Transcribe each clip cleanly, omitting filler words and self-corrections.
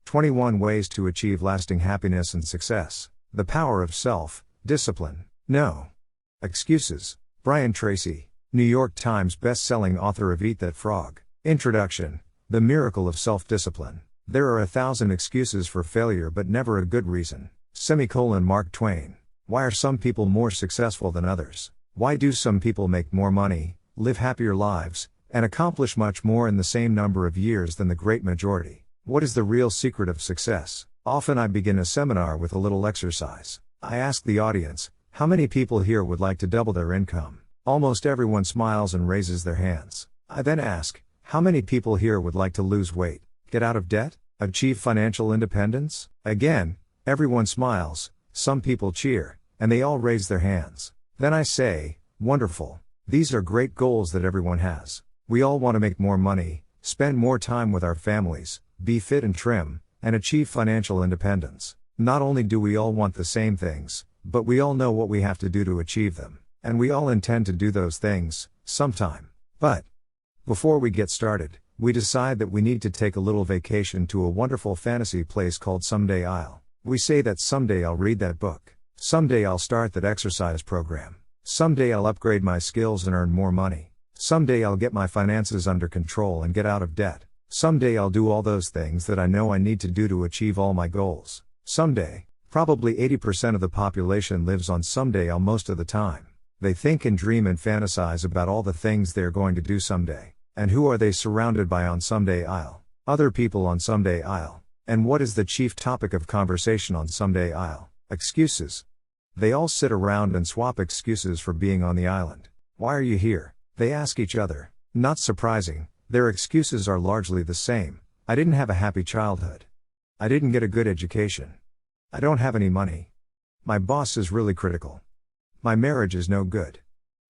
21 Ways to Achieve Lasting Happiness and Success. The Power of Self-Discipline. No Excuses. Brian Tracy, New York Times best-selling author of Eat That Frog. Introduction. The Miracle of Self-Discipline. There are 1,000 excuses for failure but never a good reason. Mark Twain. Why are some people more successful than others? Why do some people make more money, live happier lives, and accomplish much more in the same number of years than the great majority? What is the real secret of success? Often I begin a seminar with a little exercise. I ask the audience, how many people here would like to double their income? Almost everyone smiles and raises their hands. I then ask, how many people here would like to lose weight, get out of debt, achieve financial independence? Again, everyone smiles, some people cheer, and they all raise their hands. Then I say, wonderful. These are great goals that everyone has. We all want to make more money, spend more time with our families, be fit and trim, and achieve financial independence. Not only do we all want the same things, but we all know what we have to do to achieve them. And we all intend to do those things, sometime. But before we get started, we decide that we need to take a little vacation to a wonderful fantasy place called Someday I'll. We say that someday I'll read that book. Someday I'll start that exercise program. Someday I'll upgrade my skills and earn more money. Someday I'll get my finances under control and get out of debt. Someday I'll do all those things that I know I need to do to achieve all my goals. Someday. Probably 80% of the population lives on someday I'll most of the time. They think and dream and fantasize about all the things they're going to do someday. And who are they surrounded by on someday I'll? Other people on someday I'll. And what is the chief topic of conversation on someday I'll? Excuses. They all sit around and swap excuses for being on the island. Why are you here? They ask each other. Not surprising, their excuses are largely the same. I didn't have a happy childhood. I didn't get a good education. I don't have any money. My boss is really critical. My marriage is no good.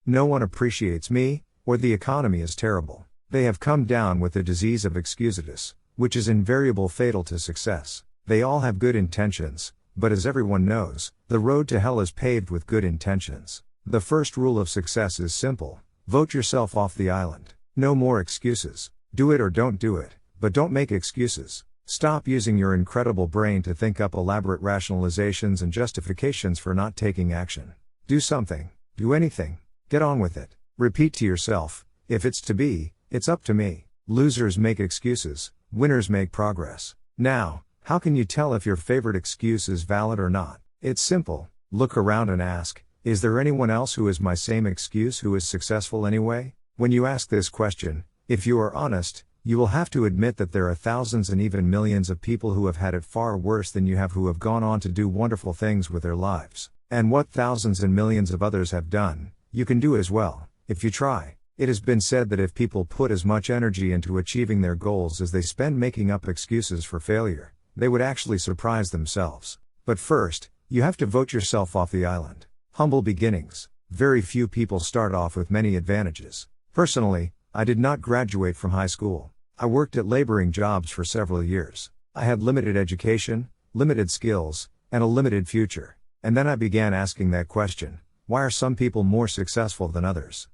No one appreciates me, or the economy is terrible. They have come down with the disease of excusitis, which is invariable fatal to success. They all have good intentions, but as everyone knows, the road to hell is paved with good intentions. The first rule of success is simple. Vote yourself off the island. No more excuses. Do it or don't do it, but don't make excuses. Stop using your incredible brain to think up elaborate rationalizations and justifications for not taking action. Do something. Do anything. Get on with it. Repeat to yourself, if it's to be, it's up to me. Losers make excuses, winners make progress. Now, how can you tell if your favorite excuse is valid or not? It's simple. Look around and ask, is there anyone else who has my same excuse who is successful anyway? When you ask this question, if you are honest, you will have to admit that there are thousands and even millions of people who have had it far worse than you have who have gone on to do wonderful things with their lives. And what thousands and millions of others have done, you can do as well, if you try. It has been said that if people put as much energy into achieving their goals as they spend making up excuses for failure, they would actually surprise themselves. But first, you have to vote yourself off the island. Humble beginnings. Very few people start off with many advantages. Personally, I did not graduate from high school. I worked at laboring jobs for several years. I had limited education, limited skills, and a limited future. And then I began asking that question, why are some people more successful than others?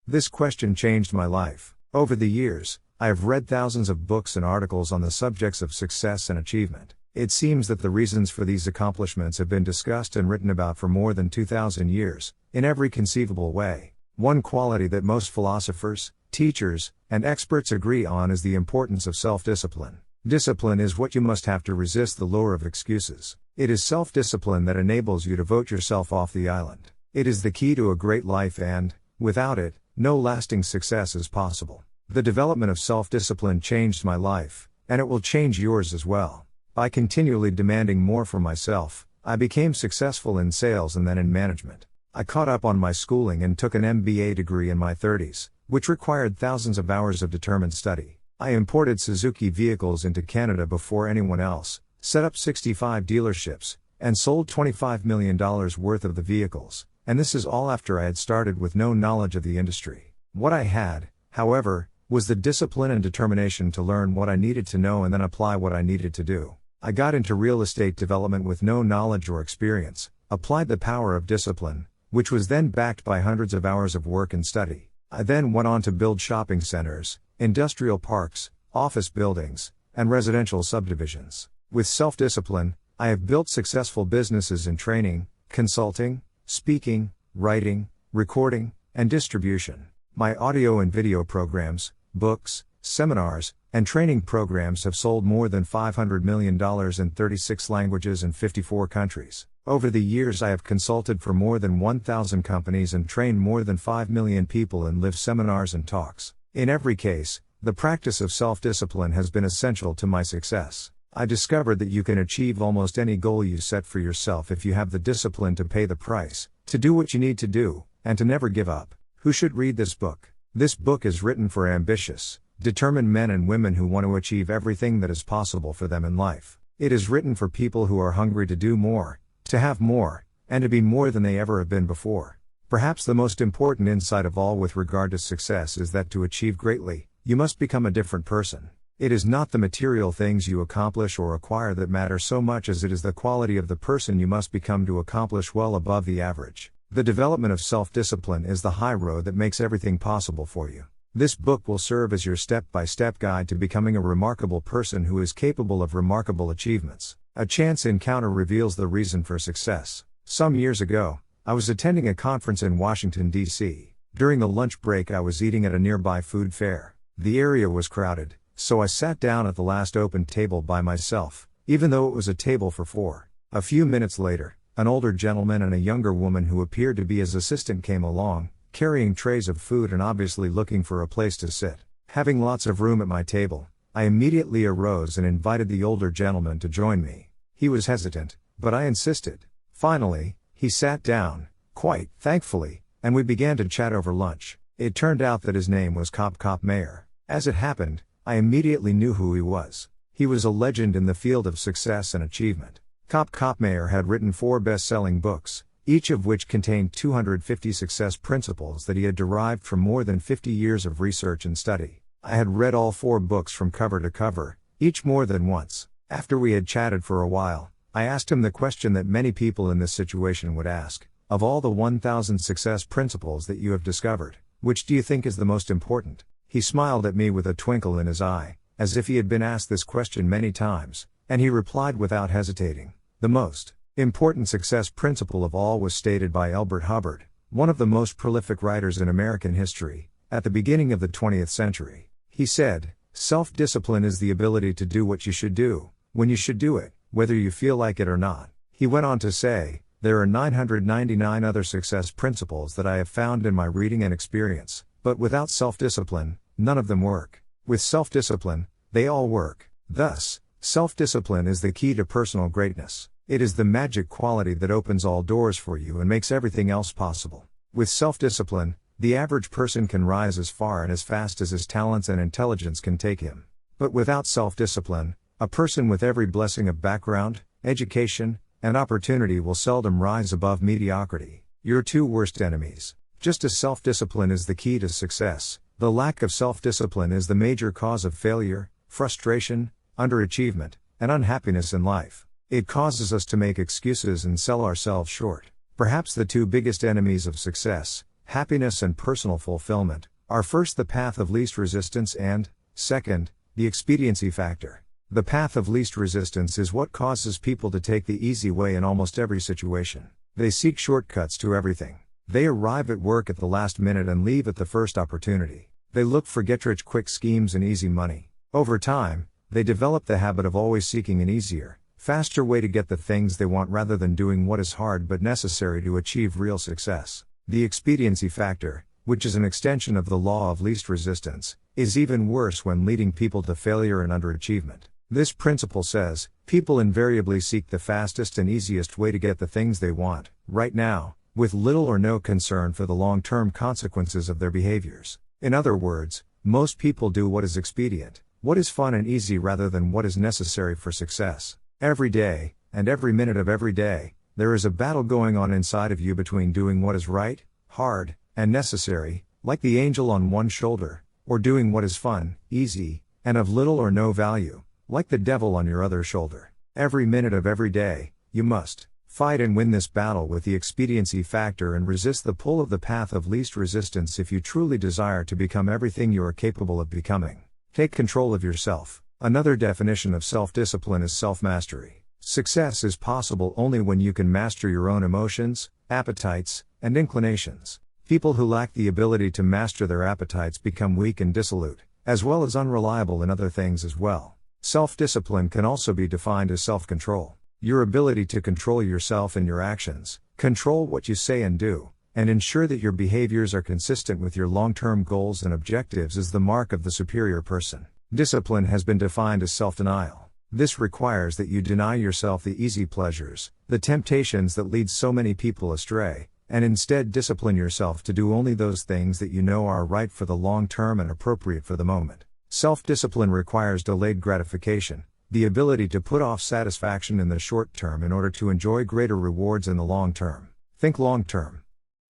This question changed my life. Over the years, I have read thousands of books and articles on the subjects of success and achievement. It seems that the reasons for these accomplishments have been discussed and written about for more than 2,000 years, in every conceivable way. One quality that most philosophers, teachers, and experts agree on is the importance of self-discipline. Discipline is what you must have to resist the lure of excuses. It is self-discipline that enables you to vote yourself off the island. It is the key to a great life and, without it, no lasting success is possible. The development of self-discipline changed my life, and it will change yours as well. By continually demanding more from myself, I became successful in sales and then in management. I caught up on my schooling and took an MBA degree in my 30s, which required thousands of hours of determined study. I imported Suzuki vehicles into Canada before anyone else, set up 65 dealerships, and sold $25 million worth of the vehicles, and this is all after I had started with no knowledge of the industry. What I had, however, was the discipline and determination to learn what I needed to know and then apply what I needed to do. I got into real estate development with no knowledge or experience, applied the power of discipline, which was then backed by hundreds of hours of work and study. I then went on to build shopping centers, industrial parks, office buildings, and residential subdivisions. With self-discipline, I have built successful businesses in training, consulting, speaking, writing, recording, and distribution. My audio and video programs, books, seminars, and training programs have sold more than $500 million in 36 languages and 54 countries. Over the years I have consulted for more than 1,000 companies and trained more than 5 million people in live seminars and talks. In every case, the practice of self-discipline has been essential to my success. I discovered that you can achieve almost any goal you set for yourself if you have the discipline to pay the price, to do what you need to do, and to never give up. Who should read this book? This book is written for ambitious, determined men and women who want to achieve everything that is possible for them in life. It is written for people who are hungry to do more, to have more, and to be more than they ever have been before. Perhaps the most important insight of all with regard to success is that to achieve greatly, you must become a different person. It is not the material things you accomplish or acquire that matter so much as it is the quality of the person you must become to accomplish well above the average. The development of self-discipline is the high road that makes everything possible for you. This book will serve as your step-by-step guide to becoming a remarkable person who is capable of remarkable achievements. A chance encounter reveals the reason for success. Some years ago, I was attending a conference in Washington, D.C. During the lunch break I was eating at a nearby food fair. The area was crowded, so I sat down at the last open table by myself, even though it was a table for 4. A few minutes later, an older gentleman and a younger woman who appeared to be his assistant came along, carrying trays of food and obviously looking for a place to sit. Having lots of room at my table, I immediately arose and invited the older gentleman to join me. He was hesitant, but I insisted. Finally, he sat down, quite thankfully, and we began to chat over lunch. It turned out that his name was Cop Mayer. As it happened, I immediately knew who he was. He was a legend in the field of success and achievement. Cop Mayer had written 4 best-selling books, each of which contained 250 success principles that he had derived from more than 50 years of research and study. I had read all 4 books from cover to cover, each more than once. After we had chatted for a while, I asked him the question that many people in this situation would ask: of all the 1,000 success principles that you have discovered, which do you think is the most important? He smiled at me with a twinkle in his eye, as if he had been asked this question many times, and he replied without hesitating: the most important success principle of all was stated by Elbert Hubbard, one of the most prolific writers in American history, at the beginning of the 20th century. He said, "Self-discipline is the ability to do what you should do, when you should do it, whether you feel like it or not." He went on to say, "There are 999 other success principles that I have found in my reading and experience, but without self-discipline, none of them work. With self-discipline, they all work." Thus, self-discipline is the key to personal greatness. It is the magic quality that opens all doors for you and makes everything else possible. With self-discipline, the average person can rise as far and as fast as his talents and intelligence can take him. But without self-discipline, a person with every blessing of background, education, and opportunity will seldom rise above mediocrity. Your 2 worst enemies. Just as self-discipline is the key to success, the lack of self-discipline is the major cause of failure, frustration, underachievement, and unhappiness in life. It causes us to make excuses and sell ourselves short. Perhaps the 2 biggest enemies of success, happiness and personal fulfillment, are first the path of least resistance and, second, the expediency factor. The path of least resistance is what causes people to take the easy way in almost every situation. They seek shortcuts to everything. They arrive at work at the last minute and leave at the first opportunity. They look for get-rich-quick schemes and easy money. Over time, they develop the habit of always seeking an easier, faster way to get the things they want rather than doing what is hard but necessary to achieve real success. The expediency factor, which is an extension of the law of least resistance, is even worse when leading people to failure and underachievement. This principle says, people invariably seek the fastest and easiest way to get the things they want, right now, with little or no concern for the long-term consequences of their behaviors. In other words, most people do what is expedient, what is fun and easy rather than what is necessary for success. Every day, and every minute of every day, there is a battle going on inside of you between doing what is right, hard, and necessary, like the angel on one shoulder, or doing what is fun, easy, and of little or no value, like the devil on your other shoulder. Every minute of every day, you must fight and win this battle with the expediency factor and resist the pull of the path of least resistance if you truly desire to become everything you are capable of becoming. Take control of yourself. Another definition of self-discipline is self-mastery. Success is possible only when you can master your own emotions, appetites, and inclinations. People who lack the ability to master their appetites become weak and dissolute, as well as unreliable in other things as well. Self-discipline can also be defined as self-control. Your ability to control yourself and your actions, control what you say and do, and ensure that your behaviors are consistent with your long-term goals and objectives is the mark of the superior person. Discipline has been defined as self-denial. This requires that you deny yourself the easy pleasures, the temptations that lead so many people astray, and instead discipline yourself to do only those things that you know are right for the long term and appropriate for the moment. Self-discipline requires delayed gratification, the ability to put off satisfaction in the short term in order to enjoy greater rewards in the long term. Think long term.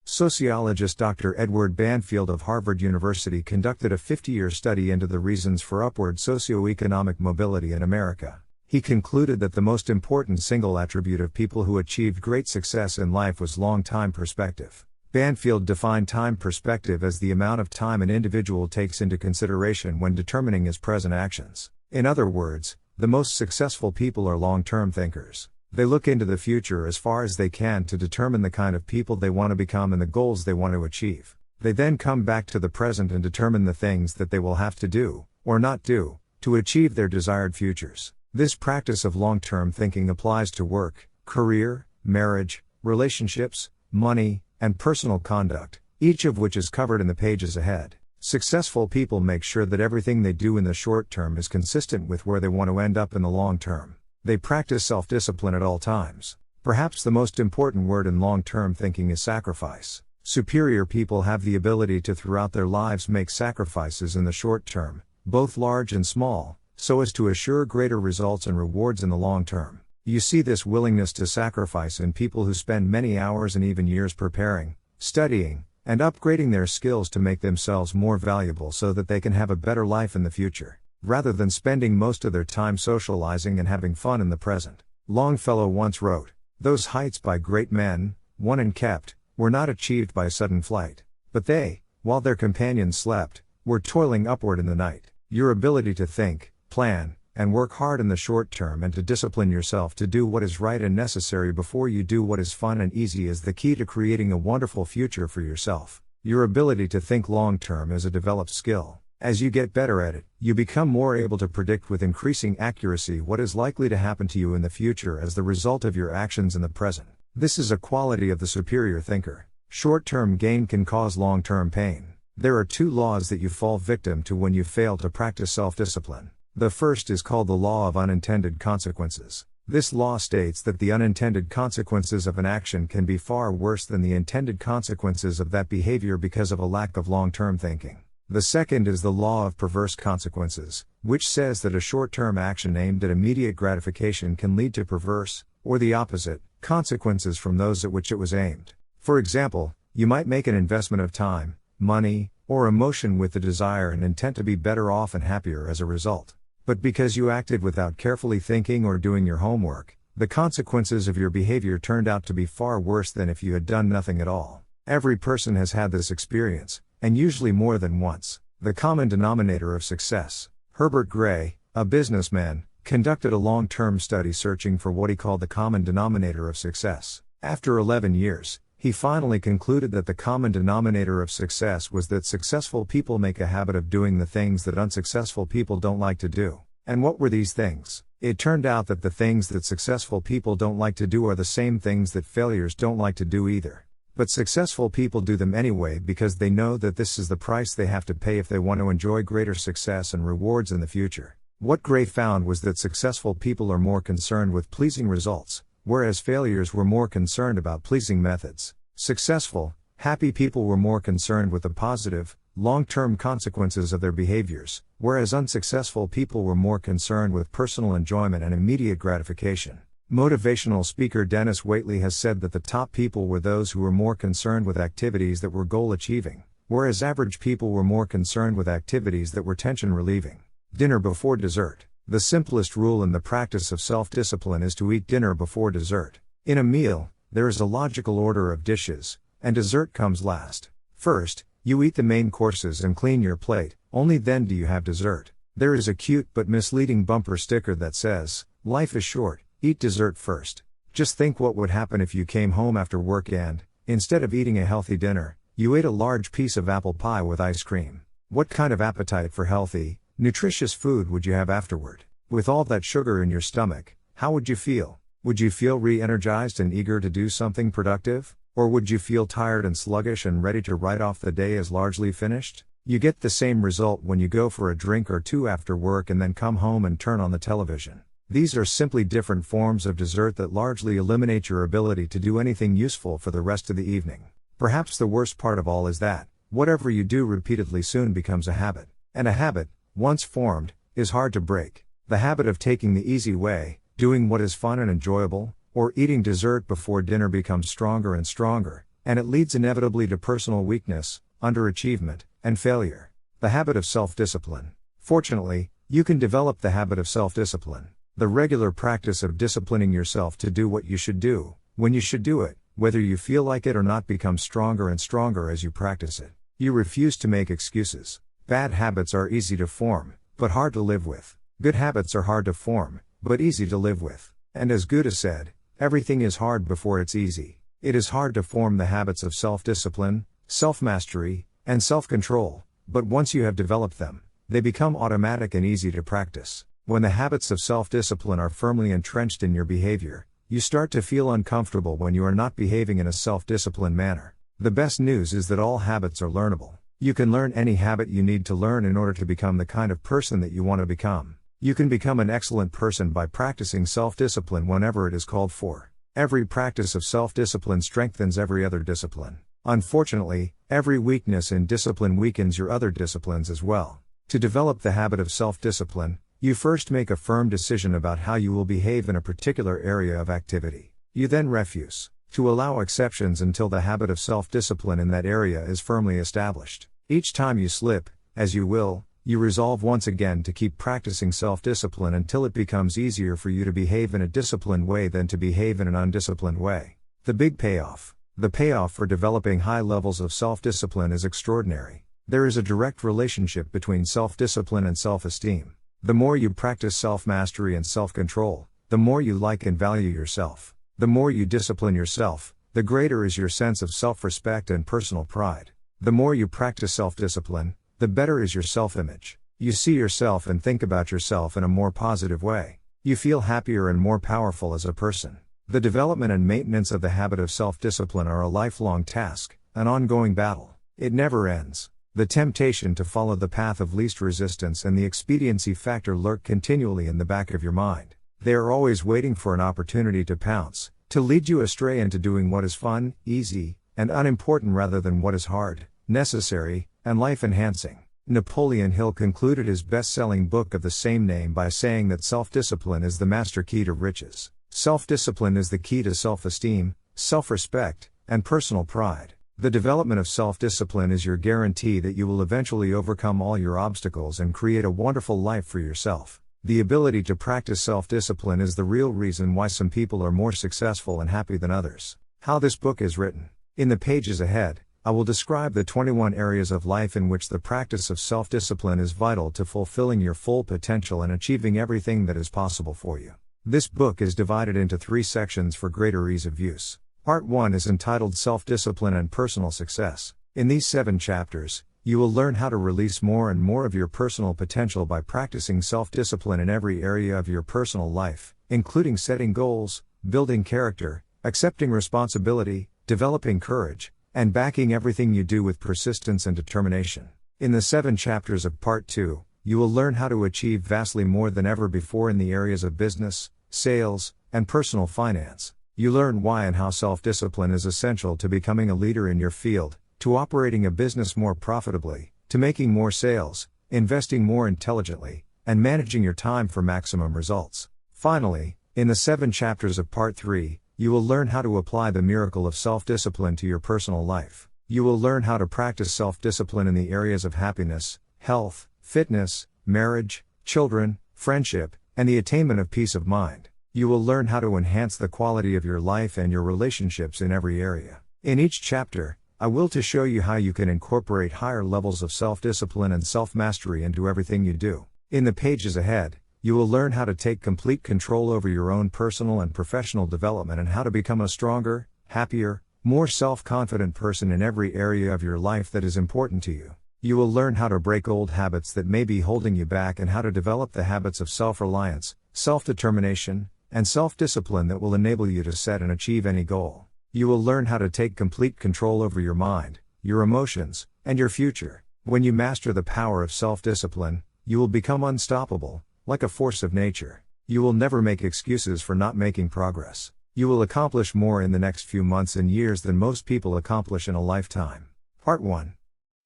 Sociologist Dr. Edward Banfield of Harvard University conducted a 50-year study into the reasons for upward socioeconomic mobility in America. He concluded that the most important single attribute of people who achieved great success in life was long-time perspective. Banfield defined time perspective as the amount of time an individual takes into consideration when determining his present actions. In other words, the most successful people are long-term thinkers. They look into the future as far as they can to determine the kind of people they want to become and the goals they want to achieve. They then come back to the present and determine the things that they will have to do, or not do, to achieve their desired futures. This practice of long-term thinking applies to work, career, marriage, relationships, money, and personal conduct, each of which is covered in the pages ahead. Successful people make sure that everything they do in the short term is consistent with where they want to end up in the long term. They practice self-discipline at all times. Perhaps the most important word in long-term thinking is sacrifice. Superior people have the ability to throughout their lives make sacrifices in the short term, both large and small, so as to assure greater results and rewards in the long term. You see this willingness to sacrifice in people who spend many hours and even years preparing, studying, and upgrading their skills to make themselves more valuable so that they can have a better life in the future, rather than spending most of their time socializing and having fun in the present. Longfellow once wrote, "Those heights by great men, won and kept, were not achieved by sudden flight, but they, while their companions slept, were toiling upward in the night." Your ability to think, plan, and work hard in the short term and to discipline yourself to do what is right and necessary before you do what is fun and easy is the key to creating a wonderful future for yourself. Your ability to think long term is a developed skill. As you get better at it, you become more able to predict with increasing accuracy what is likely to happen to you in the future as the result of your actions in the present. This is a quality of the superior thinker. Short-term gain can cause long-term pain. There are two laws that you fall victim to when you fail to practice self-discipline. The first is called the law of unintended consequences. This law states that the unintended consequences of an action can be far worse than the intended consequences of that behavior because of a lack of long-term thinking. The second is the law of perverse consequences, which says that a short-term action aimed at immediate gratification can lead to perverse, or the opposite, consequences from those at which it was aimed. For example, you might make an investment of time, money, or emotion with the desire and intent to be better off and happier as a result. But because you acted without carefully thinking or doing your homework, the consequences of your behavior turned out to be far worse than if you had done nothing at all. Every person has had this experience, and usually more than once. The common denominator of success. Herbert Gray, a businessman, conducted a long-term study searching for what he called the common denominator of success. After 11 years, he finally concluded that the common denominator of success was that successful people make a habit of doing the things that unsuccessful people don't like to do. And what were these things? It turned out that the things that successful people don't like to do are the same things that failures don't like to do either. But successful people do them anyway because they know that this is the price they have to pay if they want to enjoy greater success and rewards in the future. What Gray found was that successful people are more concerned with pleasing results, whereas failures were more concerned about pleasing methods. Successful, happy people were more concerned with the positive, long-term consequences of their behaviors, whereas unsuccessful people were more concerned with personal enjoyment and immediate gratification. Motivational speaker Dennis Waitley has said that the top people were those who were more concerned with activities that were goal-achieving, whereas average people were more concerned with activities that were tension-relieving. Dinner before dessert. The simplest rule in the practice of self-discipline is to eat dinner before dessert. In a meal, there is a logical order of dishes, and dessert comes last. First, you eat the main courses and clean your plate, only then do you have dessert. There is a cute but misleading bumper sticker that says, "Life is short, eat dessert first." Just think what would happen if you came home after work and, instead of eating a healthy dinner, you ate a large piece of apple pie with ice cream. What kind of appetite for healthy, nutritious food would you have afterward? With all that sugar in your stomach, how would you feel? Would you feel re-energized and eager to do something productive? Or would you feel tired and sluggish and ready to write off the day as largely finished? You get the same result when you go for a drink or two after work and then come home and turn on the television. These are simply different forms of dessert that largely eliminate your ability to do anything useful for the rest of the evening. Perhaps the worst part of all is that, whatever you do repeatedly soon becomes a habit. And a habit, once formed, is hard to break. The habit of taking the easy way, doing what is fun and enjoyable, or eating dessert before dinner becomes stronger and stronger, and it leads inevitably to personal weakness, underachievement, and failure. The habit of self-discipline. Fortunately, you can develop the habit of self-discipline. The regular practice of disciplining yourself to do what you should do, when you should do it, whether you feel like it or not, becomes stronger and stronger as you practice it. You refuse to make excuses. Bad habits are easy to form, but hard to live with. Good habits are hard to form, but easy to live with. And as Buddha said, everything is hard before it's easy. It is hard to form the habits of self-discipline, self-mastery, and self-control, but once you have developed them, they become automatic and easy to practice. When the habits of self-discipline are firmly entrenched in your behavior, you start to feel uncomfortable when you are not behaving in a self-disciplined manner. The best news is that all habits are learnable. You can learn any habit you need to learn in order to become the kind of person that you want to become. You can become an excellent person by practicing self-discipline whenever it is called for. Every practice of self-discipline strengthens every other discipline. Unfortunately, every weakness in discipline weakens your other disciplines as well. To develop the habit of self-discipline, you first make a firm decision about how you will behave in a particular area of activity. You then refuse to allow exceptions until the habit of self-discipline in that area is firmly established. Each time you slip, as you will, you resolve once again to keep practicing self-discipline until it becomes easier for you to behave in a disciplined way than to behave in an undisciplined way. The big payoff. The payoff for developing high levels of self-discipline is extraordinary. There is a direct relationship between self-discipline and self-esteem. The more you practice self-mastery and self-control, the more you like and value yourself. The more you discipline yourself, the greater is your sense of self-respect and personal pride. The more you practice self-discipline, the better is your self-image. You see yourself and think about yourself in a more positive way. You feel happier and more powerful as a person. The development and maintenance of the habit of self-discipline are a lifelong task, an ongoing battle. It never ends. The temptation to follow the path of least resistance and the expediency factor lurk continually in the back of your mind. They are always waiting for an opportunity to pounce, to lead you astray into doing what is fun, easy, and unimportant rather than what is hard, necessary, and life-enhancing. Napoleon Hill concluded his best-selling book of the same name by saying that self-discipline is the master key to riches. Self-discipline is the key to self-esteem, self-respect, and personal pride. The development of self-discipline is your guarantee that you will eventually overcome all your obstacles and create a wonderful life for yourself. The ability to practice self-discipline is the real reason why some people are more successful and happy than others. How this book is written. In the pages ahead, I will describe the 21 areas of life in which the practice of self-discipline is vital to fulfilling your full potential and achieving everything that is possible for you. This book is divided into 3 sections for greater ease of use. Part 1 is entitled Self-Discipline and Personal Success. In these 7 chapters, you will learn how to release more and more of your personal potential by practicing self-discipline in every area of your personal life, including setting goals, building character, accepting responsibility, developing courage, and backing everything you do with persistence and determination. In the 7 chapters of Part 2, you will learn how to achieve vastly more than ever before in the areas of business, sales, and personal finance. You learn why and how self-discipline is essential to becoming a leader in your field, to operating a business more profitably, to making more sales, investing more intelligently, and managing your time for maximum results. Finally, in the 7 chapters of Part 3, you will learn how to apply the miracle of self-discipline to your personal life. You will learn how to practice self-discipline in the areas of happiness, health, fitness, marriage, children, friendship, and the attainment of peace of mind. You will learn how to enhance the quality of your life and your relationships in every area. In each chapter, I will to show you how you can incorporate higher levels of self-discipline and self-mastery into everything you do. In the pages ahead, you will learn how to take complete control over your own personal and professional development and how to become a stronger, happier, more self-confident person in every area of your life that is important to you. You will learn how to break old habits that may be holding you back and how to develop the habits of self-reliance, self-determination, and self-discipline that will enable you to set and achieve any goal. You will learn how to take complete control over your mind, your emotions, and your future. When you master the power of self-discipline, you will become unstoppable, like a force of nature. You will never make excuses for not making progress. You will accomplish more in the next few months and years than most people accomplish in a lifetime. Part 1.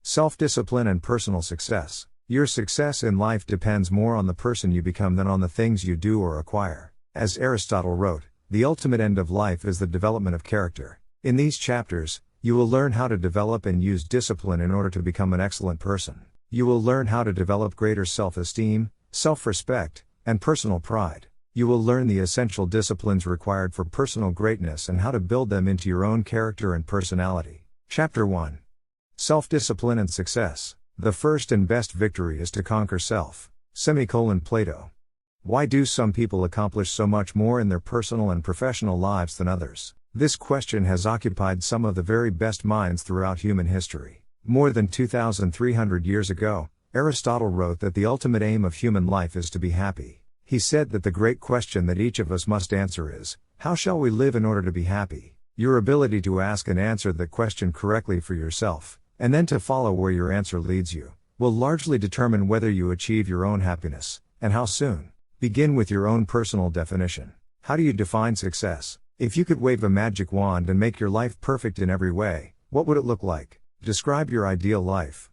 Self-discipline and personal success. Your success in life depends more on the person you become than on the things you do or acquire. As Aristotle wrote, the ultimate end of life is the development of character. In these chapters, you will learn how to develop and use discipline in order to become an excellent person. You will learn how to develop greater self-esteem, self-respect, and personal pride. You will learn the essential disciplines required for personal greatness and how to build them into your own character and personality. Chapter 1. Self-discipline and success. The first and best victory is to conquer self. Plato. Why do some people accomplish so much more in their personal and professional lives than others? This question has occupied some of the very best minds throughout human history. More than 2,300 years ago, Aristotle wrote that the ultimate aim of human life is to be happy. He said that the great question that each of us must answer is, how shall we live in order to be happy? Your ability to ask and answer that question correctly for yourself, and then to follow where your answer leads you, will largely determine whether you achieve your own happiness, and how soon. Begin with your own personal definition. How do you define success? If you could wave a magic wand and make your life perfect in every way, what would it look like? Describe your ideal life.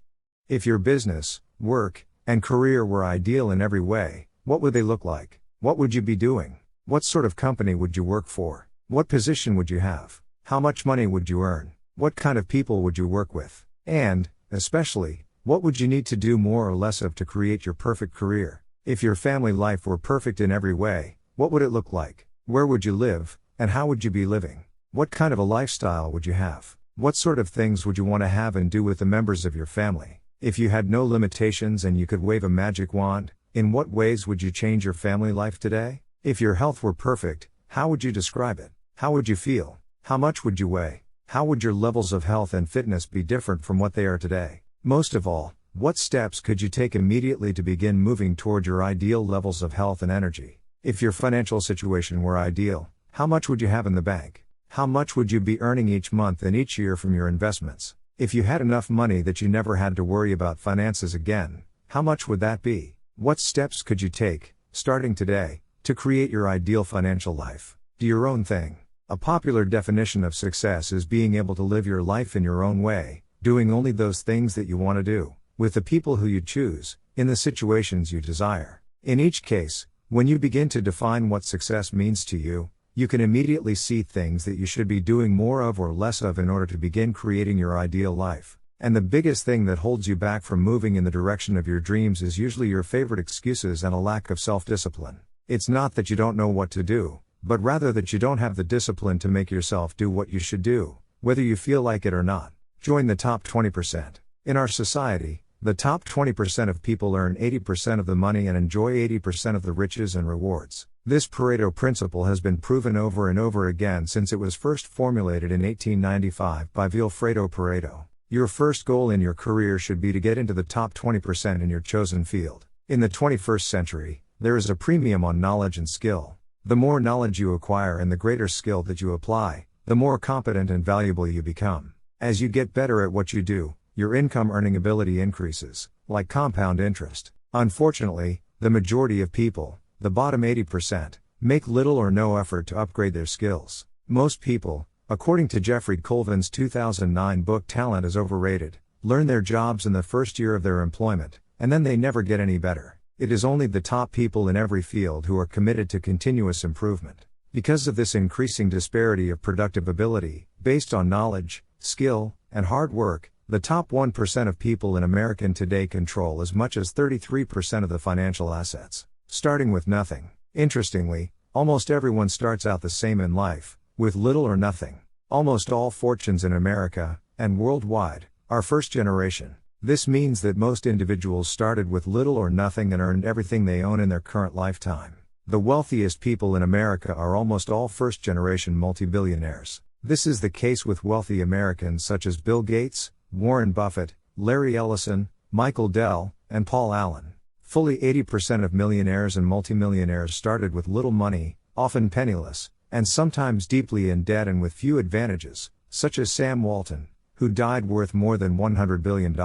If your business, work, and career were ideal in every way, what would they look like? What would you be doing? What sort of company would you work for? What position would you have? How much money would you earn? What kind of people would you work with? And, especially, what would you need to do more or less of to create your perfect career? If your family life were perfect in every way, what would it look like? Where would you live, and how would you be living? What kind of a lifestyle would you have? What sort of things would you want to have and do with the members of your family? If you had no limitations and you could wave a magic wand, in what ways would you change your family life today? If your health were perfect, how would you describe it? How would you feel? How much would you weigh? How would your levels of health and fitness be different from what they are today? Most of all, what steps could you take immediately to begin moving toward your ideal levels of health and energy? If your financial situation were ideal, how much would you have in the bank? How much would you be earning each month and each year from your investments? If you had enough money that you never had to worry about finances again, how much would that be? What steps could you take, starting today, to create your ideal financial life? Do your own thing. A popular definition of success is being able to live your life in your own way, doing only those things that you want to do, with the people who you choose, in the situations you desire. In each case, when you begin to define what success means to you, you can immediately see things that you should be doing more of or less of in order to begin creating your ideal life. And the biggest thing that holds you back from moving in the direction of your dreams is usually your favorite excuses and a lack of self-discipline. It's not that you don't know what to do, but rather that you don't have the discipline to make yourself do what you should do, whether you feel like it or not. Join the top 20%. In our society, the top 20% of people earn 80% of the money and enjoy 80% of the riches and rewards. This Pareto principle has been proven over and over again since it was first formulated in 1895 by Vilfredo Pareto. Your first goal in your career should be to get into the top 20% in your chosen field. In the 21st century, there is a premium on knowledge and skill. The more knowledge you acquire and the greater skill that you apply, the more competent and valuable you become. As you get better at what you do, your income earning ability increases, like compound interest. Unfortunately, the majority of people, the bottom 80%, make little or no effort to upgrade their skills. Most people, according to Jeffrey Colvin's 2009 book Talent is Overrated, learn their jobs in the first year of their employment, and then they never get any better. It is only the top people in every field who are committed to continuous improvement. Because of this increasing disparity of productive ability, based on knowledge, skill, and hard work, the top 1% of people in America today control as much as 33% of the financial assets. Starting with nothing. Interestingly, almost everyone starts out the same in life, with little or nothing. Almost all fortunes in America, and worldwide, are first generation. This means that most individuals started with little or nothing and earned everything they own in their current lifetime. The wealthiest people in America are almost all first-generation multi-billionaires. This is the case with wealthy Americans such as Bill Gates, Warren Buffett, Larry Ellison, Michael Dell, and Paul Allen. Fully 80% of millionaires and multimillionaires started with little money, often penniless, and sometimes deeply in debt and with few advantages, such as Sam Walton, who died worth more than $100 billion.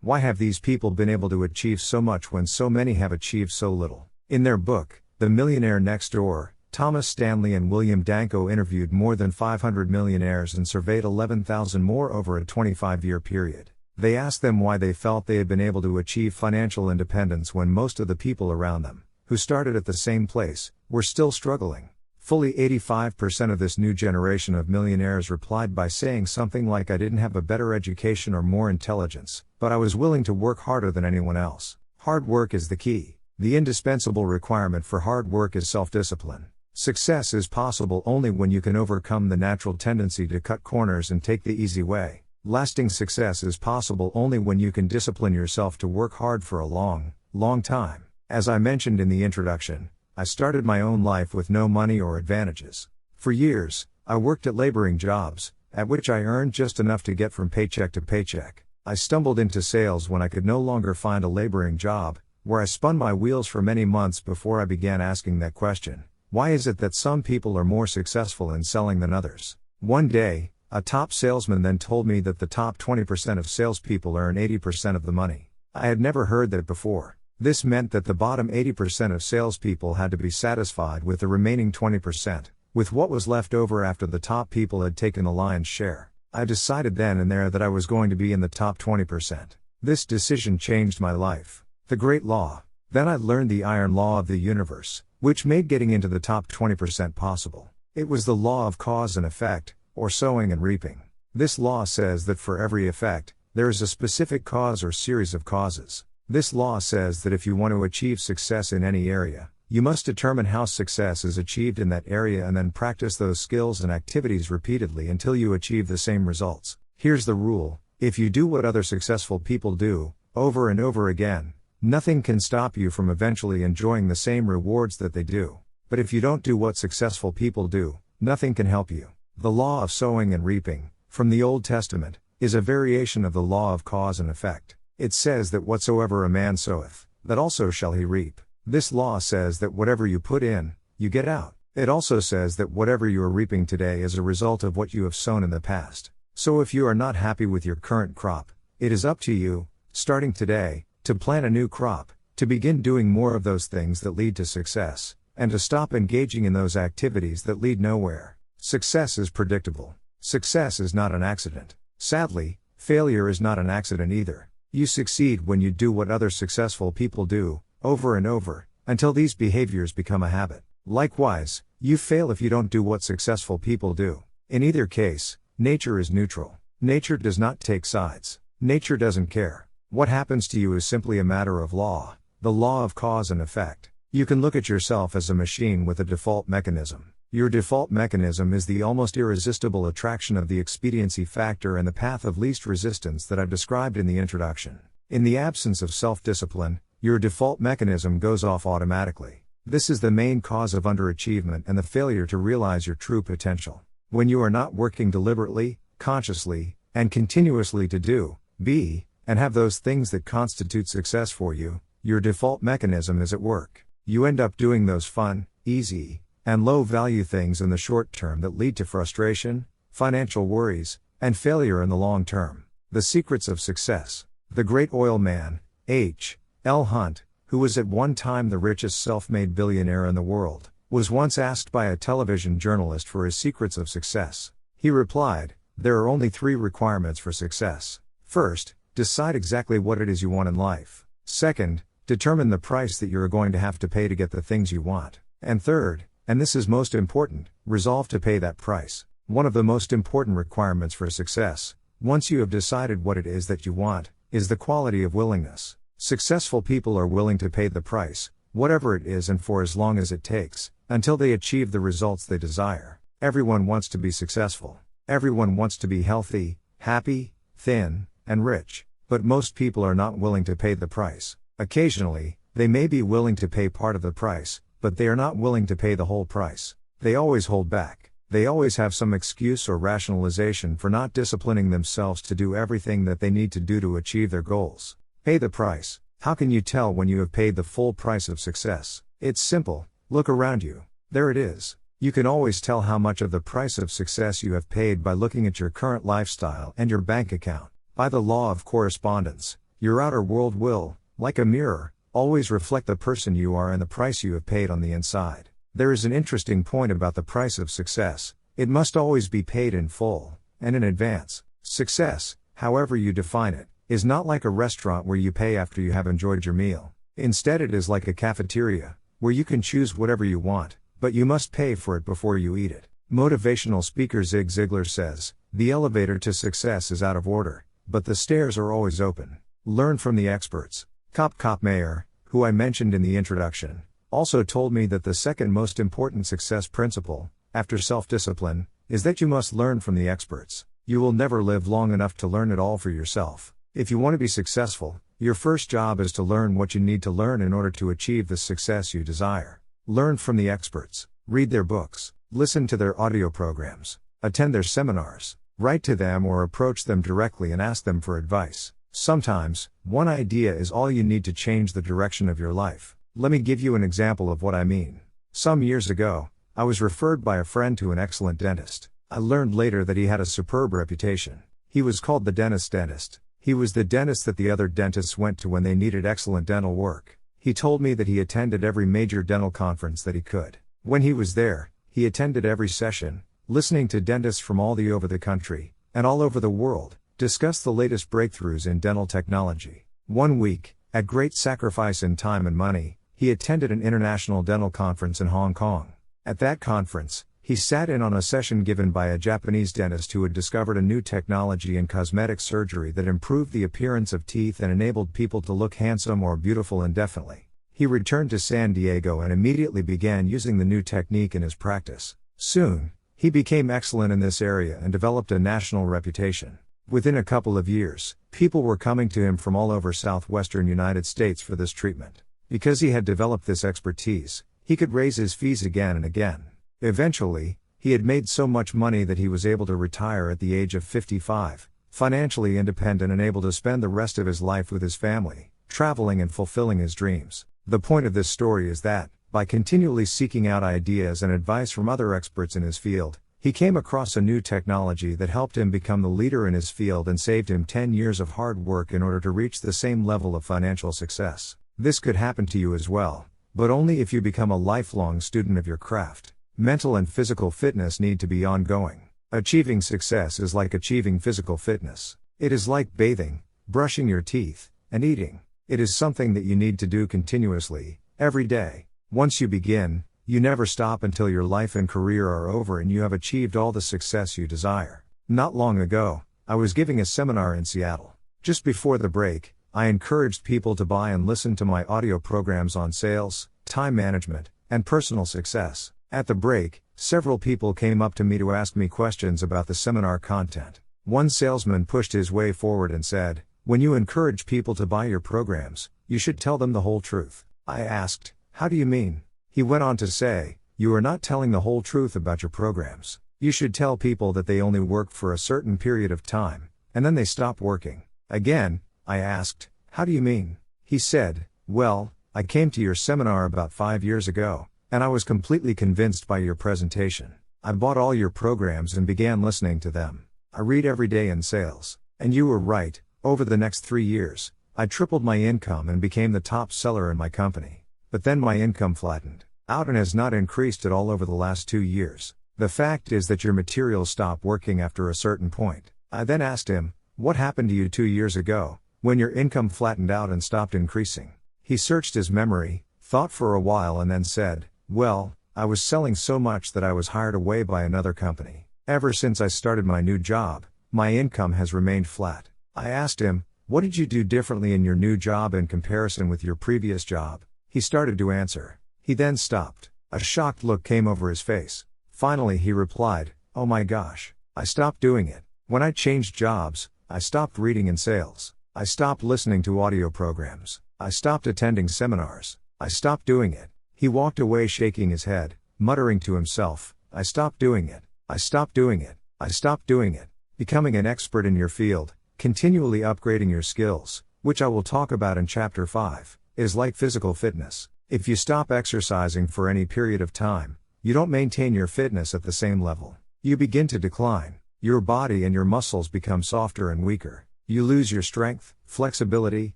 Why have these people been able to achieve so much when so many have achieved so little? In their book, The Millionaire Next Door, Thomas Stanley and William Danko interviewed more than 500 millionaires and surveyed 11,000 more over a 25-year period. They asked them why they felt they had been able to achieve financial independence when most of the people around them, who started at the same place, were still struggling. Fully 85% of this new generation of millionaires replied by saying something like, "I didn't have a better education or more intelligence, but I was willing to work harder than anyone else." Hard work is the key. The indispensable requirement for hard work is self-discipline. Success is possible only when you can overcome the natural tendency to cut corners and take the easy way. Lasting success is possible only when you can discipline yourself to work hard for a long, long time. As I mentioned in the introduction, I started my own life with no money or advantages. For years, I worked at laboring jobs, at which I earned just enough to get from paycheck to paycheck. I stumbled into sales when I could no longer find a laboring job, where I spun my wheels for many months before I began asking that question. Why is it that some people are more successful in selling than others? One day, a top salesman then told me that the top 20% of salespeople earn 80% of the money. I had never heard that before. This meant that the bottom 80% of salespeople had to be satisfied with the remaining 20%, with what was left over after the top people had taken the lion's share. I decided then and there that I was going to be in the top 20%. This decision changed my life. The great law. Then I learned the iron law of the universe, which made getting into the top 20% possible. It was the law of cause and effect, or sowing and reaping. This law says that for every effect, there is a specific cause or series of causes. This law says that if you want to achieve success in any area, you must determine how success is achieved in that area and then practice those skills and activities repeatedly until you achieve the same results. Here's the rule: if you do what other successful people do, over and over again, nothing can stop you from eventually enjoying the same rewards that they do. But if you don't do what successful people do, nothing can help you. The law of sowing and reaping, from the Old Testament, is a variation of the law of cause and effect. It says that whatsoever a man soweth, that also shall he reap. This law says that whatever you put in, you get out. It also says that whatever you are reaping today is a result of what you have sown in the past. So if you are not happy with your current crop, it is up to you, starting today, to plant a new crop, to begin doing more of those things that lead to success, and to stop engaging in those activities that lead nowhere. Success is predictable. Success is not an accident. Sadly, failure is not an accident either. You succeed when you do what other successful people do, over and over, until these behaviors become a habit. Likewise, you fail if you don't do what successful people do. In either case, nature is neutral. Nature does not take sides. Nature doesn't care. What happens to you is simply a matter of law, the law of cause and effect. You can look at yourself as a machine with a default mechanism. Your default mechanism is the almost irresistible attraction of the expediency factor and the path of least resistance that I've described in the introduction. In the absence of self-discipline, your default mechanism goes off automatically. This is the main cause of underachievement and the failure to realize your true potential. When you are not working deliberately, consciously, and continuously to do, be, and have those things that constitute success for you, your default mechanism is at work. You end up doing those fun, easy, and low-value things in the short term that lead to frustration, financial worries, and failure in the long term. The secrets of success. The great oil man, H. L. Hunt, who was at one time the richest self-made billionaire in the world, was once asked by a television journalist for his secrets of success. He replied, "There are only 3 requirements for success. First, decide exactly what it is you want in life. Second, determine the price that you are going to have to pay to get the things you want. And third, and this is most important, resolve to pay that price." One of the most important requirements for success, once you have decided what it is that you want, is the quality of willingness. Successful people are willing to pay the price, whatever it is and for as long as it takes, until they achieve the results they desire. Everyone wants to be successful. Everyone wants to be healthy, happy, thin, and rich. But most people are not willing to pay the price. Occasionally, they may be willing to pay part of the price, but they are not willing to pay the whole price. They always hold back. They always have some excuse or rationalization for not disciplining themselves to do everything that they need to do to achieve their goals. Pay the price. How can you tell when you have paid the full price of success? It's simple. Look around you. There it is. You can always tell how much of the price of success you have paid by looking at your current lifestyle and your bank account. By the law of correspondence, your outer world will, like a mirror, always reflect the person you are and the price you have paid on the inside. There is an interesting point about the price of success. It must always be paid in full, and in advance. Success, however you define it, is not like a restaurant where you pay after you have enjoyed your meal. Instead, it is like a cafeteria, where you can choose whatever you want, but you must pay for it before you eat it. Motivational speaker Zig Ziglar says, "The elevator to success is out of order, but the stairs are always open." Learn from the experts. Cop Mayer, who I mentioned in the introduction, also told me that the second most important success principle, after self-discipline, is that you must learn from the experts. You will never live long enough to learn it all for yourself. If you want to be successful, your first job is to learn what you need to learn in order to achieve the success you desire. Learn from the experts. Read their books. Listen to their audio programs. Attend their seminars. Write to them or approach them directly and ask them for advice. Sometimes, one idea is all you need to change the direction of your life. Let me give you an example of what I mean. Some years ago, I was referred by a friend to an excellent dentist. I learned later that he had a superb reputation. He was called the dentist's dentist. He was the dentist that the other dentists went to when they needed excellent dental work. He told me that he attended every major dental conference that he could. When he was there, he attended every session, listening to dentists from all over the country, and all over the world, discuss the latest breakthroughs in dental technology. One week, at great sacrifice in time and money, he attended an international dental conference in Hong Kong. At that conference, he sat in on a session given by a Japanese dentist who had discovered a new technology in cosmetic surgery that improved the appearance of teeth and enabled people to look handsome or beautiful indefinitely. He returned to San Diego and immediately began using the new technique in his practice. Soon, he became excellent in this area and developed a national reputation. Within a couple of years, people were coming to him from all over southwestern United States for this treatment. Because he had developed this expertise, he could raise his fees again and again. Eventually, he had made so much money that he was able to retire at the age of 55, financially independent and able to spend the rest of his life with his family, traveling and fulfilling his dreams. The point of this story is that, by continually seeking out ideas and advice from other experts in his field, he came across a new technology that helped him become the leader in his field and saved him 10 years of hard work in order to reach the same level of financial success. This could happen to you as well, but only if you become a lifelong student of your craft. Mental and physical fitness need to be ongoing. Achieving success is like achieving physical fitness. It is like bathing, brushing your teeth, and eating. It is something that you need to do continuously, every day. Once you begin, you never stop until your life and career are over and you have achieved all the success you desire. Not long ago, I was giving a seminar in Seattle. Just before the break, I encouraged people to buy and listen to my audio programs on sales, time management, and personal success. At the break, several people came up to me to ask me questions about the seminar content. One salesman pushed his way forward and said, "When you encourage people to buy your programs, you should tell them the whole truth." I asked, "How do you mean?" He went on to say, "You are not telling the whole truth about your programs. You should tell people that they only work for a certain period of time, and then they stop working." Again, I asked, "How do you mean?" He said, "Well, I came to your seminar about 5 years ago, and I was completely convinced by your presentation. I bought all your programs and began listening to them. I read every day in sales. And you were right, over the next 3 years, I tripled my income and became the top seller in my company. But then my income flattened out and has not increased at all over the last 2 years. The fact is that your materials stop working after a certain point." I then asked him, "What happened to you 2 years ago, when your income flattened out and stopped increasing?" He searched his memory, thought for a while and then said, "Well, I was selling so much that I was hired away by another company. Ever since I started my new job, my income has remained flat." I asked him, "What did you do differently in your new job in comparison with your previous job?" He started to answer. He then stopped. A shocked look came over his face. Finally he replied, "Oh my gosh, I stopped doing it. When I changed jobs, I stopped reading in sales. I stopped listening to audio programs. I stopped attending seminars. I stopped doing it. He walked away shaking his head, muttering to himself, I stopped doing it. I stopped doing it. I stopped doing it. Becoming an expert in your field, continually upgrading your skills, which I will talk about in Chapter 5, is like physical fitness. If you stop exercising for any period of time, you don't maintain your fitness at the same level. You begin to decline. Your body and your muscles become softer and weaker. You lose your strength, flexibility,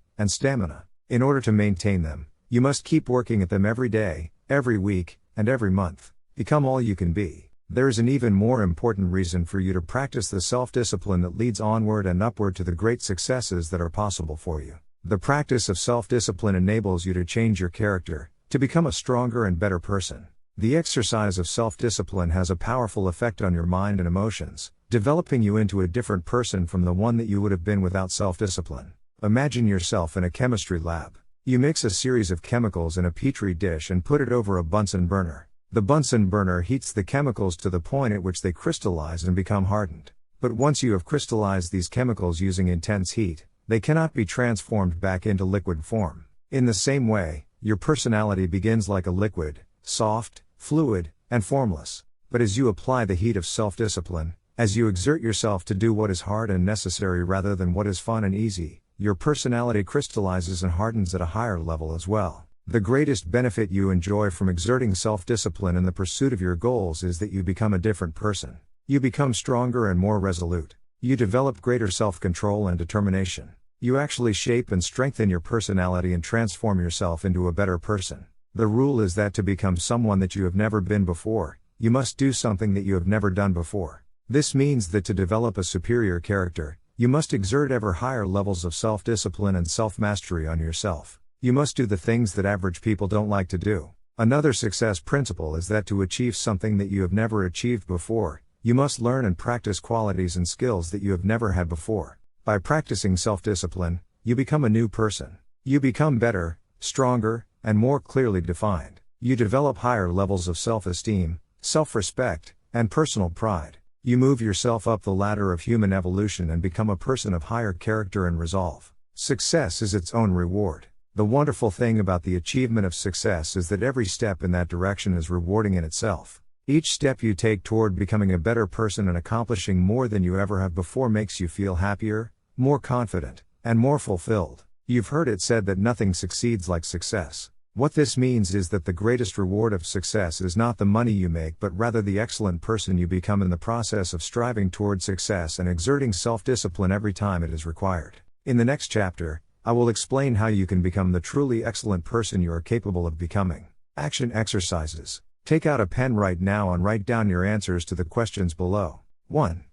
and stamina. In order to maintain them, you must keep working at them every day, every week, and every month. Become all you can be. There is an even more important reason for you to practice the self-discipline that leads onward and upward to the great successes that are possible for you. The practice of self-discipline enables you to change your character, to become a stronger and better person. The exercise of self-discipline has a powerful effect on your mind and emotions, developing you into a different person from the one that you would have been without self-discipline. Imagine yourself in a chemistry lab. You mix a series of chemicals in a petri dish and put it over a Bunsen burner. The Bunsen burner heats the chemicals to the point at which they crystallize and become hardened. But once you have crystallized these chemicals using intense heat, they cannot be transformed back into liquid form. In the same way, your personality begins like a liquid, soft, fluid, and formless. But as you apply the heat of self-discipline, as you exert yourself to do what is hard and necessary rather than what is fun and easy, your personality crystallizes and hardens at a higher level as well. The greatest benefit you enjoy from exerting self-discipline in the pursuit of your goals is that you become a different person. You become stronger and more resolute. You develop greater self-control and determination. You actually shape and strengthen your personality and transform yourself into a better person. The rule is that to become someone that you have never been before, you must do something that you have never done before. This means that to develop a superior character, you must exert ever higher levels of self-discipline and self-mastery on yourself. You must do the things that average people don't like to do. Another success principle is that to achieve something that you have never achieved before, you must learn and practice qualities and skills that you have never had before. By practicing self-discipline, you become a new person. You become better, stronger, and more clearly defined. You develop higher levels of self-esteem, self-respect, and personal pride. You move yourself up the ladder of human evolution and become a person of higher character and resolve. Success is its own reward. The wonderful thing about the achievement of success is that every step in that direction is rewarding in itself. Each step you take toward becoming a better person and accomplishing more than you ever have before makes you feel happier, more confident, and more fulfilled. You've heard it said that nothing succeeds like success. What this means is that the greatest reward of success is not the money you make but rather the excellent person you become in the process of striving toward success and exerting self-discipline every time it is required. In the next chapter, I will explain how you can become the truly excellent person you are capable of becoming. Action exercises. Take out a pen right now and write down your answers to the questions below. 1.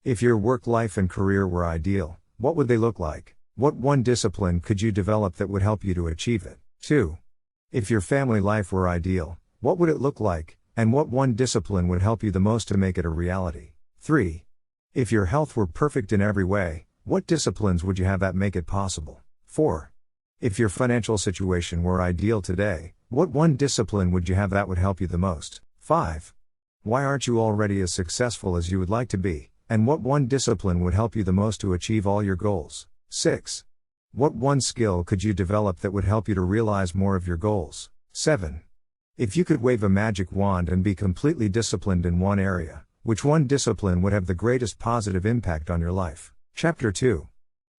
If your work life and career were ideal, what would they look like? What one discipline could you develop that would help you to achieve it? 2. If your family life were ideal, what would it look like, and what one discipline would help you the most to make it a reality? 3. If your health were perfect in every way, what disciplines would you have that make it possible? 4. If your financial situation were ideal today, what one discipline would you have that would help you the most? 5. Why aren't you already as successful as you would like to be, and what one discipline would help you the most to achieve all your goals? 6. What one skill could you develop that would help you to realize more of your goals? 7. If you could wave a magic wand and be completely disciplined in one area, which one discipline would have the greatest positive impact on your life? Chapter 2.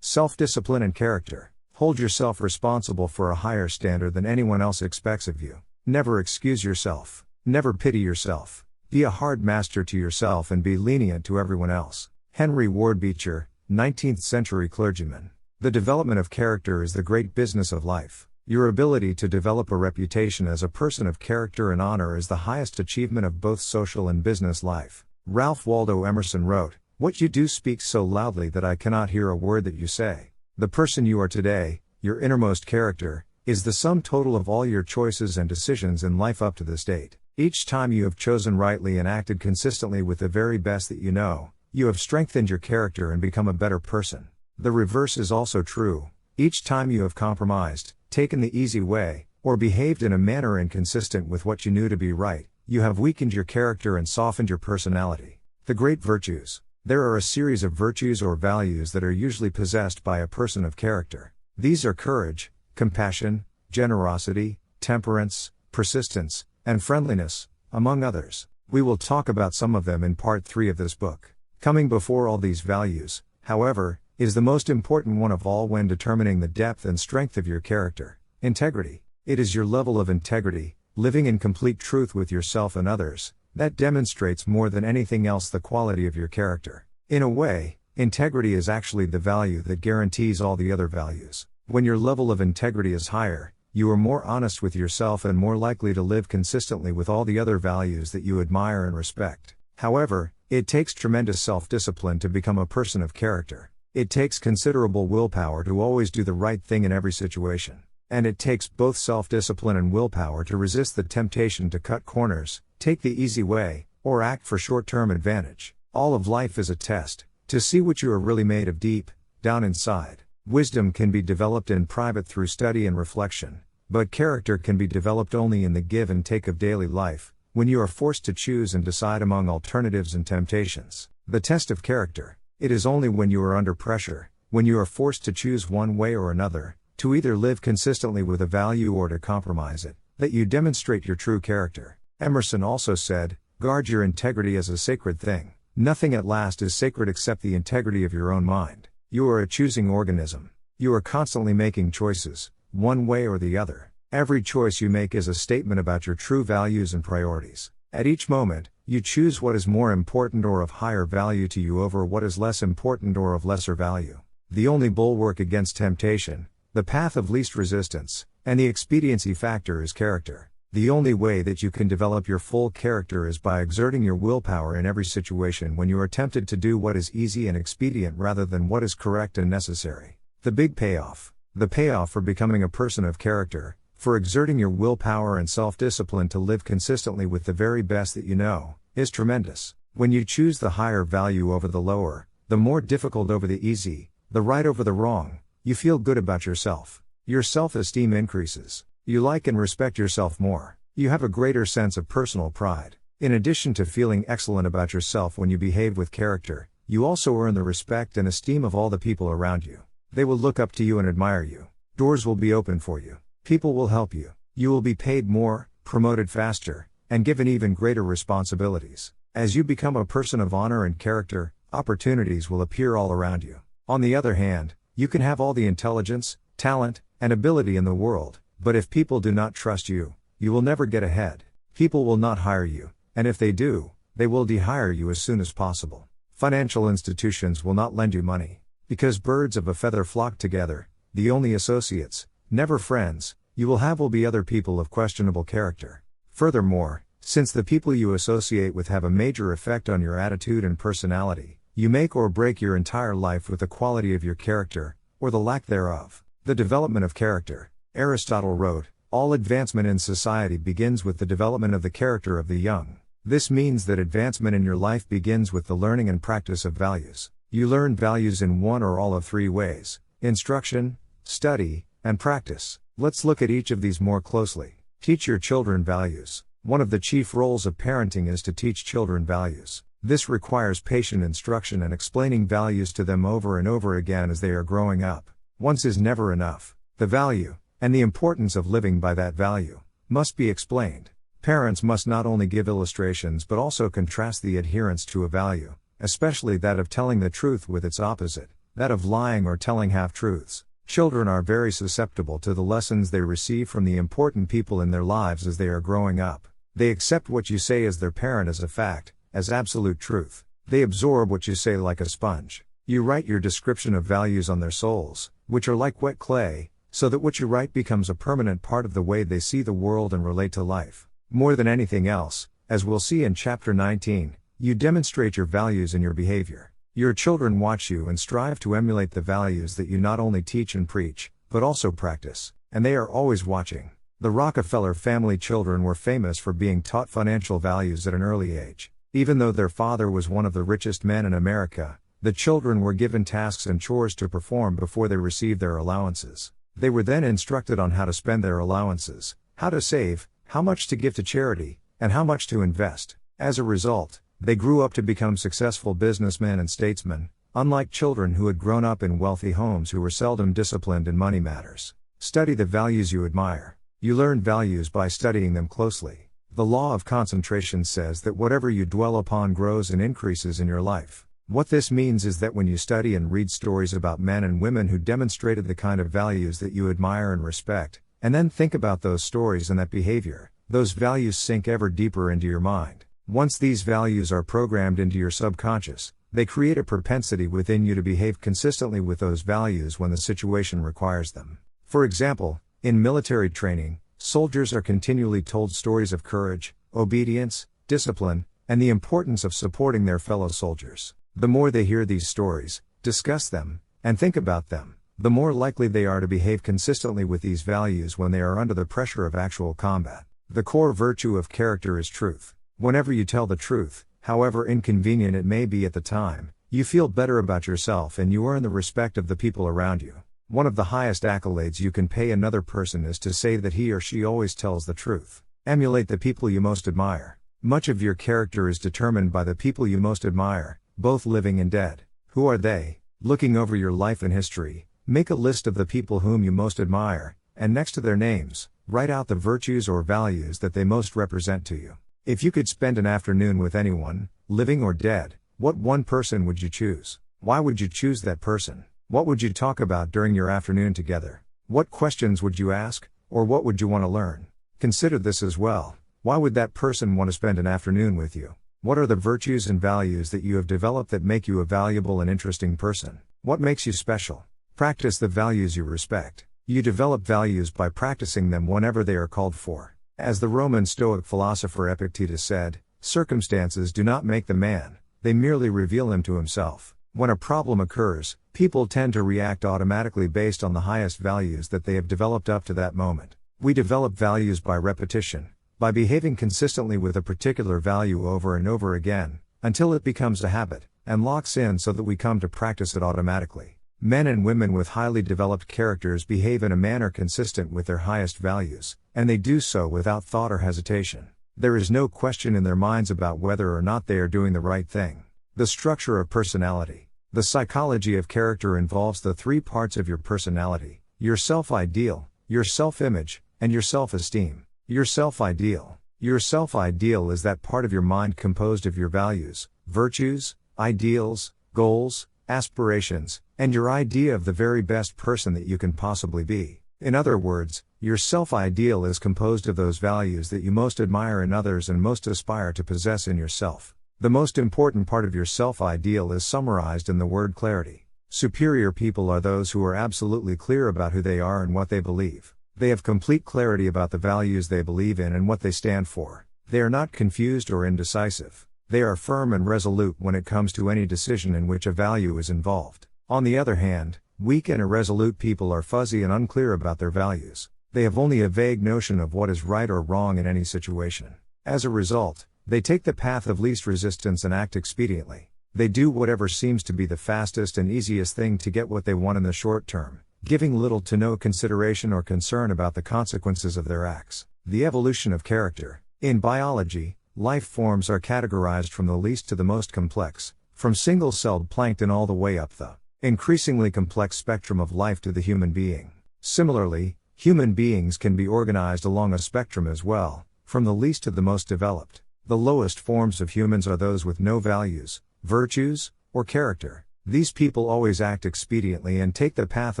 Self-discipline and character. Hold yourself responsible for a higher standard than anyone else expects of you. Never excuse yourself. Never pity yourself. Be a hard master to yourself and be lenient to everyone else. Henry Ward Beecher, 19th century clergyman. The development of character is the great business of life. Your ability to develop a reputation as a person of character and honor is the highest achievement of both social and business life. Ralph Waldo Emerson wrote, "What you do speaks so loudly that I cannot hear a word that you say." The person you are today, your innermost character, is the sum total of all your choices and decisions in life up to this date. Each time you have chosen rightly and acted consistently with the very best that you know, you have strengthened your character and become a better person. The reverse is also true. Each time you have compromised, taken the easy way, or behaved in a manner inconsistent with what you knew to be right, you have weakened your character and softened your personality. The great virtues. There are a series of virtues or values that are usually possessed by a person of character. These are courage, compassion, generosity, temperance, persistence, and friendliness, among others. We will talk about some of them in part 3 of this book. Coming before all these values, however, is the most important one of all when determining the depth and strength of your character: integrity. It is your level of integrity, living in complete truth with yourself and others, that demonstrates more than anything else the quality of your character. In a way, integrity is actually the value that guarantees all the other values. When your level of integrity is higher, you are more honest with yourself and more likely to live consistently with all the other values that you admire and respect. However, it takes tremendous self-discipline to become a person of character. It takes considerable willpower to always do the right thing in every situation. And it takes both self-discipline and willpower to resist the temptation to cut corners, take the easy way, or act for short-term advantage. All of life is a test, to see what you are really made of deep, down inside. Wisdom can be developed in private through study and reflection, but character can be developed only in the give and take of daily life, when you are forced to choose and decide among alternatives and temptations. The test of character. It is only when you are under pressure, when you are forced to choose one way or another, to either live consistently with a value or to compromise it, that you demonstrate your true character. Emerson also said, "Guard your integrity as a sacred thing." Nothing at last is sacred except the integrity of your own mind. You are a choosing organism. You are constantly making choices, one way or the other. Every choice you make is a statement about your true values and priorities. At each moment, you choose what is more important or of higher value to you over what is less important or of lesser value. The only bulwark against temptation, the path of least resistance, and the expediency factor is character. The only way that you can develop your full character is by exerting your willpower in every situation when you are tempted to do what is easy and expedient rather than what is correct and necessary. The big payoff. The payoff for becoming a person of character, for exerting your willpower and self-discipline to live consistently with the very best that you know, is tremendous. When you choose the higher value over the lower, the more difficult over the easy, the right over the wrong, you feel good about yourself. Your self-esteem increases. You like and respect yourself more. You have a greater sense of personal pride. In addition to feeling excellent about yourself when you behave with character, you also earn the respect and esteem of all the people around you. They will look up to you and admire you. Doors will be open for you. People will help you. You will be paid more, promoted faster, and given even greater responsibilities. As you become a person of honor and character, opportunities will appear all around you. On the other hand, you can have all the intelligence, talent, and ability in the world, but if people do not trust you, you will never get ahead. People will not hire you, and if they do, they will de-hire you as soon as possible. Financial institutions will not lend you money. Because birds of a feather flock together, the only associates, never friends, you will have will be other people of questionable character. Furthermore, since the people you associate with have a major effect on your attitude and personality, you make or break your entire life with the quality of your character, or the lack thereof. The development of character. Aristotle wrote, "All advancement in society begins with the development of the character of the young." This means that advancement in your life begins with the learning and practice of values. You learn values in one or all of 3 ways: instruction, study, and practice. Let's look at each of these more closely. Teach your children values. One of the chief roles of parenting is to teach children values. This requires patient instruction and explaining values to them over and over again as they are growing up. Once is never enough. The value, and the importance of living by that value, must be explained. Parents must not only give illustrations but also contrast the adherence to a value, especially that of telling the truth with its opposite, that of lying or telling half-truths. Children are very susceptible to the lessons they receive from the important people in their lives as they are growing up. They accept what you say as their parent as a fact, as absolute truth. They absorb what you say like a sponge. You write your description of values on their souls, which are like wet clay, so that what you write becomes a permanent part of the way they see the world and relate to life. More than anything else, as we'll see in chapter 19, you demonstrate your values in your behavior. Your children watch you and strive to emulate the values that you not only teach and preach, but also practice, and they are always watching. The Rockefeller family children were famous for being taught financial values at an early age. Even though their father was one of the richest men in America, the children were given tasks and chores to perform before they received their allowances. They were then instructed on how to spend their allowances, how to save, how much to give to charity, and how much to invest. As a result, They grew up to become successful businessmen and statesmen, unlike children who had grown up in wealthy homes who were seldom disciplined in money matters. Study the values you admire. You learn values by studying them closely. The law of concentration says that whatever you dwell upon grows and increases in your life. What this means is that when you study and read stories about men and women who demonstrated the kind of values that you admire and respect, and then think about those stories and that behavior, those values sink ever deeper into your mind. Once these values are programmed into your subconscious, they create a propensity within you to behave consistently with those values when the situation requires them. For example, in military training, soldiers are continually told stories of courage, obedience, discipline, and the importance of supporting their fellow soldiers. The more they hear these stories, discuss them, and think about them, the more likely they are to behave consistently with these values when they are under the pressure of actual combat. The core virtue of character is truth. Whenever you tell the truth, however inconvenient it may be at the time, you feel better about yourself and you earn the respect of the people around you. One of the highest accolades you can pay another person is to say that he or she always tells the truth. Emulate the people you most admire. Much of your character is determined by the people you most admire, both living and dead. Who are they? Looking over your life and history, make a list of the people whom you most admire, and next to their names, write out the virtues or values that they most represent to you. If you could spend an afternoon with anyone, living or dead, what one person would you choose? Why would you choose that person? What would you talk about during your afternoon together? What questions would you ask, or what would you want to learn? Consider this as well. Why would that person want to spend an afternoon with you? What are the virtues and values that you have developed that make you a valuable and interesting person? What makes you special? Practice the values you respect. You develop values by practicing them whenever they are called for. As the Roman Stoic philosopher Epictetus said, circumstances do not make the man, they merely reveal him to himself. When a problem occurs, people tend to react automatically based on the highest values that they have developed up to that moment. We develop values by repetition, by behaving consistently with a particular value over and over again, until it becomes a habit, and locks in so that we come to practice it automatically. Men and women with highly developed characters behave in a manner consistent with their highest values, and they do so without thought or hesitation. There is no question in their minds about whether or not they are doing the right thing. The structure of personality. The psychology of character involves the three parts of your personality: your self-ideal, your self-image, and your self-esteem. Your self-ideal. Your self-ideal is that part of your mind composed of your values, virtues, ideals, goals, aspirations, and your idea of the very best person that you can possibly be. In other words, your self-ideal is composed of those values that you most admire in others and most aspire to possess in yourself. The most important part of your self-ideal is summarized in the word clarity. Superior people are those who are absolutely clear about who they are and what they believe. They have complete clarity about the values they believe in and what they stand for. They are not confused or indecisive. They are firm and resolute when it comes to any decision in which a value is involved. On the other hand, weak and irresolute people are fuzzy and unclear about their values. They have only a vague notion of what is right or wrong in any situation. As a result, they take the path of least resistance and act expediently. They do whatever seems to be the fastest and easiest thing to get what they want in the short term, giving little to no consideration or concern about the consequences of their acts. The evolution of character. In biology, life forms are categorized from the least to the most complex, from single-celled plankton all the way up the increasingly complex spectrum of life to the human being. Similarly, human beings can be organized along a spectrum as well, from the least to the most developed. The lowest forms of humans are those with no values, virtues, or character. These people always act expediently and take the path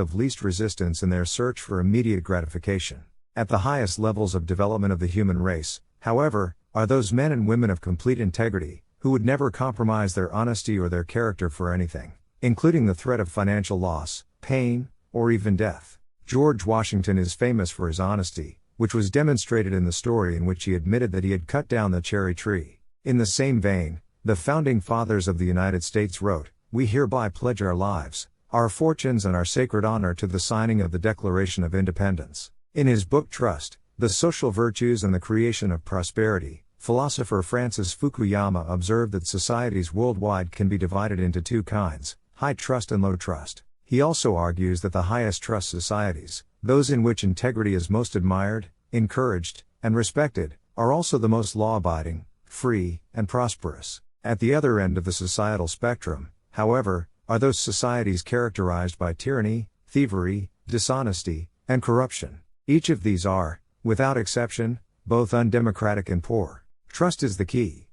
of least resistance in their search for immediate gratification. At the highest levels of development of the human race, however, are those men and women of complete integrity, who would never compromise their honesty or their character for anything, including the threat of financial loss, pain, or even death. George Washington is famous for his honesty, which was demonstrated in the story in which he admitted that he had cut down the cherry tree. In the same vein, the founding fathers of the United States wrote, "We hereby pledge our lives, our fortunes and our sacred honor to the signing of the Declaration of Independence." In his book Trust, The Social Virtues and the Creation of Prosperity, philosopher Francis Fukuyama observed that societies worldwide can be divided into two kinds: high trust and low trust. He also argues that the highest trust societies, those in which integrity is most admired, encouraged, and respected, are also the most law-abiding, free, and prosperous. At the other end of the societal spectrum, however, are those societies characterized by tyranny, thievery, dishonesty, and corruption. Each of these are, without exception, both undemocratic and poor. Trust is the key.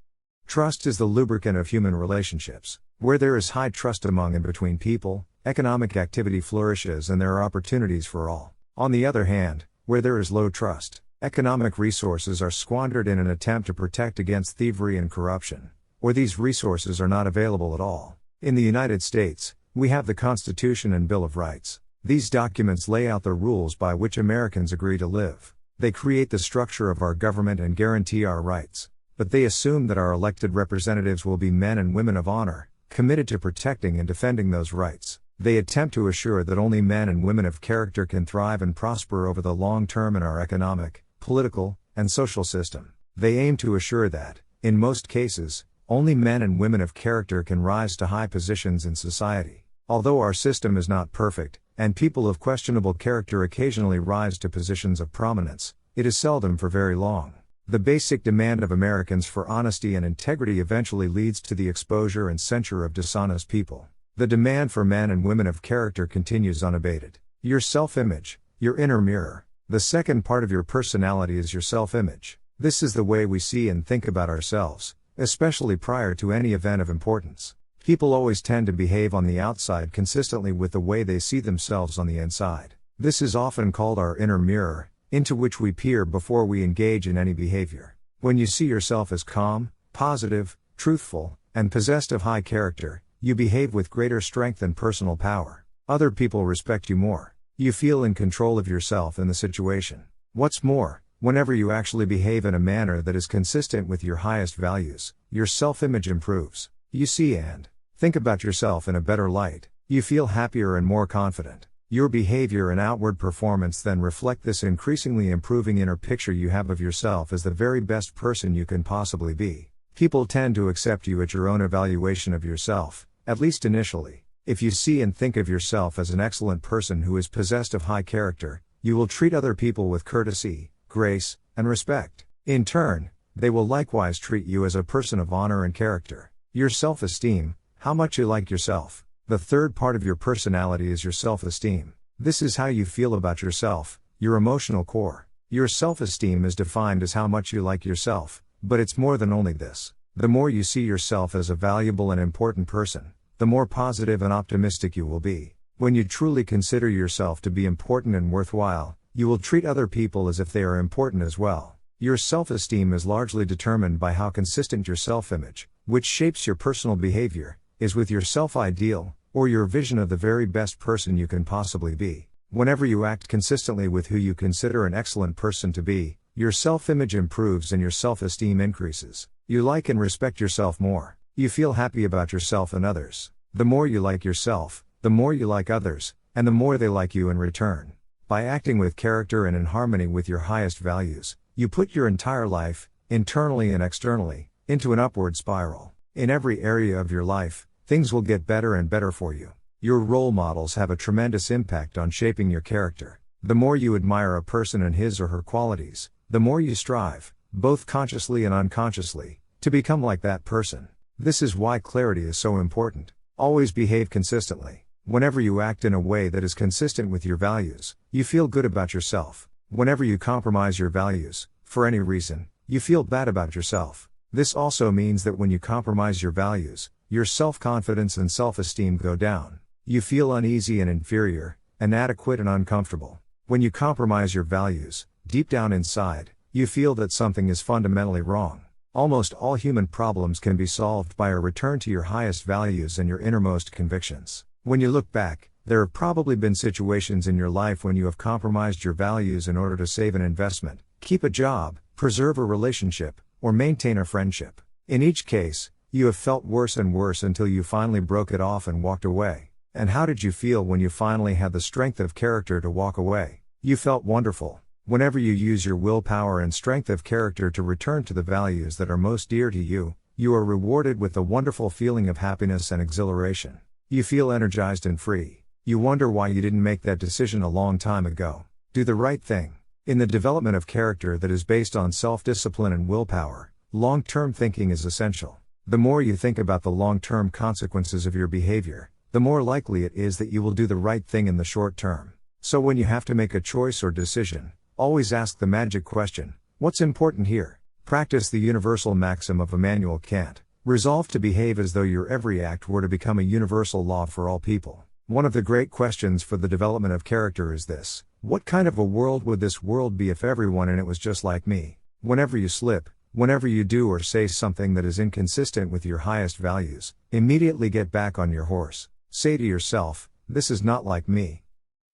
Trust is the lubricant of human relationships. Where there is high trust among and between people, economic activity flourishes and there are opportunities for all. On the other hand, where there is low trust, economic resources are squandered in an attempt to protect against thievery and corruption, or these resources are not available at all. In the United States, we have the Constitution and Bill of Rights. These documents lay out the rules by which Americans agree to live. They create the structure of our government and guarantee our rights. But they assume that our elected representatives will be men and women of honor, committed to protecting and defending those rights. They attempt to assure that only men and women of character can thrive and prosper over the long term in our economic, political, and social system. They aim to assure that, in most cases, only men and women of character can rise to high positions in society. Although our system is not perfect, and people of questionable character occasionally rise to positions of prominence, it is seldom for very long. The basic demand of Americans for honesty and integrity eventually leads to the exposure and censure of dishonest people. The demand for men and women of character continues unabated. Your self-image, your inner mirror. The second part of your personality is your self-image. This is the way we see and think about ourselves, especially prior to any event of importance. People always tend to behave on the outside consistently with the way they see themselves on the inside. This is often called our inner mirror, into which we peer before we engage in any behavior. When you see yourself as calm, positive, truthful, and possessed of high character, you behave with greater strength and personal power. Other people respect you more. You feel in control of yourself and the situation. What's more, whenever you actually behave in a manner that is consistent with your highest values, your self-image improves. You see and think about yourself in a better light. You feel happier and more confident. Your behavior and outward performance then reflect this increasingly improving inner picture you have of yourself as the very best person you can possibly be. People tend to accept you at your own evaluation of yourself, at least initially. If you see and think of yourself as an excellent person who is possessed of high character, you will treat other people with courtesy, grace, and respect. In turn, they will likewise treat you as a person of honor and character. Your self-esteem, how much you like yourself. The third part of your personality is your self-esteem. This is how you feel about yourself, your emotional core. Your self-esteem is defined as how much you like yourself, but it's more than only this. The more you see yourself as a valuable and important person, the more positive and optimistic you will be. When you truly consider yourself to be important and worthwhile, you will treat other people as if they are important as well. Your self-esteem is largely determined by how consistent your self-image, which shapes your personal behavior, is with your self-ideal, or your vision of the very best person you can possibly be. Whenever you act consistently with who you consider an excellent person to be, your self-image improves and your self-esteem increases. You like and respect yourself more. You feel happy about yourself and others. The more you like yourself, the more you like others, and the more they like you in return. By acting with character and in harmony with your highest values, you put your entire life, internally and externally, into an upward spiral. In every area of your life, things will get better and better for you. Your role models have a tremendous impact on shaping your character. The more you admire a person and his or her qualities, the more you strive, both consciously and unconsciously, to become like that person. This is why clarity is so important. Always behave consistently. Whenever you act in a way that is consistent with your values, you feel good about yourself. Whenever you compromise your values, for any reason, you feel bad about yourself. This also means that when you compromise your values, your self-confidence and self-esteem go down. You feel uneasy and inferior, inadequate and uncomfortable. When you compromise your values, deep down inside, you feel that something is fundamentally wrong. Almost all human problems can be solved by a return to your highest values and your innermost convictions. When you look back, there have probably been situations in your life when you have compromised your values in order to save an investment, keep a job, preserve a relationship, or maintain a friendship. In each case, you have felt worse and worse until you finally broke it off and walked away. And how did you feel when you finally had the strength of character to walk away? You felt wonderful. Whenever you use your willpower and strength of character to return to the values that are most dear to you, you are rewarded with the wonderful feeling of happiness and exhilaration. You feel energized and free. You wonder why you didn't make that decision a long time ago. Do the right thing. In the development of character that is based on self-discipline and willpower, long-term thinking is essential. The more you think about the long-term consequences of your behavior, the more likely it is that you will do the right thing in the short term. So when you have to make a choice or decision, always ask the magic question, what's important here? Practice the universal maxim of Immanuel Kant. Resolve to behave as though your every act were to become a universal law for all people. One of the great questions for the development of character is this: what kind of a world would this world be if everyone in it was just like me? Whenever you slip, whenever you do or say something that is inconsistent with your highest values, immediately get back on your horse. Say to yourself, this is not like me.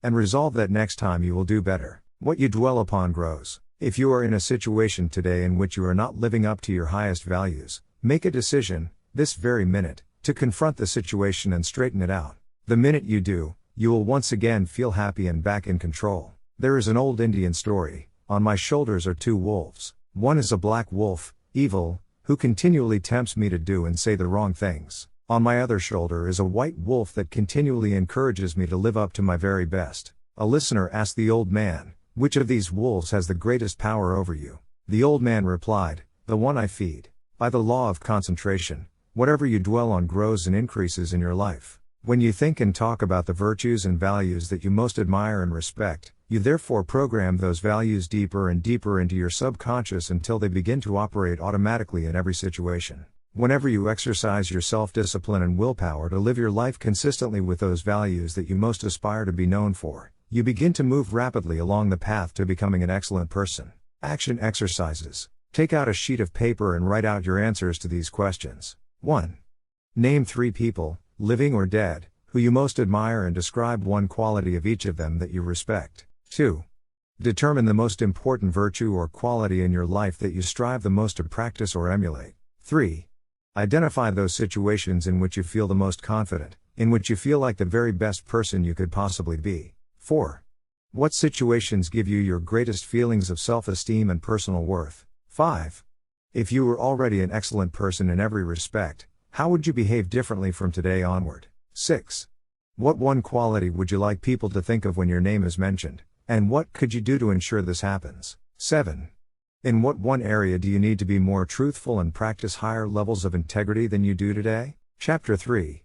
And resolve that next time you will do better. What you dwell upon grows. If you are in a situation today in which you are not living up to your highest values, make a decision, this very minute, to confront the situation and straighten it out. The minute you do, you will once again feel happy and back in control. There is an old Indian story: on my shoulders are two wolves. One is a black wolf, evil, who continually tempts me to do and say the wrong things. On my other shoulder is a white wolf that continually encourages me to live up to my very best. A listener asked the old man, which of these wolves has the greatest power over you? The old man replied, the one I feed. By the law of concentration, whatever you dwell on grows and increases in your life. When you think and talk about the virtues and values that you most admire and respect, you therefore program those values deeper and deeper into your subconscious until they begin to operate automatically in every situation. Whenever you exercise your self-discipline and willpower to live your life consistently with those values that you most aspire to be known for, you begin to move rapidly along the path to becoming an excellent person. Action exercises. Take out a sheet of paper and write out your answers to these questions. 1. Name 3 people, living or dead, who you most admire and describe one quality of each of them that you respect. 2. Determine the most important virtue or quality in your life that you strive the most to practice or emulate. 3. Identify those situations in which you feel the most confident, in which you feel like the very best person you could possibly be. 4. What situations give you your greatest feelings of self-esteem and personal worth? 5. If you were already an excellent person in every respect, how would you behave differently from today onward? 6. What one quality would you like people to think of when your name is mentioned, and what could you do to ensure this happens? 7. In what one area do you need to be more truthful and practice higher levels of integrity than you do today? Chapter 3.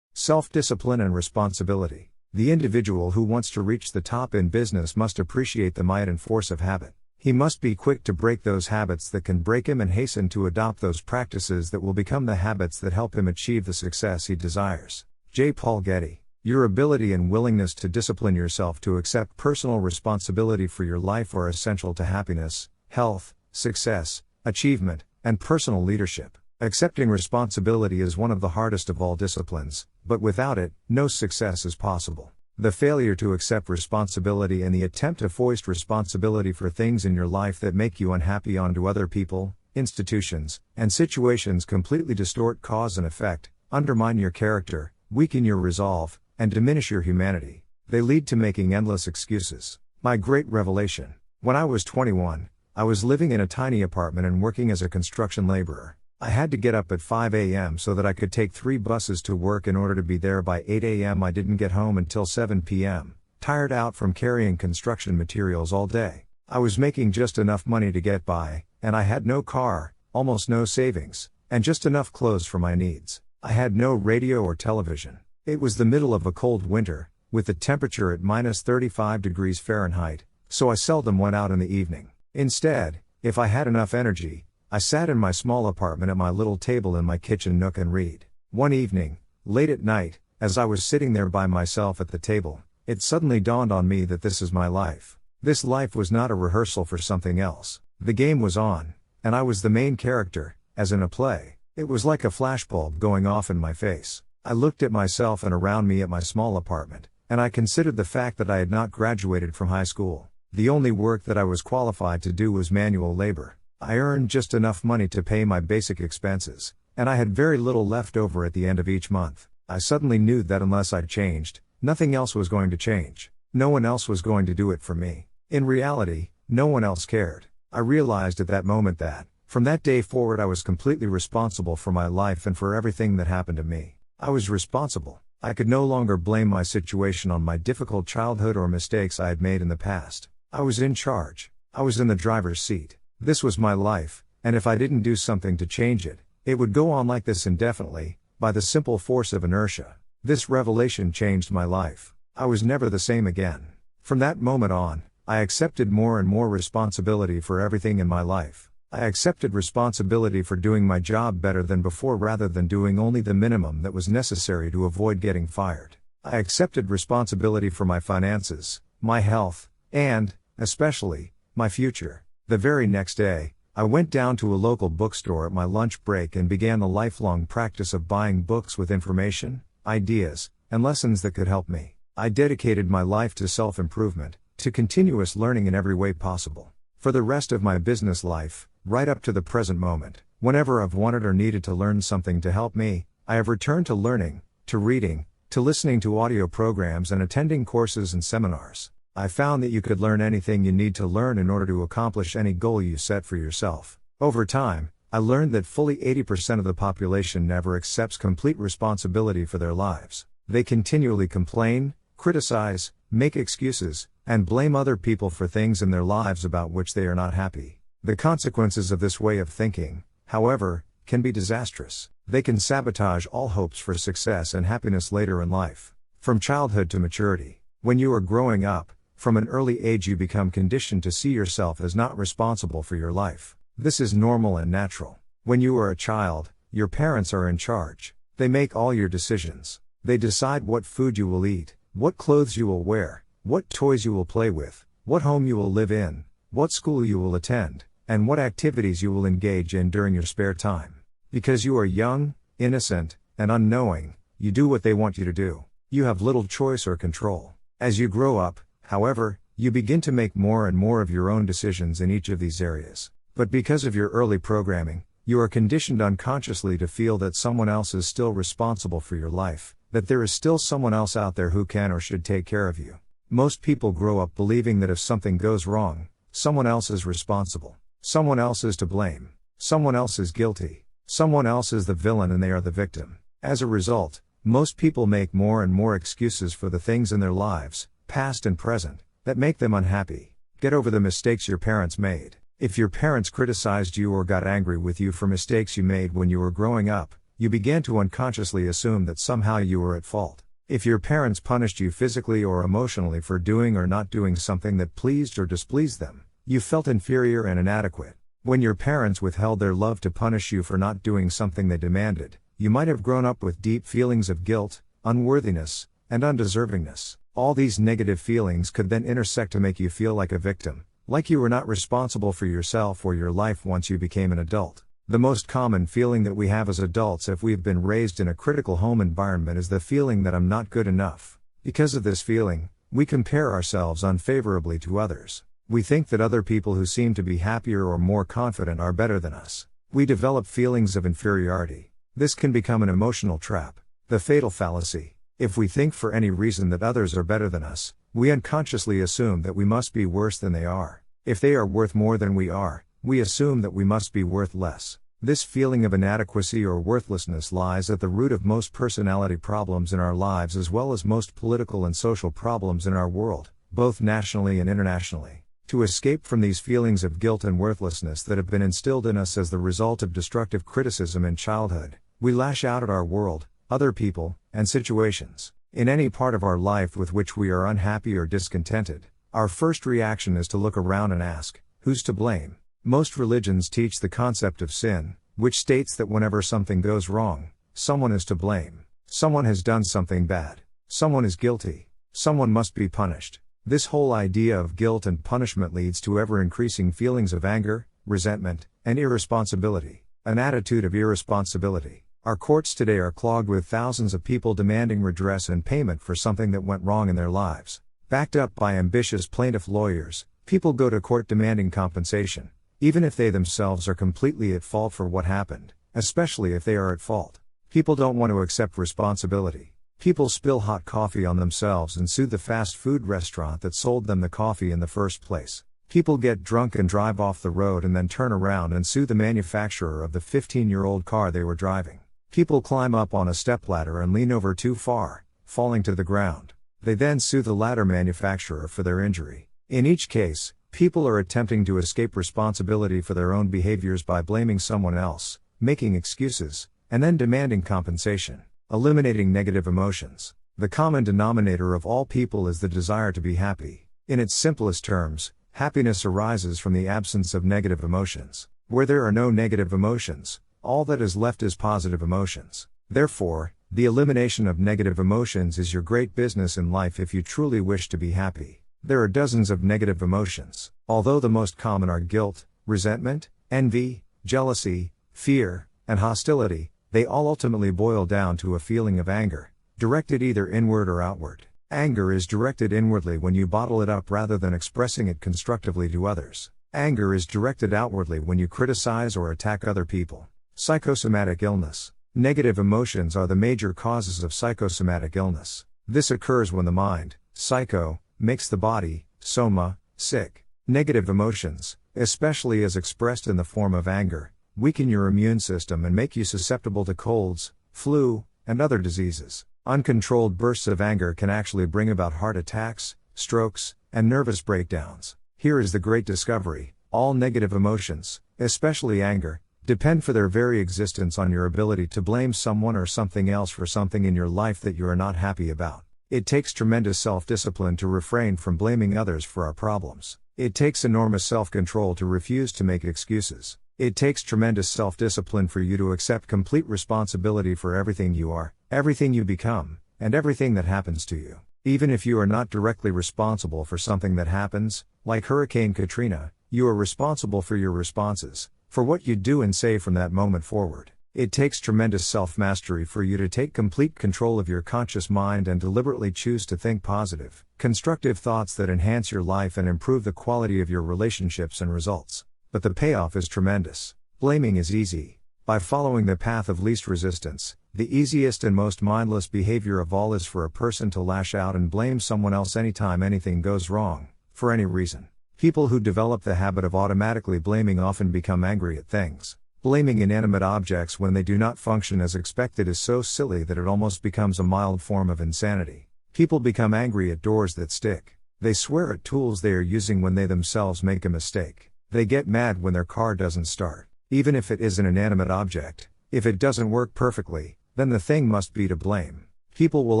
Self-discipline and responsibility. The individual who wants to reach the top in business must appreciate the might and force of habit. He must be quick to break those habits that can break him and hasten to adopt those practices that will become the habits that help him achieve the success he desires. J. Paul Getty. Your ability and willingness to discipline yourself to accept personal responsibility for your life are essential to happiness, health, success, achievement, and personal leadership. Accepting responsibility is one of the hardest of all disciplines, but without it, no success is possible. The failure to accept responsibility and the attempt to foist responsibility for things in your life that make you unhappy onto other people, institutions, and situations completely distort cause and effect, undermine your character, weaken your resolve, and diminish your humanity. They lead to making endless excuses. My great revelation. When I was 21, I was living in a tiny apartment and working as a construction laborer. I had to get up at 5 a.m. so that I could take 3 buses to work in order to be there by 8 a.m. I didn't get home until 7 p.m., tired out from carrying construction materials all day. I was making just enough money to get by, and I had no car, almost no savings, and just enough clothes for my needs. I had no radio or television. It was the middle of a cold winter, with the temperature at minus 35 degrees Fahrenheit, so I seldom went out in the evening. Instead, if I had enough energy, I sat in my small apartment at my little table in my kitchen nook and read. One evening, late at night, as I was sitting there by myself at the table, it suddenly dawned on me that this is my life. This life was not a rehearsal for something else. The game was on, and I was the main character, as in a play. It was like a flashbulb going off in my face. I looked at myself and around me at my small apartment, and I considered the fact that I had not graduated from high school. The only work that I was qualified to do was manual labor. I earned just enough money to pay my basic expenses, and I had very little left over at the end of each month. I suddenly knew that unless I changed, nothing else was going to change. No one else was going to do it for me. In reality, no one else cared. I realized at that moment that, from that day forward, I was completely responsible for my life and for everything that happened to me. I was responsible. I could no longer blame my situation on my difficult childhood or mistakes I had made in the past. I was in charge. I was in the driver's seat. This was my life, and if I didn't do something to change it, It would go on like this indefinitely, by the simple force of inertia. This revelation changed my life. I was never the same again. From that moment on, I accepted more and more responsibility for everything in my life. I accepted responsibility for doing my job better than before rather than doing only the minimum that was necessary to avoid getting fired. I accepted responsibility for my finances, my health, and, especially, my future. The very next day, I went down to a local bookstore at my lunch break and began the lifelong practice of buying books with information, ideas, and lessons that could help me. I dedicated my life to self-improvement, to continuous learning in every way possible. For the rest of my business life, right up to the present moment, whenever I've wanted or needed to learn something to help me, I have returned to learning, to reading, to listening to audio programs and attending courses and seminars. I found that you could learn anything you need to learn in order to accomplish any goal you set for yourself. Over time, I learned that fully 80% of the population never accepts complete responsibility for their lives. They continually complain, criticize, make excuses, and blame other people for things in their lives about which they are not happy. The consequences of this way of thinking, however, can be disastrous. They can sabotage all hopes for success and happiness later in life. From childhood to maturity, when you are growing up, from an early age you become conditioned to see yourself as not responsible for your life. This is normal and natural. When you are a child, your parents are in charge. They make all your decisions. They decide what food you will eat, what clothes you will wear, what toys you will play with, what home you will live in, what school you will attend, and what activities you will engage in during your spare time. Because you are young, innocent, and unknowing, you do what they want you to do. You have little choice or control. As you grow up, however, you begin to make more and more of your own decisions in each of these areas. But because of your early programming, you are conditioned unconsciously to feel that someone else is still responsible for your life, that there is still someone else out there who can or should take care of you. Most people grow up believing that if something goes wrong, someone else is responsible. Someone else is to blame. Someone else is guilty. Someone else is the villain and they are the victim. As a result, most people make more and more excuses for the things in their lives, past and present, that make them unhappy. Get over the mistakes your parents made. If your parents criticized you or got angry with you for mistakes you made when you were growing up, you began to unconsciously assume that somehow you were at fault. If your parents punished you physically or emotionally for doing or not doing something that pleased or displeased them, you felt inferior and inadequate. When your parents withheld their love to punish you for not doing something they demanded, you might have grown up with deep feelings of guilt, unworthiness, and undeservingness. All these negative feelings could then intersect to make you feel like a victim, like you were not responsible for yourself or your life once you became an adult. The most common feeling that we have as adults if we've been raised in a critical home environment is the feeling that I'm not good enough. Because of this feeling, we compare ourselves unfavorably to others. We think that other people who seem to be happier or more confident are better than us. We develop feelings of inferiority. This can become an emotional trap. The fatal fallacy. If we think for any reason that others are better than us, we unconsciously assume that we must be worse than they are. If they are worth more than we are, we assume that we must be worth less. This feeling of inadequacy or worthlessness lies at the root of most personality problems in our lives as well as most political and social problems in our world, both nationally and internationally. To escape from these feelings of guilt and worthlessness that have been instilled in us as the result of destructive criticism in childhood, we lash out at our world, other people, and situations. In any part of our life with which we are unhappy or discontented, our first reaction is to look around and ask, who's to blame? Most religions teach the concept of sin, which states that whenever something goes wrong, someone is to blame. Someone has done something bad. Someone is guilty. Someone must be punished. This whole idea of guilt and punishment leads to ever-increasing feelings of anger, resentment, and irresponsibility. An attitude of irresponsibility. Our courts today are clogged with thousands of people demanding redress and payment for something that went wrong in their lives. Backed up by ambitious plaintiff lawyers, people go to court demanding compensation, even if they themselves are completely at fault for what happened, especially if they are at fault. People don't want to accept responsibility. People spill hot coffee on themselves and sue the fast food restaurant that sold them the coffee in the first place. People get drunk and drive off the road and then turn around and sue the manufacturer of the 15-year-old car they were driving. People climb up on a stepladder and lean over too far, falling to the ground. They then sue the ladder manufacturer for their injury. In each case, people are attempting to escape responsibility for their own behaviors by blaming someone else, making excuses, and then demanding compensation. Eliminating negative emotions. The common denominator of all people is the desire to be happy. In its simplest terms, happiness arises from the absence of negative emotions. Where there are no negative emotions, all that is left is positive emotions. Therefore, the elimination of negative emotions is your great business in life if you truly wish to be happy. There are dozens of negative emotions. Although the most common are guilt, resentment, envy, jealousy, fear, and hostility, they all ultimately boil down to a feeling of anger, directed either inward or outward. Anger is directed inwardly when you bottle it up rather than expressing it constructively to others. Anger is directed outwardly when you criticize or attack other people. Psychosomatic illness. Negative emotions are the major causes of psychosomatic illness. This occurs when the mind, psycho, makes the body, soma, sick. Negative emotions, especially as expressed in the form of anger, weaken your immune system and make you susceptible to colds, flu, and other diseases. Uncontrolled bursts of anger can actually bring about heart attacks, strokes, and nervous breakdowns. Here is the great discovery: all negative emotions, especially anger, depend for their very existence on your ability to blame someone or something else for something in your life that you are not happy about. It takes tremendous self-discipline to refrain from blaming others for our problems. It takes enormous self-control to refuse to make excuses. It takes tremendous self-discipline for you to accept complete responsibility for everything you are, everything you become, and everything that happens to you. Even if you are not directly responsible for something that happens, like Hurricane Katrina, you are responsible for your responses, for what you do and say from that moment forward. It takes tremendous self-mastery for you to take complete control of your conscious mind and deliberately choose to think positive, constructive thoughts that enhance your life and improve the quality of your relationships and results. But the payoff is tremendous. Blaming is easy. By following the path of least resistance, the easiest and most mindless behavior of all is for a person to lash out and blame someone else anytime anything goes wrong, for any reason. People who develop the habit of automatically blaming often become angry at things. Blaming inanimate objects when they do not function as expected is so silly that it almost becomes a mild form of insanity. People become angry at doors that stick. They swear at tools they are using when they themselves make a mistake. They get mad when their car doesn't start. Even if it is an inanimate object, if it doesn't work perfectly, then the thing must be to blame. People will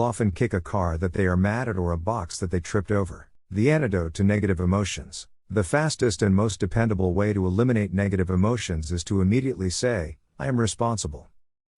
often kick a car that they are mad at or a box that they tripped over. The antidote to negative emotions. The fastest and most dependable way to eliminate negative emotions is to immediately say, I am responsible.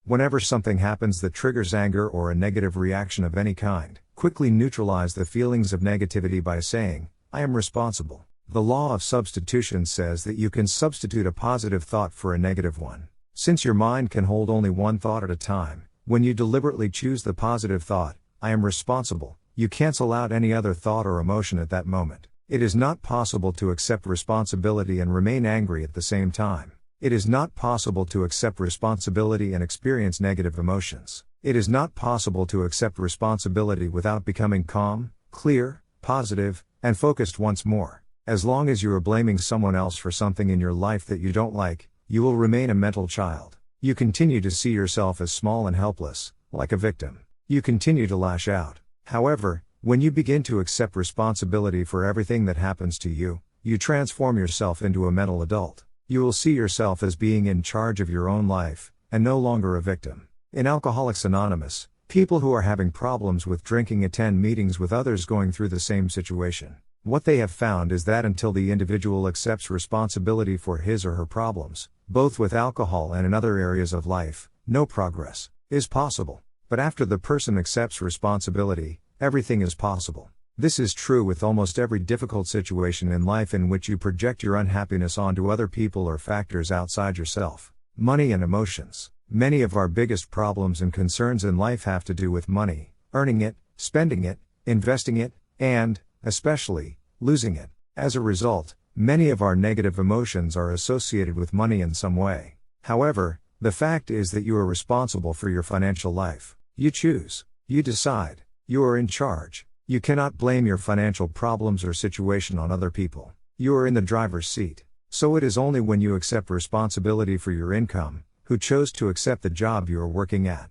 Whenever something happens that triggers anger or a negative reaction of any kind, quickly neutralize the feelings of negativity by saying, I am responsible. The law of substitution says that you can substitute a positive thought for a negative one. Since your mind can hold only one thought at a time, when you deliberately choose the positive thought, I am responsible, you cancel out any other thought or emotion at that moment. It is not possible to accept responsibility and remain angry at the same time. It is not possible to accept responsibility and experience negative emotions. It is not possible to accept responsibility without becoming calm, clear, positive, and focused once more. As long as you are blaming someone else for something in your life that you don't like, you will remain a mental child. You continue to see yourself as small and helpless, like a victim. You continue to lash out. However, when you begin to accept responsibility for everything that happens to you, you transform yourself into a mental adult. You will see yourself as being in charge of your own life, and no longer a victim. In Alcoholics Anonymous, people who are having problems with drinking attend meetings with others going through the same situation. What they have found is that until the individual accepts responsibility for his or her problems, both with alcohol and in other areas of life, no progress is possible. But after the person accepts responsibility, everything is possible. This is true with almost every difficult situation in life in which you project your unhappiness onto other people or factors outside yourself. Money and emotions. Many of our biggest problems and concerns in life have to do with money, earning it, spending it, investing it, and, especially, losing it. As a result, many of our negative emotions are associated with money in some way. However, the fact is that you are responsible for your financial life. You choose. You decide. You are in charge. You cannot blame your financial problems or situation on other people. You are in the driver's seat. So it is only when you accept responsibility for your income, who chose to accept the job you are working at.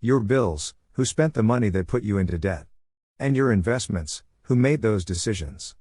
Your bills, who spent the money that put you into debt. And your investments, who made those decisions.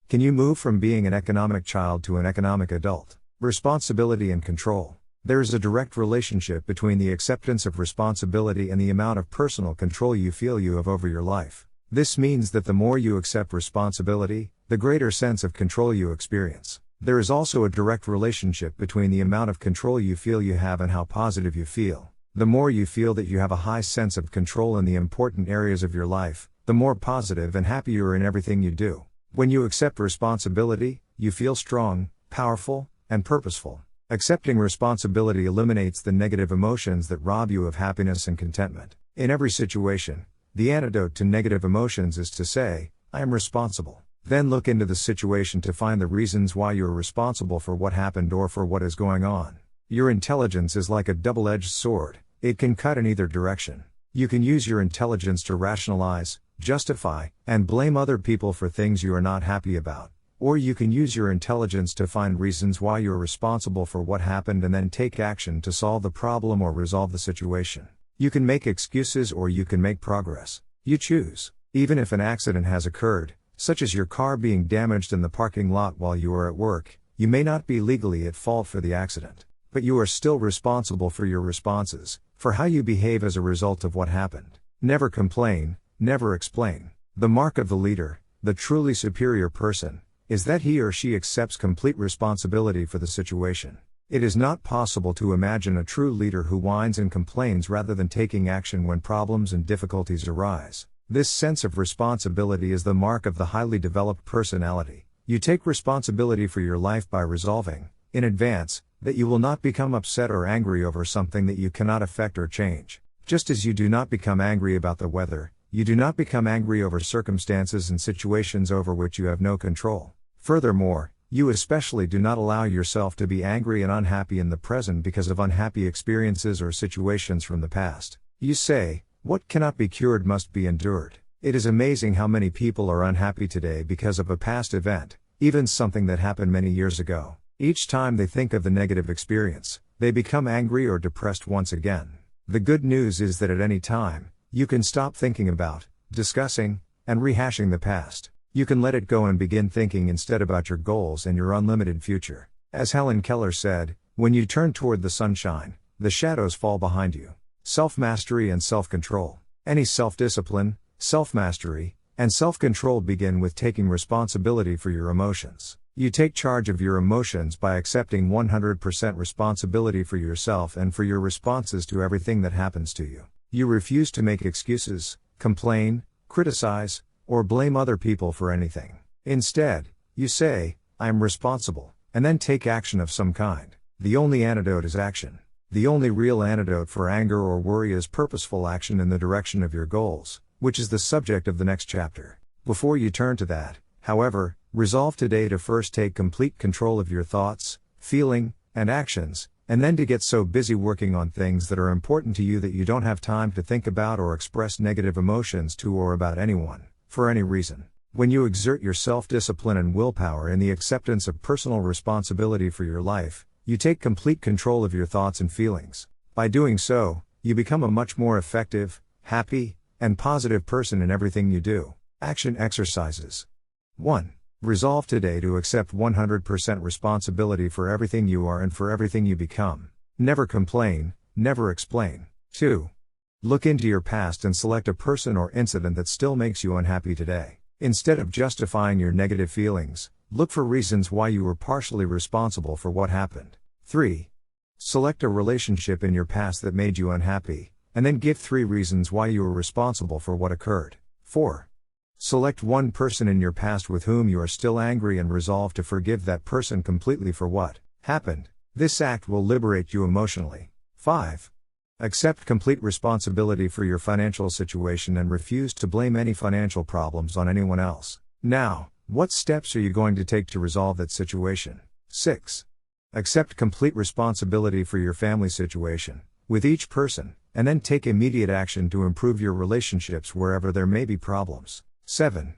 Can you move from being an economic child to an economic adult? Responsibility and control. There is a direct relationship between the acceptance of responsibility and the amount of personal control you feel you have over your life. This means that the more you accept responsibility, the greater sense of control you experience. There is also a direct relationship between the amount of control you feel you have and how positive you feel. The more you feel that you have a high sense of control in the important areas of your life, the more positive and happy you are in everything you do. When you accept responsibility, you feel strong, powerful, and purposeful. Accepting responsibility eliminates the negative emotions that rob you of happiness and contentment. In every situation, the antidote to negative emotions is to say, I am responsible. Then look into the situation to find the reasons why you are responsible for what happened or for what is going on. Your intelligence is like a double-edged sword. It can cut in either direction. You can use your intelligence to rationalize, justify, and blame other people for things you are not happy about. Or you can use your intelligence to find reasons why you are responsible for what happened and then take action to solve the problem or resolve the situation. You can make excuses or you can make progress. You choose. Even if an accident has occurred, such as your car being damaged in the parking lot while you are at work, you may not be legally at fault for the accident. But you are still responsible for your responses, for how you behave as a result of what happened. Never complain, never explain. The mark of the leader, the truly superior person, is that he or she accepts complete responsibility for the situation. It is not possible to imagine a true leader who whines and complains rather than taking action when problems and difficulties arise. This sense of responsibility is the mark of the highly developed personality. You take responsibility for your life by resolving, in advance, that you will not become upset or angry over something that you cannot affect or change. Just as you do not become angry about the weather, you do not become angry over circumstances and situations over which you have no control. Furthermore, you especially do not allow yourself to be angry and unhappy in the present because of unhappy experiences or situations from the past. You say, what cannot be cured must be endured. It is amazing how many people are unhappy today because of a past event, even something that happened many years ago. Each time they think of the negative experience, they become angry or depressed once again. The good news is that at any time, you can stop thinking about, discussing, and rehashing the past. You can let it go and begin thinking instead about your goals and your unlimited future. As Helen Keller said, when you turn toward the sunshine, the shadows fall behind you. Self-mastery and self-control. Any self-discipline, self-mastery, and self-control begin with taking responsibility for your emotions. You take charge of your emotions by accepting 100% responsibility for yourself and for your responses to everything that happens to you. You refuse to make excuses, complain, criticize, or blame other people for anything. Instead, you say, I am responsible, and then take action of some kind. The only antidote is action. The only real antidote for anger or worry is purposeful action in the direction of your goals, which is the subject of the next chapter. Before you turn to that, however, resolve today to first take complete control of your thoughts, feeling, and actions, and then to get so busy working on things that are important to you that you don't have time to think about or express negative emotions to or about anyone, for any reason. When you exert your self-discipline and willpower in the acceptance of personal responsibility for your life, you take complete control of your thoughts and feelings. By doing so, you become a much more effective, happy, and positive person in everything you do. Action exercises. 1. Resolve today to accept 100% responsibility for everything you are and for everything you become. Never complain, never explain. 2. Look into your past and select a person or incident that still makes you unhappy today. Instead of justifying your negative feelings, look for reasons why you were partially responsible for what happened. 3. Select a relationship in your past that made you unhappy, and then give 3 reasons why you were responsible for what occurred. 4. Select one person in your past with whom you are still angry and resolve to forgive that person completely for what happened. This act will liberate you emotionally. 5. Accept complete responsibility for your financial situation and refuse to blame any financial problems on anyone else. Now, what steps are you going to take to resolve that situation? 6. Accept complete responsibility for your family situation, with each person, and then take immediate action to improve your relationships wherever there may be problems. 7.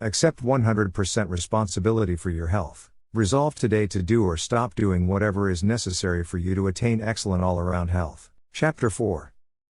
Accept 100% responsibility for your health. Resolve today to do or stop doing whatever is necessary for you to attain excellent all-around health. Chapter 4.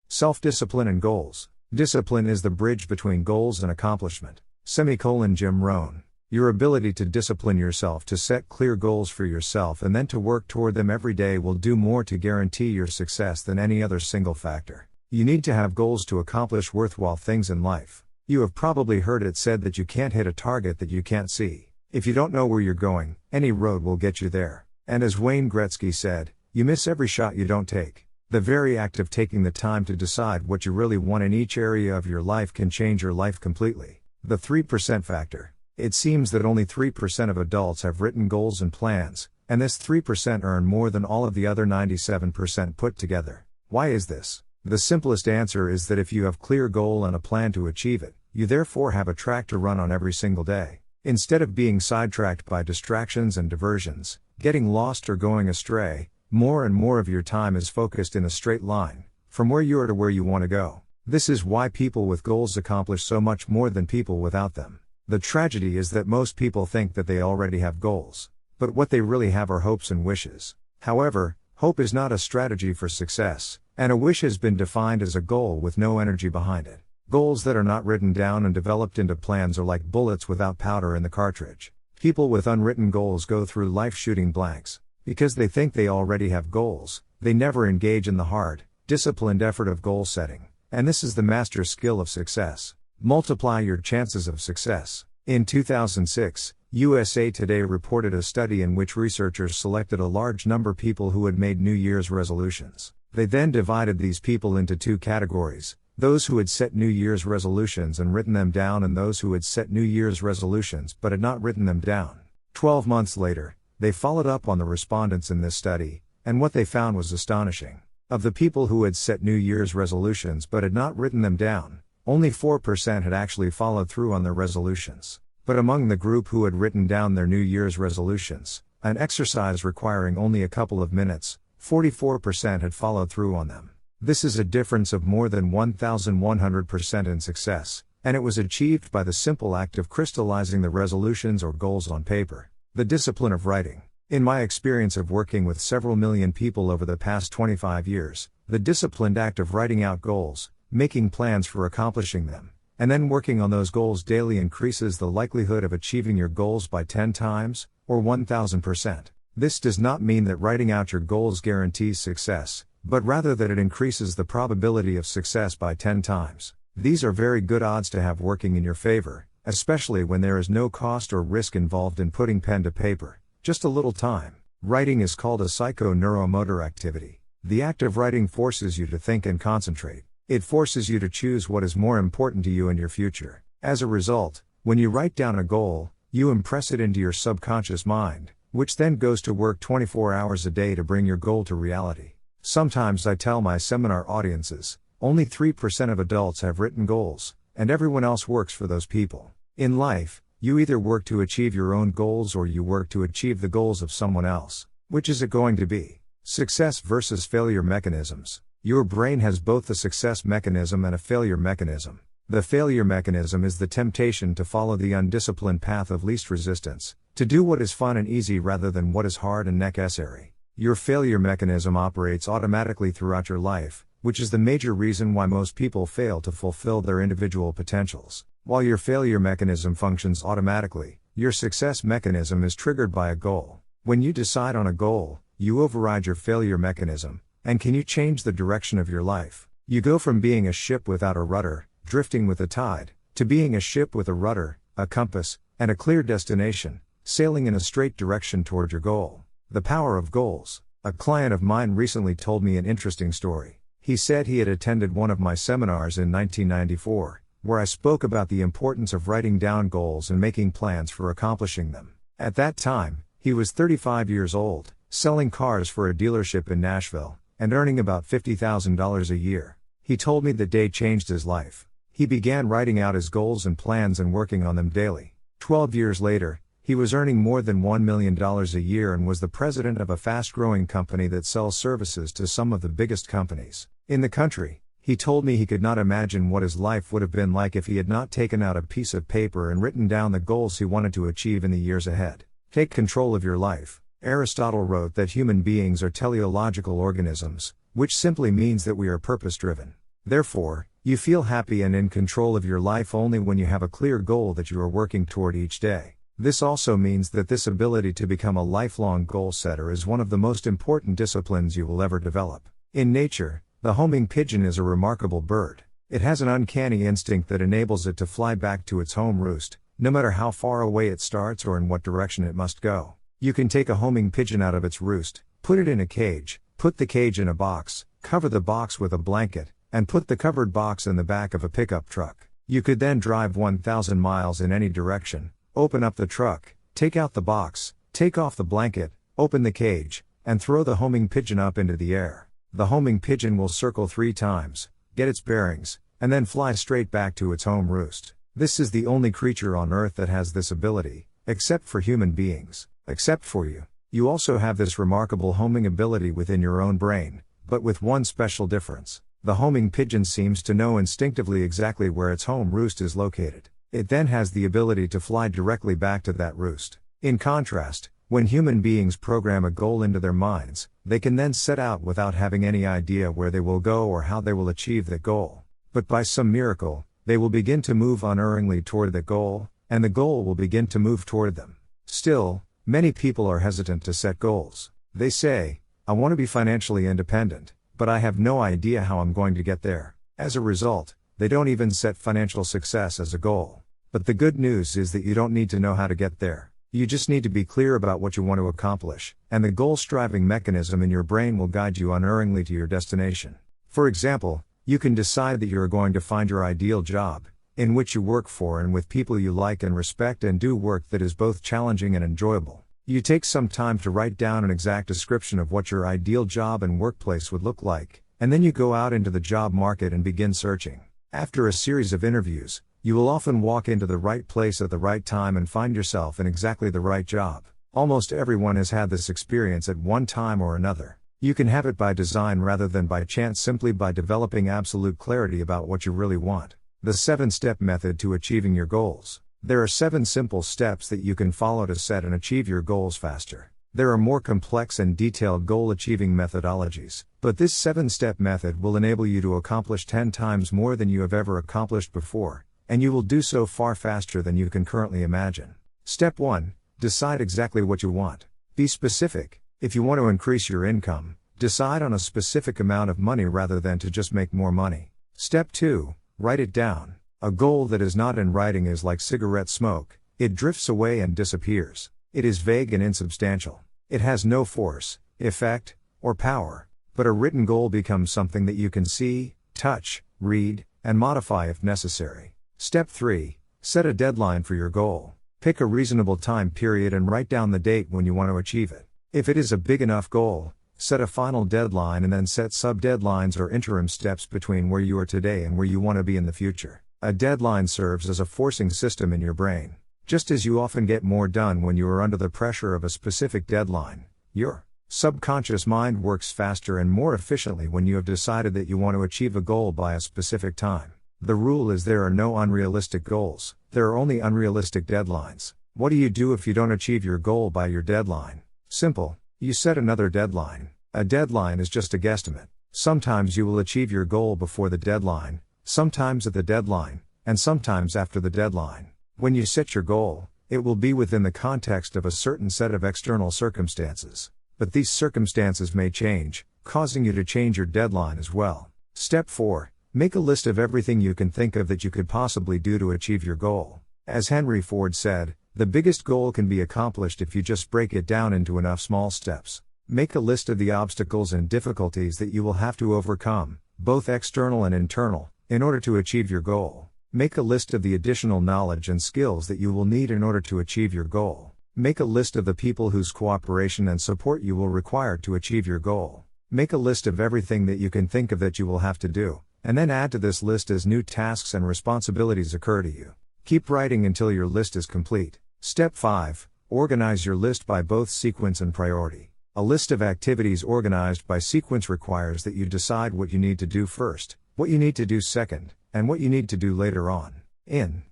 Self-discipline and goals. Discipline is the bridge between goals and accomplishment. Jim Rohn. Your ability to discipline yourself to set clear goals for yourself and then to work toward them every day will do more to guarantee your success than any other single factor. You need to have goals to accomplish worthwhile things in life. You have probably heard it said that you can't hit a target that you can't see. If you don't know where you're going, any road will get you there. And as Wayne Gretzky said, you miss every shot you don't take. The very act of taking the time to decide what you really want in each area of your life can change your life completely. The 3% factor. It seems that only 3% of adults have written goals and plans, and this 3% earn more than all of the other 97% put together. Why is this? The simplest answer is that if you have a clear goal and a plan to achieve it, you therefore have a track to run on every single day. Instead of being sidetracked by distractions and diversions, getting lost or going astray, more and more of your time is focused in a straight line, from where you are to where you want to go. This is why people with goals accomplish so much more than people without them. The tragedy is that most people think that they already have goals. But what they really have are hopes and wishes. However, hope is not a strategy for success, and a wish has been defined as a goal with no energy behind it. Goals that are not written down and developed into plans are like bullets without powder in the cartridge. People with unwritten goals go through life shooting blanks. Because they think they already have goals, they never engage in the hard, disciplined effort of goal setting. And this is the master skill of success. Multiply your chances of success. In 2006, USA Today reported a study in which researchers selected a large number of people who had made New Year's resolutions. They then divided these people into two categories: those who had set New Year's resolutions and written them down, and those who had set New Year's resolutions but had not written them down. 12 months later, they followed up on the respondents in this study, and what they found was astonishing. Of the people who had set New Year's resolutions but had not written them down, only 4% had actually followed through on their resolutions. But among the group who had written down their New Year's resolutions, an exercise requiring only a couple of minutes, 44% had followed through on them. This is a difference of more than 1,100% in success, and it was achieved by the simple act of crystallizing the resolutions or goals on paper. The discipline of writing. In my experience of working with several million people over the past 25 years, the disciplined act of writing out goals, making plans for accomplishing them, and then working on those goals daily increases the likelihood of achieving your goals by 10 times, or 1,000%. This does not mean that writing out your goals guarantees success, but rather that it increases the probability of success by 10 times. These are very good odds to have working in your favor, especially when there is no cost or risk involved in putting pen to paper, just a little time. Writing is called a psycho-neuromotor activity. The act of writing forces you to think and concentrate. It forces you to choose what is more important to you in your future. As a result, when you write down a goal, you impress it into your subconscious mind, which then goes to work 24 hours a day to bring your goal to reality. Sometimes I tell my seminar audiences, only 3% of adults have written goals, and everyone else works for those people. In life, you either work to achieve your own goals or you work to achieve the goals of someone else. Which is it going to be? Success versus failure mechanisms. Your brain has both a success mechanism and a failure mechanism. The failure mechanism is the temptation to follow the undisciplined path of least resistance, to do what is fun and easy rather than what is hard and necessary. Your failure mechanism operates automatically throughout your life, which is the major reason why most people fail to fulfill their individual potentials. While your failure mechanism functions automatically, your success mechanism is triggered by a goal. When you decide on a goal, you override your failure mechanism. And can you change the direction of your life? You go from being a ship without a rudder, drifting with the tide, to being a ship with a rudder, a compass, and a clear destination, sailing in a straight direction toward your goal. The power of goals. A client of mine recently told me an interesting story. He said he had attended one of my seminars in 1994, where I spoke about the importance of writing down goals and making plans for accomplishing them. At that time, he was 35 years old, selling cars for a dealership in Nashville, and earning about $50,000 a year. He told me the day changed his life. He began writing out his goals and plans and working on them daily. 12 years later, he was earning more than $1 million a year and was the president of a fast-growing company that sells services to some of the biggest companies in the country. He told me he could not imagine what his life would have been like if he had not taken out a piece of paper and written down the goals he wanted to achieve in the years ahead. Take control of your life. Aristotle wrote that human beings are teleological organisms, which simply means that we are purpose-driven. Therefore, you feel happy and in control of your life only when you have a clear goal that you are working toward each day. This also means that this ability to become a lifelong goal setter is one of the most important disciplines you will ever develop. In nature, the homing pigeon is a remarkable bird. It has an uncanny instinct that enables it to fly back to its home roost, no matter how far away it starts or in what direction it must go. You can take a homing pigeon out of its roost, put it in a cage, put the cage in a box, cover the box with a blanket, and put the covered box in the back of a pickup truck. You could then drive 1,000 miles in any direction, open up the truck, take out the box, take off the blanket, open the cage, and throw the homing pigeon up into the air. The homing pigeon will circle 3 times, get its bearings, and then fly straight back to its home roost. This is the only creature on Earth that has this ability, except for human beings, except for you. You also have this remarkable homing ability within your own brain, but with one special difference. The homing pigeon seems to know instinctively exactly where its home roost is located. It then has the ability to fly directly back to that roost. In contrast, when human beings program a goal into their minds, they can then set out without having any idea where they will go or how they will achieve that goal. But by some miracle, they will begin to move unerringly toward the goal, and the goal will begin to move toward them. Still, many people are hesitant to set goals. They say, "I want to be financially independent, but I have no idea how I'm going to get there." As a result, they don't even set financial success as a goal. But the good news is that you don't need to know how to get there. You just need to be clear about what you want to accomplish, and the goal-striving mechanism in your brain will guide you unerringly to your destination. For example, you can decide that you are going to find your ideal job, in which you work for and with people you like and respect and do work that is both challenging and enjoyable. You take some time to write down an exact description of what your ideal job and workplace would look like, and then you go out into the job market and begin searching. After a series of interviews, you will often walk into the right place at the right time and find yourself in exactly the right job. Almost everyone has had this experience at one time or another. You can have it by design rather than by chance simply by developing absolute clarity about what you really want. The 7-step method to achieving your goals. There are 7 simple steps that you can follow to set and achieve your goals faster. There are more complex and detailed goal-achieving methodologies, but this 7-step method will enable you to accomplish 10 times more than you have ever accomplished before, and you will do so far faster than you can currently imagine. Step 1. Decide exactly what you want. Be specific. If you want to increase your income, decide on a specific amount of money rather than to just make more money. Step 2. Write it down. A goal that is not in writing is like cigarette smoke. It drifts away and disappears. It is vague and insubstantial. It has no force, effect, or power. But a written goal becomes something that you can see, touch, read, and modify if necessary. Step 3. Set a deadline for your goal. Pick a reasonable time period and write down the date when you want to achieve it. If it is a big enough goal, set a final deadline and then set sub-deadlines or interim steps between where you are today and where you want to be in the future. A deadline serves as a forcing system in your brain. Just as you often get more done when you are under the pressure of a specific deadline, your subconscious mind works faster and more efficiently when you have decided that you want to achieve a goal by a specific time. The rule is there are no unrealistic goals, there are only unrealistic deadlines. What do you do if you don't achieve your goal by your deadline? Simple, you set another deadline. A deadline is just a guesstimate. Sometimes you will achieve your goal before the deadline, sometimes at the deadline, and sometimes after the deadline. When you set your goal, it will be within the context of a certain set of external circumstances. But these circumstances may change, causing you to change your deadline as well. Step 4. Make a list of everything you can think of that you could possibly do to achieve your goal. As Henry Ford said, the biggest goal can be accomplished if you just break it down into enough small steps. Make a list of the obstacles and difficulties that you will have to overcome, both external and internal, in order to achieve your goal. Make a list of the additional knowledge and skills that you will need in order to achieve your goal. Make a list of the people whose cooperation and support you will require to achieve your goal. Make a list of everything that you can think of that you will have to do, and then add to this list as new tasks and responsibilities occur to you. Keep writing until your list is complete. Step 5. Organize your list by both sequence and priority. A list of activities organized by sequence requires that you decide what you need to do first, what you need to do second, and what you need to do later on. In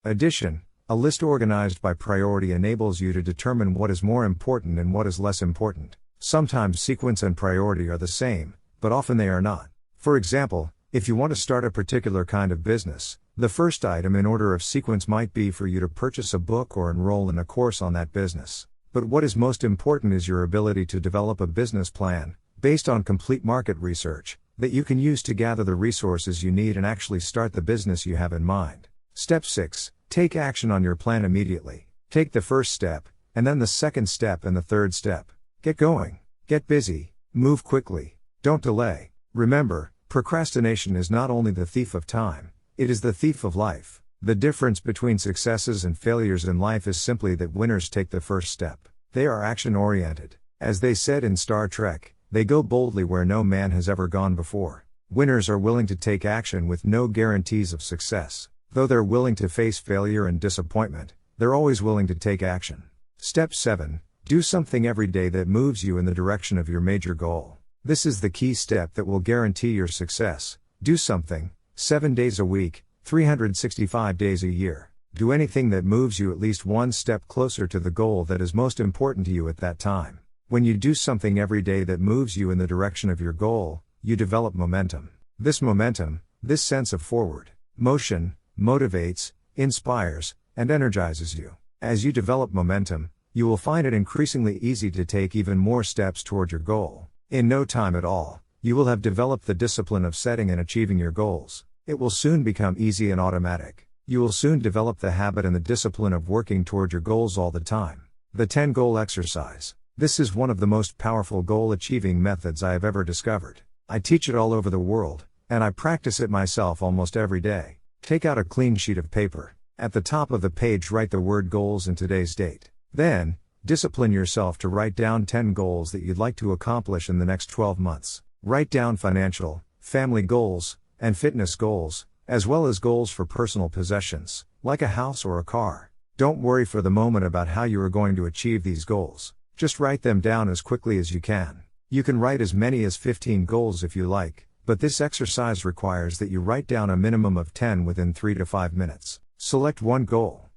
addition, a list organized by priority enables you to determine what is more important and what is less important. Sometimes sequence and priority are the same, but often they are not. For example, If you want to start a particular kind of business, the first item in order of sequence might be for you to purchase a book or enroll in a course on that business. But what is most important is your ability to develop a business plan, based on complete market research, that you can use to gather the resources you need and actually start the business you have in mind. Step 6. Take action on your plan immediately. Take the first step, and then the second step and the third step. Get going. Get busy. Move quickly. Don't delay. Remember, procrastination is not only the thief of time, it is the thief of life. The difference between successes and failures in life is simply that winners take the first step. They are action-oriented. As they said in Star Trek, they go boldly where no man has ever gone before. Winners are willing to take action with no guarantees of success. Though they're willing to face failure and disappointment, they're always willing to take action. Step 7. Do something every day that moves you in the direction of your major goal. This is the key step that will guarantee your success. Do something, 7 days a week, 365 days a year. Do anything that moves you at least one step closer to the goal that is most important to you at that time. When you do something every day that moves you in the direction of your goal, you develop momentum. This momentum, this sense of forward motion, motivates, inspires, and energizes you. As you develop momentum, you will find it increasingly easy to take even more steps toward your goal. In no time at all, you will have developed the discipline of setting and achieving your goals. It will soon become easy and automatic. You will soon develop the habit and the discipline of working toward your goals all the time. The 10 goal exercise. This is one of the most powerful goal-achieving methods I have ever discovered. I teach it all over the world, and I practice it myself almost every day. Take out a clean sheet of paper. At the top of the page write the word goals and today's date. Then, discipline yourself to write down 10 goals that you'd like to accomplish in the next 12 months. Write down financial, family goals, and fitness goals, as well as goals for personal possessions, like a house or a car. Don't worry for the moment about how you are going to achieve these goals. Just write them down as quickly as you can. You can write as many as 15 goals if you like, but this exercise requires that you write down a minimum of 10 within 3 to 5 minutes. Select one goal.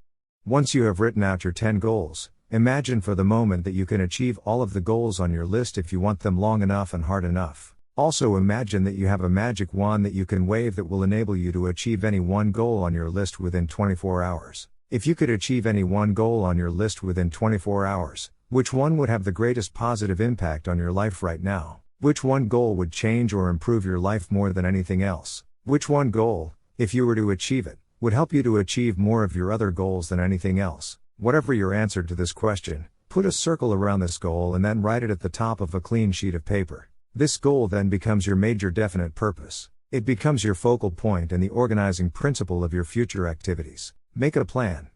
Once you have written out your 10 goals, imagine for the moment that you can achieve all of the goals on your list if you want them long enough and hard enough. Also imagine that you have a magic wand that you can wave that will enable you to achieve any one goal on your list within 24 hours. If you could achieve any one goal on your list within 24 hours, which one would have the greatest positive impact on your life right now? Which one goal would change or improve your life more than anything else? Which one goal, if you were to achieve it, would help you to achieve more of your other goals than anything else? Whatever your answer to this question, put a circle around this goal and then write it at the top of a clean sheet of paper. This goal then becomes your major definite purpose. It becomes your focal point and the organizing principle of your future activities. Make a plan.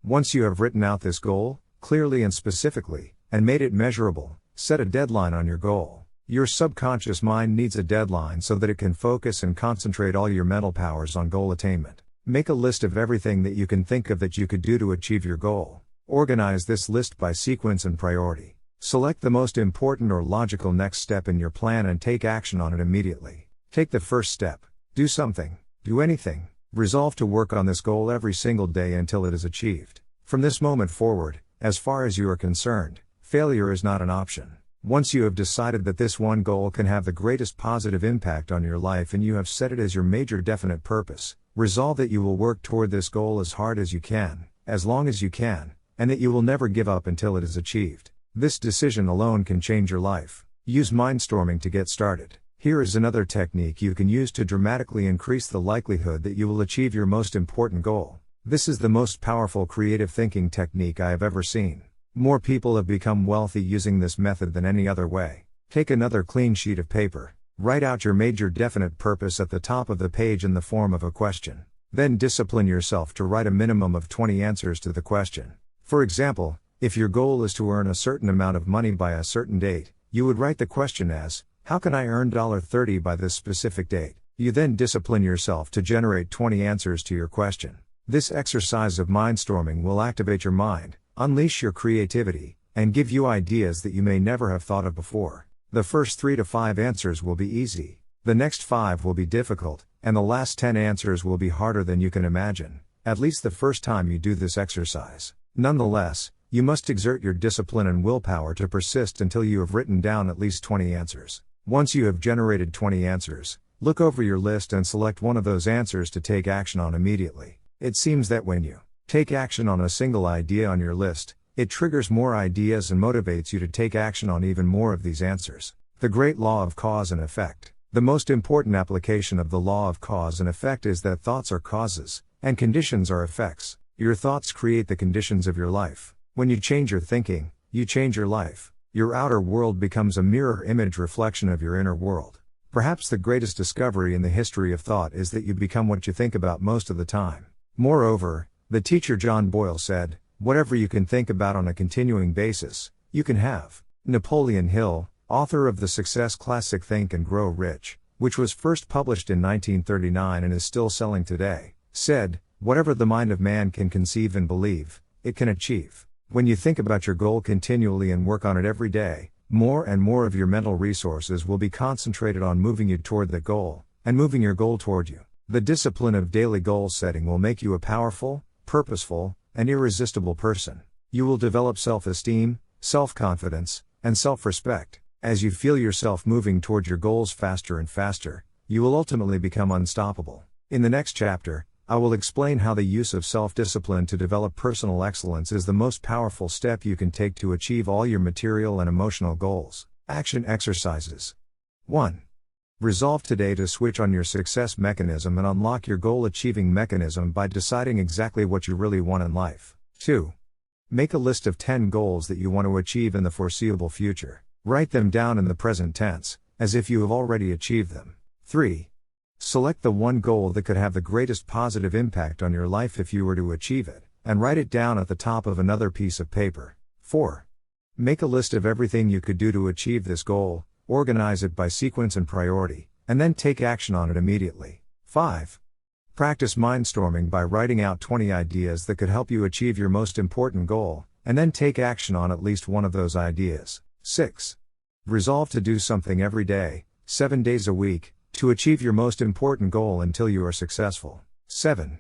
Once you have written out this goal, clearly and specifically, and made it measurable, set a deadline on your goal. Your subconscious mind needs a deadline so that it can focus and concentrate all your mental powers on goal attainment. Make a list of everything that you can think of that you could do to achieve your goal. Organize this list by sequence and priority. Select the most important or logical next step in your plan and take action on it immediately. Take the first step. Do something. Do anything. Resolve to work on this goal every single day until it is achieved. From this moment forward, as far as you are concerned, failure is not an option. Once you have decided that this one goal can have the greatest positive impact on your life and you have set it as your major definite purpose, resolve that you will work toward this goal as hard as you can, as long as you can, and that you will never give up until it is achieved. This decision alone can change your life. Use mindstorming to get started. Here is another technique you can use to dramatically increase the likelihood that you will achieve your most important goal. This is the most powerful creative thinking technique I have ever seen. More people have become wealthy using this method than any other way. Take another clean sheet of paper. Write out your major definite purpose at the top of the page in the form of a question. Then discipline yourself to write a minimum of 20 answers to the question. For example, if your goal is to earn a certain amount of money by a certain date, you would write the question as, how can I earn $30 by this specific date? You then discipline yourself to generate 20 answers to your question. This exercise of mindstorming will activate your mind, unleash your creativity, and give you ideas that you may never have thought of before. The first 3 to 5 answers will be easy, the next 5 will be difficult, and the last 10 answers will be harder than you can imagine, at least the first time you do this exercise. Nonetheless, you must exert your discipline and willpower to persist until you have written down at least 20 answers. Once you have generated 20 answers, Look over your list and select one of those answers to take action on immediately. It seems that when you take action on a single idea on your list, it triggers more ideas and motivates you to take action on even more of these answers. The great law of cause and effect. The most important application of the law of cause and effect is that thoughts are causes, and conditions are effects. Your thoughts create the conditions of your life. When you change your thinking, you change your life. Your outer world becomes a mirror image reflection of your inner world. Perhaps the greatest discovery in the history of thought is that you become what you think about most of the time. Moreover, the teacher John Boyle said, "Whatever you can think about on a continuing basis, you can have." Napoleon Hill, author of the success classic Think and Grow Rich, which was first published in 1939 and is still selling today, said, "Whatever the mind of man can conceive and believe, it can achieve." When you think about your goal continually and work on it every day, more and more of your mental resources will be concentrated on moving you toward that goal, and moving your goal toward you. The discipline of daily goal setting will make you a powerful, purposeful, and irresistible person. You will develop self-esteem, self-confidence, and self-respect. As you feel yourself moving toward your goals faster and faster, you will ultimately become unstoppable. In the next chapter, I will explain how the use of self-discipline to develop personal excellence is the most powerful step you can take to achieve all your material and emotional goals. Action exercises. 1. Resolve today to switch on your success mechanism and unlock your goal-achieving mechanism by deciding exactly what you really want in life. 2. Make a list of 10 goals that you want to achieve in the foreseeable future. Write them down in the present tense, as if you have already achieved them. 3. Select the one goal that could have the greatest positive impact on your life if you were to achieve it, and write it down at the top of another piece of paper. 4. Make a list of everything you could do to achieve this goal, organize it by sequence and priority, and then take action on it immediately. 5. Practice mindstorming by writing out 20 ideas that could help you achieve your most important goal, and then take action on at least one of those ideas. 6. Resolve to do something every day, 7 days a week, to achieve your most important goal until you are successful. 7.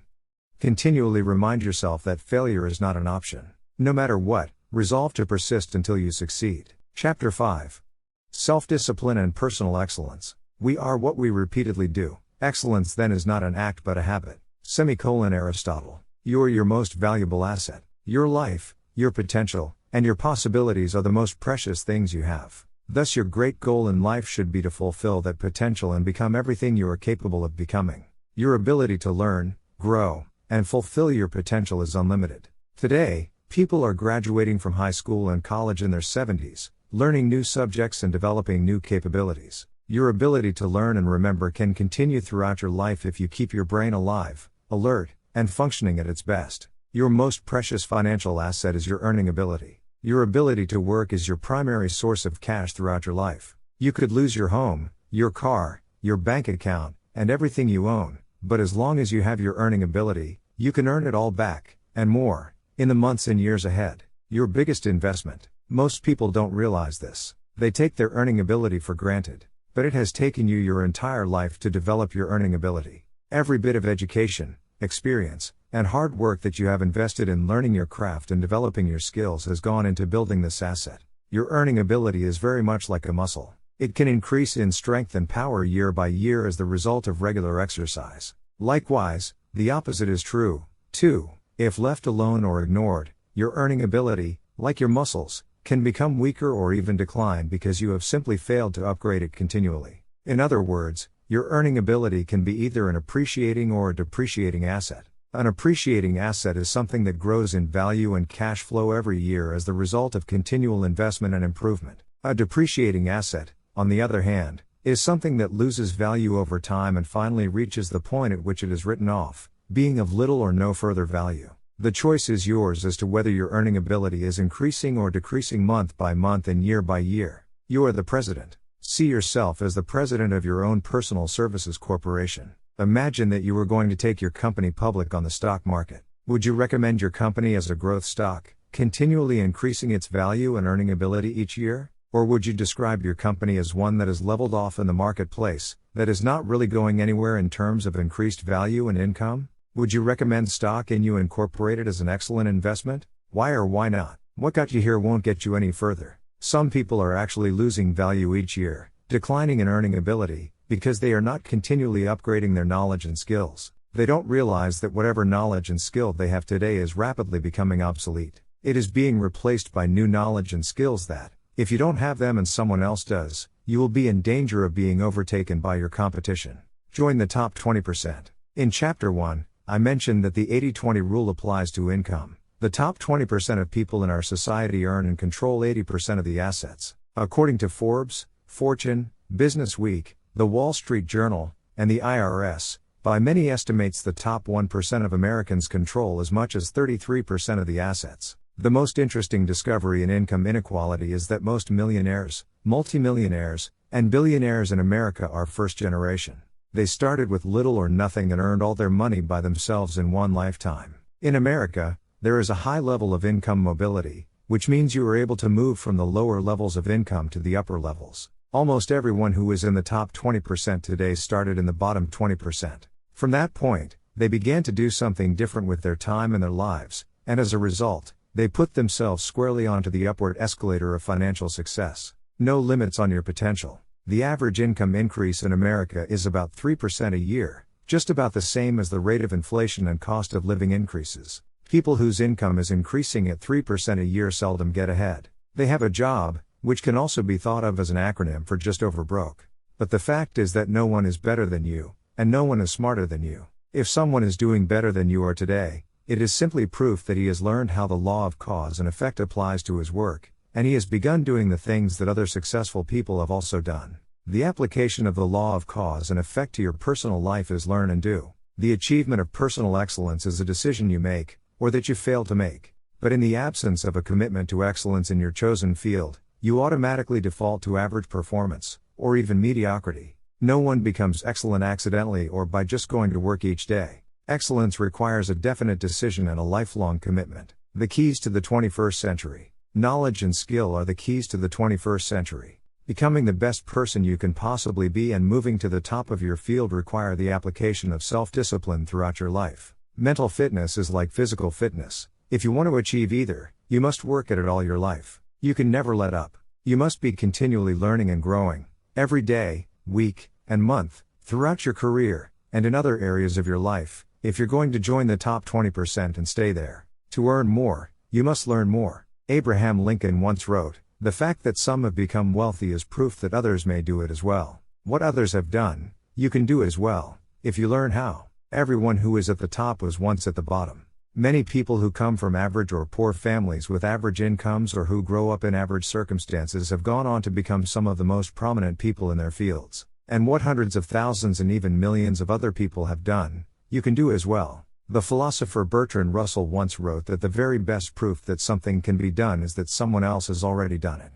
Continually remind yourself that failure is not an option. No matter what, resolve to persist until you succeed. Chapter 5. Self-discipline and personal excellence. We are what we repeatedly do. Excellence then is not an act but a habit. Aristotle. You are your most valuable asset. Your life, your potential, and your possibilities are the most precious things you have. Thus your great goal in life should be to fulfill that potential and become everything you are capable of becoming. Your ability to learn, grow, and fulfill your potential is unlimited. Today, people are graduating from high school and college in their 70s, learning new subjects and developing new capabilities. Your ability to learn and remember can continue throughout your life if you keep your brain alive, alert, and functioning at its best. Your most precious financial asset is your earning ability. Your ability to work is your primary source of cash throughout your life. You could lose your home, your car, your bank account, and everything you own, but as long as you have your earning ability, you can earn it all back, and more, in the months and years ahead. Your biggest investment. Most people don't realize this. They take their earning ability for granted, but it has taken you your entire life to develop your earning ability. Every bit of education, experience, and hard work that you have invested in learning your craft and developing your skills has gone into building this asset. Your earning ability is very much like a muscle. It can increase in strength and power year by year as the result of regular exercise. Likewise, the opposite is true, too. If left alone or ignored, your earning ability, like your muscles, can become weaker or even decline because you have simply failed to upgrade it continually. In other words, your earning ability can be either an appreciating or a depreciating asset. An appreciating asset is something that grows in value and cash flow every year as the result of continual investment and improvement. A depreciating asset, on the other hand, is something that loses value over time and finally reaches the point at which it is written off, being of little or no further value. The choice is yours as to whether your earning ability is increasing or decreasing month by month and year by year. You are the president. See yourself as the president of your own personal services corporation. Imagine that you were going to take your company public on the stock market. Would you recommend your company as a growth stock, continually increasing its value and earning ability each year? Or would you describe your company as one that is leveled off in the marketplace, that is not really going anywhere in terms of increased value and income? Would you recommend stock in you incorporated as an excellent investment? Why or why not? What got you here won't get you any further. Some people are actually losing value each year, declining in earning ability, Because they are not continually upgrading their knowledge and skills. They don't realize that whatever knowledge and skill they have today is rapidly becoming obsolete. It is being replaced by new knowledge and skills that, if you don't have them and someone else does, you will be in danger of being overtaken by your competition. Join the top 20%. In Chapter 1, I mentioned that the 80-20 rule applies to income. The top 20% of people in our society earn and control 80% of the assets. According to Forbes, Fortune, Business Week, The Wall Street Journal, and the IRS, by many estimates the top 1% of Americans control as much as 33% of the assets. The most interesting discovery in income inequality is that most millionaires, multimillionaires, and billionaires in America are first generation. They started with little or nothing and earned all their money by themselves in one lifetime. In America, there is a high level of income mobility, which means you are able to move from the lower levels of income to the upper levels. Almost everyone who is in the top 20% today started in the bottom 20%. From that point, they began to do something different with their time and their lives, and as a result, they put themselves squarely onto the upward escalator of financial success. No limits on your potential. The average income increase in America is about 3% a year, just about the same as the rate of inflation and cost of living increases. People whose income is increasing at 3% a year seldom get ahead. They have a job, which can also be thought of as an acronym for just over broke. But the fact is that no one is better than you, and no one is smarter than you. If someone is doing better than you are today, it is simply proof that he has learned how the law of cause and effect applies to his work, and he has begun doing the things that other successful people have also done. The application of the law of cause and effect to your personal life is learn and do. The achievement of personal excellence is a decision you make, or that you fail to make. But in the absence of a commitment to excellence in your chosen field, you automatically default to average performance, or even mediocrity. No one becomes excellent accidentally or by just going to work each day. Excellence requires a definite decision and a lifelong commitment. The keys to the 21st century. Knowledge and skill are the keys to the 21st century. Becoming the best person you can possibly be and moving to the top of your field require the application of self-discipline throughout your life. Mental fitness is like physical fitness. If you want to achieve either, you must work at it all your life. You can never let up. You must be continually learning and growing, every day, week, and month, throughout your career, and in other areas of your life, if you're going to join the top 20% and stay there. To earn more, you must learn more. Abraham Lincoln once wrote, "The fact that some have become wealthy is proof that others may do it as well." What others have done, you can do as well, if you learn how. Everyone who is at the top was once at the bottom. Many people who come from average or poor families with average incomes or who grow up in average circumstances have gone on to become some of the most prominent people in their fields. And what hundreds of thousands and even millions of other people have done, you can do as well. The philosopher Bertrand Russell once wrote that the very best proof that something can be done is that someone else has already done it.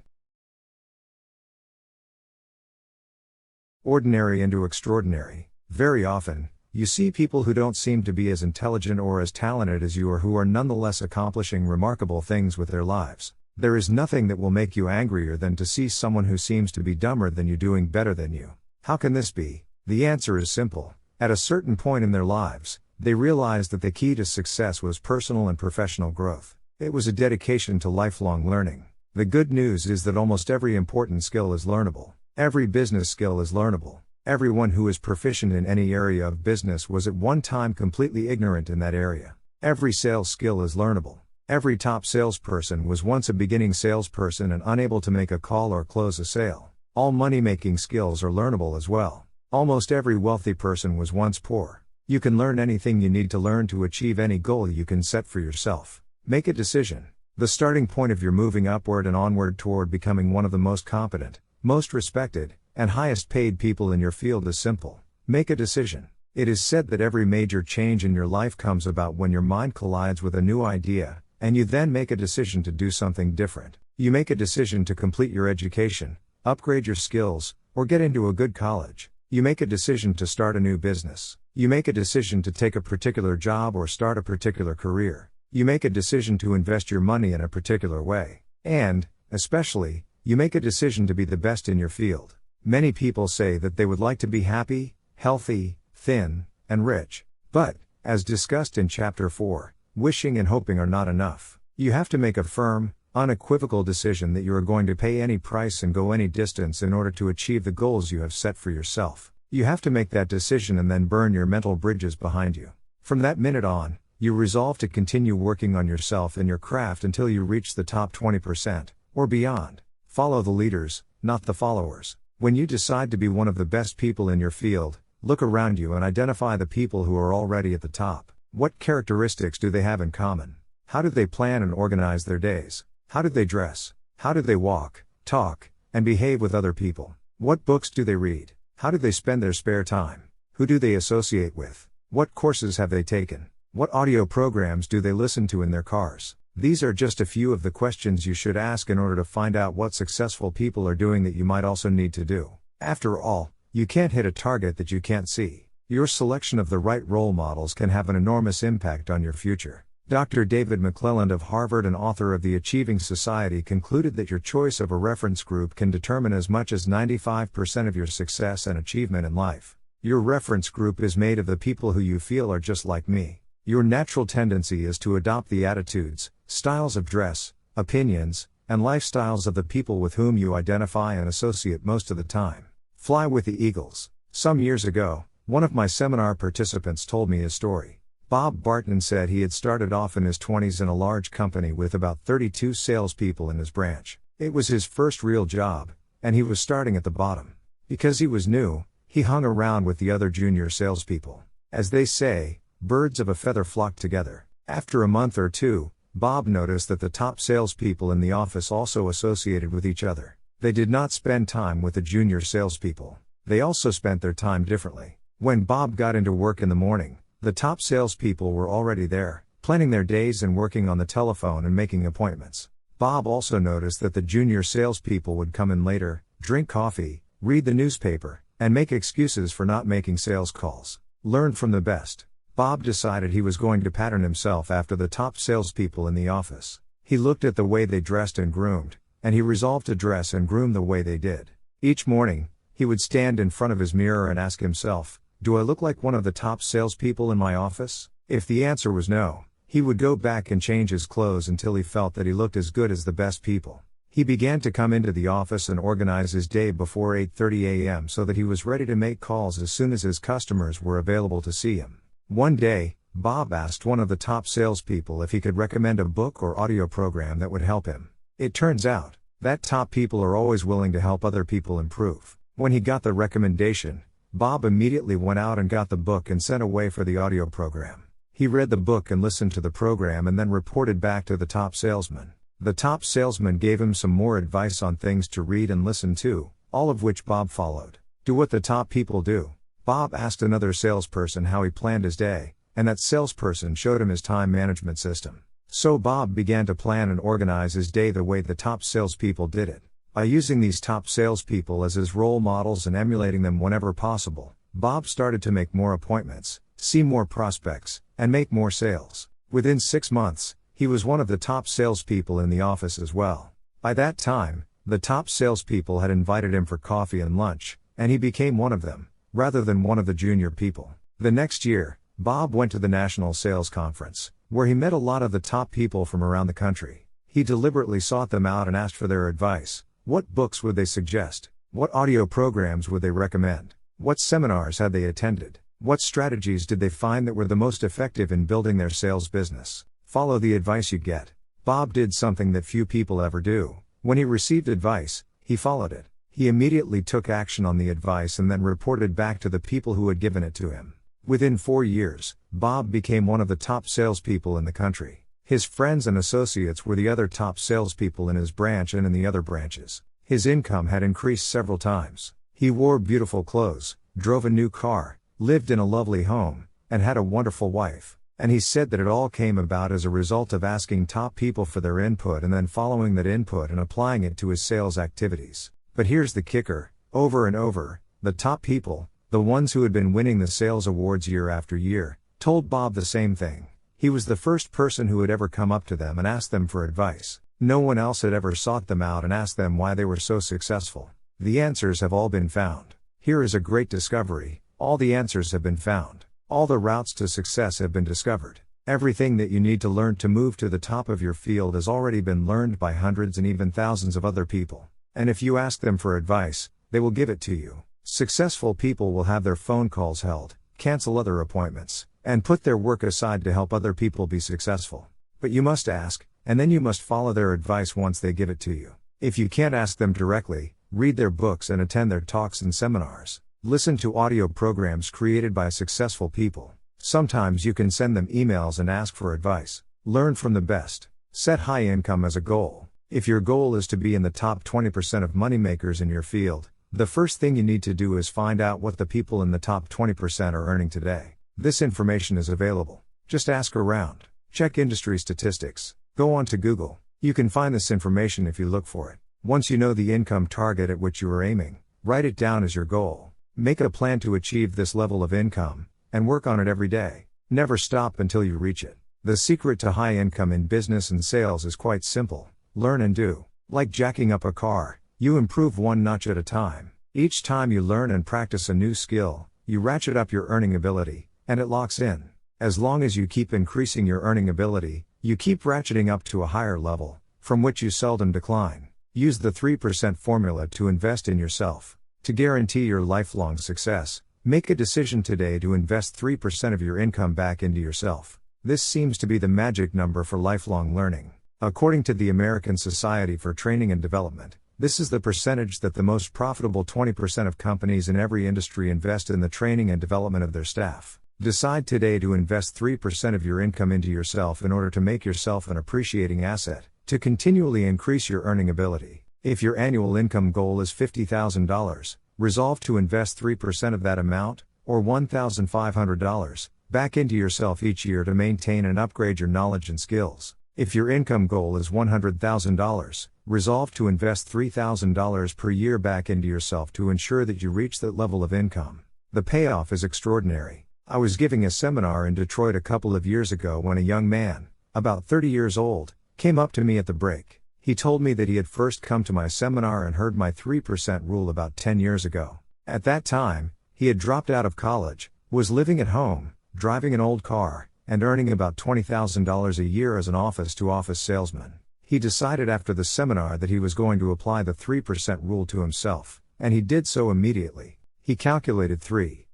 Ordinary into extraordinary. Very often, you see people who don't seem to be as intelligent or as talented as you or who are nonetheless accomplishing remarkable things with their lives. There is nothing that will make you angrier than to see someone who seems to be dumber than you doing better than you. How can this be? The answer is simple. At a certain point in their lives, they realized that the key to success was personal and professional growth. It was a dedication to lifelong learning. The good news is that almost every important skill is learnable. Every business skill is learnable. Everyone who is proficient in any area of business was at one time completely ignorant in that area. Every sales skill is learnable. Every top salesperson was once a beginning salesperson and unable to make a call or close a sale. All money-making skills are learnable as well. Almost every wealthy person was once poor. You can learn anything you need to learn to achieve any goal you can set for yourself. Make a decision. The starting point of your moving upward and onward toward becoming one of the most competent, most respected, and highest paid people in your field is simple. Make a decision. It is said that every major change in your life comes about when your mind collides with a new idea, and you then make a decision to do something different. You make a decision to complete your education, upgrade your skills, or get into a good college. You make a decision to start a new business. You make a decision to take a particular job or start a particular career. You make a decision to invest your money in a particular way. And, especially, you make a decision to be the best in your field. Many people say that they would like to be happy, healthy, thin, and rich. But, as discussed in Chapter 4, wishing and hoping are not enough. You have to make a firm, unequivocal decision that you are going to pay any price and go any distance in order to achieve the goals you have set for yourself. You have to make that decision and then burn your mental bridges behind you. From that minute on, you resolve to continue working on yourself and your craft until you reach the top 20%, or beyond. Follow the leaders, not the followers. When you decide to be one of the best people in your field, look around you and identify the people who are already at the top. What characteristics do they have in common? How do they plan and organize their days? How do they dress? How do they walk, talk, and behave with other people? What books do they read? How do they spend their spare time? Who do they associate with? What courses have they taken? What audio programs do they listen to in their cars? These are just a few of the questions you should ask in order to find out what successful people are doing that you might also need to do. After all, you can't hit a target that you can't see. Your selection of the right role models can have an enormous impact on your future. Dr. David McClelland of Harvard and author of The Achieving Society concluded that your choice of a reference group can determine as much as 95% of your success and achievement in life. Your reference group is made of the people who you feel are just like me. Your natural tendency is to adopt the attitudes, styles of dress, opinions, and lifestyles of the people with whom you identify and associate most of the time. Fly with the Eagles. Some years ago, one of my seminar participants told me his story. Bob Barton said he had started off in his 20s in a large company with about 32 salespeople in his branch. It was his first real job, and he was starting at the bottom. Because he was new, he hung around with the other junior salespeople. As they say, birds of a feather flock together. After a month or two, Bob noticed that the top salespeople in the office also associated with each other. They did not spend time with the junior salespeople. They also spent their time differently. When Bob got into work in the morning, the top salespeople were already there, planning their days and working on the telephone and making appointments. Bob also noticed that the junior salespeople would come in later, drink coffee, read the newspaper, and make excuses for not making sales calls. Learn from the best. Bob decided he was going to pattern himself after the top salespeople in the office. He looked at the way they dressed and groomed, and he resolved to dress and groom the way they did. Each morning, he would stand in front of his mirror and ask himself, "Do I look like one of the top salespeople in my office?" If the answer was no, he would go back and change his clothes until he felt that he looked as good as the best people. He began to come into the office and organize his day before 8:30 a.m. so that he was ready to make calls as soon as his customers were available to see him. One day, Bob asked one of the top salespeople if he could recommend a book or audio program that would help him. It turns out that top people are always willing to help other people improve. When he got the recommendation, Bob immediately went out and got the book and sent away for the audio program. He read the book and listened to the program and then reported back to the top salesman. The top salesman gave him some more advice on things to read and listen to, all of which Bob followed. Do what the top people do. Bob asked another salesperson how he planned his day, and that salesperson showed him his time management system. So Bob began to plan and organize his day the way the top salespeople did it. By using these top salespeople as his role models and emulating them whenever possible, Bob started to make more appointments, see more prospects, and make more sales. Within 6 months, he was one of the top salespeople in the office as well. By that time, the top salespeople had invited him for coffee and lunch, and he became one of them, rather than one of the junior people. The next year, Bob went to the National Sales Conference, where he met a lot of the top people from around the country. He deliberately sought them out and asked for their advice. What books would they suggest? What audio programs would they recommend? What seminars had they attended? What strategies did they find that were the most effective in building their sales business? Follow the advice you get. Bob did something that few people ever do. When he received advice, he followed it. He immediately took action on the advice and then reported back to the people who had given it to him. Within 4 years, Bob became one of the top salespeople in the country. His friends and associates were the other top salespeople in his branch and in the other branches. His income had increased several times. He wore beautiful clothes, drove a new car, lived in a lovely home, and had a wonderful wife. And he said that it all came about as a result of asking top people for their input and then following that input and applying it to his sales activities. But here's the kicker, over and over, the top people, the ones who had been winning the sales awards year after year, told Bob the same thing. He was the first person who had ever come up to them and asked them for advice. No one else had ever sought them out and asked them why they were so successful. The answers have all been found. Here is a great discovery. All the answers have been found. All the routes to success have been discovered. Everything that you need to learn to move to the top of your field has already been learned by hundreds and even thousands of other people. And if you ask them for advice, they will give it to you. Successful people will have their phone calls held, cancel other appointments, and put their work aside to help other people be successful. But you must ask, and then you must follow their advice once they give it to you. If you can't ask them directly, read their books and attend their talks and seminars. Listen to audio programs created by successful people. Sometimes you can send them emails and ask for advice. Learn from the best. Set high income as a goal. If your goal is to be in the top 20% of moneymakers in your field, the first thing you need to do is find out what the people in the top 20% are earning today. This information is available. Just ask around. Check industry statistics. Go on to Google. You can find this information if you look for it. Once you know the income target at which you are aiming, write it down as your goal. Make a plan to achieve this level of income, and work on it every day. Never stop until you reach it. The secret to high income in business and sales is quite simple. Learn and do. Like jacking up a car, you improve one notch at a time. Each time you learn and practice a new skill, you ratchet up your earning ability, and it locks in. As long as you keep increasing your earning ability, you keep ratcheting up to a higher level, from which you seldom decline. Use the 3% formula to invest in yourself. To guarantee your lifelong success, make a decision today to invest 3% of your income back into yourself. This seems to be the magic number for lifelong learning. According to the American Society for Training and Development, this is the percentage that the most profitable 20% of companies in every industry invest in the training and development of their staff. Decide today to invest 3% of your income into yourself in order to make yourself an appreciating asset, to continually increase your earning ability. If your annual income goal is $50,000, resolve to invest 3% of that amount, or $1,500, back into yourself each year to maintain and upgrade your knowledge and skills. If your income goal is $100,000, resolve to invest $3,000 per year back into yourself to ensure that you reach that level of income. The payoff is extraordinary. I was giving a seminar in Detroit a couple of years ago when a young man, about 30 years old, came up to me at the break. He told me that he had first come to my seminar and heard my 3% rule about 10 years ago. At that time, he had dropped out of college, was living at home, driving an old car, and earning about $20,000 a year as an office-to-office salesman. He decided after the seminar that he was going to apply the 3% rule to himself, and he did so immediately. He calculated 3%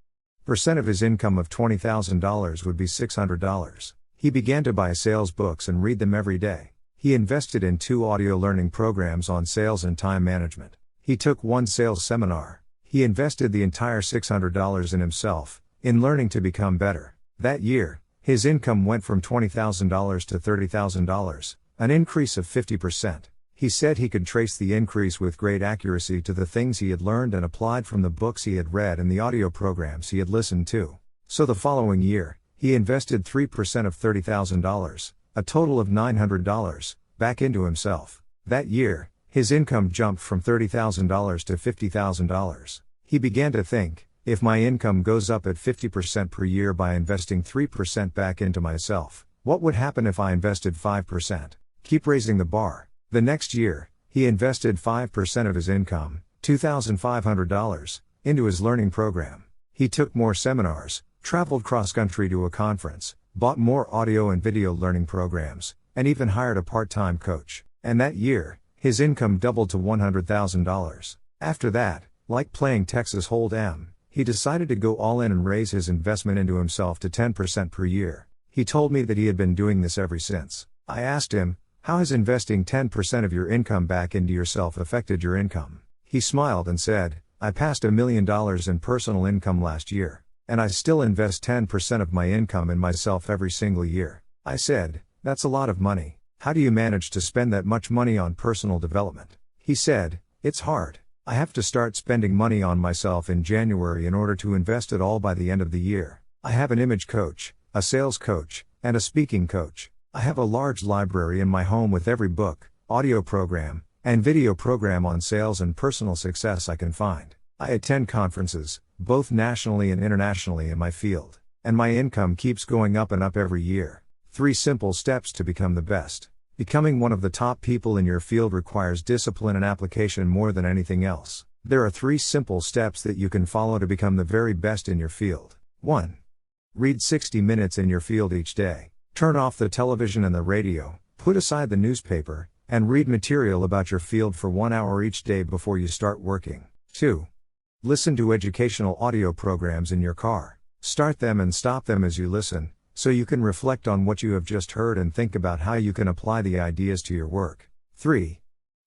of his income of $20,000 would be $600. He began to buy sales books and read them every day. He invested in 2 audio learning programs on sales and time management. He took 1 sales seminar. He invested the entire $600 in himself, in learning to become better. That year, his income went from $20,000 to $30,000, an increase of 50%. He said he could trace the increase with great accuracy to the things he had learned and applied from the books he had read and the audio programs he had listened to. So the following year, he invested 3% of $30,000, a total of $900, back into himself. That year, his income jumped from $30,000 to $50,000. He began to think, if my income goes up at 50% per year by investing 3% back into myself, what would happen if I invested 5%? Keep raising the bar. The next year, he invested 5% of his income, $2,500, into his learning program. He took more seminars, traveled cross-country to a conference, bought more audio and video learning programs, and even hired a part-time coach. And that year, his income doubled to $100,000. After that, like playing Texas Hold'em, he decided to go all in and raise his investment into himself to 10% per year. He told me that he had been doing this ever since. I asked him, how has investing 10% of your income back into yourself affected your income? He smiled and said, I passed $1 million in personal income last year, and I still invest 10% of my income in myself every single year. I said, that's a lot of money. How do you manage to spend that much money on personal development? He said, it's hard. I have to start spending money on myself in January in order to invest it all by the end of the year. I have an image coach, a sales coach, and a speaking coach. I have a large library in my home with every book, audio program, and video program on sales and personal success I can find. I attend conferences, both nationally and internationally in my field, and my income keeps going up and up every year. 3 simple steps to become the best. Becoming one of the top people in your field requires discipline and application more than anything else. There are 3 simple steps that you can follow to become the very best in your field. 1. Read 60 minutes in your field each day. Turn off the television and the radio, put aside the newspaper, and read material about your field for 1 hour each day before you start working. 2. Listen to educational audio programs in your car. Start them and stop them as you listen, so you can reflect on what you have just heard and think about how you can apply the ideas to your work. 3.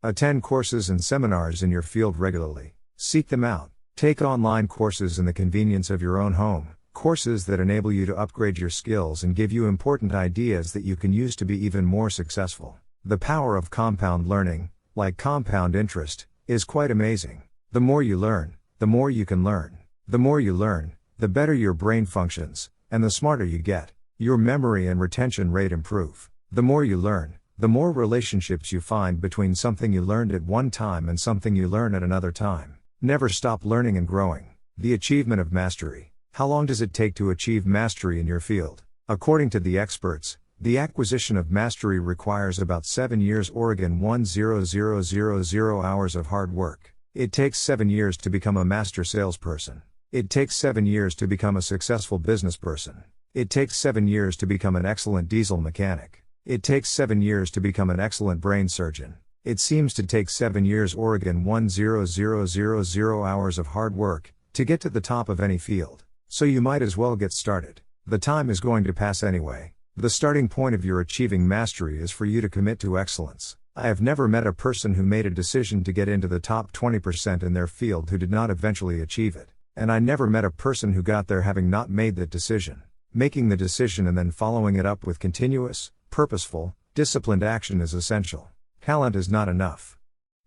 Attend courses and seminars in your field regularly. Seek them out. Take online courses in the convenience of your own home, courses that enable you to upgrade your skills and give you important ideas that you can use to be even more successful. The power of compound learning, like compound interest, is quite amazing. The more you learn, the more you can learn. The more you learn, the better your brain functions, and the smarter you get. Your memory and retention rate improve. The more you learn, the more relationships you find between something you learned at one time and something you learn at another time. Never stop learning and growing. The achievement of mastery. How long does it take to achieve mastery in your field? According to the experts, the acquisition of mastery requires about 7 years, Oregon 10000 hours of hard work. It takes 7 years to become a master salesperson. It takes 7 years to become a successful business person. It takes 7 years to become an excellent diesel mechanic. It takes 7 years to become an excellent brain surgeon. It seems to take 7 years, Oregon 10000 hours of hard work, to get to the top of any field. So you might as well get started. The time is going to pass anyway. The starting point of your achieving mastery is for you to commit to excellence. I have never met a person who made a decision to get into the top 20% in their field who did not eventually achieve it. And I never met a person who got there having not made that decision. Making the decision and then following it up with continuous, purposeful, disciplined action is essential. Talent is not enough.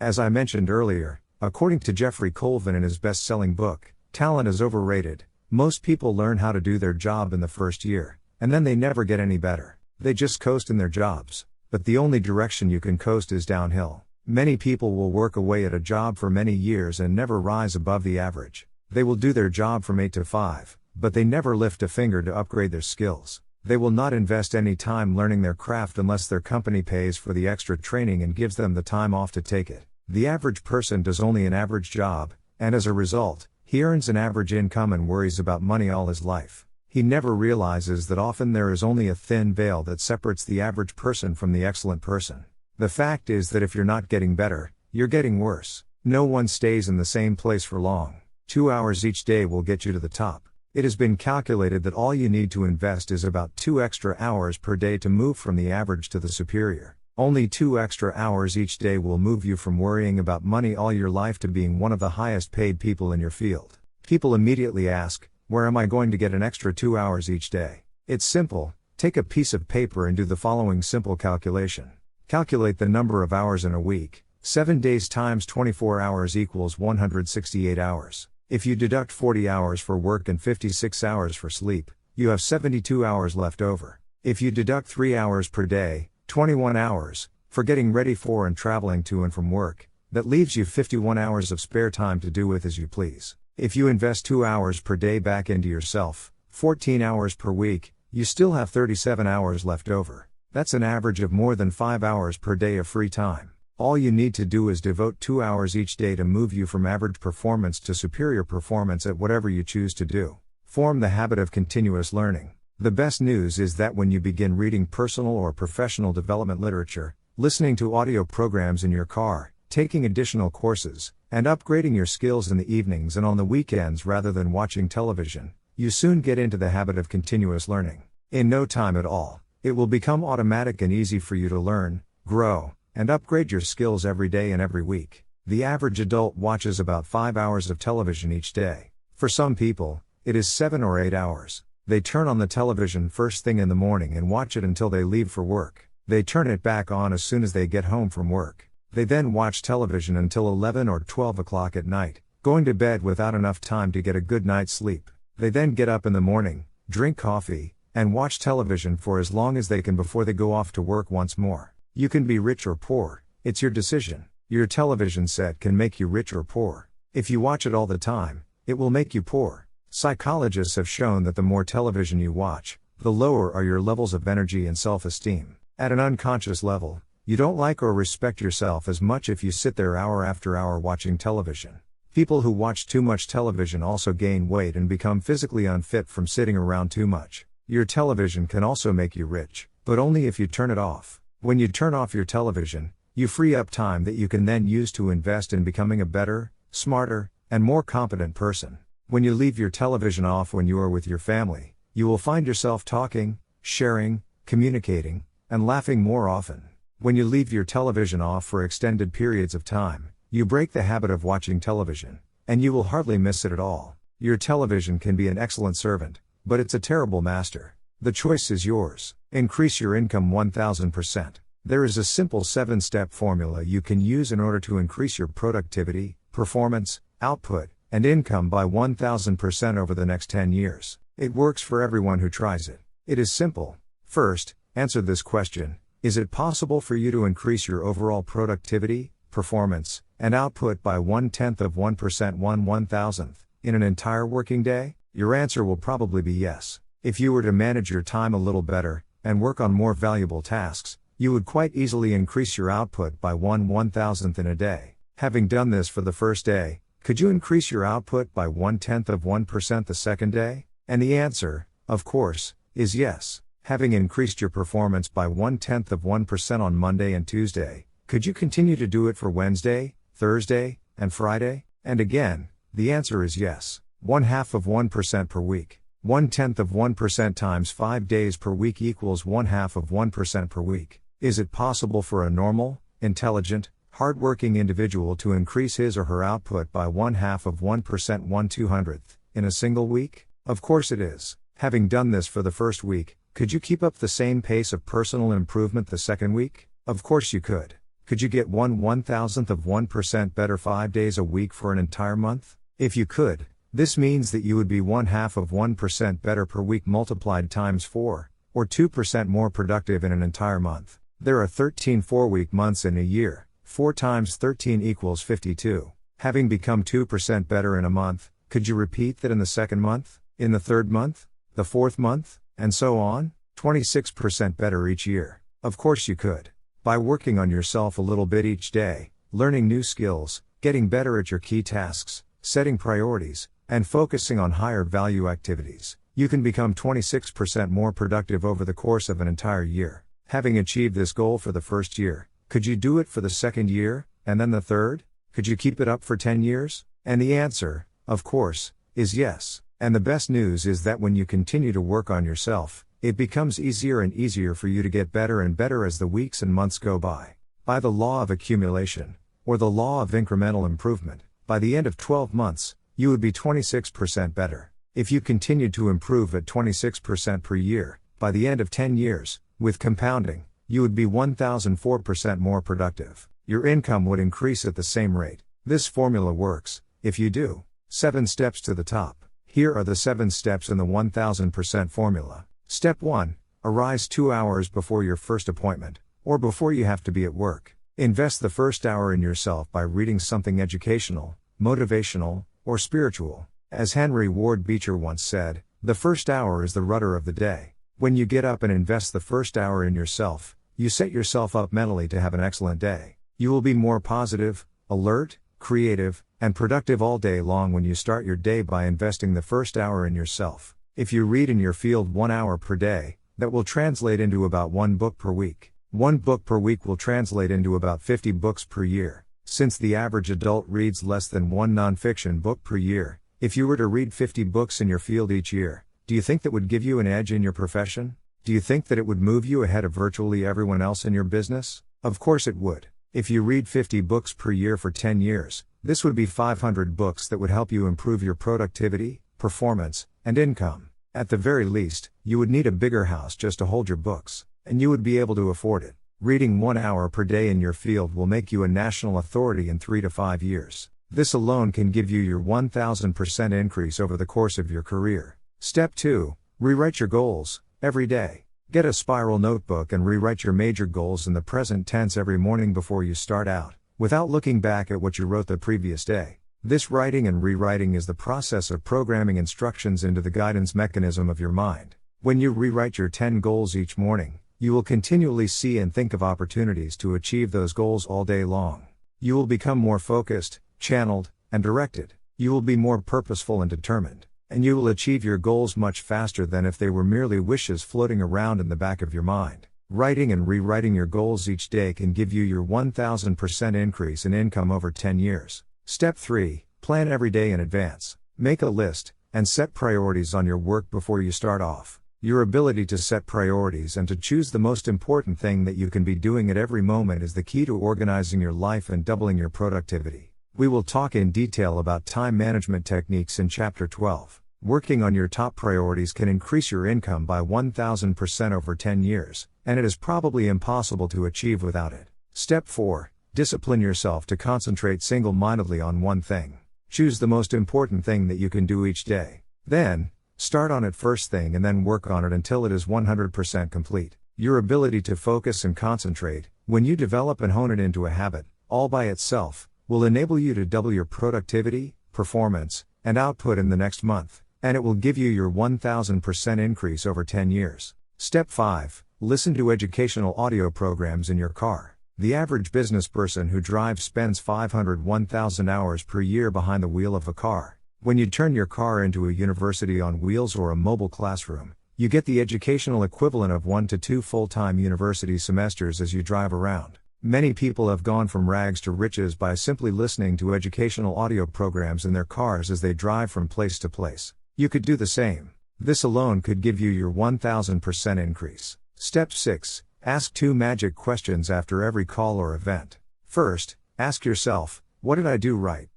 As I mentioned earlier, according to Jeffrey Colvin in his best-selling book, talent is overrated. Most people learn how to do their job in the first year, and then they never get any better. They just coast in their jobs. But the only direction you can coast is downhill. Many people will work away at a job for many years and never rise above the average. They will do their job from 8 to 5, but they never lift a finger to upgrade their skills. They will not invest any time learning their craft unless their company pays for the extra training and gives them the time off to take it. The average person does only an average job, and as a result, he earns an average income and worries about money all his life. He never realizes that often there is only a thin veil that separates the average person from the excellent person. The fact is that if you're not getting better, you're getting worse. No one stays in the same place for long. 2 hours each day will get you to the top. It has been calculated that all you need to invest is about 2 extra hours per day to move from the average to the superior. Only 2 extra hours each day will move you from worrying about money all your life to being one of the highest paid people in your field. People immediately ask, where am I going to get an extra 2 hours each day? It's simple. Take a piece of paper and do the following simple calculation. Calculate the number of hours in a week. 7 days times 24 hours equals 168 hours. If you deduct 40 hours for work and 56 hours for sleep, you have 72 hours left over. If you deduct 3 hours per day, 21 hours, for getting ready for and traveling to and from work, that leaves you 51 hours of spare time to do with as you please. If you invest 2 hours per day back into yourself, 14 hours per week, you still have 37 hours left over. That's an average of more than 5 hours per day of free time. All you need to do is devote 2 hours each day to move you from average performance to superior performance at whatever you choose to do. Form the habit of continuous learning. The best news is that when you begin reading personal or professional development literature, listening to audio programs in your car, taking additional courses, and upgrading your skills in the evenings and on the weekends rather than watching television, you soon get into the habit of continuous learning. In no time at all, it will become automatic and easy for you to learn, grow, and upgrade your skills every day and every week. The average adult watches about 5 hours of television each day. For some people, it is 7 or 8 hours. They turn on the television first thing in the morning and watch it until they leave for work. They turn it back on as soon as they get home from work. They then watch television until 11 or 12 o'clock at night, going to bed without enough time to get a good night's sleep. They then get up in the morning, drink coffee, and watch television for as long as they can before they go off to work once more. You can be rich or poor, it's your decision. Your television set can make you rich or poor. If you watch it all the time, it will make you poor. Psychologists have shown that the more television you watch, the lower are your levels of energy and self-esteem. At an unconscious level, you don't like or respect yourself as much if you sit there hour after hour watching television. People who watch too much television also gain weight and become physically unfit from sitting around too much. Your television can also make you rich, but only if you turn it off. When you turn off your television, you free up time that you can then use to invest in becoming a better, smarter, and more competent person. When you leave your television off when you are with your family, you will find yourself talking, sharing, communicating, and laughing more often. When you leave your television off for extended periods of time, you break the habit of watching television, and you will hardly miss it at all. Your television can be an excellent servant, but it's a terrible master. The choice is yours. Increase your income 1000%. There is a simple 7-step formula you can use in order to increase your productivity, performance, output, and income by 1000% over the next 10 years. It works for everyone who tries it. It is simple. First, answer this question: is it possible for you to increase your overall productivity, performance, and output by 0.1% 1/1000th in an entire working day? Your answer will probably be yes. If you were to manage your time a little better, and work on more valuable tasks, you would quite easily increase your output by 1/1000th in a day. Having done this for the first day, could you increase your output by 0.1% the second day? And the answer, of course, is yes. Having increased your performance by 0.1% on Monday and Tuesday, could you continue to do it for Wednesday, Thursday, and Friday? And again, the answer is yes. 0.1% per week. 0.1% times 5 days per week equals 0.1% per week. Is it possible for a normal, intelligent, hard-working individual to increase his or her output by 0.1% 1/200th in a single week? Of course it is. Having done this for the first week, could you keep up the same pace of personal improvement the second week? Of course you could. Could you get 1/1000% better 5 days a week for an entire month? If you could, this means that you would be 0.1% better per week multiplied times 4, or 2% more productive in an entire month. There are 13 4-week months in a year. 4 times 13 equals 52. Having become 2% better in a month, could you repeat that in the second month, in the third month, the fourth month, and so on? 26% better each year. Of course you could. By working on yourself a little bit each day, learning new skills, getting better at your key tasks, setting priorities, and focusing on higher value activities, you can become 26% more productive over the course of an entire year. Having achieved this goal for the first year, could you do it for the second year, and then the third? Could you keep it up for 10 years? And the answer, of course, is yes. And the best news is that when you continue to work on yourself, it becomes easier and easier for you to get better and better as the weeks and months go by. By the law of accumulation, or the law of incremental improvement, by the end of 12 months, you would be 26% better. If you continued to improve at 26% per year, by the end of 10 years, with compounding, you would be 1004% more productive. Your income would increase at the same rate. This formula works, if you do. 7 steps to the top. Here are the 7 steps in the 1000% formula. Step 1. Arise 2 hours before your first appointment, or before you have to be at work. Invest the first hour in yourself by reading something educational, motivational, or spiritual. As Henry Ward Beecher once said, the first hour is the rudder of the day. When you get up and invest the first hour in yourself, you set yourself up mentally to have an excellent day. You will be more positive, alert, creative, and productive all day long when you start your day by investing the first hour in yourself. If you read in your field 1 hour per day, that will translate into about 1 book per week. 1 book per week will translate into about 50 books per year. Since the average adult reads less than 1 nonfiction book per year, if you were to read 50 books in your field each year, do you think that would give you an edge in your profession? Do you think that it would move you ahead of virtually everyone else in your business? Of course it would. If you read 50 books per year for 10 years, this would be 500 books that would help you improve your productivity, performance, and income. At the very least, you would need a bigger house just to hold your books, and you would be able to afford it. Reading 1 hour per day in your field will make you a national authority in 3 to 5 years. This alone can give you your 1000% increase over the course of your career. Step 2. Rewrite your goals, every day. Get a spiral notebook and rewrite your major goals in the present tense every morning before you start out, without looking back at what you wrote the previous day. This writing and rewriting is the process of programming instructions into the guidance mechanism of your mind. When you rewrite your 10 goals each morning, you will continually see and think of opportunities to achieve those goals all day long. You will become more focused, channeled, and directed. You will be more purposeful and determined. And you will achieve your goals much faster than if they were merely wishes floating around in the back of your mind. Writing and rewriting your goals each day can give you your 1000% increase in income over 10 years. Step 3. Plan every day in advance. Make a list, and set priorities on your work before you start off. Your ability to set priorities and to choose the most important thing that you can be doing at every moment is the key to organizing your life and doubling your productivity. We will talk in detail about time management techniques in Chapter 12. Working on your top priorities can increase your income by 1000% over 10 years, and it is probably impossible to achieve without it. Step 4. Discipline yourself to concentrate single-mindedly on one thing. Choose the most important thing that you can do each day. Then, start on it first thing and then work on it until it is 100% complete. Your ability to focus and concentrate, when you develop and hone it into a habit, all by itself, will enable you to double your productivity, performance, and output in the next month, and it will give you your 1000% increase over 10 years. Step 5. Listen to educational audio programs in your car. The average business person who drives spends 501,000 hours per year behind the wheel of a car. When you turn your car into a university on wheels or a mobile classroom, you get the educational equivalent of 1 to 2 full-time university semesters as you drive around. Many people have gone from rags to riches by simply listening to educational audio programs in their cars as they drive from place to place. You could do the same. This alone could give you your 1000% increase. Step 6. Ask 2 magic questions after every call or event. First, ask yourself, what did I do right?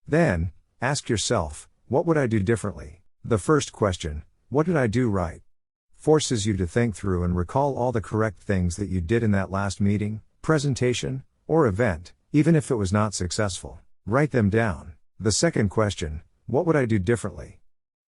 Then, ask yourself, what would I do differently? The first question, what did I do right? Forces you to think through and recall all the correct things that you did in that last meeting, presentation, or event, even if it was not successful. Write them down. The second question, what would I do differently?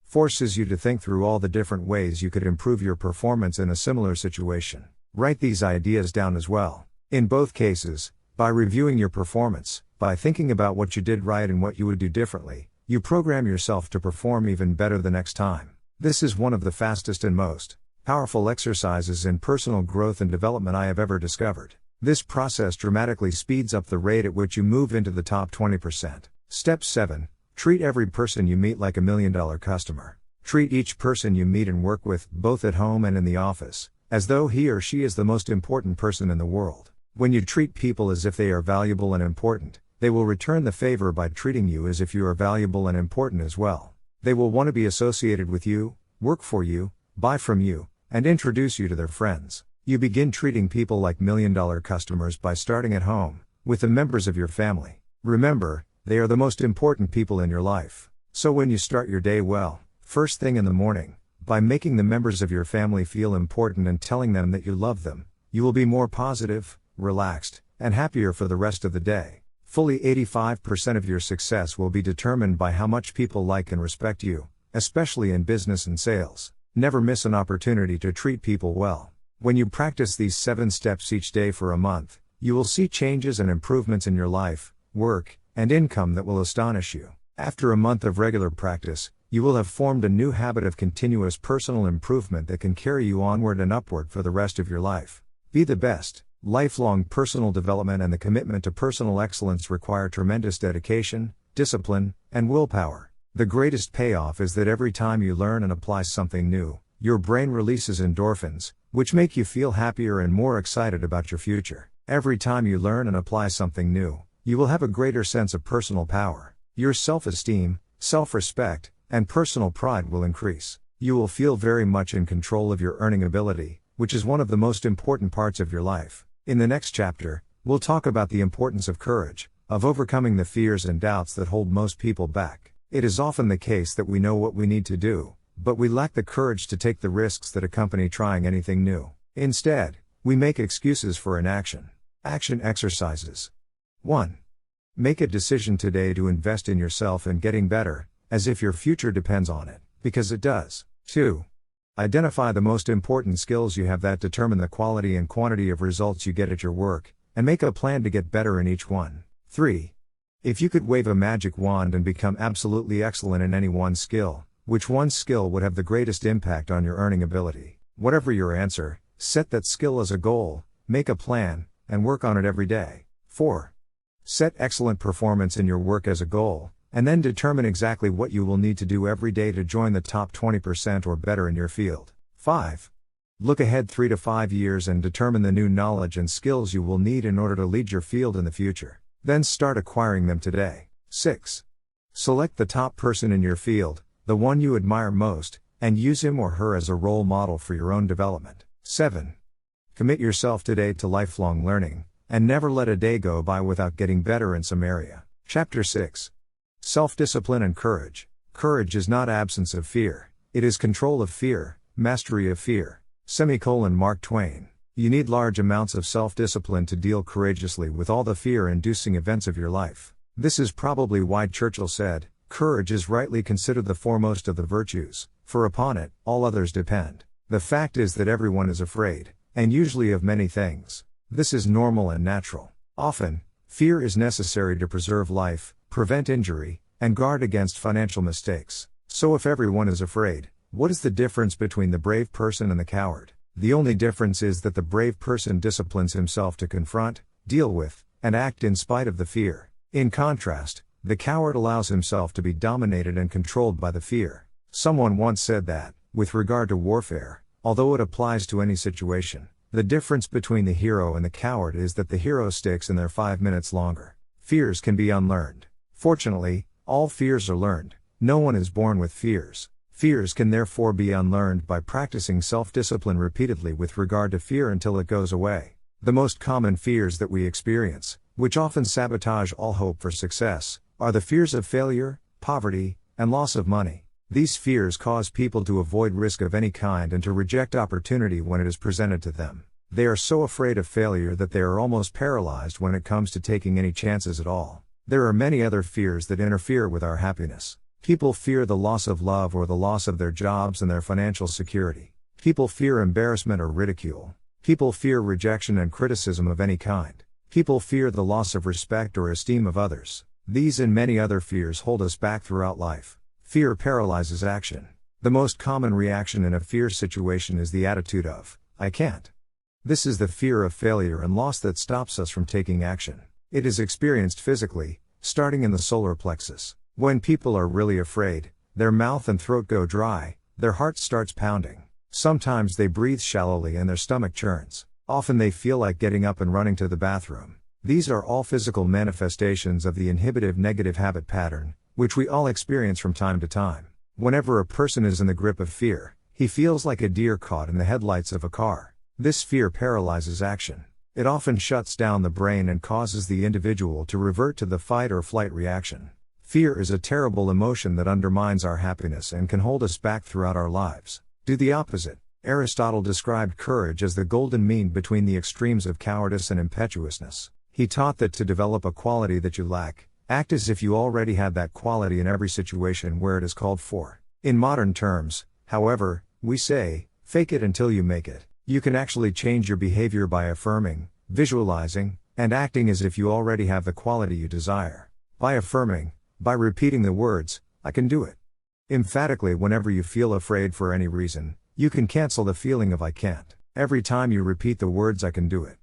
Forces you to think through all the different ways you could improve your performance in a similar situation. Write these ideas down as well. In both cases, by reviewing your performance, by thinking about what you did right and what you would do differently, you program yourself to perform even better the next time. This is one of the fastest and most powerful exercises in personal growth and development I have ever discovered. This process dramatically speeds up the rate at which you move into the top 20%. Step 7. Treat every person you meet like $1 million customer. Treat each person you meet and work with, both at home and in the office, as though he or she is the most important person in the world. When you treat people as if they are valuable and important, they will return the favor by treating you as if you are valuable and important as well. They will want to be associated with you, work for you, buy from you, and introduce you to their friends. You begin treating people like $1 million customers by starting at home, with the members of your family. Remember, they are the most important people in your life. So when you start your day well, first thing in the morning, by making the members of your family feel important and telling them that you love them, you will be more positive, relaxed, and happier for the rest of the day. Fully 85% of your success will be determined by how much people like and respect you, especially in business and sales. Never miss an opportunity to treat people well. When you practice these 7 steps each day for a month, you will see changes and improvements in your life, work, and income that will astonish you. After a month of regular practice, you will have formed a new habit of continuous personal improvement that can carry you onward and upward for the rest of your life. Be the best. Lifelong personal development and the commitment to personal excellence require tremendous dedication, discipline, and willpower. The greatest payoff is that every time you learn and apply something new, your brain releases endorphins, which make you feel happier and more excited about your future. Every time you learn and apply something new, you will have a greater sense of personal power. Your self-esteem, self-respect, and personal pride will increase. You will feel very much in control of your earning ability, which is one of the most important parts of your life. In the next chapter, we'll talk about the importance of courage, of overcoming the fears and doubts that hold most people back. It is often the case that we know what we need to do, but we lack the courage to take the risks that accompany trying anything new. Instead, we make excuses for inaction. Action exercises. 1. Make a decision today to invest in yourself and getting better, as if your future depends on it, because it does. 2. Identify the most important skills you have that determine the quality and quantity of results you get at your work, and make a plan to get better in each one. 3. If you could wave a magic wand and become absolutely excellent in any one skill, which one skill would have the greatest impact on your earning ability? Whatever your answer, set that skill as a goal, make a plan, and work on it every day. 4. Set excellent performance in your work as a goal, and then determine exactly what you will need to do every day to join the top 20% or better in your field. 5. Look ahead 3 to 5 years and determine the new knowledge and skills you will need in order to lead your field in the future. Then start acquiring them today. 6. Select the top person in your field, the one you admire most, and use him or her as a role model for your own development. 7. Commit yourself today to lifelong learning, and never let a day go by without getting better in some area. Chapter 6. Self-discipline and courage. Courage is not absence of fear, it is control of fear, mastery of fear. Mark Twain. You need large amounts of self-discipline to deal courageously with all the fear-inducing events of your life. This is probably why Churchill said, "Courage is rightly considered the foremost of the virtues, for upon it, all others depend." The fact is that everyone is afraid, and usually of many things. This is normal and natural. Often, fear is necessary to preserve life, prevent injury, and guard against financial mistakes. So if everyone is afraid, what is the difference between the brave person and the coward? The only difference is that the brave person disciplines himself to confront, deal with, and act in spite of the fear. In contrast, the coward allows himself to be dominated and controlled by the fear. Someone once said that, with regard to warfare, although it applies to any situation, the difference between the hero and the coward is that the hero sticks in there 5 minutes longer. Fears can be unlearned. Fortunately, all fears are learned. No one is born with fears. Fears can therefore be unlearned by practicing self-discipline repeatedly with regard to fear until it goes away. The most common fears that we experience, which often sabotage all hope for success, are the fears of failure, poverty, and loss of money. These fears cause people to avoid risk of any kind and to reject opportunity when it is presented to them. They are so afraid of failure that they are almost paralyzed when it comes to taking any chances at all. There are many other fears that interfere with our happiness. People fear the loss of love or the loss of their jobs and their financial security. People fear embarrassment or ridicule. People fear rejection and criticism of any kind. People fear the loss of respect or esteem of others. These and many other fears hold us back throughout life. Fear paralyzes action. The most common reaction in a fear situation is the attitude of, "I can't." This is the fear of failure and loss that stops us from taking action. It is experienced physically, starting in the solar plexus. When people are really afraid, their mouth and throat go dry, their heart starts pounding. Sometimes they breathe shallowly and their stomach churns. Often they feel like getting up and running to the bathroom. These are all physical manifestations of the inhibitive negative habit pattern, which we all experience from time to time. Whenever a person is in the grip of fear, he feels like a deer caught in the headlights of a car. This fear paralyzes action. It often shuts down the brain and causes the individual to revert to the fight or flight reaction. Fear is a terrible emotion that undermines our happiness and can hold us back throughout our lives. Do the opposite. Aristotle described courage as the golden mean between the extremes of cowardice and impetuousness. He taught that to develop a quality that you lack, act as if you already had that quality in every situation where it is called for. In modern terms, however, we say, fake it until you make it. You can actually change your behavior by affirming, visualizing, and acting as if you already have the quality you desire. By affirming, by repeating the words, "I can do it." Emphatically whenever you feel afraid for any reason, you can cancel the feeling of "I can't." Every time you repeat the words "I can do it"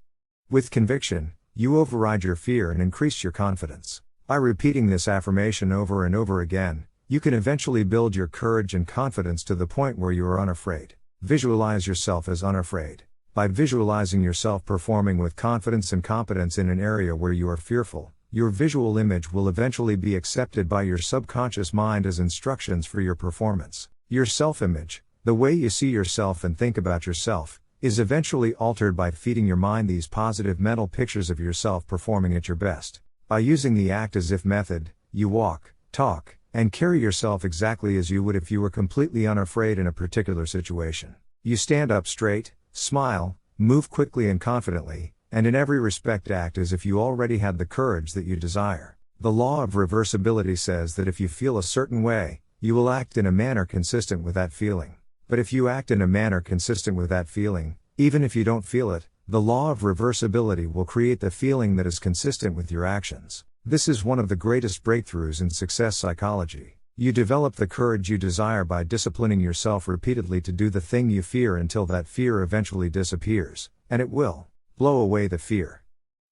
with conviction, you override your fear and increase your confidence. By repeating this affirmation over and over again, you can eventually build your courage and confidence to the point where you are unafraid. Visualize yourself as unafraid. By visualizing yourself performing with confidence and competence in an area where you are fearful, your visual image will eventually be accepted by your subconscious mind as instructions for your performance. Your self-image, the way you see yourself and think about yourself, is eventually altered by feeding your mind these positive mental pictures of yourself performing at your best. By using the act as if method, you walk, talk, and carry yourself exactly as you would if you were completely unafraid in a particular situation. You stand up straight, smile, move quickly and confidently, and in every respect act as if you already had the courage that you desire. The law of reversibility says that if you feel a certain way, you will act in a manner consistent with that feeling. But if you act in a manner consistent with that feeling, even if you don't feel it, the law of reversibility will create the feeling that is consistent with your actions. This is one of the greatest breakthroughs in success psychology. You develop the courage you desire by disciplining yourself repeatedly to do the thing you fear until that fear eventually disappears, and it will blow away the fear.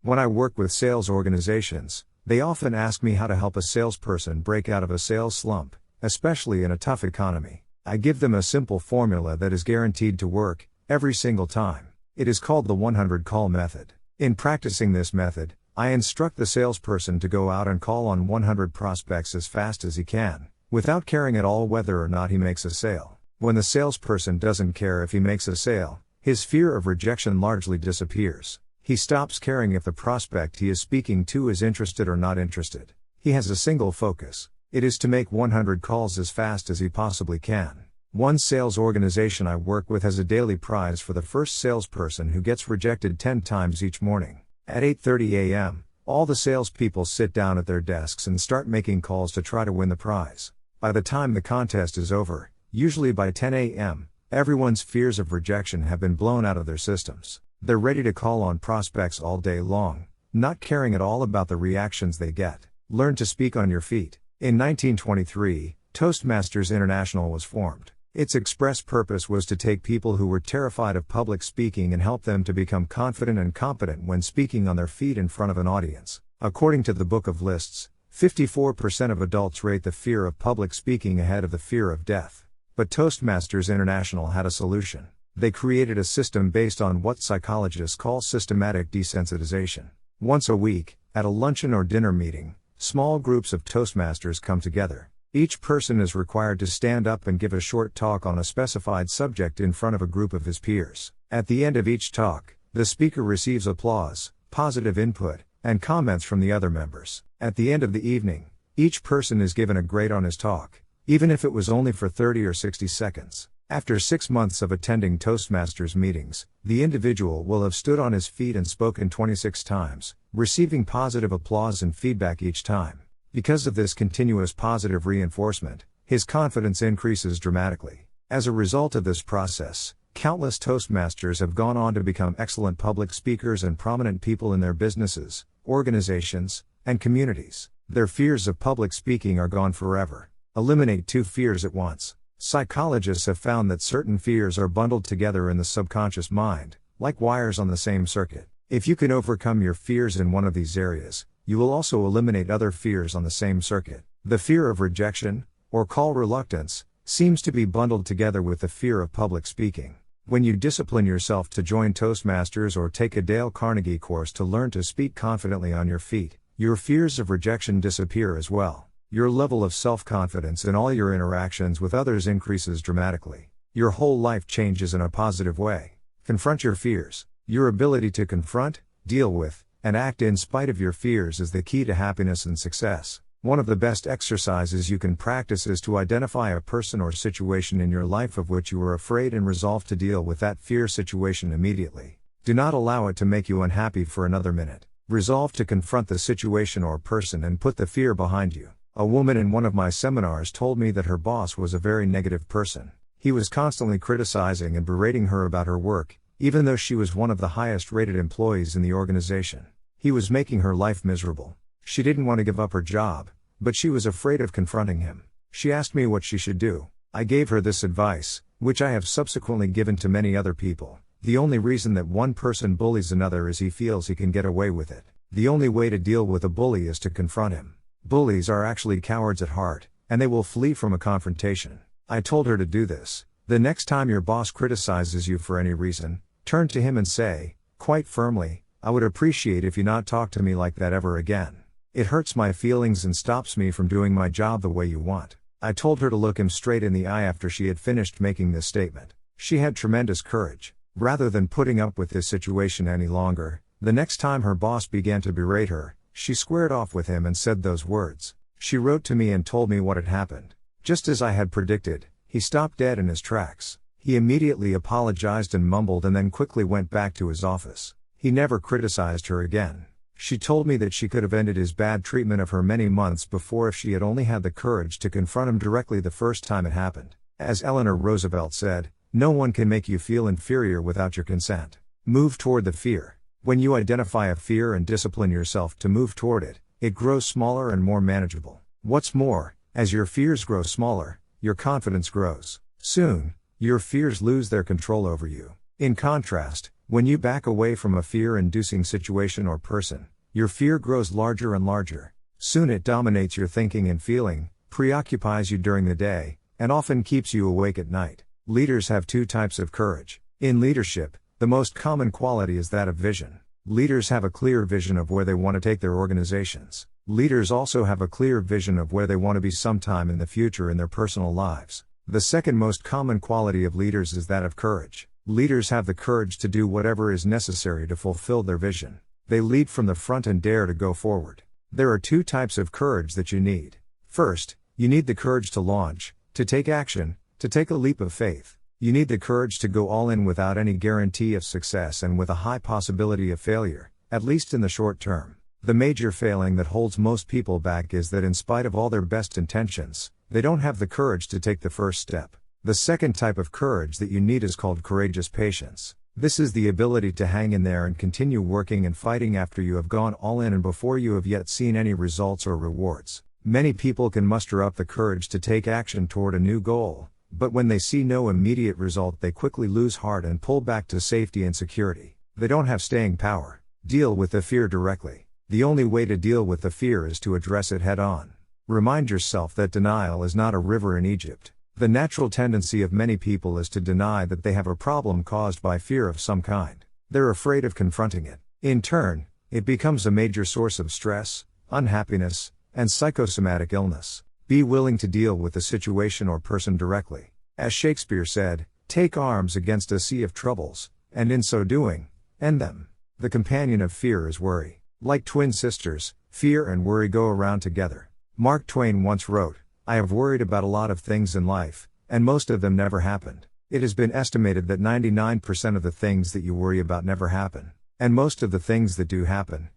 When I work with sales organizations, they often ask me how to help a salesperson break out of a sales slump, especially in a tough economy. I give them a simple formula that is guaranteed to work, every single time. It is called the 100 call method. In practicing this method, I instruct the salesperson to go out and call on 100 prospects as fast as he can, without caring at all whether or not he makes a sale. When the salesperson doesn't care if he makes a sale, his fear of rejection largely disappears. He stops caring if the prospect he is speaking to is interested or not interested. He has a single focus. It is to make 100 calls as fast as he possibly can. One sales organization I work with has a daily prize for the first salesperson who gets rejected 10 times each morning. At 8:30 a.m., all the salespeople sit down at their desks and start making calls to try to win the prize. By the time the contest is over, usually by 10 a.m., everyone's fears of rejection have been blown out of their systems. They're ready to call on prospects all day long, not caring at all about the reactions they get. Learn to speak on your feet. In 1923, Toastmasters International was formed. Its express purpose was to take people who were terrified of public speaking and help them to become confident and competent when speaking on their feet in front of an audience. According to the Book of Lists, 54% of adults rate the fear of public speaking ahead of the fear of death. But Toastmasters International had a solution. They created a system based on what psychologists call systematic desensitization. Once a week, at a luncheon or dinner meeting, small groups of Toastmasters come together. Each person is required to stand up and give a short talk on a specified subject in front of a group of his peers. At the end of each talk, the speaker receives applause, positive input, and comments from the other members. At the end of the evening, each person is given a grade on his talk, even if it was only for 30 or 60 seconds. After 6 months of attending Toastmasters meetings, the individual will have stood on his feet and spoken 26 times, receiving positive applause and feedback each time. Because of this continuous positive reinforcement, his confidence increases dramatically. As a result of this process, countless Toastmasters have gone on to become excellent public speakers and prominent people in their businesses, organizations, and communities. Their fears of public speaking are gone forever. Eliminate 2 fears at once. Psychologists have found that certain fears are bundled together in the subconscious mind, like wires on the same circuit. If you can overcome your fears in one of these areas, you will also eliminate other fears on the same circuit. The fear of rejection, or call reluctance, seems to be bundled together with the fear of public speaking. When you discipline yourself to join Toastmasters or take a Dale Carnegie course to learn to speak confidently on your feet, your fears of rejection disappear as well. Your level of self-confidence in all your interactions with others increases dramatically. Your whole life changes in a positive way. Confront your fears. Your ability to confront, deal with, and act in spite of your fears is the key to happiness and success. One of the best exercises you can practice is to identify a person or situation in your life of which you are afraid and resolve to deal with that fear situation immediately. Do not allow it to make you unhappy for another minute. Resolve to confront the situation or person and put the fear behind you. A woman in one of my seminars told me that her boss was a very negative person. He was constantly criticizing and berating her about her work, even though she was one of the highest rated employees in the organization. He was making her life miserable. She didn't want to give up her job, but she was afraid of confronting him. She asked me what she should do. I gave her this advice, which I have subsequently given to many other people. The only reason that one person bullies another is he feels he can get away with it. The only way to deal with a bully is to confront him. Bullies are actually cowards at heart, and they will flee from a confrontation. I told her to do this. The next time your boss criticizes you for any reason, turn to him and say, quite firmly, "I would appreciate if you not talk to me like that ever again. It hurts my feelings and stops me from doing my job the way you want." I told her to look him straight in the eye after she had finished making this statement. She had tremendous courage. Rather than putting up with this situation any longer, the next time her boss began to berate her, she squared off with him and said those words. She wrote to me and told me what had happened. Just as I had predicted, he stopped dead in his tracks. He immediately apologized and mumbled and then quickly went back to his office. He never criticized her again. She told me that she could have ended his bad treatment of her many months before if she had only had the courage to confront him directly the first time it happened. As Eleanor Roosevelt said, "No one can make you feel inferior without your consent." Move toward the fear. When you identify a fear and discipline yourself to move toward it, it grows smaller and more manageable. What's more, as your fears grow smaller, your confidence grows. Soon, your fears lose their control over you. In contrast, when you back away from a fear-inducing situation or person, your fear grows larger and larger. Soon it dominates your thinking and feeling, preoccupies you during the day, and often keeps you awake at night. Leaders have 2 types of courage. In leadership, the most common quality is that of vision. Leaders have a clear vision of where they want to take their organizations. Leaders also have a clear vision of where they want to be sometime in the future in their personal lives. The second most common quality of leaders is that of courage. Leaders have the courage to do whatever is necessary to fulfill their vision. They lead from the front and dare to go forward. There are two types of courage that you need. First, you need the courage to launch, to take action, to take a leap of faith. You need the courage to go all in without any guarantee of success and with a high possibility of failure, at least in the short term. The major failing that holds most people back is that in spite of all their best intentions, they don't have the courage to take the first step. The second type of courage that you need is called courageous patience. This is the ability to hang in there and continue working and fighting after you have gone all in and before you have yet seen any results or rewards. Many people can muster up the courage to take action toward a new goal, but when they see no immediate result they quickly lose heart and pull back to safety and security. They don't have staying power. Deal with the fear directly. The only way to deal with the fear is to address it head on. Remind yourself that denial is not a river in Egypt. The natural tendency of many people is to deny that they have a problem caused by fear of some kind. They're afraid of confronting it. In turn, it becomes a major source of stress, unhappiness, and psychosomatic illness. Be willing to deal with the situation or person directly. As Shakespeare said, take arms against a sea of troubles, and in so doing, end them. The companion of fear is worry. Like twin sisters, fear and worry go around together. Mark Twain once wrote, I have worried about a lot of things in life, and most of them never happened. It has been estimated that 99% of the things that you worry about never happen. And most of the things that do happen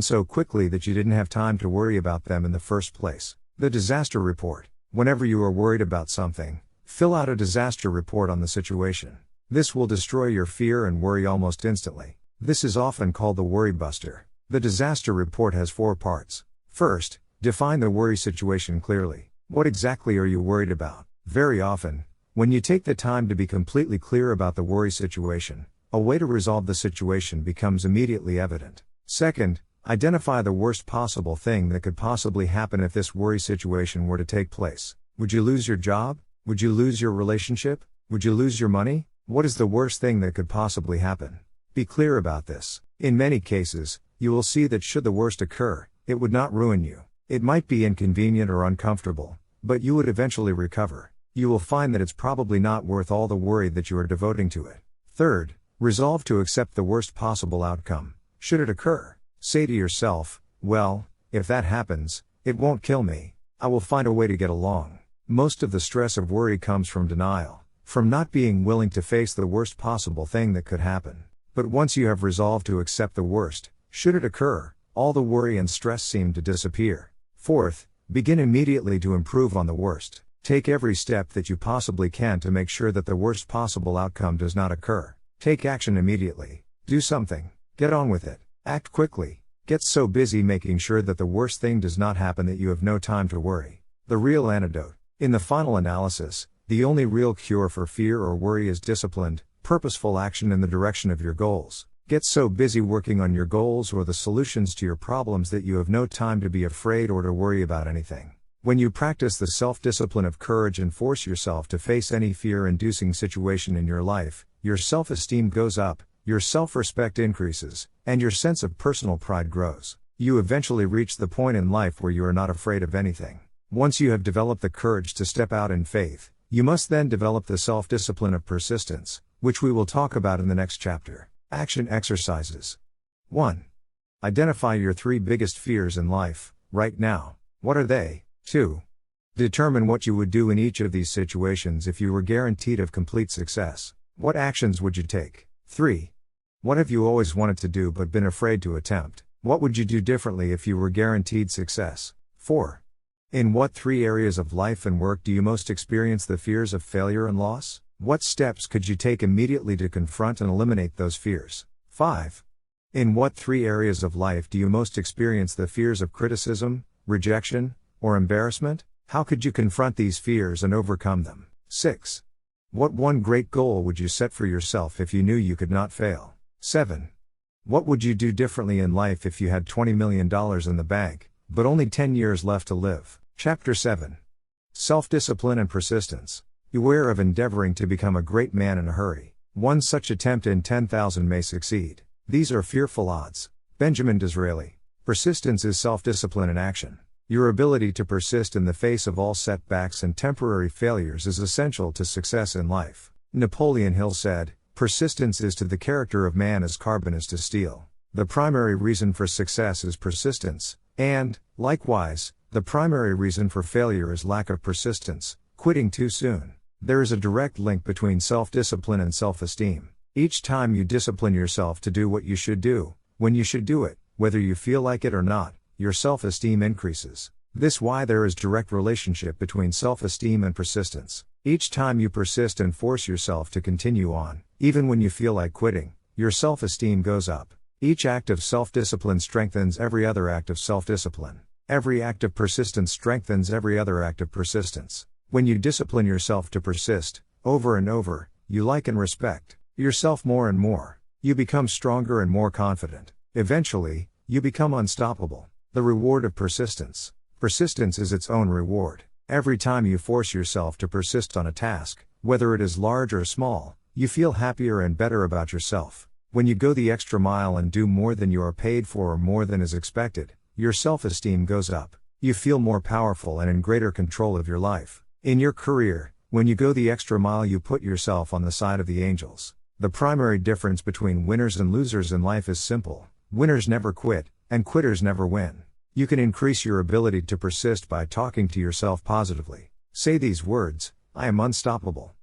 so quickly that you didn't have time to worry about them in the first place. The disaster report. Whenever you are worried about something, fill out a disaster report on the situation. This will destroy your fear and worry almost instantly. This is often called the worry buster. The disaster report has 4 parts. First, define the worry situation clearly. What exactly are you worried about? Very often, when you take the time to be completely clear about the worry situation, a way to resolve the situation becomes immediately evident. Second, identify the worst possible thing that could possibly happen if this worry situation were to take place. Would you lose your job? Would you lose your relationship? Would you lose your money? What is the worst thing that could possibly happen? Be clear about this. In many cases, you will see that should the worst occur, it would not ruin you. It might be inconvenient or uncomfortable, but you would eventually recover. You will find that it's probably not worth all the worry that you are devoting to it. Third, resolve to accept the worst possible outcome. Should it occur, say to yourself, well, if that happens, it won't kill me. I will find a way to get along. Most of the stress of worry comes from denial, from not being willing to face the worst possible thing that could happen. But once you have resolved to accept the worst, should it occur, all the worry and stress seem to disappear. Fourth, begin immediately to improve on the worst. Take every step that you possibly can to make sure that the worst possible outcome does not occur. Take action immediately. Do something. Get on with it. Act quickly. Get so busy making sure that the worst thing does not happen that you have no time to worry. The real antidote. In the final analysis, the only real cure for fear or worry is disciplined, purposeful action in the direction of your goals. Get so busy working on your goals or the solutions to your problems that you have no time to be afraid or to worry about anything. When you practice the self-discipline of courage and force yourself to face any fear-inducing situation in your life, your self-esteem goes up, your self-respect increases, and your sense of personal pride grows. You eventually reach the point in life where you are not afraid of anything. Once you have developed the courage to step out in faith, you must then develop the self-discipline of persistence, which we will talk about in the next chapter. Action exercises. 1. Identify your 3 biggest fears in life, right now. What are they? 2. Determine what you would do in each of these situations if you were guaranteed of complete success. What actions would you take? 3. What have you always wanted to do but been afraid to attempt? What would you do differently if you were guaranteed success? 4. In what 3 areas of life and work do you most experience the fears of failure and loss? What steps could you take immediately to confront and eliminate those fears? 5. In what 3 areas of life do you most experience the fears of criticism, rejection, or embarrassment? How could you confront these fears and overcome them? 6. What 1 great goal would you set for yourself if you knew you could not fail? 7. What would you do differently in life if you had $20 million in the bank, but only 10 years left to live? Chapter 7. Self-discipline and persistence. Beware of endeavoring to become a great man in a hurry. One such attempt in 10,000 may succeed. These are fearful odds. Benjamin Disraeli. Persistence is self-discipline in action. Your ability to persist in the face of all setbacks and temporary failures is essential to success in life. Napoleon Hill said, "Persistence is to the character of man as carbon is to steel." The primary reason for success is persistence, and, likewise, the primary reason for failure is lack of persistence, quitting too soon. There is a direct link between self-discipline and self-esteem. Each time you discipline yourself to do what you should do, when you should do it, whether you feel like it or not, your self-esteem increases. This is why there is direct relationship between self-esteem and persistence. Each time you persist and force yourself to continue on, even when you feel like quitting, your self-esteem goes up. Each act of self-discipline strengthens every other act of self-discipline. Every act of persistence strengthens every other act of persistence. When you discipline yourself to persist, over and over, you like and respect yourself more and more. You become stronger and more confident. Eventually, you become unstoppable. The reward of persistence. Persistence is its own reward. Every time you force yourself to persist on a task, whether it is large or small, you feel happier and better about yourself. When you go the extra mile and do more than you are paid for or more than is expected, your self-esteem goes up. You feel more powerful and in greater control of your life. In your career, when you go the extra mile, you put yourself on the side of the angels. The primary difference between winners and losers in life is simple. Winners never quit, and quitters never win. You can increase your ability to persist by talking to yourself positively. Say these words: "I am unstoppable."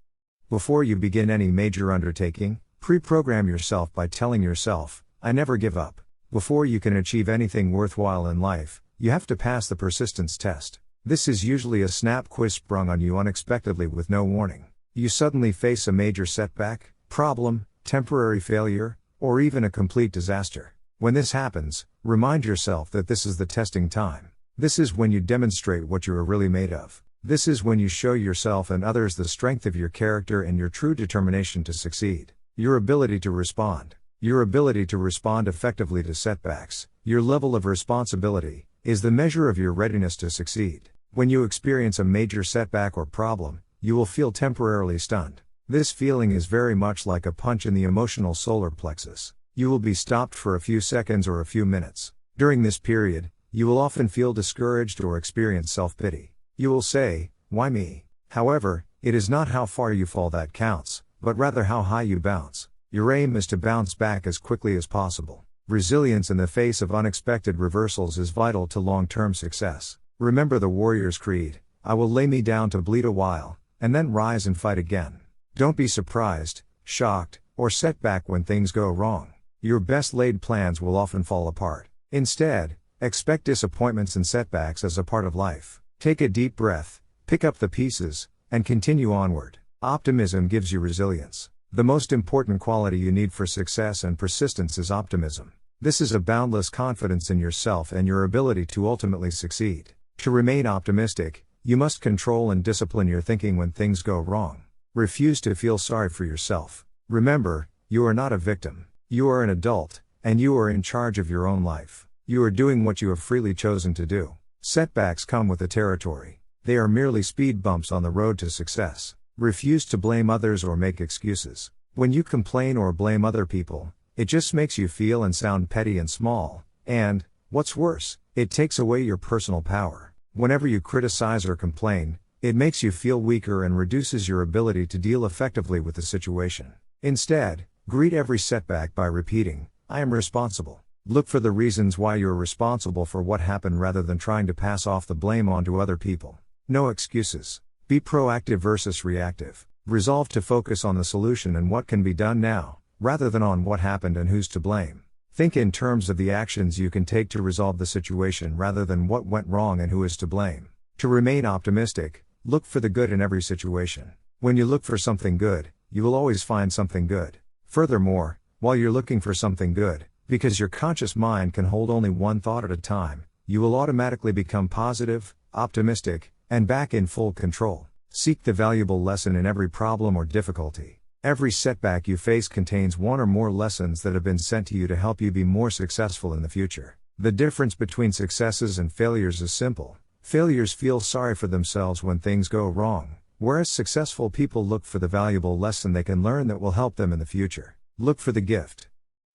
Before you begin any major undertaking, pre-program yourself by telling yourself, "I never give up." Before you can achieve anything worthwhile in life, you have to pass the persistence test. This is usually a snap quiz sprung on you unexpectedly with no warning. You suddenly face a major setback, problem, temporary failure, or even a complete disaster. When this happens, remind yourself that this is the testing time. This is when you demonstrate what you are really made of. This is when you show yourself and others the strength of your character and your true determination to succeed. Your ability to respond. Your ability to respond effectively to setbacks, your level of responsibility, is the measure of your readiness to succeed. When you experience a major setback or problem, you will feel temporarily stunned. This feeling is very much like a punch in the emotional solar plexus. You will be stopped for a few seconds or a few minutes. During this period, you will often feel discouraged or experience self-pity. You will say, "Why me?" However, it is not how far you fall that counts, but rather how high you bounce. Your aim is to bounce back as quickly as possible. Resilience in the face of unexpected reversals is vital to long-term success. Remember the warrior's creed: "I will lay me down to bleed a while, and then rise and fight again." Don't be surprised, shocked, or set back when things go wrong. Your best laid plans will often fall apart. Instead, expect disappointments and setbacks as a part of life. Take a deep breath, pick up the pieces, and continue onward. Optimism gives you resilience. The most important quality you need for success and persistence is optimism. This is a boundless confidence in yourself and your ability to ultimately succeed. To remain optimistic, you must control and discipline your thinking when things go wrong. Refuse to feel sorry for yourself. Remember, you are not a victim. You are an adult, and you are in charge of your own life. You are doing what you have freely chosen to do. Setbacks come with the territory. They are merely speed bumps on the road to success. Refuse to blame others or make excuses. When you complain or blame other people, it just makes you feel and sound petty and small, and, what's worse, it takes away your personal power. Whenever you criticize or complain, it makes you feel weaker and reduces your ability to deal effectively with the situation. Instead, greet every setback by repeating, "I am responsible." Look for the reasons why you are responsible for what happened rather than trying to pass off the blame onto other people. No excuses. Be proactive versus reactive. Resolve to focus on the solution and what can be done now, rather than on what happened and who's to blame. Think in terms of the actions you can take to resolve the situation rather than what went wrong and who is to blame. To remain optimistic, look for the good in every situation. When you look for something good, you will always find something good. Furthermore, while you're looking for something good, because your conscious mind can hold only one thought at a time, you will automatically become positive, optimistic, and back in full control. Seek the valuable lesson in every problem or difficulty. Every setback you face contains one or more lessons that have been sent to you to help you be more successful in the future. The difference between successes and failures is simple. Failures feel sorry for themselves when things go wrong, whereas successful people look for the valuable lesson they can learn that will help them in the future. Look for the gift.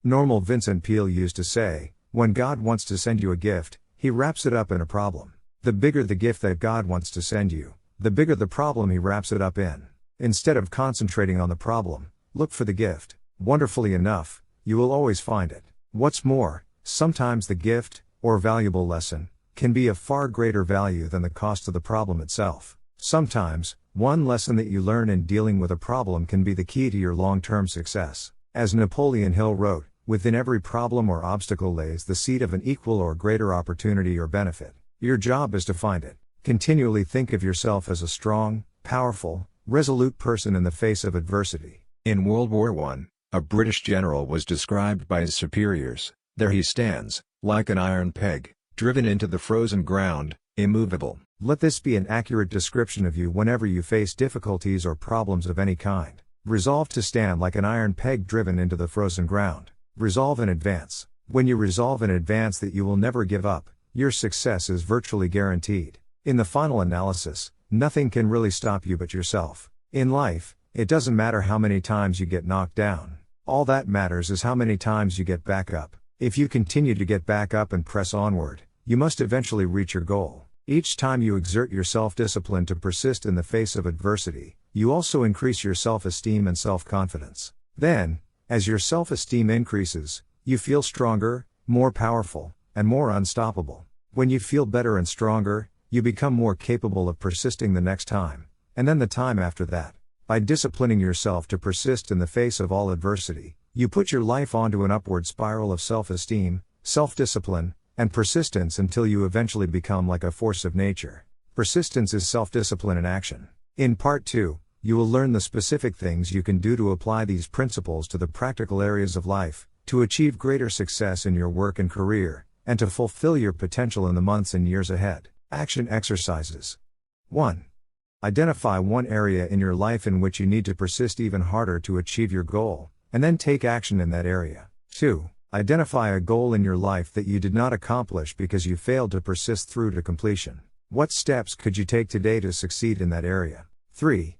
Normal Vincent Peale used to say, when God wants to send you a gift, he wraps it up in a problem. The bigger the gift that God wants to send you, the bigger the problem he wraps it up in. Instead of concentrating on the problem, look for the gift. Wonderfully enough, you will always find it. What's more, sometimes the gift, or valuable lesson, can be of far greater value than the cost of the problem itself. Sometimes, one lesson that you learn in dealing with a problem can be the key to your long-term success. As Napoleon Hill wrote, within every problem or obstacle lays the seed of an equal or greater opportunity or benefit. Your job is to find it. Continually think of yourself as a strong, powerful, resolute person in the face of adversity. In World War I, a British general was described by his superiors, "There he stands, like an iron peg, driven into the frozen ground, immovable." Let this be an accurate description of you whenever you face difficulties or problems of any kind. Resolve to stand like an iron peg driven into the frozen ground. Resolve in advance. When you resolve in advance that you will never give up, your success is virtually guaranteed. In the final analysis, nothing can really stop you but yourself. In life, it doesn't matter how many times you get knocked down. All that matters is how many times you get back up. If you continue to get back up and press onward, you must eventually reach your goal. Each time you exert your self-discipline to persist in the face of adversity, you also increase your self-esteem and self-confidence. Then, as your self-esteem increases, you feel stronger, more powerful, and more unstoppable. When you feel better and stronger, you become more capable of persisting the next time, and then the time after that. By disciplining yourself to persist in the face of all adversity, you put your life onto an upward spiral of self-esteem, self-discipline, and persistence until you eventually become like a force of nature. Persistence is self-discipline in action. In Part 2, you will learn the specific things you can do to apply these principles to the practical areas of life, to achieve greater success in your work and career, and to fulfill your potential in the months and years ahead. Action exercises. 1. Identify one area in your life in which you need to persist even harder to achieve your goal, and then take action in that area. 2. Identify a goal in your life that you did not accomplish because you failed to persist through to completion. What steps could you take today to succeed in that area? 3.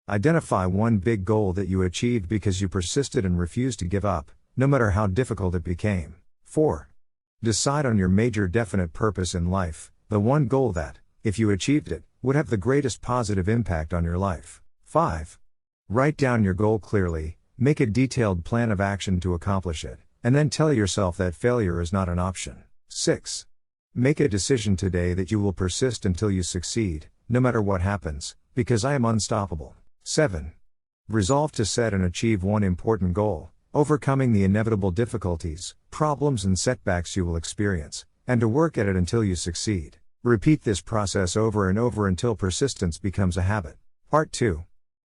Identify one big goal that you achieved because you persisted and refused to give up, no matter how difficult it became. 4. Decide on your major definite purpose in life, the one goal that, if you achieved it, would have the greatest positive impact on your life. 5. Write down your goal clearly, make a detailed plan of action to accomplish it, and then tell yourself that failure is not an option. 6. Make a decision today that you will persist until you succeed, no matter what happens, because I am unstoppable. 7. Resolve to set and achieve one important goal, overcoming the inevitable difficulties, problems and setbacks you will experience, and to work at it until you succeed. Repeat this process over and over until persistence becomes a habit. Part 2.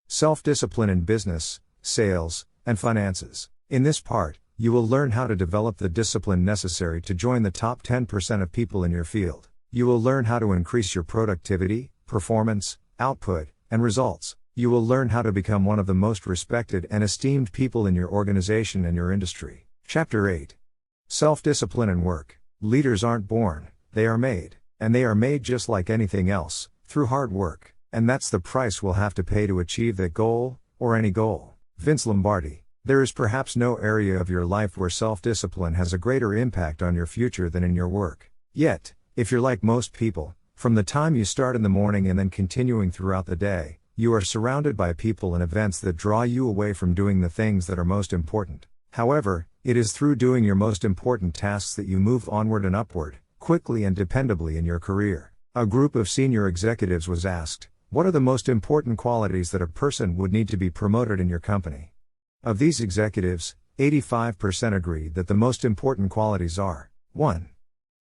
Self-discipline in business, sales, and finances. In this part, you will learn how to develop the discipline necessary to join the top 10% of people in your field. You will learn how to increase your productivity, performance, output, and results. You will learn how to become one of the most respected and esteemed people in your organization and your industry. Chapter 8. Self-discipline and work. Leaders aren't born, they are made. And they are made just like anything else, through hard work. And that's the price we'll have to pay to achieve that goal, or any goal. Vince Lombardi. There is perhaps no area of your life where self-discipline has a greater impact on your future than in your work. Yet, if you're like most people, from the time you start in the morning and then continuing throughout the day, you are surrounded by people and events that draw you away from doing the things that are most important. However, it is through doing your most important tasks that you move onward and upward, quickly and dependably in your career. A group of senior executives was asked, what are the most important qualities that a person would need to be promoted in your company? Of these executives, 85% agreed that the most important qualities are 1.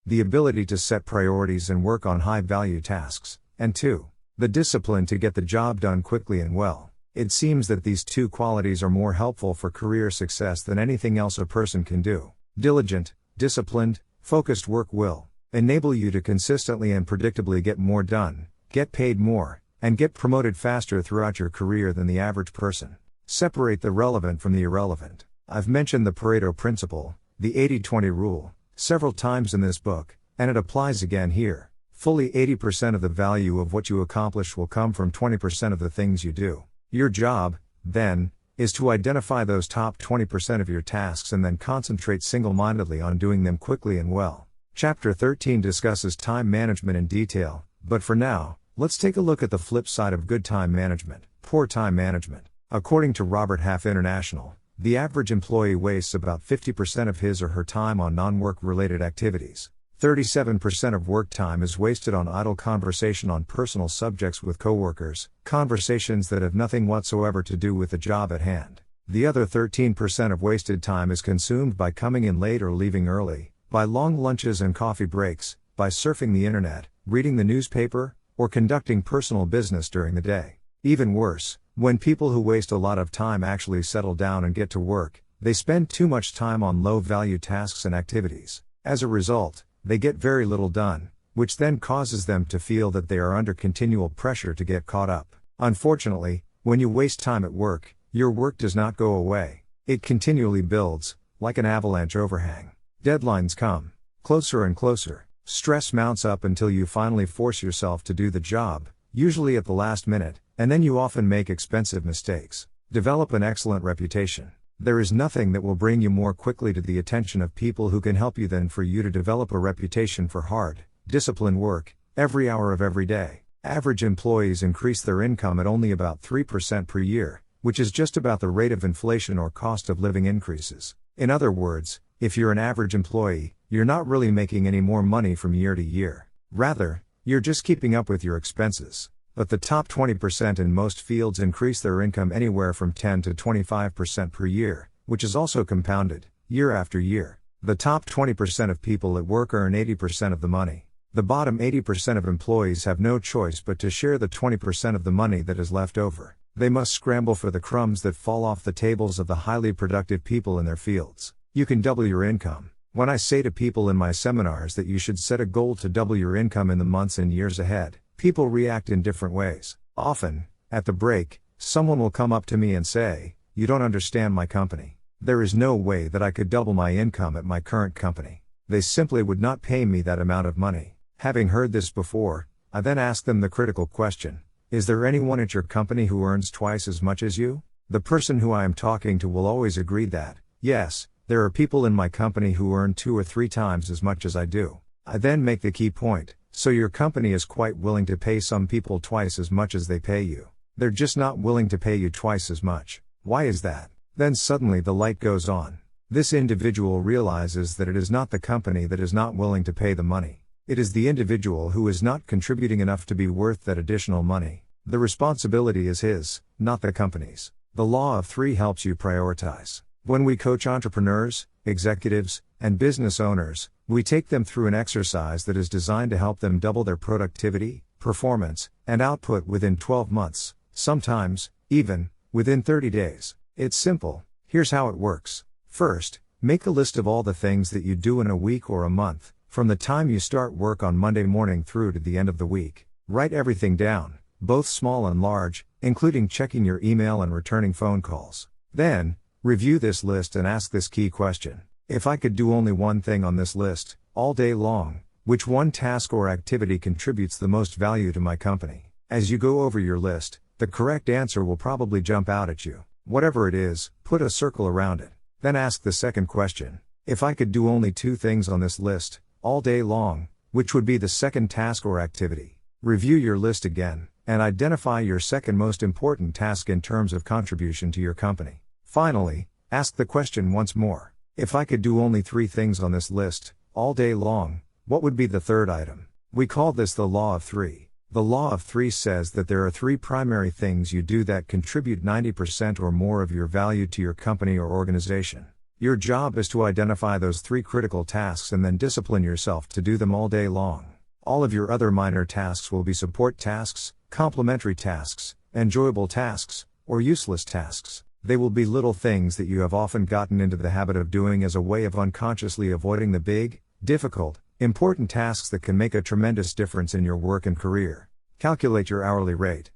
The ability to set priorities and work on high-value tasks, and 2. The discipline to get the job done quickly and well. It seems that these two qualities are more helpful for career success than anything else a person can do. Diligent, disciplined, focused work will enable you to consistently and predictably get more done, get paid more, and get promoted faster throughout your career than the average person. Separate the relevant from the irrelevant. I've mentioned the Pareto principle, the 80-20 rule, several times in this book, and it applies again here. Fully 80% of the value of what you accomplish will come from 20% of the things you do. Your job, then, is to identify those top 20% of your tasks and then concentrate single-mindedly on doing them quickly and well. Chapter 13 discusses time management in detail, but for now, let's take a look at the flip side of good time management, poor time management. According to Robert Half International, the average employee wastes about 50% of his or her time on non-work related activities. 37% of work time is wasted on idle conversation on personal subjects with coworkers, conversations that have nothing whatsoever to do with the job at hand. The other 13% of wasted time is consumed by coming in late or leaving early, by long lunches and coffee breaks, by surfing the internet, reading the newspaper, or conducting personal business during the day. Even worse, when people who waste a lot of time actually settle down and get to work, they spend too much time on low-value tasks and activities. As a result, they get very little done, which then causes them to feel that they are under continual pressure to get caught up. Unfortunately, when you waste time at work, your work does not go away. It continually builds, like an avalanche overhang. Deadlines come closer and closer. Stress mounts up until you finally force yourself to do the job, usually at the last minute, and then you often make expensive mistakes. Develop an excellent reputation. There is nothing that will bring you more quickly to the attention of people who can help you than for you to develop a reputation for hard, disciplined work, every hour of every day. Average employees increase their income at only about 3% per year, which is just about the rate of inflation or cost of living increases. In other words, if you're an average employee, you're not really making any more money from year to year. Rather, you're just keeping up with your expenses. But the top 20% in most fields increase their income anywhere from 10 to 25% per year, which is also compounded, year after year. The top 20% of people at work earn 80% of the money. The bottom 80% of employees have no choice but to share the 20% of the money that is left over. They must scramble for the crumbs that fall off the tables of the highly productive people in their fields. You can double your income. When I say to people in my seminars that you should set a goal to double your income in the months and years ahead, people react in different ways. Often, at the break, someone will come up to me and say, "You don't understand my company. There is no way that I could double my income at my current company. They simply would not pay me that amount of money." Having heard this before, I then ask them the critical question, is there anyone at your company who earns twice as much as you? The person who I am talking to will always agree that, yes, there are people in my company who earn 2 or 3 times as much as I do. I then make the key point, so your company is quite willing to pay some people twice as much as they pay you. They're just not willing to pay you twice as much. Why is that? Then suddenly the light goes on. This individual realizes that it is not the company that is not willing to pay the money. It is the individual who is not contributing enough to be worth that additional money. The responsibility is his, not the company's. The law of 3 helps you prioritize. When we coach entrepreneurs, executives, and business owners, we take them through an exercise that is designed to help them double their productivity, performance, and output within 12 months, sometimes, even, within 30 days. It's simple. Here's how it works. First, make a list of all the things that you do in a week or a month, from the time you start work on Monday morning through to the end of the week. Write everything down, both small and large, including checking your email and returning phone calls. Then, review this list and ask this key question. If I could do only one thing on this list, all day long, which one task or activity contributes the most value to my company? As you go over your list, the correct answer will probably jump out at you. Whatever it is, put a circle around it. Then ask the second question. If I could do only 2 things on this list, all day long, which would be the second task or activity? Review your list again, and identify your second most important task in terms of contribution to your company. Finally, ask the question once more. If I could do only 3 things on this list, all day long, what would be the third item? We call this the law of 3. The law of 3 says that there are 3 primary things you do that contribute 90% or more of your value to your company or organization. Your job is to identify those 3 critical tasks and then discipline yourself to do them all day long. All of your other minor tasks will be support tasks, complementary tasks, enjoyable tasks, or useless tasks. They will be little things that you have often gotten into the habit of doing as a way of unconsciously avoiding the big, difficult, important tasks that can make a tremendous difference in your work and career. Calculate your hourly rate.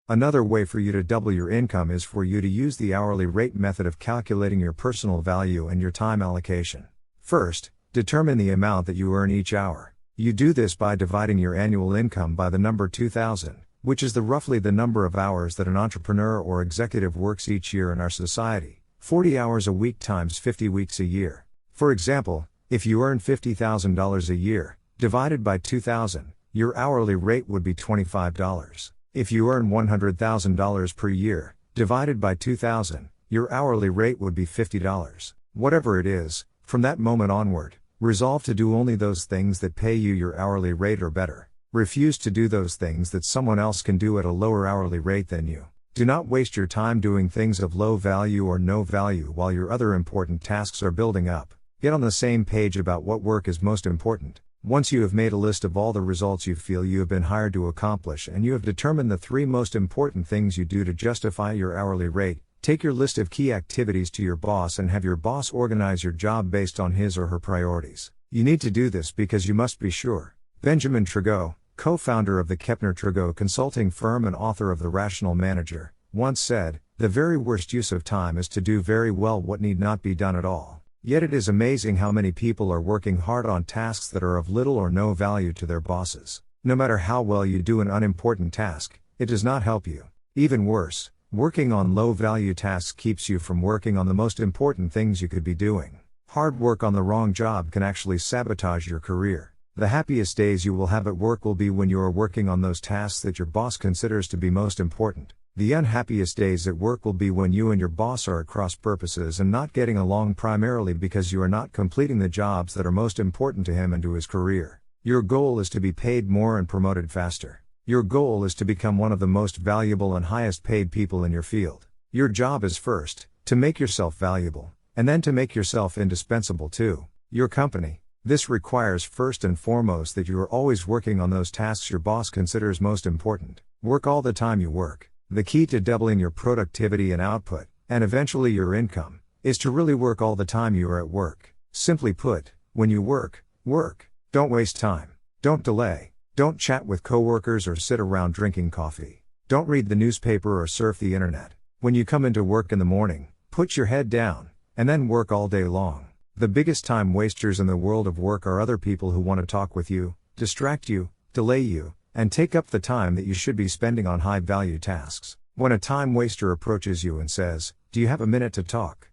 Another way for you to double your income is for you to use the hourly rate method of calculating your personal value and your time allocation. First, determine the amount that you earn each hour. You do this by dividing your annual income by the number 2000, which is roughly the number of hours that an entrepreneur or executive works each year in our society. 40 hours a week times 50 weeks a year. For example, if you earn $50,000 a year, divided by 2,000, your hourly rate would be $25. If you earn $100,000 per year, divided by 2,000, your hourly rate would be $50. Whatever it is, from that moment onward, resolve to do only those things that pay you your hourly rate or better. Refuse to do those things that someone else can do at a lower hourly rate than you. Do not waste your time doing things of low value or no value while your other important tasks are building up. Get on the same page about what work is most important. Once you have made a list of all the results you feel you have been hired to accomplish and you have determined the 3 most important things you do to justify your hourly rate, take your list of key activities to your boss and have your boss organize your job based on his or her priorities. You need to do this because you must be sure. Benjamin Trago, co-founder of the Kepner-Trago consulting firm and author of The Rational Manager, once said, "The very worst use of time is to do very well what need not be done at all." Yet it is amazing how many people are working hard on tasks that are of little or no value to their bosses. No matter how well you do an unimportant task, it does not help you. Even worse, working on low-value tasks keeps you from working on the most important things you could be doing. Hard work on the wrong job can actually sabotage your career. The happiest days you will have at work will be when you are working on those tasks that your boss considers to be most important. The unhappiest days at work will be when you and your boss are at cross purposes and not getting along, primarily because you are not completing the jobs that are most important to him and to his career. Your goal is to be paid more and promoted faster. Your goal is to become one of the most valuable and highest paid people in your field. Your job is first, to make yourself valuable, and then to make yourself indispensable to your company. This requires first and foremost that you are always working on those tasks your boss considers most important. Work all the time you work. The key to doubling your productivity and output, and eventually your income, is to really work all the time you are at work. Simply put, when you work, work. Don't waste time. Don't delay. Don't chat with coworkers or sit around drinking coffee. Don't read the newspaper or surf the internet. When you come into work in the morning, put your head down, and then work all day long. The biggest time wasters in the world of work are other people who want to talk with you, distract you, delay you, and take up the time that you should be spending on high-value tasks. When a time waster approaches you and says, "Do you have a minute to talk?"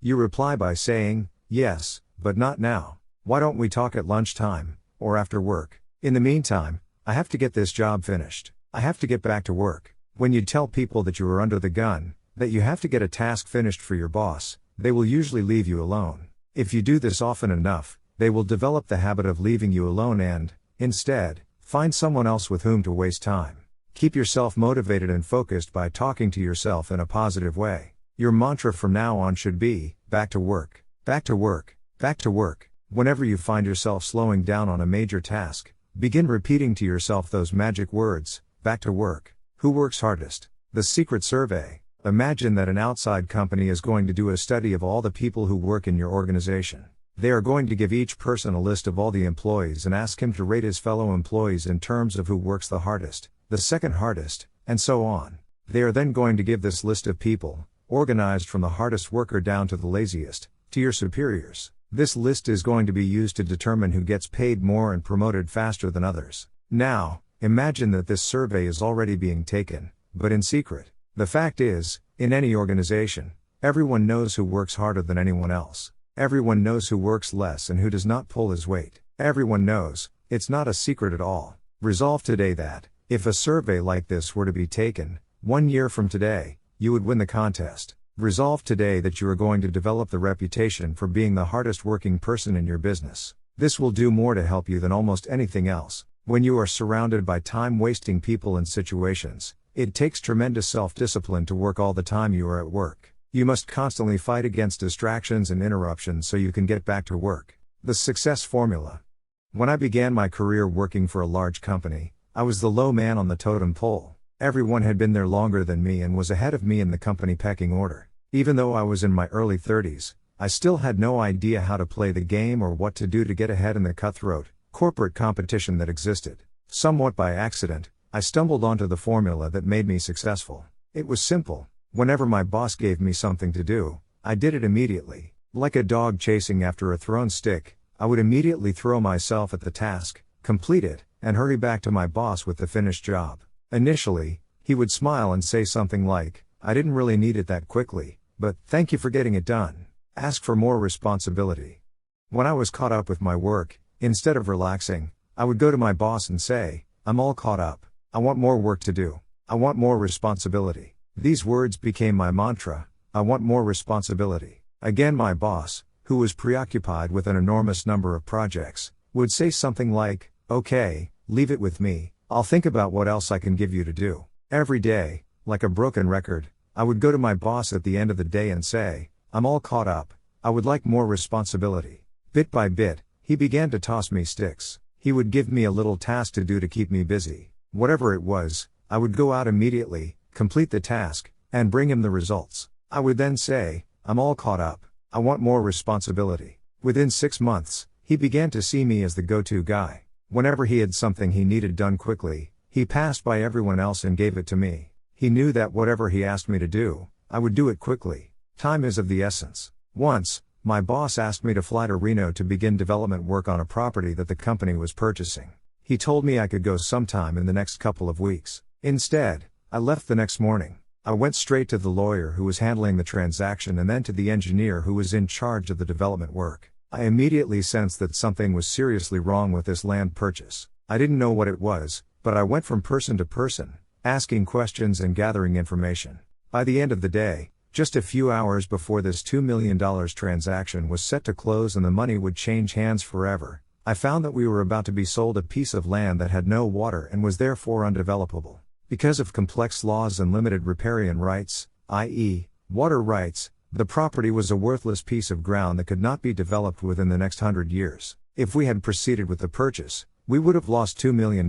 you reply by saying, "Yes, but not now. Why don't we talk at lunchtime, or after work? In the meantime, I have to get this job finished. I have to get back to work." When you tell people that you are under the gun, that you have to get a task finished for your boss, they will usually leave you alone. If you do this often enough, they will develop the habit of leaving you alone and, instead, find someone else with whom to waste time. Keep yourself motivated and focused by talking to yourself in a positive way. Your mantra from now on should be, back to work, back to work, back to work. Whenever you find yourself slowing down on a major task, begin repeating to yourself those magic words, back to work. Who works hardest? The Secret Survey. Imagine that an outside company is going to do a study of all the people who work in your organization. They are going to give each person a list of all the employees and ask him to rate his fellow employees in terms of who works the hardest, the second hardest, and so on. They are then going to give this list of people, organized from the hardest worker down to the laziest, to your superiors. This list is going to be used to determine who gets paid more and promoted faster than others. Now, imagine that this survey is already being taken, but in secret. The fact is, in any organization, everyone knows who works harder than anyone else. Everyone knows who works less and who does not pull his weight. Everyone knows, it's not a secret at all. Resolve today that, if a survey like this were to be taken, 1 year from today, you would win the contest. Resolve today that you are going to develop the reputation for being the hardest working person in your business. This will do more to help you than almost anything else. When you are surrounded by time-wasting people and situations, it takes tremendous self-discipline to work all the time you are at work. You must constantly fight against distractions and interruptions so you can get back to work. The Success Formula. When I began my career working for a large company, I was the low man on the totem pole. Everyone had been there longer than me and was ahead of me in the company pecking order. Even though I was in my early 30s, I still had no idea how to play the game or what to do to get ahead in the cutthroat, corporate competition that existed. Somewhat by accident, I stumbled onto the formula that made me successful. It was simple. Whenever my boss gave me something to do, I did it immediately. Like a dog chasing after a thrown stick, I would immediately throw myself at the task, complete it, and hurry back to my boss with the finished job. Initially, he would smile and say something like, "I didn't really need it that quickly, but thank you for getting it done." Ask for more responsibility. When I was caught up with my work, instead of relaxing, I would go to my boss and say, "I'm all caught up. I want more work to do. I want more responsibility." These words became my mantra: I want more responsibility. Again, my boss, who was preoccupied with an enormous number of projects, would say something like, "Okay, leave it with me, I'll think about what else I can give you to do." Every day, like a broken record, I would go to my boss at the end of the day and say, "I'm all caught up, I would like more responsibility." Bit by bit, he began to toss me sticks. He would give me a little task to do to keep me busy. Whatever it was, I would go out immediately, complete the task, and bring him the results. I would then say, "I'm all caught up, I want more responsibility." Within 6 months, he began to see me as the go-to guy. Whenever he had something he needed done quickly, he passed by everyone else and gave it to me. He knew that whatever he asked me to do, I would do it quickly. Time is of the essence. Once, my boss asked me to fly to Reno to begin development work on a property that the company was purchasing. He told me I could go sometime in the next couple of weeks. Instead, I left the next morning. I went straight to the lawyer who was handling the transaction and then to the engineer who was in charge of the development work. I immediately sensed that something was seriously wrong with this land purchase. I didn't know what it was, but I went from person to person, asking questions and gathering information. By the end of the day, just a few hours before this $2 million transaction was set to close and the money would change hands forever, I found that we were about to be sold a piece of land that had no water and was therefore undevelopable. Because of complex laws and limited riparian rights, i.e., water rights, the property was a worthless piece of ground that could not be developed within the next 100 years. If we had proceeded with the purchase, we would have lost $2 million.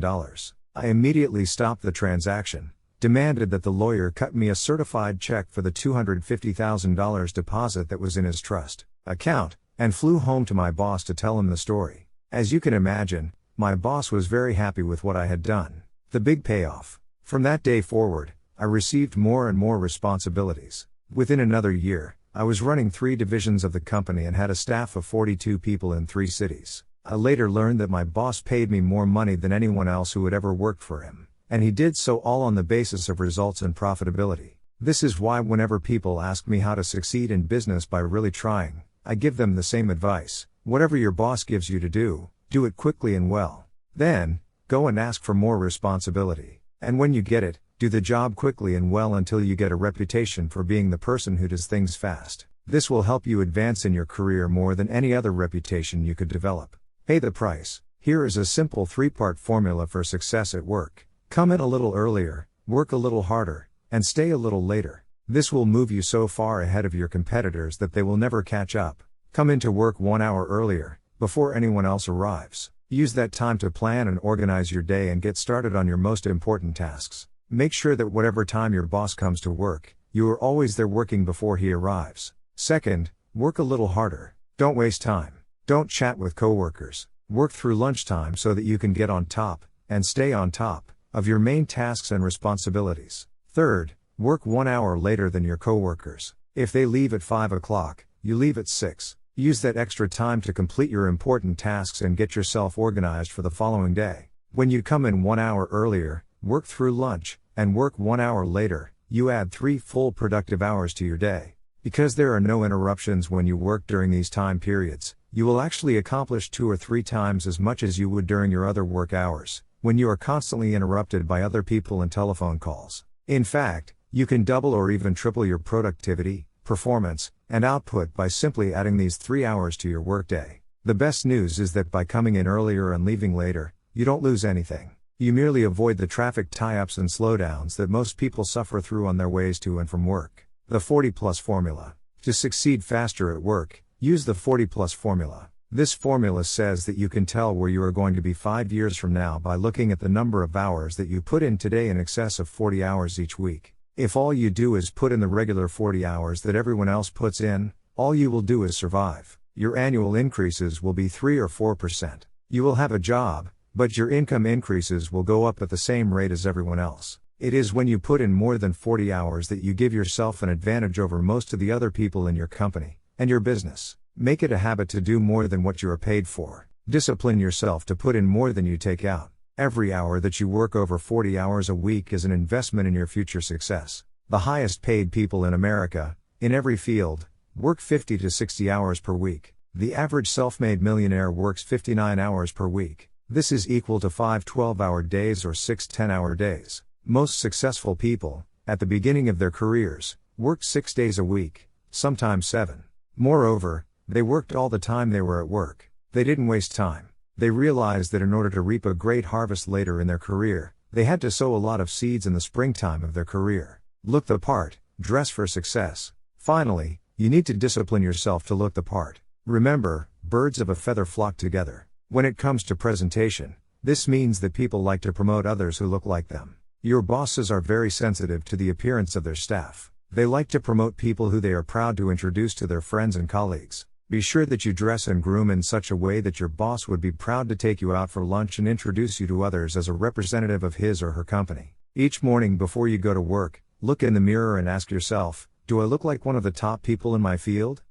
I immediately stopped the transaction, demanded that the lawyer cut me a certified check for the $250,000 deposit that was in his trust account, and flew home to my boss to tell him the story. As you can imagine, my boss was very happy with what I had done. The big payoff. From that day forward, I received more and more responsibilities. Within another year, I was running 3 divisions of the company and had a staff of 42 people in 3 cities. I later learned that my boss paid me more money than anyone else who had ever worked for him, and he did so all on the basis of results and profitability. This is why whenever people ask me how to succeed in business by really trying, I give them the same advice: whatever your boss gives you to do it quickly and well. Then, go and ask for more responsibility. And when you get it, do the job quickly and well until you get a reputation for being the person who does things fast. This will help you advance in your career more than any other reputation you could develop. Pay the price. Here is a simple 3-part formula for success at work. Come in a little earlier, work a little harder, and stay a little later. This will move you so far ahead of your competitors that they will never catch up. Come into work 1 hour earlier, before anyone else arrives. Use that time to plan and organize your day and get started on your most important tasks. Make sure that whatever time your boss comes to work, you are always there working before he arrives. Second, work a little harder. Don't waste time. Don't chat with coworkers. Work through lunchtime so that you can get on top, and stay on top, of your main tasks and responsibilities. Third, work 1 hour later than your coworkers. If they leave at 5 o'clock, you leave at 6. Use that extra time to complete your important tasks and get yourself organized for the following day. When you come in 1 hour earlier, work through lunch, and work 1 hour later, you add 3 full productive hours to your day. Because there are no interruptions when you work during these time periods, you will actually accomplish 2 or 3 times as much as you would during your other work hours, when you are constantly interrupted by other people and telephone calls. In fact, you can double or even triple your productivity, performance, and output by simply adding these 3 hours to your workday. The best news is that by coming in earlier and leaving later, you don't lose anything. You merely avoid the traffic tie-ups and slowdowns that most people suffer through on their ways to and from work. The 40+ formula. To succeed faster at work, use the 40+ formula. This formula says that you can tell where you are going to be 5 years from now by looking at the number of hours that you put in today in excess of 40 hours each week. If all you do is put in the regular 40 hours that everyone else puts in, all you will do is survive. Your annual increases will be 3 or 4%. You will have a job, but your income increases will go up at the same rate as everyone else. It is when you put in more than 40 hours that you give yourself an advantage over most of the other people in your company and your business. Make it a habit to do more than what you are paid for. Discipline yourself to put in more than you take out. Every hour that you work over 40 hours a week is an investment in your future success. The highest paid people in America, in every field, work 50 to 60 hours per week. The average self-made millionaire works 59 hours per week. This is equal to 5 12-hour days or 6 10-hour days. Most successful people, at the beginning of their careers, worked 6 days a week, sometimes 7. Moreover, they worked all the time they were at work. They didn't waste time. They realized that in order to reap a great harvest later in their career, they had to sow a lot of seeds in the springtime of their career. Look the part, dress for success. Finally, you need to discipline yourself to look the part. Remember, birds of a feather flock together. When it comes to presentation, this means that people like to promote others who look like them. Your bosses are very sensitive to the appearance of their staff. They like to promote people who they are proud to introduce to their friends and colleagues. Be sure that you dress and groom in such a way that your boss would be proud to take you out for lunch and introduce you to others as a representative of his or her company. Each morning before you go to work, look in the mirror and ask yourself, do I look like one of the top people in my field?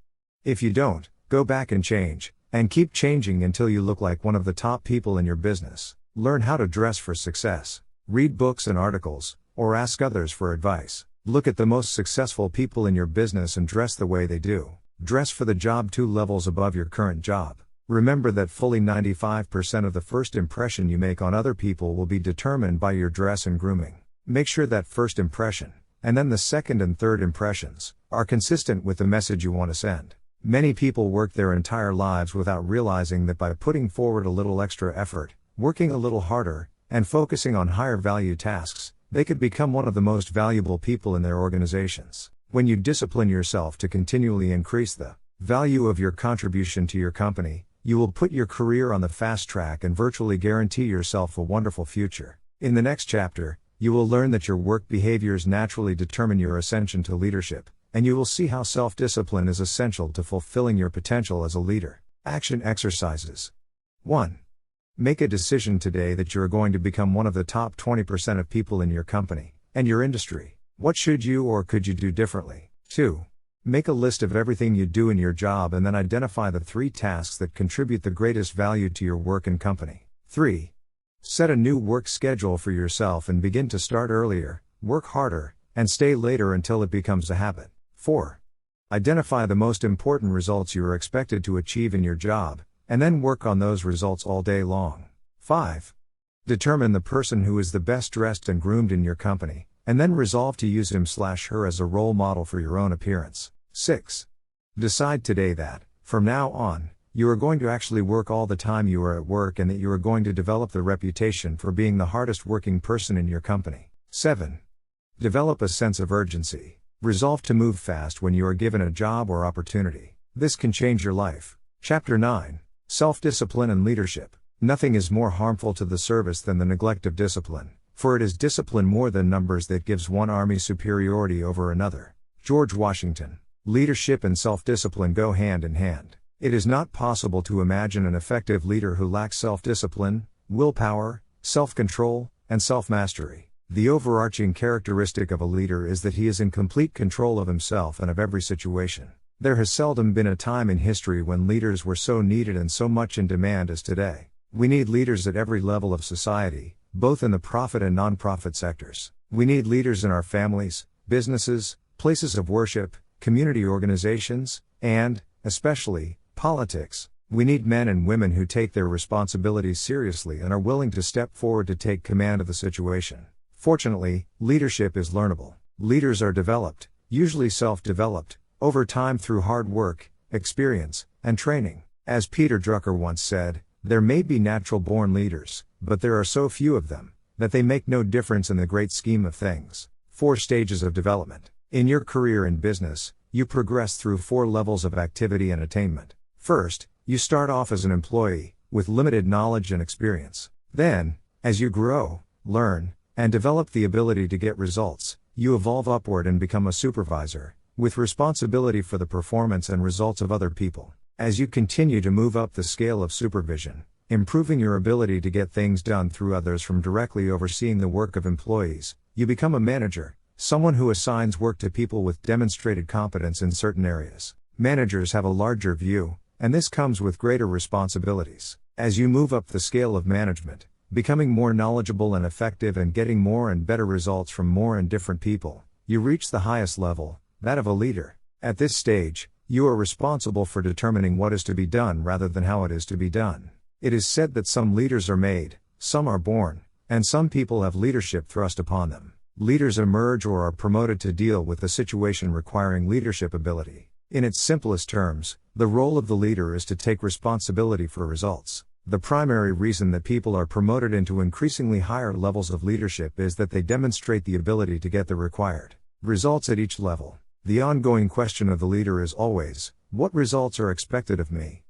If you don't, go back and change, and keep changing until you look like one of the top people in your business. Learn how to dress for success. Read books and articles, or ask others for advice. Look at the most successful people in your business and dress the way they do. Dress for the job 2 levels above your current job. Remember that fully 95% of the first impression you make on other people will be determined by your dress and grooming. Make sure that first impression, and then the second and third impressions, are consistent with the message you want to send. Many people work their entire lives without realizing that by putting forward a little extra effort, working a little harder, and focusing on higher value tasks, they could become one of the most valuable people in their organizations. When you discipline yourself to continually increase the value of your contribution to your company, you will put your career on the fast track and virtually guarantee yourself a wonderful future. In the next chapter, you will learn that your work behaviors naturally determine your ascension to leadership, and you will see how self-discipline is essential to fulfilling your potential as a leader. Action exercises. 1. Make a decision today that you are going to become one of the top 20% of people in your company and your industry. What should you or could you do differently? 2. Make a list of everything you do in your job and then identify the 3 tasks that contribute the greatest value to your work and company. 3. Set a new work schedule for yourself and begin to start earlier, work harder, and stay later until it becomes a habit. 4. Identify the most important results you are expected to achieve in your job, and then work on those results all day long. 5. Determine the person who is the best dressed and groomed in your company, and then resolve to use him/her as a role model for your own appearance. 6. Decide today that, from now on, you are going to actually work all the time you are at work and that you are going to develop the reputation for being the hardest working person in your company. 7. Develop a sense of urgency. Resolve to move fast when you are given a job or opportunity. This can change your life. Chapter 9. Self-discipline and leadership. Nothing is more harmful to the service than the neglect of discipline, for it is discipline more than numbers that gives one army superiority over another. George Washington. Leadership and self-discipline go hand in hand. It is not possible to imagine an effective leader who lacks self-discipline, willpower, self-control, and self-mastery. The overarching characteristic of a leader is that he is in complete control of himself and of every situation. There has seldom been a time in history when leaders were so needed and so much in demand as today. We need leaders at every level of society, both in the profit and non-profit sectors. We need leaders in our families, businesses, places of worship, community organizations, and, especially, politics. We need men and women who take their responsibilities seriously and are willing to step forward to take command of the situation. Fortunately, leadership is learnable. Leaders are developed, usually self-developed, over time through hard work, experience, and training. As Peter Drucker once said, there may be natural-born leaders, but there are so few of them, that they make no difference in the great scheme of things. 4 stages of development. In your career in business, you progress through 4 levels of activity and attainment. First, you start off as an employee, with limited knowledge and experience. Then, as you grow, learn, and develop the ability to get results, you evolve upward and become a supervisor, with responsibility for the performance and results of other people. As you continue to move up the scale of supervision, improving your ability to get things done through others from directly overseeing the work of employees, you become a manager, someone who assigns work to people with demonstrated competence in certain areas. Managers have a larger view, and this comes with greater responsibilities. As you move up the scale of management, becoming more knowledgeable and effective and getting more and better results from more and different people, you reach the highest level, that of a leader. At this stage, you are responsible for determining what is to be done rather than how it is to be done. It is said that some leaders are made, some are born, and some people have leadership thrust upon them. Leaders emerge or are promoted to deal with a situation requiring leadership ability. In its simplest terms, the role of the leader is to take responsibility for results. The primary reason that people are promoted into increasingly higher levels of leadership is that they demonstrate the ability to get the required results at each level. The ongoing question of the leader is always, what results are expected of me?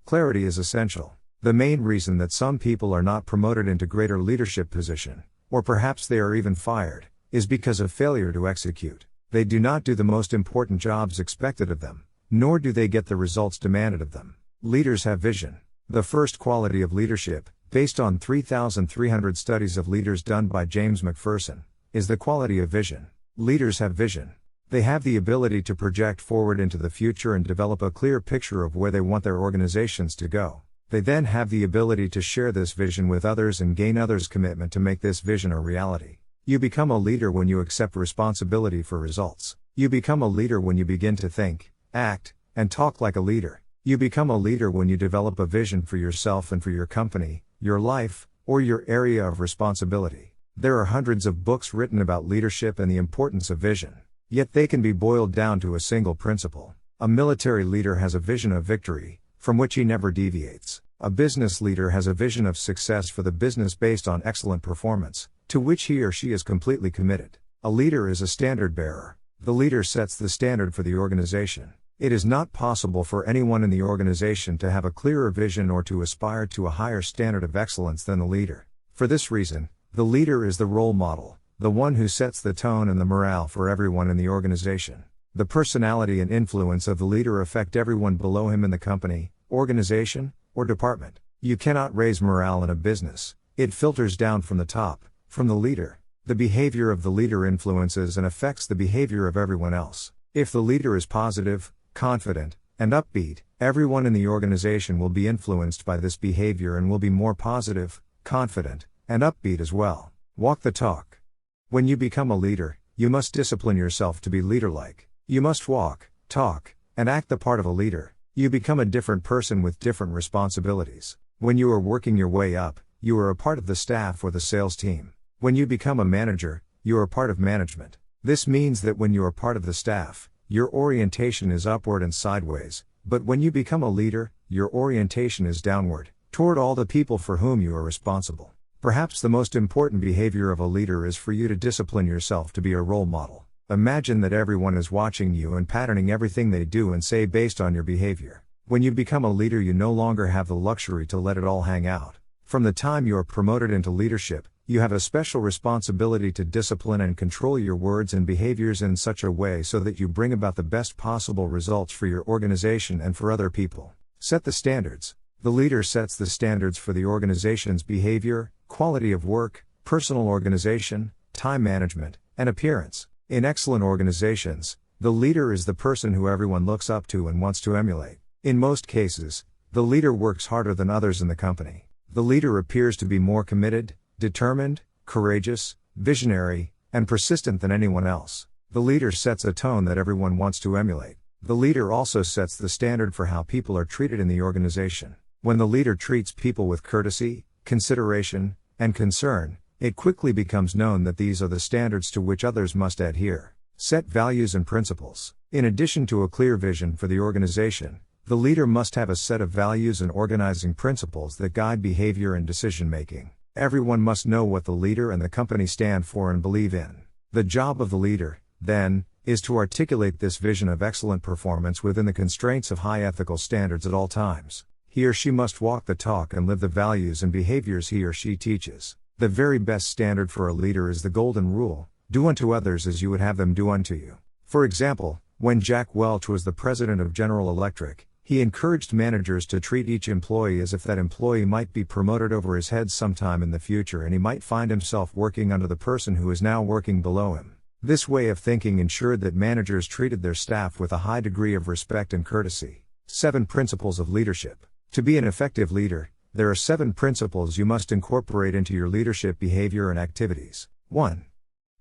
Clarity is essential. The main reason that some people are not promoted into greater leadership position, or perhaps they are even fired, is because of failure to execute. They do not do the most important jobs expected of them, nor do they get the results demanded of them. Leaders have vision. The first quality of leadership, based on 3,300 studies of leaders done by James McPherson, is the quality of vision. Leaders have vision. They have the ability to project forward into the future and develop a clear picture of where they want their organizations to go. They then have the ability to share this vision with others and gain others' commitment to make this vision a reality. You become a leader when you accept responsibility for results. You become a leader when you begin to think, act, and talk like a leader. You become a leader when you develop a vision for yourself and for your company, your life, or your area of responsibility. There are hundreds of books written about leadership and the importance of vision. Yet they can be boiled down to a single principle. A military leader has a vision of victory, from which he never deviates. A business leader has a vision of success for the business based on excellent performance, to which he or she is completely committed. A leader is a standard bearer. The leader sets the standard for the organization. It is not possible for anyone in the organization to have a clearer vision or to aspire to a higher standard of excellence than the leader. For this reason, the leader is the role model, the one who sets the tone and the morale for everyone in the organization. The personality and influence of the leader affect everyone below him in the company, organization, or department. You cannot raise morale in a business. It filters down from the top, from the leader. The behavior of the leader influences and affects the behavior of everyone else. If the leader is positive, confident, and upbeat, everyone in the organization will be influenced by this behavior and will be more positive, confident, and upbeat as well. Walk the talk. When you become a leader, you must discipline yourself to be leader-like. You must walk, talk, and act the part of a leader. You become a different person with different responsibilities. When you are working your way up, you are a part of the staff or the sales team. When you become a manager, you are part of management. This means that when you are part of the staff, your orientation is upward and sideways, but when you become a leader, your orientation is downward, toward all the people for whom you are responsible. Perhaps the most important behavior of a leader is for you to discipline yourself to be a role model. Imagine that everyone is watching you and patterning everything they do and say based on your behavior. When you become a leader, you no longer have the luxury to let it all hang out. From the time you are promoted into leadership, you have a special responsibility to discipline and control your words and behaviors in such a way so that you bring about the best possible results for your organization and for other people. Set the standards. The leader sets the standards for the organization's behavior, quality of work, personal organization, time management, and appearance. In excellent organizations, the leader is the person who everyone looks up to and wants to emulate. In most cases, the leader works harder than others in the company. The leader appears to be more committed, determined, courageous, visionary, and persistent than anyone else. The leader sets a tone that everyone wants to emulate. The leader also sets the standard for how people are treated in the organization. When the leader treats people with courtesy, consideration, and concern, it quickly becomes known that these are the standards to which others must adhere. Set values and principles. In addition to a clear vision for the organization, the leader must have a set of values and organizing principles that guide behavior and decision-making. Everyone must know what the leader and the company stand for and believe in. The job of the leader, then, is to articulate this vision of excellent performance within the constraints of high ethical standards at all times. He or she must walk the talk and live the values and behaviors he or she teaches. The very best standard for a leader is the golden rule: do unto others as you would have them do unto you. For example, when Jack Welch was the president of General Electric, he encouraged managers to treat each employee as if that employee might be promoted over his head sometime in the future and he might find himself working under the person who is now working below him. This way of thinking ensured that managers treated their staff with a high degree of respect and courtesy. 7 Principles of Leadership. To be an effective leader, There are 7 principles you must incorporate into your leadership behavior and activities. 1.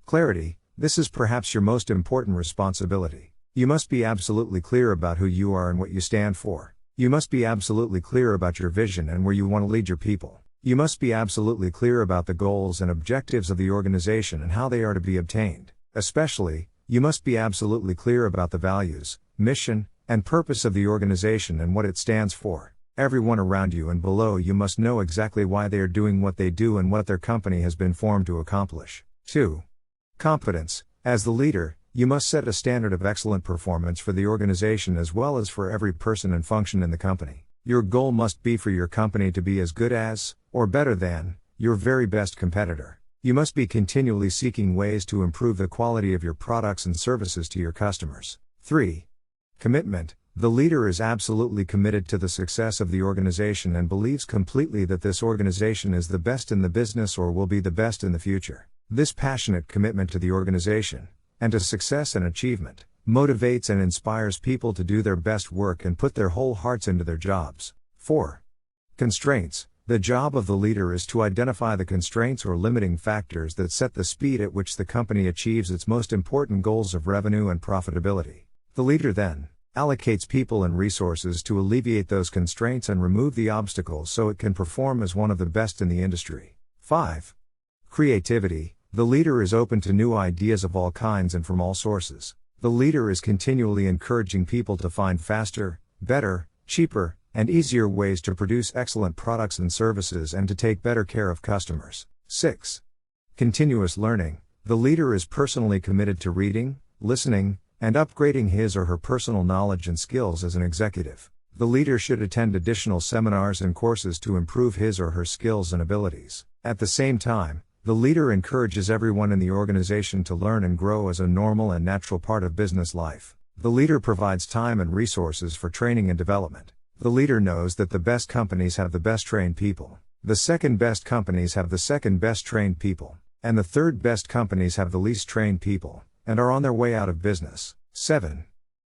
Clarity. This is perhaps your most important responsibility. You must be absolutely clear about who you are and what you stand for. You must be absolutely clear about your vision and where you want to lead your people. You must be absolutely clear about the goals and objectives of the organization and how they are to be obtained. Especially, you must be absolutely clear about the values, mission, and purpose of the organization and what it stands for. Everyone around you and below you must know exactly why they are doing what they do and what their company has been formed to accomplish. 2. Competence. As the leader, you must set a standard of excellent performance for the organization as well as for every person and function in the company. Your goal must be for your company to be as good as, or better than, your very best competitor. You must be continually seeking ways to improve the quality of your products and services to your customers. 3. Commitment. The leader is absolutely committed to the success of the organization and believes completely that this organization is the best in the business or will be the best in the future. This passionate commitment to the organization, and to success and achievement, motivates and inspires people to do their best work and put their whole hearts into their jobs. 4. Constraints. The job of the leader is to identify the constraints or limiting factors that set the speed at which the company achieves its most important goals of revenue and profitability. The leader then allocates people and resources to alleviate those constraints and remove the obstacles so it can perform as one of the best in the industry. 5. Creativity. The leader is open to new ideas of all kinds and from all sources. The leader is continually encouraging people to find faster, better, cheaper, and easier ways to produce excellent products and services and to take better care of customers. 6. Continuous learning. The leader is personally committed to reading, listening, and upgrading his or her personal knowledge and skills as an executive. The leader should attend additional seminars and courses to improve his or her skills and abilities. At the same time, the leader encourages everyone in the organization to learn and grow as a normal and natural part of business life. The leader provides time and resources for training and development. The leader knows that the best companies have the best trained people. The second best companies have the second best trained people. And the third best companies have the least trained people, and are on their way out of business. 7.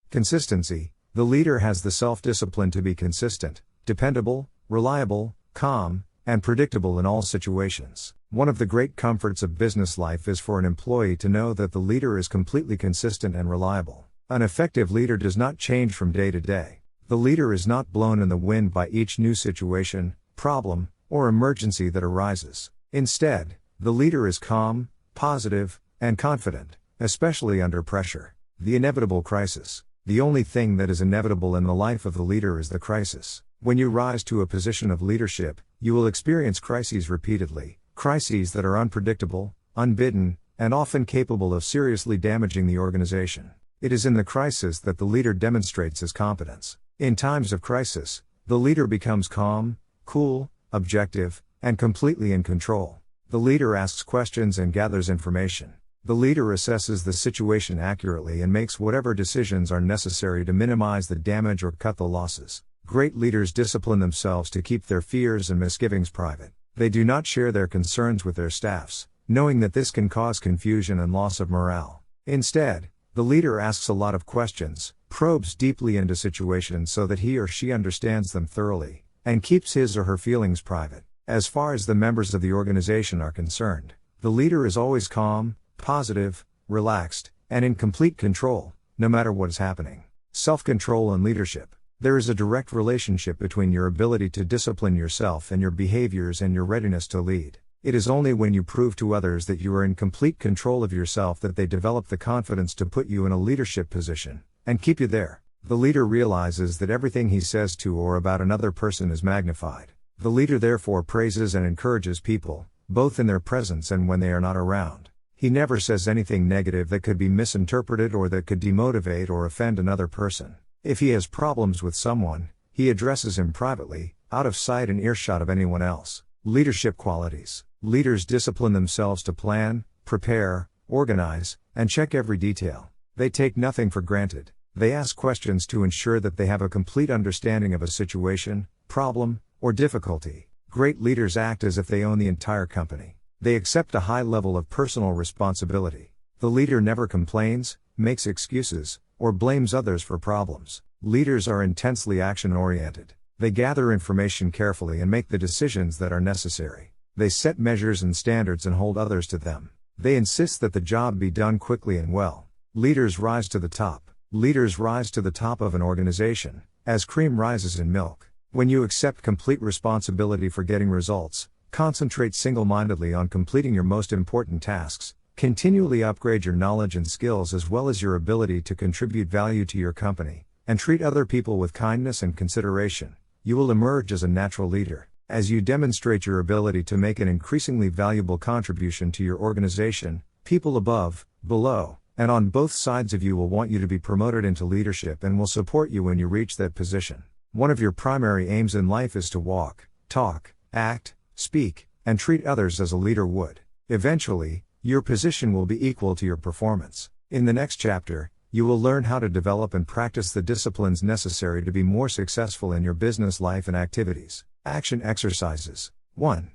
Consistency. The leader has the self-discipline to be consistent, dependable, reliable, calm, and predictable in all situations. One of the great comforts of business life is for an employee to know that the leader is completely consistent and reliable. An effective leader does not change from day to day. The leader is not blown in the wind by each new situation, problem, or emergency that arises. Instead, the leader is calm, positive, and confident, especially under pressure. The inevitable crisis. The only thing that is inevitable in the life of the leader is the crisis. When you rise to a position of leadership, you will experience crises repeatedly, crises that are unpredictable, unbidden, and often capable of seriously damaging the organization. It is in the crisis that the leader demonstrates his competence. In times of crisis, the leader becomes calm, cool, objective, and completely in control. The leader asks questions and gathers information. The leader assesses the situation accurately and makes whatever decisions are necessary to minimize the damage or cut the losses. Great leaders discipline themselves to keep their fears and misgivings private. They do not share their concerns with their staffs, knowing that this can cause confusion and loss of morale. Instead, the leader asks a lot of questions, probes deeply into situations so that he or she understands them thoroughly, and keeps his or her feelings private. As far as the members of the organization are concerned, the leader is always calm, positive, relaxed, and in complete control, no matter what is happening. Self-control and leadership. There is a direct relationship between your ability to discipline yourself and your behaviors and your readiness to lead. It is only when you prove to others that you are in complete control of yourself that they develop the confidence to put you in a leadership position, and keep you there. The leader realizes that everything he says to or about another person is magnified. The leader therefore praises and encourages people, both in their presence and when they are not around. He never says anything negative that could be misinterpreted or that could demotivate or offend another person. If he has problems with someone, he addresses him privately, out of sight and earshot of anyone else. Leadership qualities. Leaders discipline themselves to plan, prepare, organize, and check every detail. They take nothing for granted. They ask questions to ensure that they have a complete understanding of a situation, problem, or difficulty. Great leaders act as if they own the entire company. They accept a high level of personal responsibility. The leader never complains, makes excuses, or blames others for problems. Leaders are intensely action-oriented. They gather information carefully and make the decisions that are necessary. They set measures and standards and hold others to them. They insist that the job be done quickly and well. Leaders rise to the top. Leaders rise to the top of an organization, as cream rises in milk. When you accept complete responsibility for getting results, concentrate single-mindedly on completing your most important tasks, continually upgrade your knowledge and skills as well as your ability to contribute value to your company, and treat other people with kindness and consideration, you will emerge as a natural leader. As you demonstrate your ability to make an increasingly valuable contribution to your organization, people above, below, and on both sides of you will want you to be promoted into leadership and will support you when you reach that position. One of your primary aims in life is to walk, talk, act, speak, and treat others as a leader would. Eventually, your position will be equal to your performance. In the next chapter, you will learn how to develop and practice the disciplines necessary to be more successful in your business life and activities. Action exercises. 1.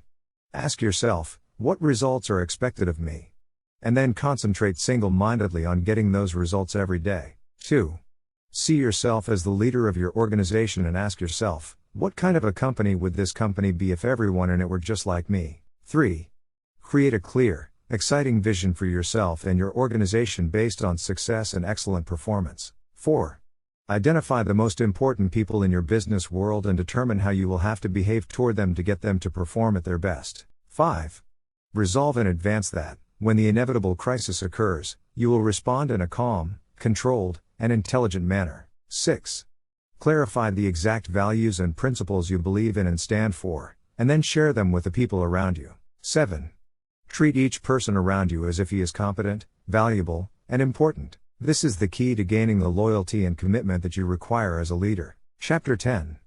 Ask yourself, what results are expected of me? And then concentrate single-mindedly on getting those results every day. 2. See yourself as the leader of your organization and ask yourself, what kind of a company would this company be if everyone in it were just like me? 3. Create a clear, exciting vision for yourself and your organization based on success and excellent performance. 4. Identify the most important people in your business world and determine how you will have to behave toward them to get them to perform at their best. 5. Resolve in advance that, when the inevitable crisis occurs, you will respond in a calm, controlled, and intelligent manner. 6. Clarify the exact values and principles you believe in and stand for, and then share them with the people around you. 7. Treat each person around you as if he is competent, valuable, and important. This is the key to gaining the loyalty and commitment that you require as a leader. Chapter 10.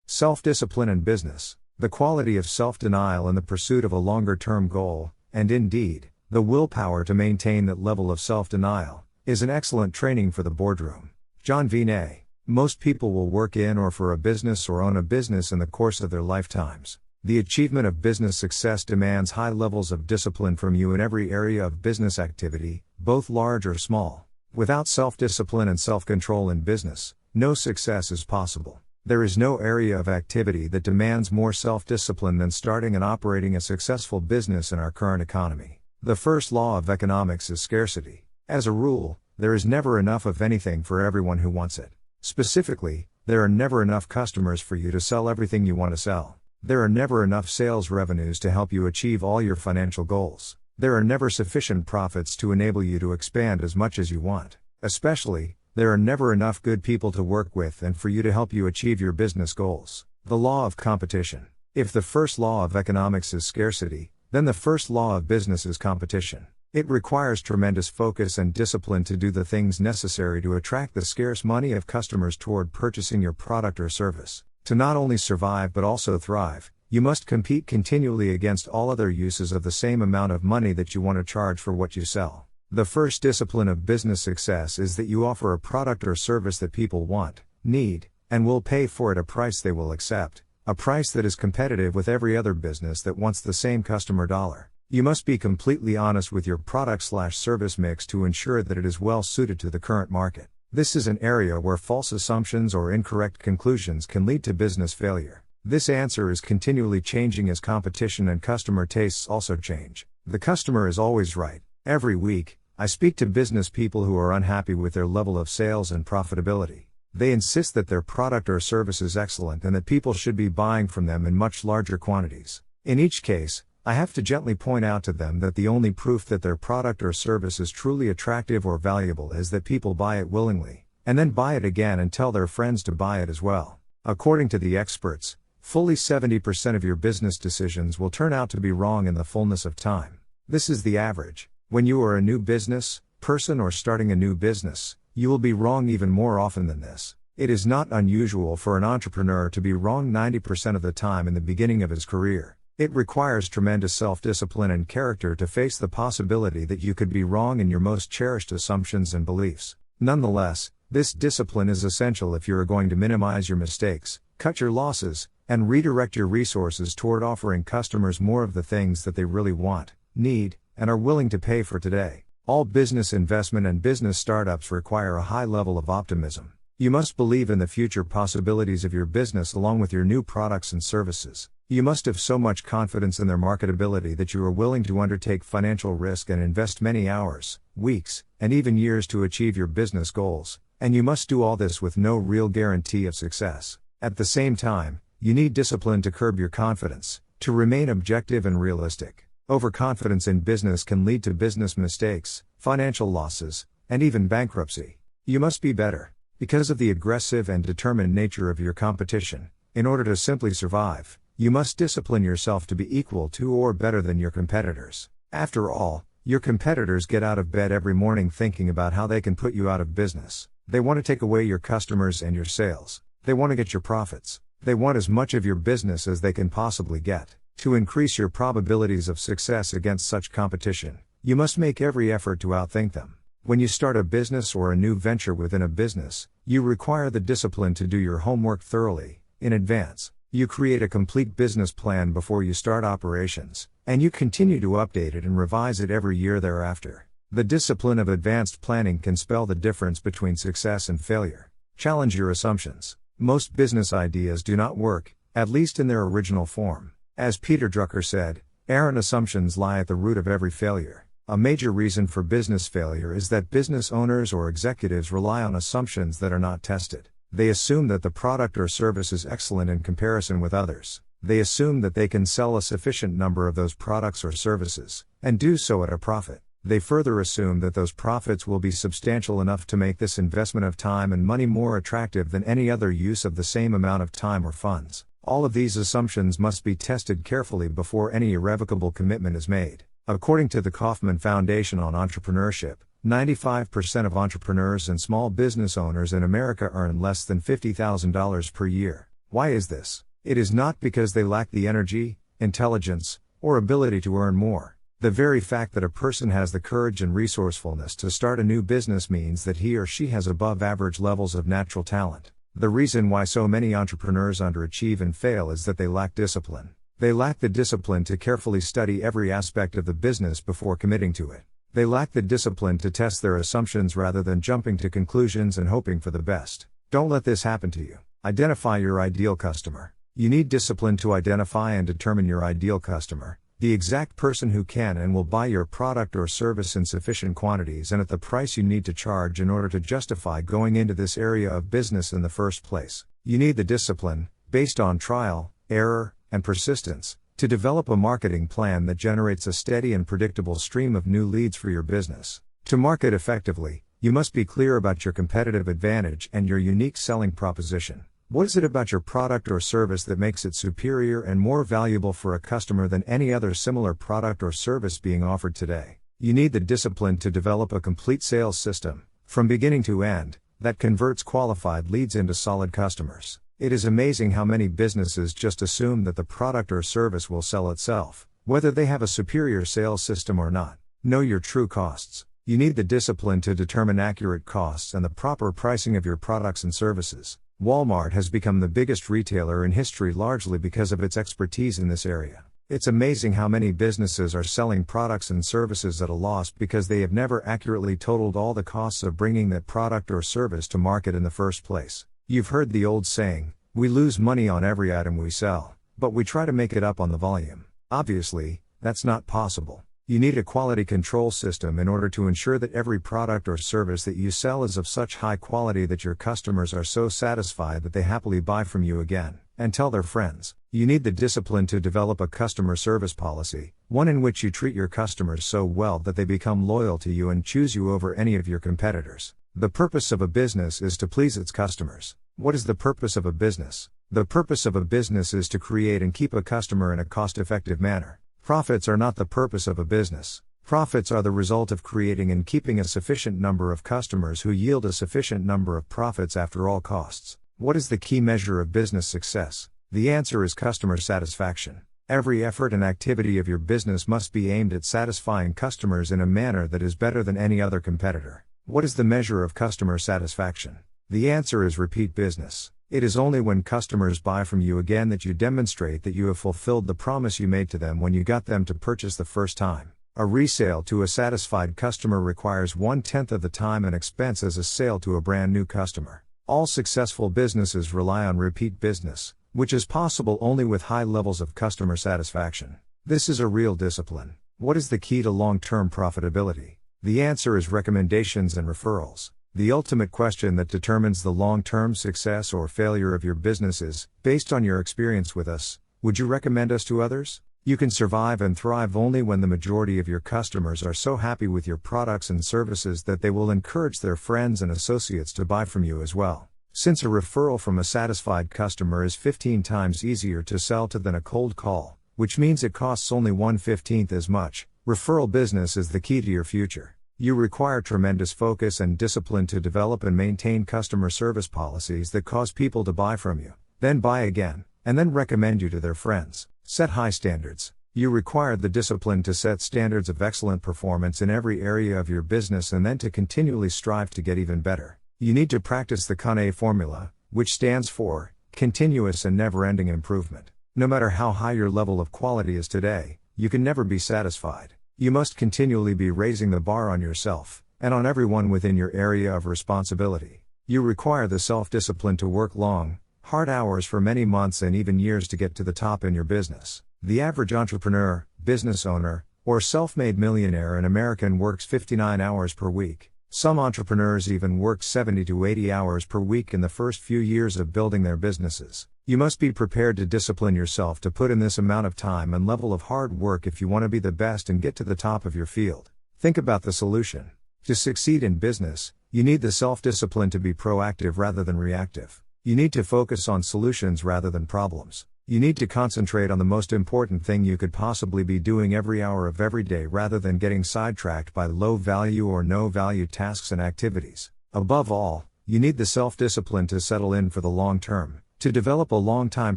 Self-discipline and business. The quality of self-denial in the pursuit of a longer-term goal, and indeed, the willpower to maintain that level of self-denial, is an excellent training for the boardroom. John V. Ney. Most people will work in or for a business or own a business in the course of their lifetimes. The achievement of business success demands high levels of discipline from you in every area of business activity, both large or small. Without self-discipline and self-control in business, no success is possible. There is no area of activity that demands more self-discipline than starting and operating a successful business in our current economy. The first law of economics is scarcity. As a rule, there is never enough of anything for everyone who wants it. Specifically, there are never enough customers for you to sell everything you want to sell. There are never enough sales revenues to help you achieve all your financial goals. There are never sufficient profits to enable you to expand as much as you want. Especially, there are never enough good people to work with and for you to help you achieve your business goals. The law of competition. If the first law of economics is scarcity, then the first law of business is competition. It requires tremendous focus and discipline to do the things necessary to attract the scarce money of customers toward purchasing your product or service. To not only survive but also thrive, you must compete continually against all other uses of the same amount of money that you want to charge for what you sell. The first discipline of business success is that you offer a product or service that people want, need, and will pay for at a price they will accept, a price that is competitive with every other business that wants the same customer dollar. You must be completely honest with your product/service mix to ensure that it is well suited to the current market. This is an area where false assumptions or incorrect conclusions can lead to business failure. This answer is continually changing as competition and customer tastes also change. The customer is always right. Every week, I speak to business people who are unhappy with their level of sales and profitability. They insist that their product or service is excellent and that people should be buying from them in much larger quantities. In each case, I have to gently point out to them that the only proof that their product or service is truly attractive or valuable is that people buy it willingly, and then buy it again and tell their friends to buy it as well. According to the experts, fully 70% of your business decisions will turn out to be wrong in the fullness of time. This is the average. When you are a new business person or starting a new business, you will be wrong even more often than this. It is not unusual for an entrepreneur to be wrong 90% of the time in the beginning of his career. It requires tremendous self-discipline and character to face the possibility that you could be wrong in your most cherished assumptions and beliefs. Nonetheless, this discipline is essential if you are going to minimize your mistakes, cut your losses, and redirect your resources toward offering customers more of the things that they really want, need, and are willing to pay for today. All business investment and business startups require a high level of optimism. You must believe in the future possibilities of your business along with your new products and services. You must have so much confidence in their marketability that you are willing to undertake financial risk and invest many hours, weeks, and even years to achieve your business goals, and you must do all this with no real guarantee of success. At the same time, you need discipline to curb your confidence, to remain objective and realistic. Overconfidence in business can lead to business mistakes, financial losses, and even bankruptcy. You must be better. Because of the aggressive and determined nature of your competition, in order to simply survive, you must discipline yourself to be equal to or better than your competitors. After all, your competitors get out of bed every morning thinking about how they can put you out of business. They want to take away your customers and your sales. They want to get your profits. They want as much of your business as they can possibly get. To increase your probabilities of success against such competition, you must make every effort to outthink them. When you start a business or a new venture within a business, you require the discipline to do your homework thoroughly, in advance. You create a complete business plan before you start operations, and you continue to update it and revise it every year thereafter. The discipline of advanced planning can spell the difference between success and failure. Challenge your assumptions. Most business ideas do not work, at least in their original form. As Peter Drucker said, errant assumptions lie at the root of every failure. A major reason for business failure is that business owners or executives rely on assumptions that are not tested. They assume that the product or service is excellent in comparison with others. They assume that they can sell a sufficient number of those products or services, and do so at a profit. They further assume that those profits will be substantial enough to make this investment of time and money more attractive than any other use of the same amount of time or funds. All of these assumptions must be tested carefully before any irrevocable commitment is made. According to the Kauffman Foundation on Entrepreneurship, 95% of entrepreneurs and small business owners in America earn less than $50,000 per year. Why is this? It is not because they lack the energy, intelligence, or ability to earn more. The very fact that a person has the courage and resourcefulness to start a new business means that he or she has above average levels of natural talent. The reason why so many entrepreneurs underachieve and fail is that they lack discipline. They lack the discipline to carefully study every aspect of the business before committing to it. They lack the discipline to test their assumptions rather than jumping to conclusions and hoping for the best. Don't let this happen to you. Identify your ideal customer. You need discipline to identify and determine your ideal customer, the exact person who can and will buy your product or service in sufficient quantities and at the price you need to charge in order to justify going into this area of business in the first place. You need the discipline, based on trial, error, and persistence, to develop a marketing plan that generates a steady and predictable stream of new leads for your business. To market effectively, you must be clear about your competitive advantage and your unique selling proposition. What is it about your product or service that makes it superior and more valuable for a customer than any other similar product or service being offered today? You need the discipline to develop a complete sales system, from beginning to end, that converts qualified leads into solid customers. It is amazing how many businesses just assume that the product or service will sell itself, whether they have a superior sales system or not. Know your true costs. You need the discipline to determine accurate costs and the proper pricing of your products and services. Walmart has become the biggest retailer in history largely because of its expertise in this area. It's amazing how many businesses are selling products and services at a loss because they have never accurately totaled all the costs of bringing that product or service to market in the first place. You've heard the old saying, we lose money on every item we sell, but we try to make it up on the volume. Obviously, that's not possible. You need a quality control system in order to ensure that every product or service that you sell is of such high quality that your customers are so satisfied that they happily buy from you again, and tell their friends. You need the discipline to develop a customer service policy, one in which you treat your customers so well that they become loyal to you and choose you over any of your competitors. The purpose of a business is to please its customers. What is the purpose of a business? The purpose of a business is to create and keep a customer in a cost-effective manner. Profits are not the purpose of a business. Profits are the result of creating and keeping a sufficient number of customers who yield a sufficient number of profits after all costs. What is the key measure of business success? The answer is customer satisfaction. Every effort and activity of your business must be aimed at satisfying customers in a manner that is better than any other competitor. What is the measure of customer satisfaction? The answer is repeat business. It is only when customers buy from you again that you demonstrate that you have fulfilled the promise you made to them when you got them to purchase the first time. A resale to a satisfied customer requires 1/10 of the time and expense as a sale to a brand new customer. All successful businesses rely on repeat business, which is possible only with high levels of customer satisfaction. This is a real discipline. What is the key to long-term profitability? The answer is recommendations and referrals. The ultimate question that determines the long-term success or failure of your business is, based on your experience with us, would you recommend us to others? You can survive and thrive only when the majority of your customers are so happy with your products and services that they will encourage their friends and associates to buy from you as well. Since a referral from a satisfied customer is 15 times easier to sell to than a cold call, which means it costs only 1/15 as much, referral business is the key to your future. You require tremendous focus and discipline to develop and maintain customer service policies that cause people to buy from you, then buy again, and then recommend you to their friends. Set high standards. You require the discipline to set standards of excellent performance in every area of your business and then to continually strive to get even better. You need to practice the CONE formula, which stands for continuous and never-ending improvement. No matter how high your level of quality is today, you can never be satisfied. You must continually be raising the bar on yourself, and on everyone within your area of responsibility. You require the self-discipline to work long, hard hours for many months and even years to get to the top in your business. The average entrepreneur, business owner, or self-made millionaire in America works 59 hours per week. Some entrepreneurs even work 70 to 80 hours per week in the first few years of building their businesses. You must be prepared to discipline yourself to put in this amount of time and level of hard work if you want to be the best and get to the top of your field. Think about the solution. To succeed in business, you need the self-discipline to be proactive rather than reactive. You need to focus on solutions rather than problems. You need to concentrate on the most important thing you could possibly be doing every hour of every day rather than getting sidetracked by low-value or no-value tasks and activities. Above all, you need the self-discipline to settle in for the long term, to develop a long-time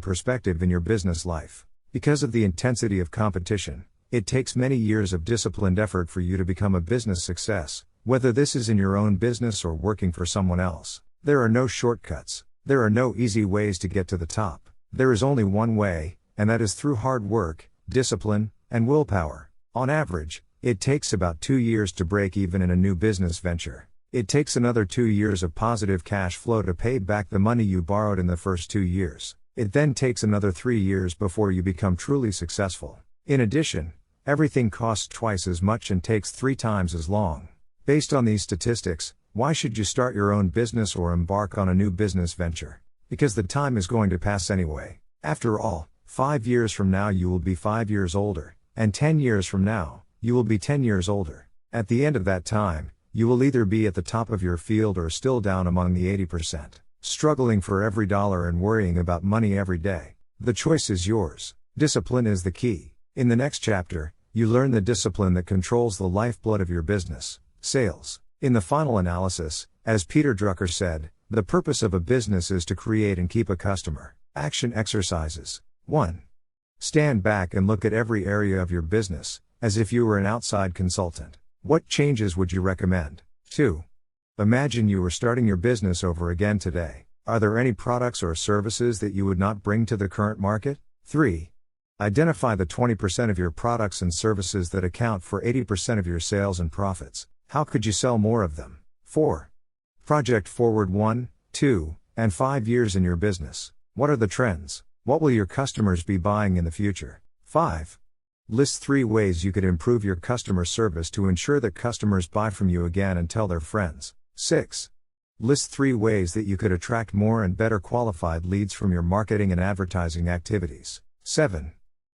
perspective in your business life. Because of the intensity of competition, it takes many years of disciplined effort for you to become a business success, whether this is in your own business or working for someone else. There are no shortcuts. There are no easy ways to get to the top. There is only one way, and that is through hard work, discipline, and willpower. On average, it takes about 2 years to break even in a new business venture. It takes another 2 years of positive cash flow to pay back the money you borrowed in the first 2 years. It then takes another 3 years before you become truly successful. In addition, everything costs twice as much and takes 3 times as long. Based on these statistics, why should you start your own business or embark on a new business venture? Because the time is going to pass anyway. After all, 5 years from now you will be 5 years older, and 10 years from now, you will be 10 years older. At the end of that time, you will either be at the top of your field or still down among the 80%, struggling for every dollar and worrying about money every day. The choice is yours. Discipline is the key. In the next chapter, you learn the discipline that controls the lifeblood of your business, sales. In the final analysis, as Peter Drucker said, the purpose of a business is to create and keep a customer. Action exercises. 1. Stand back and look at every area of your business, as if you were an outside consultant. What changes would you recommend? 2. Imagine you were starting your business over again today. Are there any products or services that you would not bring to the current market? 3. Identify the 20% of your products and services that account for 80% of your sales and profits. How could you sell more of them? 4. Project forward 1, 2, and 5 years in your business. What are the trends? What will your customers be buying in the future? 5. List 3 ways you could improve your customer service to ensure that customers buy from you again and tell their friends. 6. List 3 ways that you could attract more and better qualified leads from your marketing and advertising activities. 7.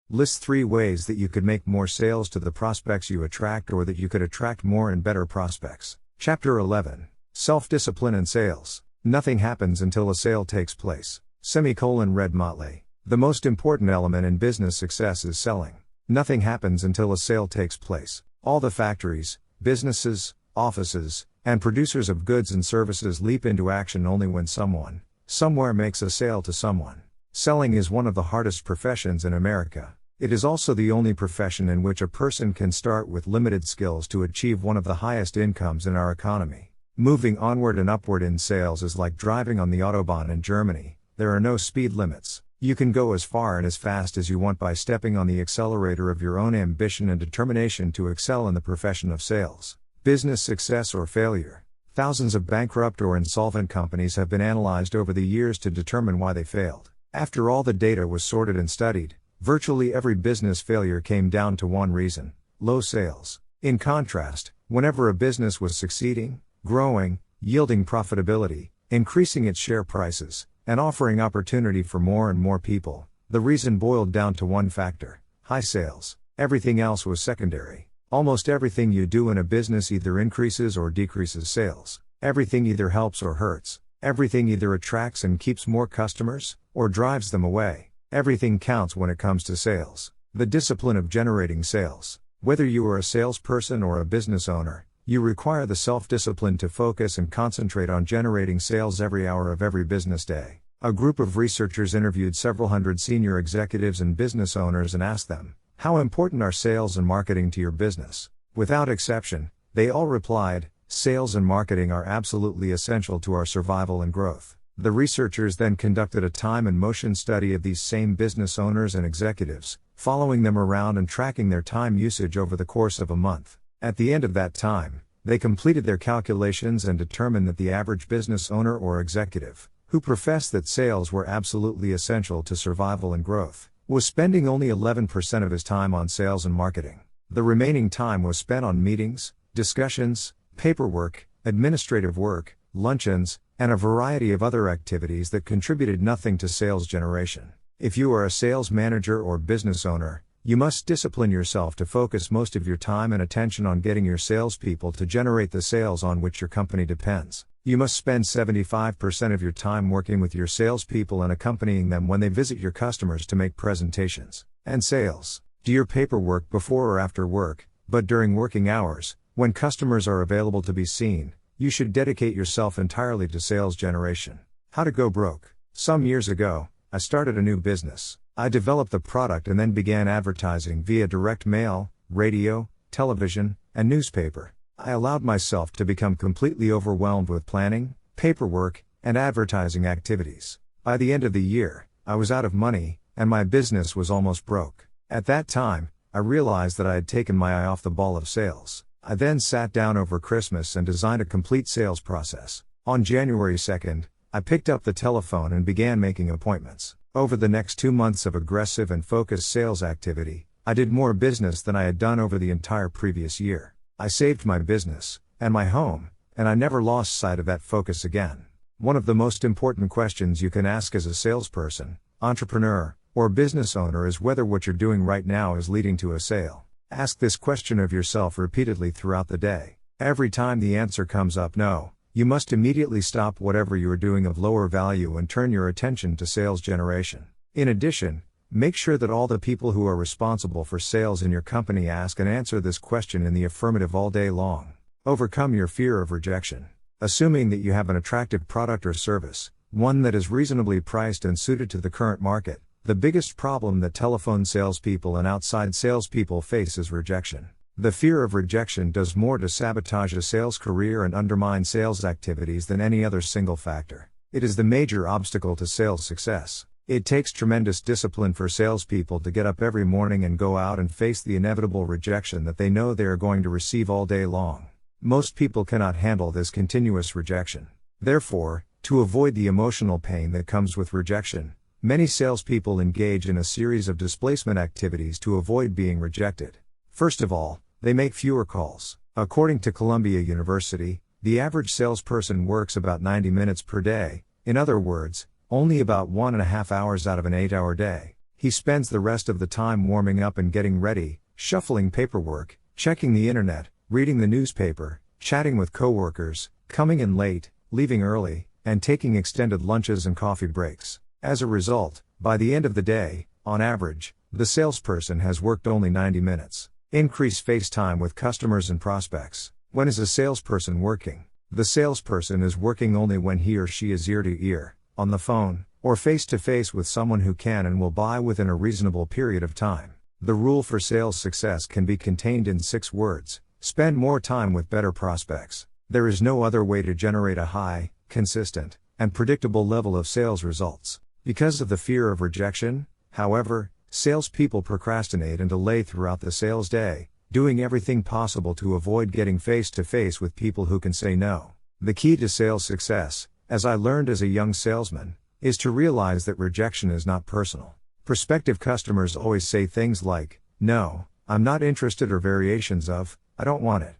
List 3 ways that you could make more sales to the prospects you attract or that you could attract more and better prospects. Chapter 11. Self-discipline and sales. Nothing happens until a sale takes place. Red Motley. The most important element in business success is selling. Nothing happens until a sale takes place. All the factories, businesses, offices, and producers of goods and services leap into action only when someone, somewhere makes a sale to someone. Selling is one of the hardest professions in America. It is also the only profession in which a person can start with limited skills to achieve one of the highest incomes in our economy. Moving onward and upward in sales is like driving on the Autobahn in Germany. There are no speed limits. You can go as far and as fast as you want by stepping on the accelerator of your own ambition and determination to excel in the profession of sales. Business success or failure. Thousands of bankrupt or insolvent companies have been analyzed over the years to determine why they failed. After all the data was sorted and studied, virtually every business failure came down to one reason: low sales. In contrast, whenever a business was succeeding, growing, yielding profitability, increasing its share prices, and offering opportunity for more and more people, the reason boiled down to one factor: high sales. Everything else was secondary. Almost everything you do in a business either increases or decreases sales. Everything either helps or hurts. Everything either attracts and keeps more customers, or drives them away. Everything counts when it comes to sales. The discipline of generating sales. Whether you are a salesperson or a business owner, you require the self-discipline to focus and concentrate on generating sales every hour of every business day. A group of researchers interviewed several hundred senior executives and business owners and asked them, "How important are sales and marketing to your business?" Without exception, they all replied, "Sales and marketing are absolutely essential to our survival and growth." The researchers then conducted a time and motion study of these same business owners and executives, following them around and tracking their time usage over the course of a month. At the end of that time, they completed their calculations and determined that the average business owner or executive, who professed that sales were absolutely essential to survival and growth, was spending only 11% of his time on sales and marketing. The remaining time was spent on meetings, discussions, paperwork, administrative work, luncheons, and a variety of other activities that contributed nothing to sales generation. If you are a sales manager or business owner, you must discipline yourself to focus most of your time and attention on getting your salespeople to generate the sales on which your company depends. You must spend 75% of your time working with your salespeople and accompanying them when they visit your customers to make presentations and sales. Do your paperwork before or after work, but during working hours, when customers are available to be seen, you should dedicate yourself entirely to sales generation. How to go broke. Some years ago, I started a new business. I developed the product and then began advertising via direct mail, radio, television, and newspaper. I allowed myself to become completely overwhelmed with planning, paperwork, and advertising activities. By the end of the year, I was out of money, and my business was almost broke. At that time, I realized that I had taken my eye off the ball of sales. I then sat down over Christmas and designed a complete sales process. On January 2nd, I picked up the telephone and began making appointments. Over the next 2 months of aggressive and focused sales activity, I did more business than I had done over the entire previous year. I saved my business, and my home, and I never lost sight of that focus again. One of the most important questions you can ask as a salesperson, entrepreneur, or business owner is whether what you're doing right now is leading to a sale. Ask this question of yourself repeatedly throughout the day. Every time the answer comes up no, you must immediately stop whatever you are doing of lower value and turn your attention to sales generation. In addition, make sure that all the people who are responsible for sales in your company ask and answer this question in the affirmative all day long. Overcome your fear of rejection. Assuming that you have an attractive product or service, one that is reasonably priced and suited to the current market, the biggest problem that telephone salespeople and outside salespeople face is rejection. The fear of rejection does more to sabotage a sales career and undermine sales activities than any other single factor. It is the major obstacle to sales success. It takes tremendous discipline for salespeople to get up every morning and go out and face the inevitable rejection that they know they are going to receive all day long. Most people cannot handle this continuous rejection. Therefore, to avoid the emotional pain that comes with rejection, many salespeople engage in a series of displacement activities to avoid being rejected. First of all, they make fewer calls. According to Columbia University, the average salesperson works about 90 minutes per day. In other words, only about 1.5 hours out of an 8-hour day. He spends the rest of the time warming up and getting ready, shuffling paperwork, checking the internet, reading the newspaper, chatting with coworkers, coming in late, leaving early, and taking extended lunches and coffee breaks. As a result, by the end of the day, on average, the salesperson has worked only 90 minutes. Increase face time with customers and prospects. When is a salesperson working? The salesperson is working only when he or she is ear to ear, on the phone, or face to face with someone who can and will buy within a reasonable period of time. The rule for sales success can be contained in 6 words: spend more time with better prospects. There is no other way to generate a high, consistent, and predictable level of sales results. Because of the fear of rejection, however, salespeople procrastinate and delay throughout the sales day, doing everything possible to avoid getting face to face with people who can say no. The key to sales success, as I learned as a young salesman, is to realize that rejection is not personal. Prospective customers always say things like, "No, I'm not interested," or variations of, "I don't want it.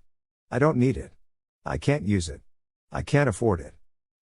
I don't need it. I can't use it. I can't afford it.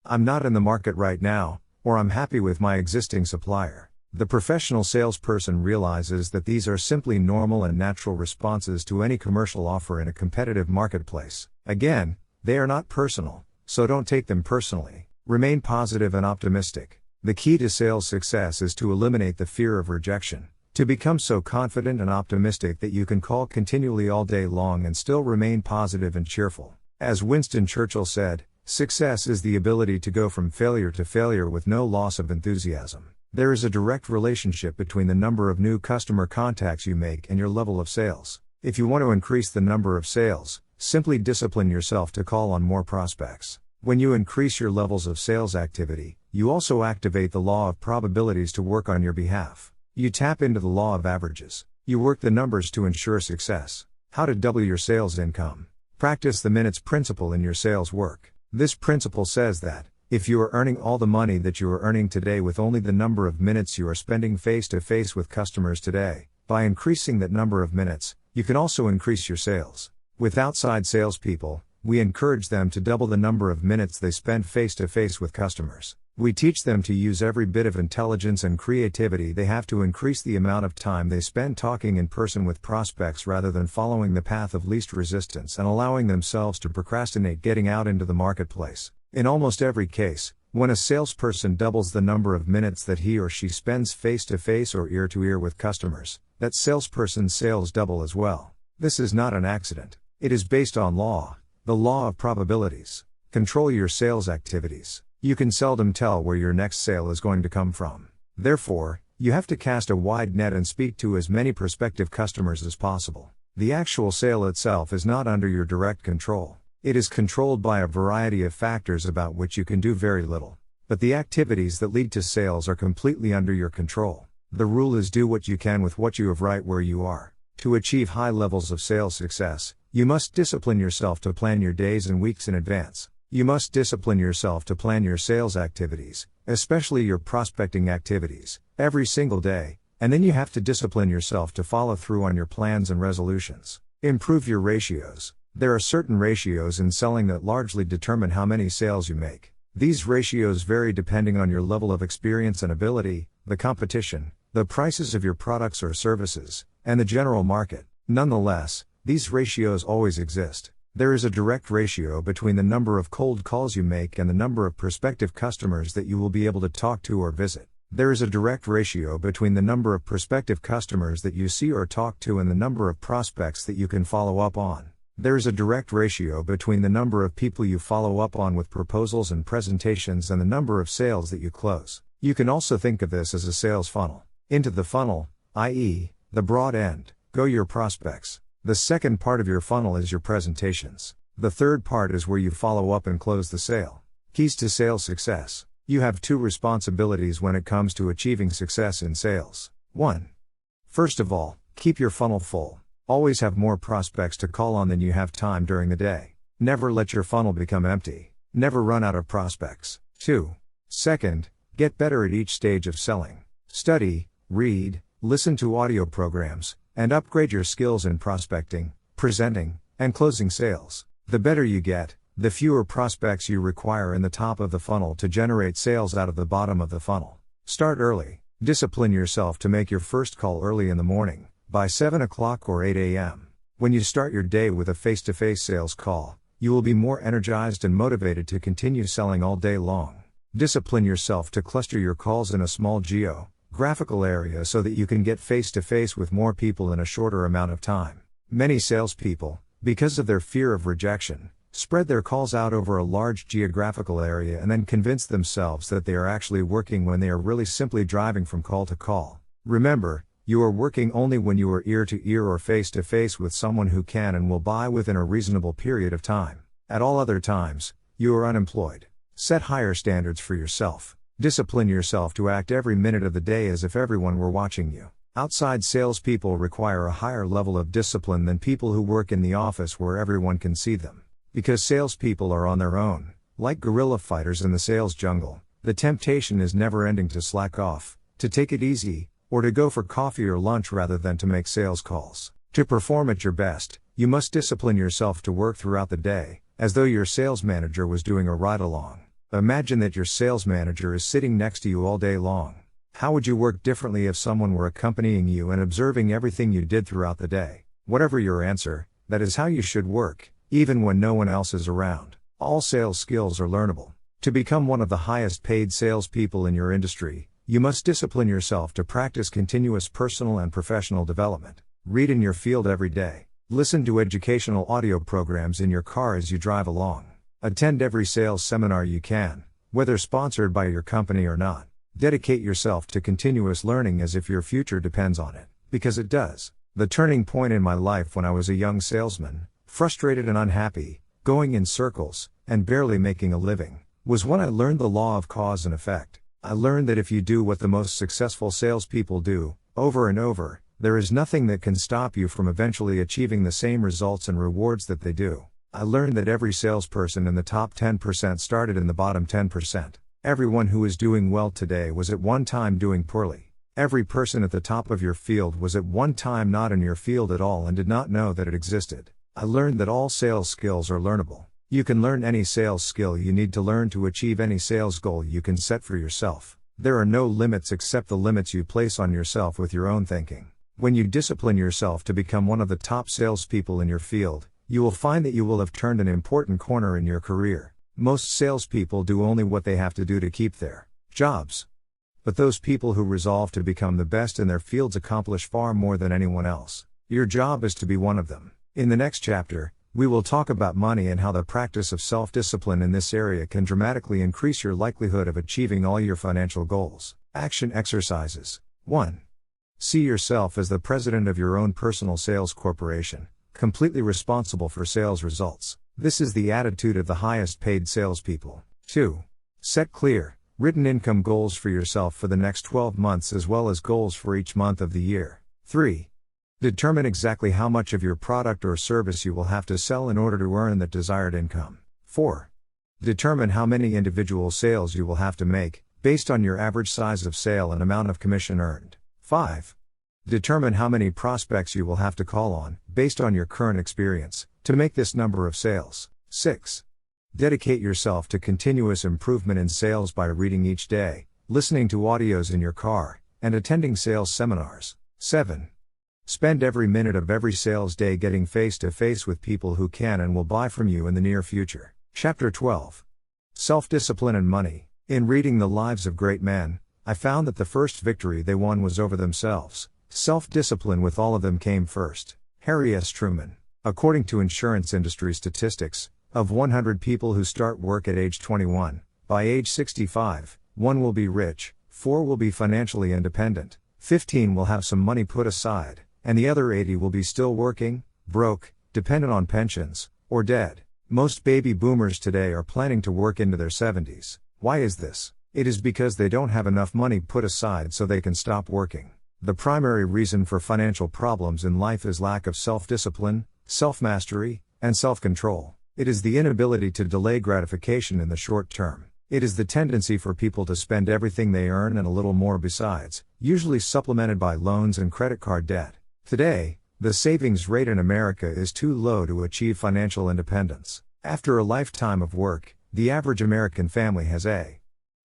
I'm not in the market right now," or "I'm happy with my existing supplier." The professional salesperson realizes that these are simply normal and natural responses to any commercial offer in a competitive marketplace. Again, they are not personal, so don't take them personally. Remain positive and optimistic. The key to sales success is to eliminate the fear of rejection, to become so confident and optimistic that you can call continually all day long and still remain positive and cheerful. As Winston Churchill said, success is the ability to go from failure to failure with no loss of enthusiasm. There is a direct relationship between the number of new customer contacts you make and your level of sales. If you want to increase the number of sales, simply discipline yourself to call on more prospects. When you increase your levels of sales activity, you also activate the law of probabilities to work on your behalf. You tap into the law of averages. You work the numbers to ensure success. How to double your sales income. Practice the minutes principle in your sales work. This principle says that, if you are earning all the money that you are earning today with only the number of minutes you are spending face to face with customers today, by increasing that number of minutes, you can also increase your sales. With outside salespeople, we encourage them to double the number of minutes they spend face to face with customers. We teach them to use every bit of intelligence and creativity they have to increase the amount of time they spend talking in person with prospects rather than following the path of least resistance and allowing themselves to procrastinate getting out into the marketplace. In almost every case, when a salesperson doubles the number of minutes that he or she spends face to face or ear to ear with customers, that salesperson's sales double as well. This is not an accident. It is based on the law of probabilities. Control your sales activities. You can seldom tell where your next sale is going to come from. Therefore, you have to cast a wide net and speak to as many prospective customers as possible. The actual sale itself is not under your direct control. It is controlled by a variety of factors about which you can do very little. But the activities that lead to sales are completely under your control. The rule is do what you can with what you have right where you are. To achieve high levels of sales success, you must discipline yourself to plan your days and weeks in advance. You must discipline yourself to plan your sales activities, especially your prospecting activities, every single day, and then you have to discipline yourself to follow through on your plans and resolutions. Improve your ratios. There are certain ratios in selling that largely determine how many sales you make. These ratios vary depending on your level of experience and ability, the competition, the prices of your products or services, and the general market. Nonetheless, these ratios always exist. There is a direct ratio between the number of cold calls you make and the number of prospective customers that you will be able to talk to or visit. There is a direct ratio between the number of prospective customers that you see or talk to and the number of prospects that you can follow up on. There is a direct ratio between the number of people you follow up on with proposals and presentations and the number of sales that you close. You can also think of this as a sales funnel. Into the funnel, i.e., the broad end, go your prospects. The second part of your funnel is your presentations. The third part is where you follow up and close the sale. Keys to sales success. You have two responsibilities when it comes to achieving success in sales. 1. First of all, keep your funnel full. Always have more prospects to call on than you have time during the day. Never let your funnel become empty. Never run out of prospects. 2. Second, get better at each stage of selling. Study, read, listen to audio programs, and upgrade your skills in prospecting, presenting, and closing sales. The better you get, the fewer prospects you require in the top of the funnel to generate sales out of the bottom of the funnel. Start early. Discipline yourself to make your first call early in the morning, by 7 o'clock or 8 a.m. When you start your day with a face-to-face sales call, you will be more energized and motivated to continue selling all day long. Discipline yourself to cluster your calls in a small geographical area so that you can get face-to-face with more people in a shorter amount of time. Many salespeople, because of their fear of rejection, spread their calls out over a large geographical area and then convince themselves that they are actually working when they are really simply driving from call to call. Remember, you are working only when you are ear to ear or face to face with someone who can and will buy within a reasonable period of time. At all other times, you are unemployed. Set higher standards for yourself. Discipline yourself to act every minute of the day as if everyone were watching you. Outside salespeople require a higher level of discipline than people who work in the office where everyone can see them. Because salespeople are on their own, Like guerrilla fighters in the sales jungle, the temptation is never ending to slack off, to take it easy, or to go for coffee or lunch rather than to make sales calls. To perform at your best, you must discipline yourself to work throughout the day, as though your sales manager was doing a ride-along. Imagine that your sales manager is sitting next to you all day long. How would you work differently if someone were accompanying you and observing everything you did throughout the day? Whatever your answer, that is how you should work, even when no one else is around. All sales skills are learnable. To become one of the highest paid salespeople in your industry, you must discipline yourself to practice continuous personal and professional development. Read in your field every day. Listen to educational audio programs in your car as you drive along. Attend every sales seminar you can, whether sponsored by your company or not. Dedicate yourself to continuous learning as if your future depends on it, because it does. The turning point in my life when I was a young salesman, frustrated and unhappy, going in circles, and barely making a living, was when I learned the law of cause and effect. I learned that if you do what the most successful salespeople do, over and over, there is nothing that can stop you from eventually achieving the same results and rewards that they do. I learned that every salesperson in the top 10% started in the bottom 10%. Everyone who is doing well today was at one time doing poorly. Every person at the top of your field was at one time not in your field at all and did not know that it existed. I learned that all sales skills are learnable. You can learn any sales skill you need to learn to achieve any sales goal you can set for yourself. There are no limits except the limits you place on yourself with your own thinking. When you discipline yourself to become one of the top salespeople in your field, you will find that you will have turned an important corner in your career. Most salespeople do only what they have to do to keep their jobs. But those people who resolve to become the best in their fields accomplish far more than anyone else. Your job is to be one of them. In the next chapter, we will talk about money and how the practice of self-discipline in this area can dramatically increase your likelihood of achieving all your financial goals. Action exercises. 1. See yourself as the president of your own personal sales corporation, completely responsible for sales results. This is the attitude of the highest paid salespeople. 2. Set clear, written income goals for yourself for the next 12 months as well as goals for each month of the year. 3. Determine exactly how much of your product or service you will have to sell in order to earn that desired income. 4. Determine how many individual sales you will have to make, based on your average size of sale and amount of commission earned. 5. Determine how many prospects you will have to call on, based on your current experience, to make this number of sales. 6. Dedicate yourself to continuous improvement in sales by reading each day, listening to audios in your car, and attending sales seminars. 7. Spend every minute of every sales day getting face-to-face with people who can and will buy from you in the near future. Chapter 12. Self-discipline and money. In reading the lives of great men, I found that the first victory they won was over themselves. Self-discipline with all of them came first. Harry S. Truman. According to insurance industry statistics, of 100 people who start work at age 21, by age 65, 1 will be rich, 4 will be financially independent, 15 will have some money put aside, and the other 80 will be still working, broke, dependent on pensions, or dead. Most baby boomers today are planning to work into their 70s. Why is this? It is because they don't have enough money put aside so they can stop working. The primary reason for financial problems in life is lack of self-discipline, self-mastery, and self-control. It is the inability to delay gratification in the short term. It is the tendency for people to spend everything they earn and a little more besides, usually supplemented by loans and credit card debt. Today, the savings rate in America is too low to achieve financial independence. After a lifetime of work, the average American family has a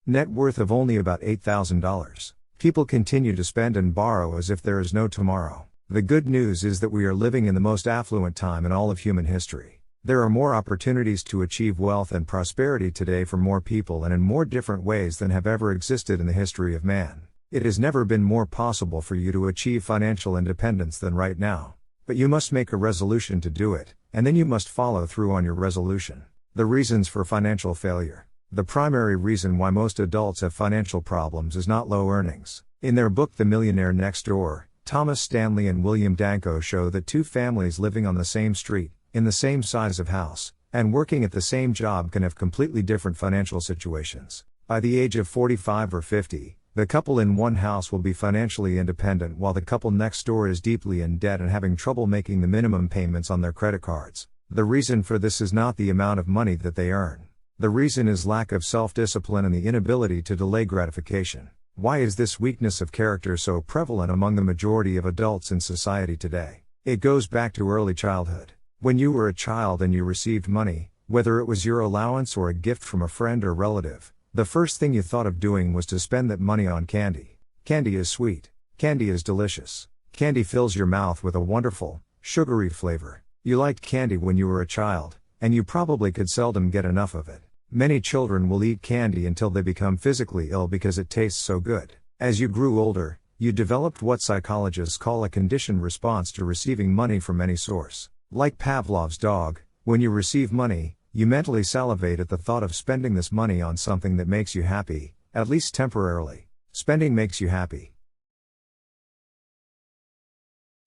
net worth of only about $8,000. People continue to spend and borrow as if there is no tomorrow. The good news is that we are living in the most affluent time in all of human history. There are more opportunities to achieve wealth and prosperity today for more people and in more different ways than have ever existed in the history of man. It has never been more possible for you to achieve financial independence than right now. But you must make a resolution to do it, and then you must follow through on your resolution. The reasons for financial failure. The primary reason why most adults have financial problems is not low earnings. In their book The Millionaire Next Door, Thomas Stanley and William Danko show that two families living on the same street, in the same size of house, and working at the same job can have completely different financial situations. By the age of 45 or 50, the couple in one house will be financially independent while the couple next door is deeply in debt and having trouble making the minimum payments on their credit cards. The reason for this is not the amount of money that they earn. The reason is lack of self-discipline and the inability to delay gratification. Why is this weakness of character so prevalent among the majority of adults in society today? It goes back to early childhood. When you were a child and you received money, whether it was your allowance or a gift from a friend or relative, the first thing you thought of doing was to spend that money on candy. Candy is sweet. Candy is delicious. Candy fills your mouth with a wonderful, sugary flavor. You liked candy when you were a child, and you probably could seldom get enough of it. Many children will eat candy until they become physically ill because it tastes so good. As you grew older, you developed what psychologists call a conditioned response to receiving money from any source. Like Pavlov's dog, when you receive money, you mentally salivate at the thought of spending this money on something that makes you happy, at least temporarily. Spending makes you happy.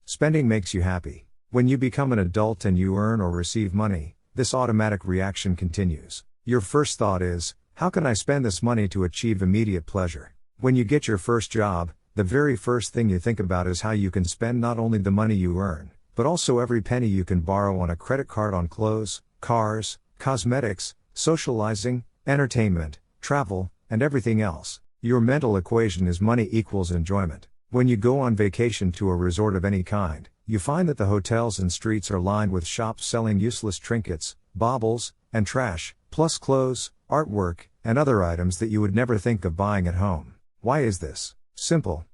Spending makes you happy. When you become an adult and you earn or receive money, this automatic reaction continues. Your first thought is, how can I spend this money to achieve immediate pleasure? When you get your first job, the very first thing you think about is how you can spend not only the money you earn, but also every penny you can borrow on a credit card on clothes, cars, cosmetics, socializing, entertainment, travel, and everything else. Your mental equation is money equals enjoyment. When you go on vacation to a resort of any kind, you find that the hotels and streets are lined with shops selling useless trinkets, baubles, and trash, plus clothes, artwork, and other items that you would never think of buying at home. Why is this? Simple.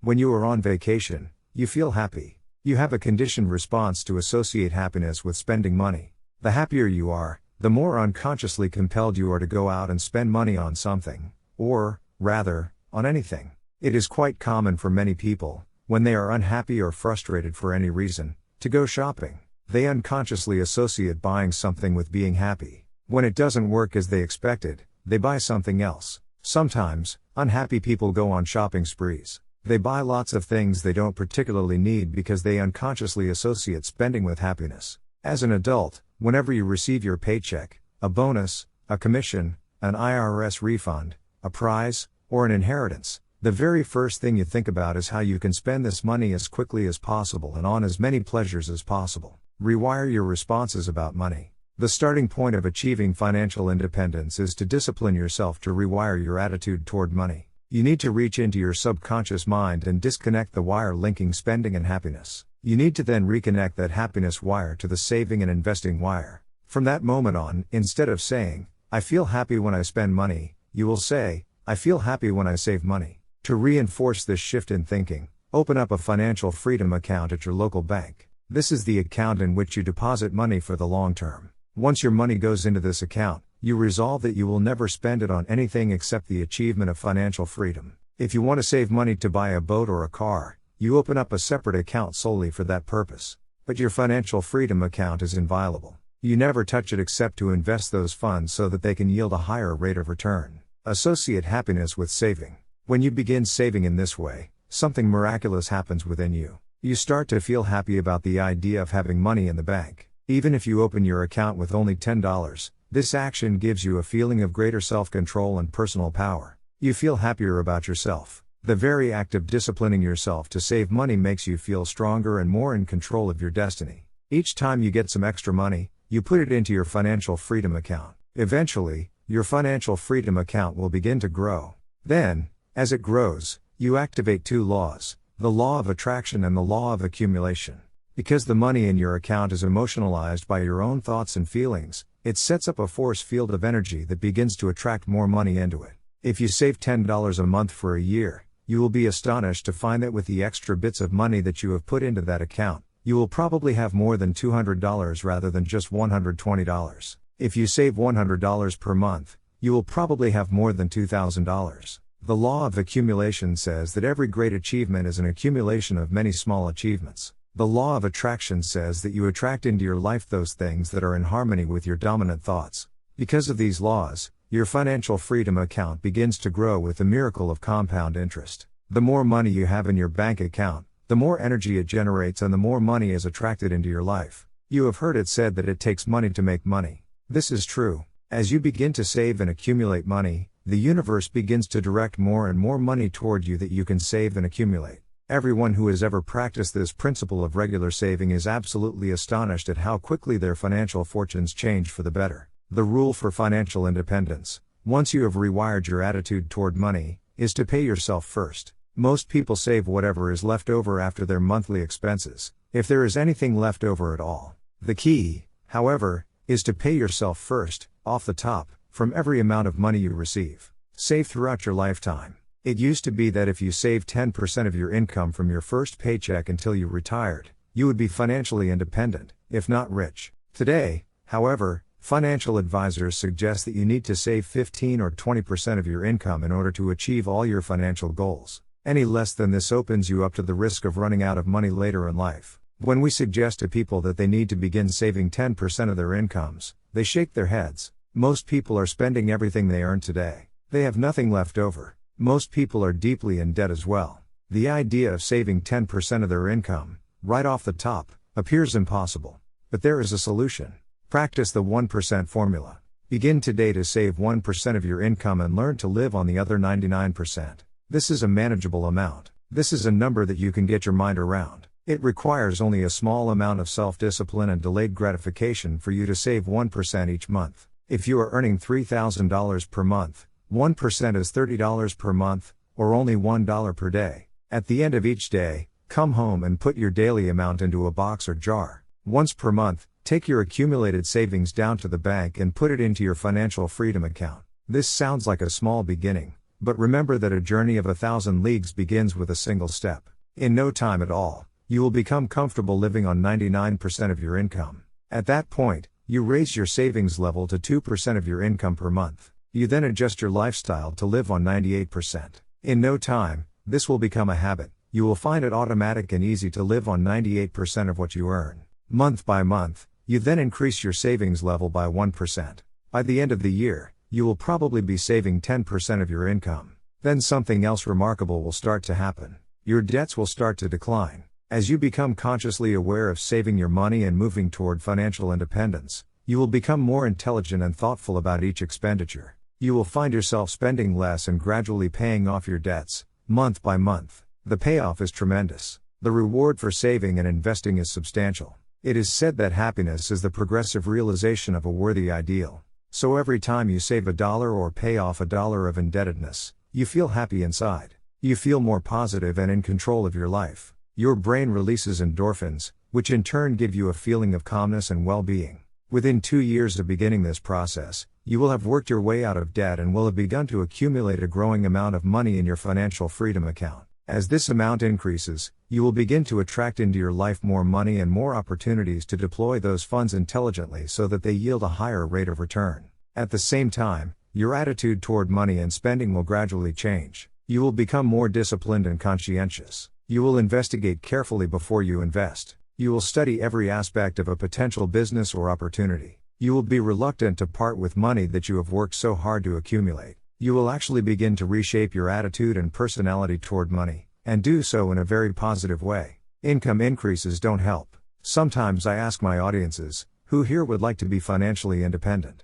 When you are on vacation, you feel happy. You have a conditioned response to associate happiness with spending money. The happier you are, the more unconsciously compelled you are to go out and spend money on something, or, rather, on anything. It is quite common for many people, when they are unhappy or frustrated for any reason, to go shopping. They unconsciously associate buying something with being happy. When it doesn't work as they expected, they buy something else. Sometimes, unhappy people go on shopping sprees. They buy lots of things they don't particularly need because they unconsciously associate spending with happiness. As an adult, whenever you receive your paycheck, a bonus, a commission, an IRS refund, a prize, or an inheritance, the very first thing you think about is how you can spend this money as quickly as possible and on as many pleasures as possible. Rewire your responses about money. The starting point of achieving financial independence is to discipline yourself to rewire your attitude toward money. You need to reach into your subconscious mind and disconnect the wire linking spending and happiness. You need to then reconnect that happiness wire to the saving and investing wire. From that moment on, instead of saying, I feel happy when I spend money, you will say, I feel happy when I save money. To reinforce this shift in thinking, open up a financial freedom account at your local bank. This is the account in which you deposit money for the long term. Once your money goes into this account, you resolve that you will never spend it on anything except the achievement of financial freedom. If you want to save money to buy a boat or a car, you open up a separate account solely for that purpose. But your financial freedom account is inviolable. You never touch it except to invest those funds so that they can yield a higher rate of return. Associate happiness with saving. When you begin saving in this way, something miraculous happens within you. You start to feel happy about the idea of having money in the bank. Even if you open your account with only $10, this action gives you a feeling of greater self-control and personal power. You feel happier about yourself. The very act of disciplining yourself to save money makes you feel stronger and more in control of your destiny. Each time you get some extra money, you put it into your financial freedom account. Eventually, your financial freedom account will begin to grow. Then, as it grows, you activate two laws, the law of attraction and the law of accumulation. Because the money in your account is emotionalized by your own thoughts and feelings, it sets up a force field of energy that begins to attract more money into it. If you save $10 a month for a year, you will be astonished to find that with the extra bits of money that you have put into that account, you will probably have more than $200 rather than just $120. If you save $100 per month, you will probably have more than $2,000. The law of accumulation says that every great achievement is an accumulation of many small achievements. The law of attraction says that you attract into your life those things that are in harmony with your dominant thoughts. Because of these laws, your financial freedom account begins to grow with the miracle of compound interest. The more money you have in your bank account, the more energy it generates and the more money is attracted into your life. You have heard it said that it takes money to make money. This is true. As you begin to save and accumulate money, the universe begins to direct more and more money toward you that you can save and accumulate. Everyone who has ever practiced this principle of regular saving is absolutely astonished at how quickly their financial fortunes change for the better. The rule for financial independence, once you have rewired your attitude toward money, is to pay yourself first. Most people save whatever is left over after their monthly expenses, if there is anything left over at all. The key, however, is to pay yourself first, off the top, from every amount of money you receive. Save throughout your lifetime. It used to be that if you saved 10% of your income from your first paycheck until you retired, you would be financially independent, if not rich. Today, however, financial advisors suggest that you need to save 15 or 20% of your income in order to achieve all your financial goals. Any less than this opens you up to the risk of running out of money later in life. When we suggest to people that they need to begin saving 10% of their incomes, they shake their heads. Most people are spending everything they earn today. They have nothing left over. Most people are deeply in debt as well. The idea of saving 10% of their income, right off the top, appears impossible. But there is a solution. Practice the 1% formula. Begin today to save 1% of your income and learn to live on the other 99%. This is a manageable amount. This is a number that you can get your mind around. It requires only a small amount of self-discipline and delayed gratification for you to save 1% each month. If you are earning $3,000 per month, 1% is $30 per month, or only $1 per day. At the end of each day, come home and put your daily amount into a box or jar. Once per month, take your accumulated savings down to the bank and put it into your financial freedom account. This sounds like a small beginning, but remember that a journey of 1,000 leagues begins with a single step. In no time at all, you will become comfortable living on 99% of your income. At that point, you raise your savings level to 2% of your income per month. You then adjust your lifestyle to live on 98%. In no time, this will become a habit. You will find it automatic and easy to live on 98% of what you earn. Month by month, you then increase your savings level by 1%. By the end of the year, you will probably be saving 10% of your income. Then something else remarkable will start to happen. Your debts will start to decline. As you become consciously aware of saving your money and moving toward financial independence, you will become more intelligent and thoughtful about each expenditure. You will find yourself spending less and gradually paying off your debts, month by month. The payoff is tremendous. The reward for saving and investing is substantial. It is said that happiness is the progressive realization of a worthy ideal. So every time you save $1 or pay off $1 of indebtedness, you feel happy inside. You feel more positive and in control of your life. Your brain releases endorphins, which in turn give you a feeling of calmness and well-being. Within 2 years of beginning this process, you will have worked your way out of debt and will have begun to accumulate a growing amount of money in your financial freedom account. As this amount increases, you will begin to attract into your life more money and more opportunities to deploy those funds intelligently so that they yield a higher rate of return. At the same time, your attitude toward money and spending will gradually change. You will become more disciplined and conscientious. You will investigate carefully before you invest. You will study every aspect of a potential business or opportunity. You will be reluctant to part with money that you have worked so hard to accumulate. You will actually begin to reshape your attitude and personality toward money, and do so in a very positive way. Income increases don't help. Sometimes I ask my audiences, who here would like to be financially independent?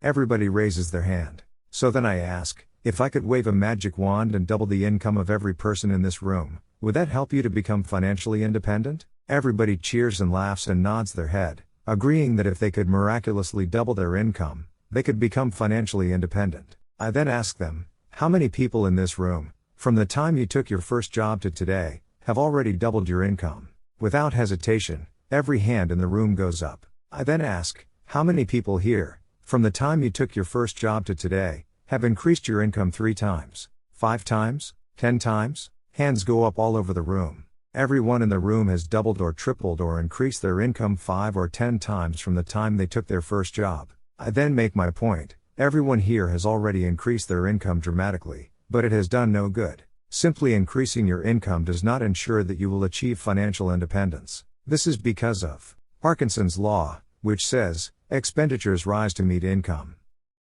Everybody raises their hand. So then I ask, if I could wave a magic wand and double the income of every person in this room, would that help you to become financially independent? Everybody cheers and laughs and nods their head, agreeing that if they could miraculously double their income, they could become financially independent. I then ask them, how many people in this room, from the time you took your first job to today, have already doubled your income? Without hesitation, every hand in the room goes up. I then ask, how many people here, from the time you took your first job to today, have increased your income 3 times, 5 times, 10 times? Hands go up all over the room. Everyone in the room has doubled or tripled or increased their income 5 or 10 times from the time they took their first job. I then make my point. Everyone here has already increased their income dramatically, but it has done no good. Simply increasing your income does not ensure that you will achieve financial independence. This is because of Parkinson's law, which says, expenditures rise to meet income.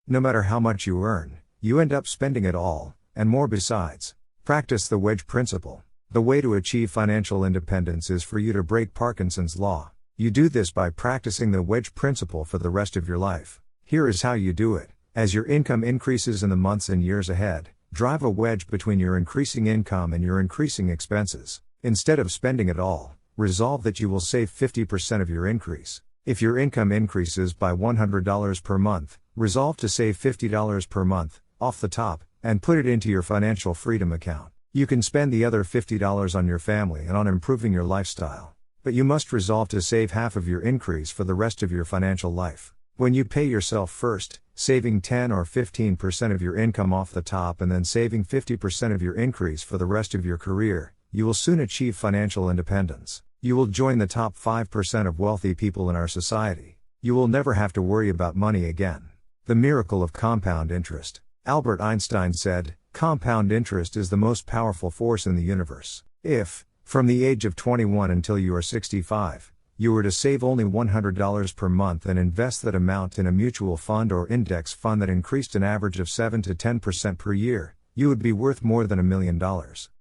No matter how much you earn, you end up spending it all, and more besides. Practice the wedge principle. The way to achieve financial independence is for you to break Parkinson's law. You do this by practicing the wedge principle for the rest of your life. Here is how you do it. As your income increases in the months and years ahead, drive a wedge between your increasing income and your increasing expenses. Instead of spending it all, resolve that you will save 50% of your increase. If your income increases by $100 per month, Resolve to save $50 per month, off the top, and put it into your financial freedom account. You can spend the other $50 on your family and on improving your lifestyle. But you must resolve to save half of your increase for the rest of your financial life. When you pay yourself first, saving 10 or 15% of your income off the top and then saving 50% of your increase for the rest of your career, you will soon achieve financial independence. You will join the top 5% of wealthy people in our society. You will never have to worry about money again. The miracle of compound interest. Albert Einstein said, "Compound interest is the most powerful force in the universe." If, from the age of 21 until you are 65, you were to save only $100 per month and invest that amount in a mutual fund or index fund that increased an average of 7 to 10% per year, you would be worth more than $1 million.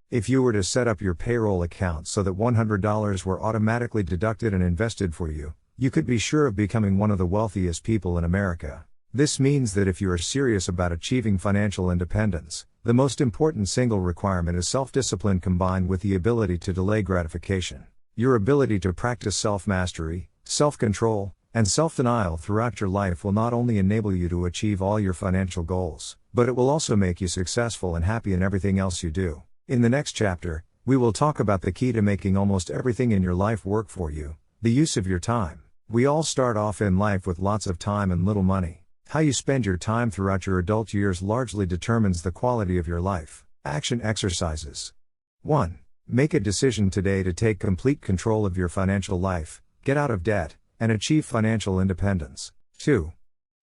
If you were to set up your payroll account so that $100 were automatically deducted and invested for you, you could be sure of becoming one of the wealthiest people in America. This means that if you are serious about achieving financial independence, the most important single requirement is self-discipline combined with the ability to delay gratification. Your ability to practice self-mastery, self-control, and self-denial throughout your life will not only enable you to achieve all your financial goals, but it will also make you successful and happy in everything else you do. In the next chapter, we will talk about the key to making almost everything in your life work for you, the use of your time. We all start off in life with lots of time and little money. How you spend your time throughout your adult years largely determines the quality of your life. Action exercises. 1. Make a decision today to take complete control of your financial life, get out of debt, and achieve financial independence. 2.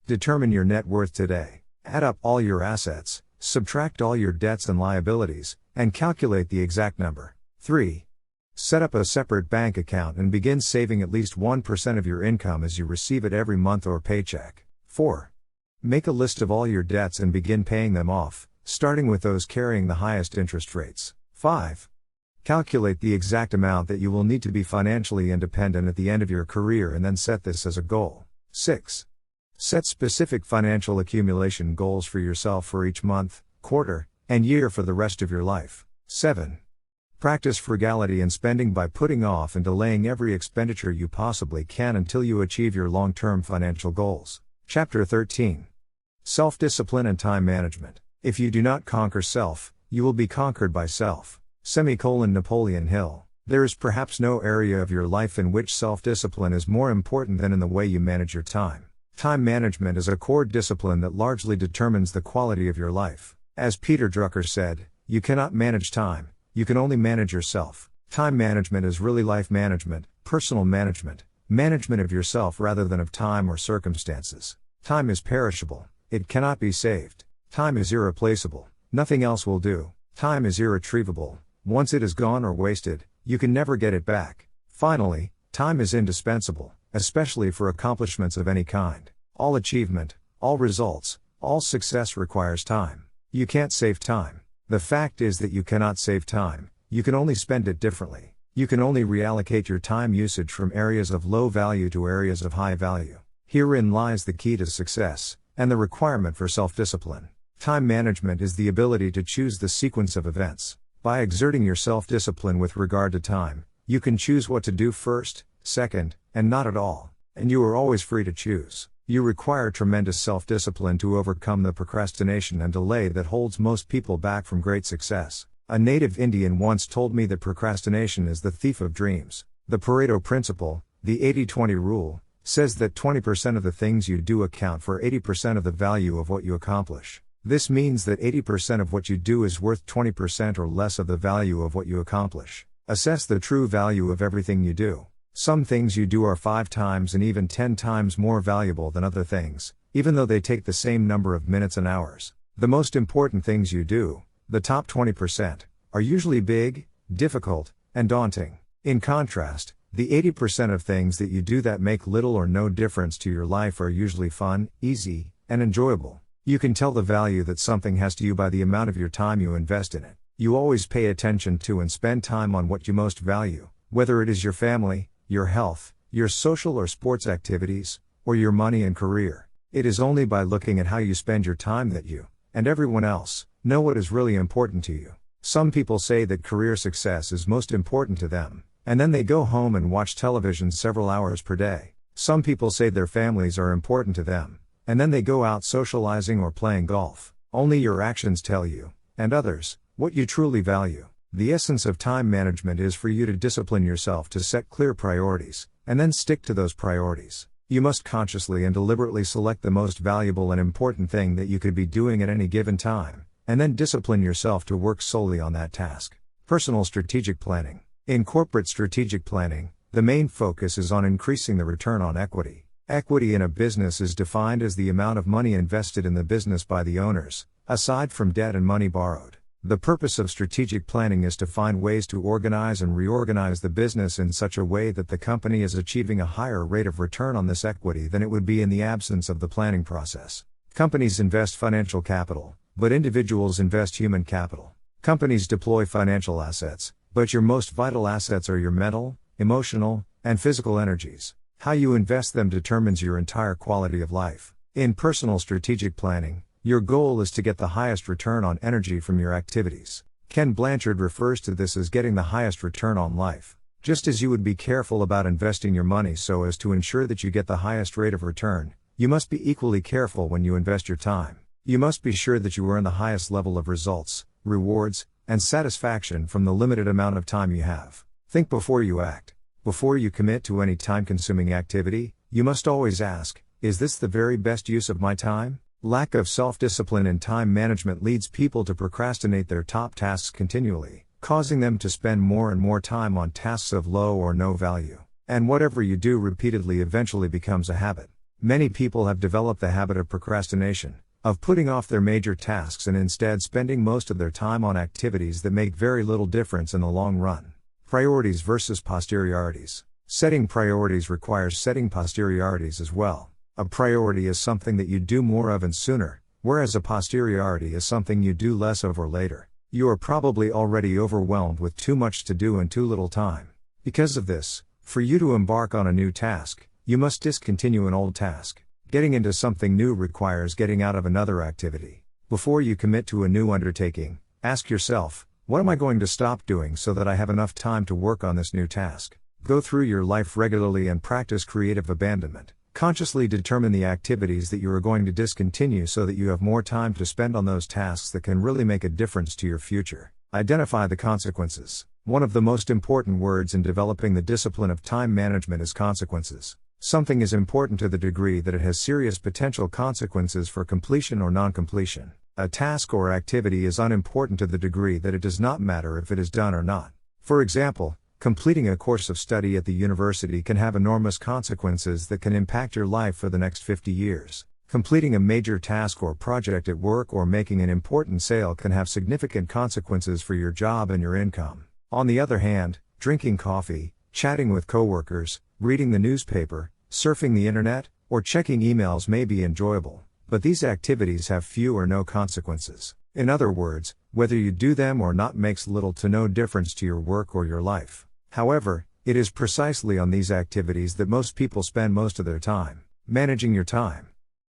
Determine your net worth today. Add up all your assets, subtract all your debts and liabilities, and calculate the exact number. 3. Set up a separate bank account and begin saving at least 1% of your income as you receive it every month or paycheck. 4. Make a list of all your debts and begin paying them off, starting with those carrying the highest interest rates. 5. Calculate the exact amount that you will need to be financially independent at the end of your career and then set this as a goal. 6. Set specific financial accumulation goals for yourself for each month, quarter, and year for the rest of your life. 7. Practice frugality and spending by putting off and delaying every expenditure you possibly can until you achieve your long-term financial goals. Chapter 13. Self-discipline and time management. If you do not conquer self, you will be conquered by self. Napoleon Hill. There is perhaps no area of your life in which self-discipline is more important than in the way you manage your time. Time management is a core discipline that largely determines the quality of your life. As Peter Drucker said, you cannot manage time, you can only manage yourself. Time management is really life management, personal management, management of yourself rather than of time or circumstances. Time is perishable, it cannot be saved. Time is irreplaceable, nothing else will do. Time is irretrievable, once it is gone or wasted, you can never get it back. Finally, time is indispensable, especially for accomplishments of any kind. All achievement, all results, all success requires time. You can't save time. The fact is that you cannot save time, you can only spend it differently. You can only reallocate your time usage from areas of low value to areas of high value. Herein lies the key to success, and the requirement for self-discipline. Time management is the ability to choose the sequence of events. By exerting your self-discipline with regard to time, you can choose what to do first, second, and not at all. And you are always free to choose. You require tremendous self-discipline to overcome the procrastination and delay that holds most people back from great success. A native Indian once told me that procrastination is the thief of dreams. The Pareto principle, the 80-20 rule, says that 20% of the things you do account for 80% of the value of what you accomplish. This means that 80% of what you do is worth 20% or less of the value of what you accomplish. Assess the true value of everything you do. Some things you do are 5 times and even 10 times more valuable than other things, even though they take the same number of minutes and hours. The most important things you do, the top 20%, are usually big, difficult, and daunting. In contrast, the 80% of things that you do that make little or no difference to your life are usually fun, easy, and enjoyable. You can tell the value that something has to you by the amount of your time you invest in it. You always pay attention to and spend time on what you most value, whether it is your family, your health, your social or sports activities, or your money and career. It is only by looking at how you spend your time that you, and everyone else, know what is really important to you. Some people say that career success is most important to them, and then they go home and watch television several hours per day. Some people say their families are important to them, and then they go out socializing or playing golf. Only your actions tell you, and others, what you truly value. The essence of time management is for you to discipline yourself to set clear priorities, and then stick to those priorities. You must consciously and deliberately select the most valuable and important thing that you could be doing at any given time, and then discipline yourself to work solely on that task. Personal strategic planning. In corporate strategic planning, the main focus is on increasing the return on equity. Equity in a business is defined as the amount of money invested in the business by the owners, aside from debt and money borrowed. The purpose of strategic planning is to find ways to organize and reorganize the business in such a way that the company is achieving a higher rate of return on this equity than it would be in the absence of the planning process. Companies invest financial capital, but individuals invest human capital. Companies deploy financial assets, but your most vital assets are your mental, emotional, and physical energies. How you invest them determines your entire quality of life. In personal strategic planning, your goal is to get the highest return on energy from your activities. Ken Blanchard refers to this as getting the highest return on life. Just as you would be careful about investing your money so as to ensure that you get the highest rate of return, you must be equally careful when you invest your time. You must be sure that you earn the highest level of results, rewards, and satisfaction from the limited amount of time you have. Think before you act. Before you commit to any time-consuming activity, you must always ask, is this the very best use of my time? Lack of self-discipline in time management leads people to procrastinate their top tasks continually, causing them to spend more and more time on tasks of low or no value. And whatever you do repeatedly eventually becomes a habit. Many people have developed the habit of procrastination, of putting off their major tasks and instead spending most of their time on activities that make very little difference in the long run. Priorities versus posteriorities. Setting priorities requires setting posteriorities as well. A priority is something that you do more of and sooner, whereas a posteriority is something you do less of or later. You are probably already overwhelmed with too much to do and too little time. Because of this, for you to embark on a new task, you must discontinue an old task. Getting into something new requires getting out of another activity. Before you commit to a new undertaking, ask yourself, what am I going to stop doing so that I have enough time to work on this new task? Go through your life regularly and practice creative abandonment. Consciously determine the activities that you are going to discontinue so that you have more time to spend on those tasks that can really make a difference to your future. Identify the consequences. One of the most important words in developing the discipline of time management is consequences. Something is important to the degree that it has serious potential consequences for completion or non-completion. A task or activity is unimportant to the degree that it does not matter if it is done or not. For example, completing a course of study at the university can have enormous consequences that can impact your life for the next 50 years. Completing a major task or project at work or making an important sale can have significant consequences for your job and your income. On the other hand, drinking coffee, chatting with coworkers, reading the newspaper, surfing the internet, or checking emails may be enjoyable, but these activities have few or no consequences. In other words, whether you do them or not makes little to no difference to your work or your life. However, it is precisely on these activities that most people spend most of their time. Managing your time.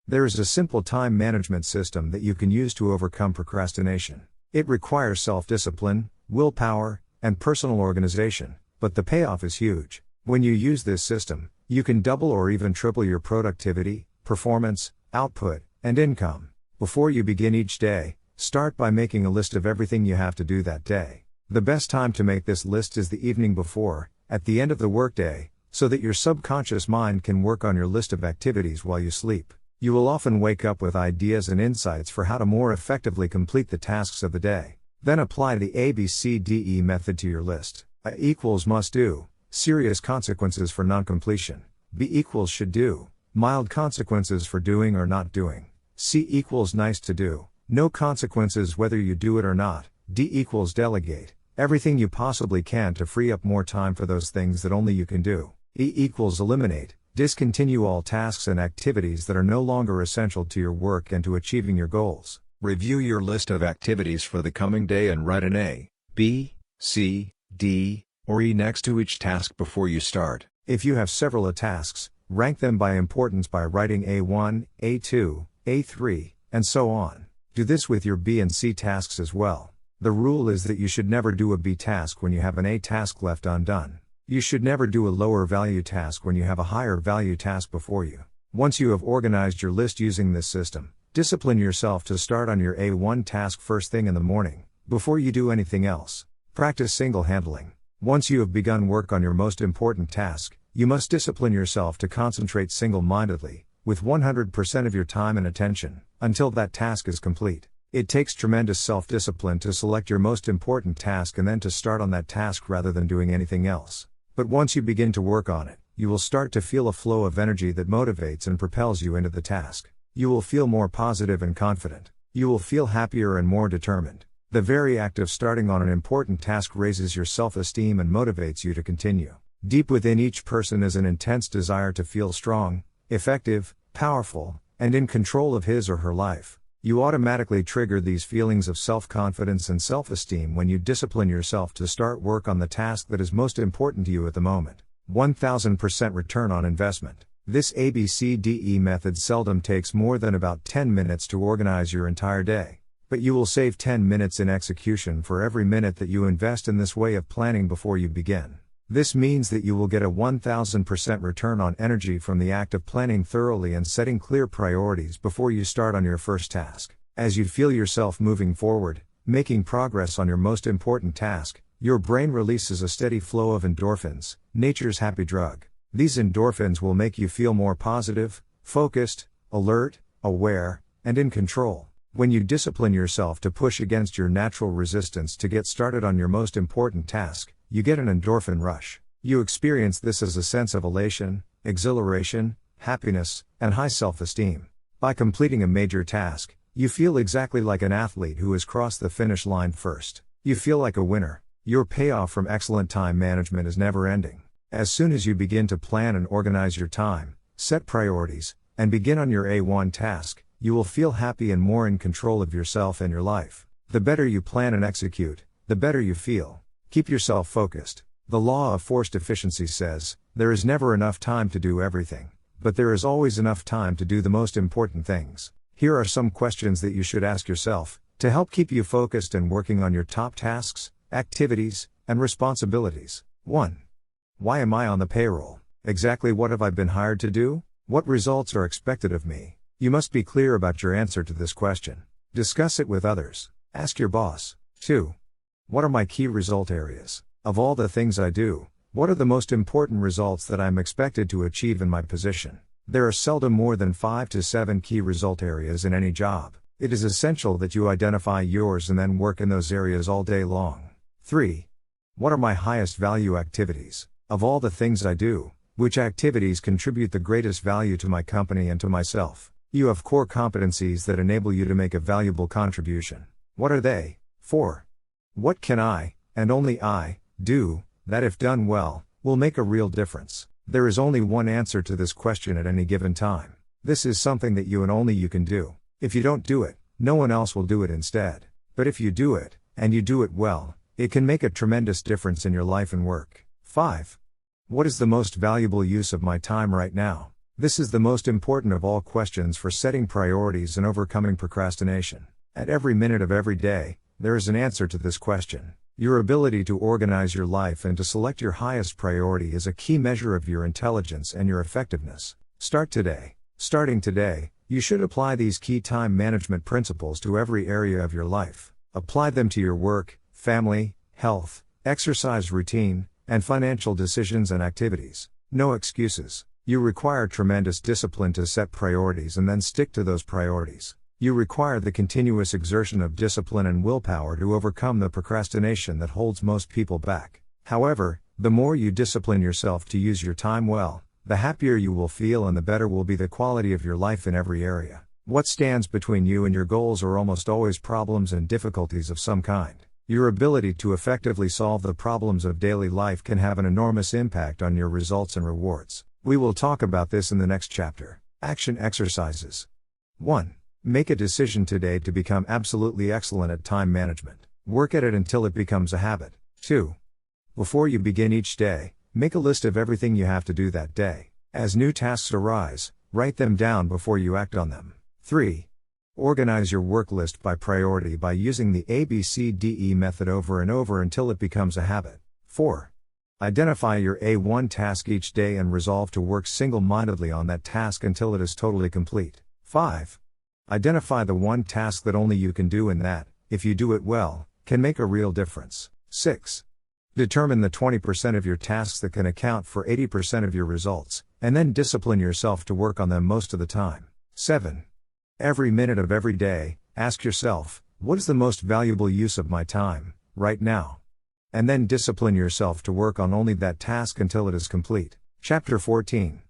There is a simple time management system that you can use to overcome procrastination. It requires self-discipline, willpower, and personal organization, but the payoff is huge. When you use this system, you can double or even triple your productivity, performance, output, and income. Before you begin each day, start by making a list of everything you have to do that day. The best time to make this list is the evening before, at the end of the workday, so that your subconscious mind can work on your list of activities while you sleep. You will often wake up with ideas and insights for how to more effectively complete the tasks of the day. Then apply the ABCDE method to your list. A equals must do, serious consequences for non-completion. B equals should do, mild consequences for doing or not doing. C equals nice to do, no consequences whether you do it or not. D equals delegate, everything you possibly can to free up more time for those things that only you can do. E equals eliminate, discontinue all tasks and activities that are no longer essential to your work and to achieving your goals. Review your list of activities for the coming day and write an A, B, C, D, or E next to each task before you start. If you have several tasks, rank them by importance by writing A1, A2, A3, and so on. Do this with your B and C tasks as well. The rule is that you should never do a B task when you have an A task left undone. You should never do a lower value task when you have a higher value task before you. Once you have organized your list using this system, discipline yourself to start on your A1 task first thing in the morning, before you do anything else. Practice single handling. Once you have begun work on your most important task, you must discipline yourself to concentrate single-mindedly, with 100% of your time and attention, until that task is complete. It takes tremendous self-discipline to select your most important task and then to start on that task rather than doing anything else. But once you begin to work on it, you will start to feel a flow of energy that motivates and propels you into the task. You will feel more positive and confident. You will feel happier and more determined. The very act of starting on an important task raises your self-esteem and motivates you to continue. Deep within each person is an intense desire to feel strong, effective, powerful, and in control of his or her life. You automatically trigger these feelings of self-confidence and self-esteem when you discipline yourself to start work on the task that is most important to you at the moment. 1000% return on investment. This ABCDE method seldom takes more than about 10 minutes to organize your entire day. But you will save 10 minutes in execution for every minute that you invest in this way of planning before you begin. This means that you will get a 1000% return on energy from the act of planning thoroughly and setting clear priorities before you start on your first task. As you feel yourself moving forward, making progress on your most important task, your brain releases a steady flow of endorphins, nature's happy drug. These endorphins will make you feel more positive, focused, alert, aware, and in control. When you discipline yourself to push against your natural resistance to get started on your most important task, you get an endorphin rush. You experience this as a sense of elation, exhilaration, happiness, and high self-esteem. By completing a major task, you feel exactly like an athlete who has crossed the finish line first. You feel like a winner. Your payoff from excellent time management is never ending. As soon as you begin to plan and organize your time, set priorities, and begin on your A1 task, you will feel happy and more in control of yourself and your life. The better you plan and execute, the better you feel. Keep yourself focused. The law of forced efficiency says, there is never enough time to do everything, but there is always enough time to do the most important things. Here are some questions that you should ask yourself, to help keep you focused and working on your top tasks, activities, and responsibilities. 1. Why am I on the payroll? Exactly what have I been hired to do? What results are expected of me? You must be clear about your answer to this question. Discuss it with others. Ask your boss. 2. What are my key result areas? Of all the things I do, what are the most important results that I am expected to achieve in my position? There are seldom more than 5 to 7 key result areas in any job. It is essential that you identify yours and then work in those areas all day long. 3. What are my highest value activities? Of all the things I do, which activities contribute the greatest value to my company and to myself? You have core competencies that enable you to make a valuable contribution. What are they? 4. What can I, and only I, do, that if done well, will make a real difference? There is only one answer to this question at any given time. This is something that you and only you can do. If you don't do it, no one else will do it instead. But if you do it, and you do it well, it can make a tremendous difference in your life and work. 5. What is the most valuable use of my time right now? This is the most important of all questions for setting priorities and overcoming procrastination. At every minute of every day, there is an answer to this question. Your ability to organize your life and to select your highest priority is a key measure of your intelligence and your effectiveness. Start today. Starting today, you should apply these key time management principles to every area of your life. Apply them to your work, family, health, exercise routine, and financial decisions and activities. No excuses. You require tremendous discipline to set priorities and then stick to those priorities. You require the continuous exertion of discipline and willpower to overcome the procrastination that holds most people back. However, the more you discipline yourself to use your time well, the happier you will feel and the better will be the quality of your life in every area. What stands between you and your goals are almost always problems and difficulties of some kind. Your ability to effectively solve the problems of daily life can have an enormous impact on your results and rewards. We will talk about this in the next chapter. Action exercises. 1. Make a decision today to become absolutely excellent at time management. Work at it until it becomes a habit. 2. Before you begin each day, make a list of everything you have to do that day. As new tasks arise, write them down before you act on them. 3. Organize your work list by priority by using the ABCDE method over and over until it becomes a habit. 4. Identify your A1 task each day and resolve to work single-mindedly on that task until it is totally complete. 5. Identify the one task that only you can do and that, if you do it well, can make a real difference. 6. Determine the 20% of your tasks that can account for 80% of your results, and then discipline yourself to work on them most of the time. 7. Every minute of every day, ask yourself, what is the most valuable use of my time, right now? And then discipline yourself to work on only that task until it is complete. Chapter 14.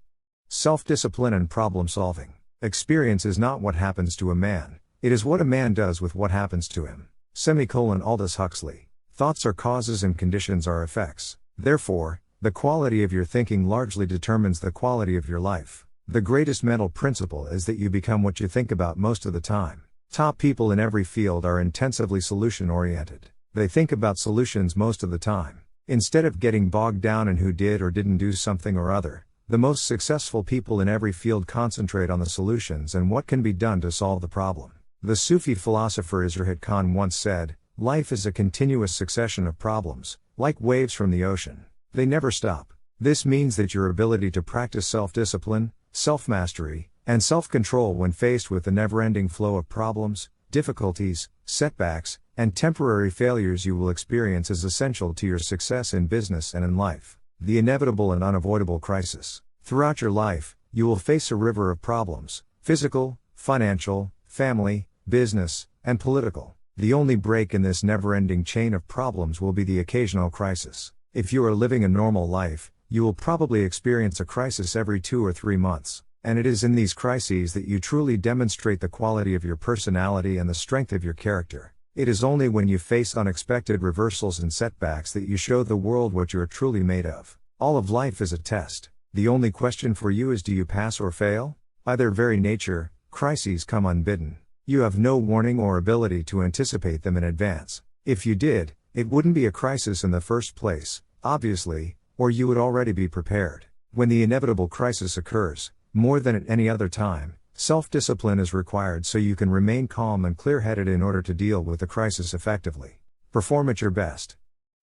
Self-discipline and problem solving. Experience is not what happens to a man, it is what a man does with what happens to him. Aldous Huxley. Thoughts are causes and conditions are effects. Therefore, the quality of your thinking largely determines the quality of your life. The greatest mental principle is that you become what you think about most of the time. Top people in every field are intensively solution-oriented. They think about solutions most of the time. Instead of getting bogged down in who did or didn't do something or other, the most successful people in every field concentrate on the solutions and what can be done to solve the problem. The Sufi philosopher Israhit Khan once said, "Life is a continuous succession of problems, like waves from the ocean. They never stop." This means that your ability to practice self-discipline, self-mastery, and self-control when faced with the never-ending flow of problems, difficulties, setbacks, and temporary failures you will experience is essential to your success in business and in life. The inevitable and unavoidable crisis. Throughout your life, you will face a river of problems, physical, financial, family, business, and political. The only break in this never-ending chain of problems will be the occasional crisis. If you are living a normal life, you will probably experience a crisis every 2 or 3 months. And it is in these crises that you truly demonstrate the quality of your personality and the strength of your character. It is only when you face unexpected reversals and setbacks that you show the world what you are truly made of. All of life is a test. The only question for you is, do you pass or fail? By their very nature, crises come unbidden. You have no warning or ability to anticipate them in advance. If you did, it wouldn't be a crisis in the first place, obviously, or you would already be prepared. When the inevitable crisis occurs, more than at any other time, self-discipline is required so you can remain calm and clear-headed in order to deal with the crisis effectively. Perform at your best.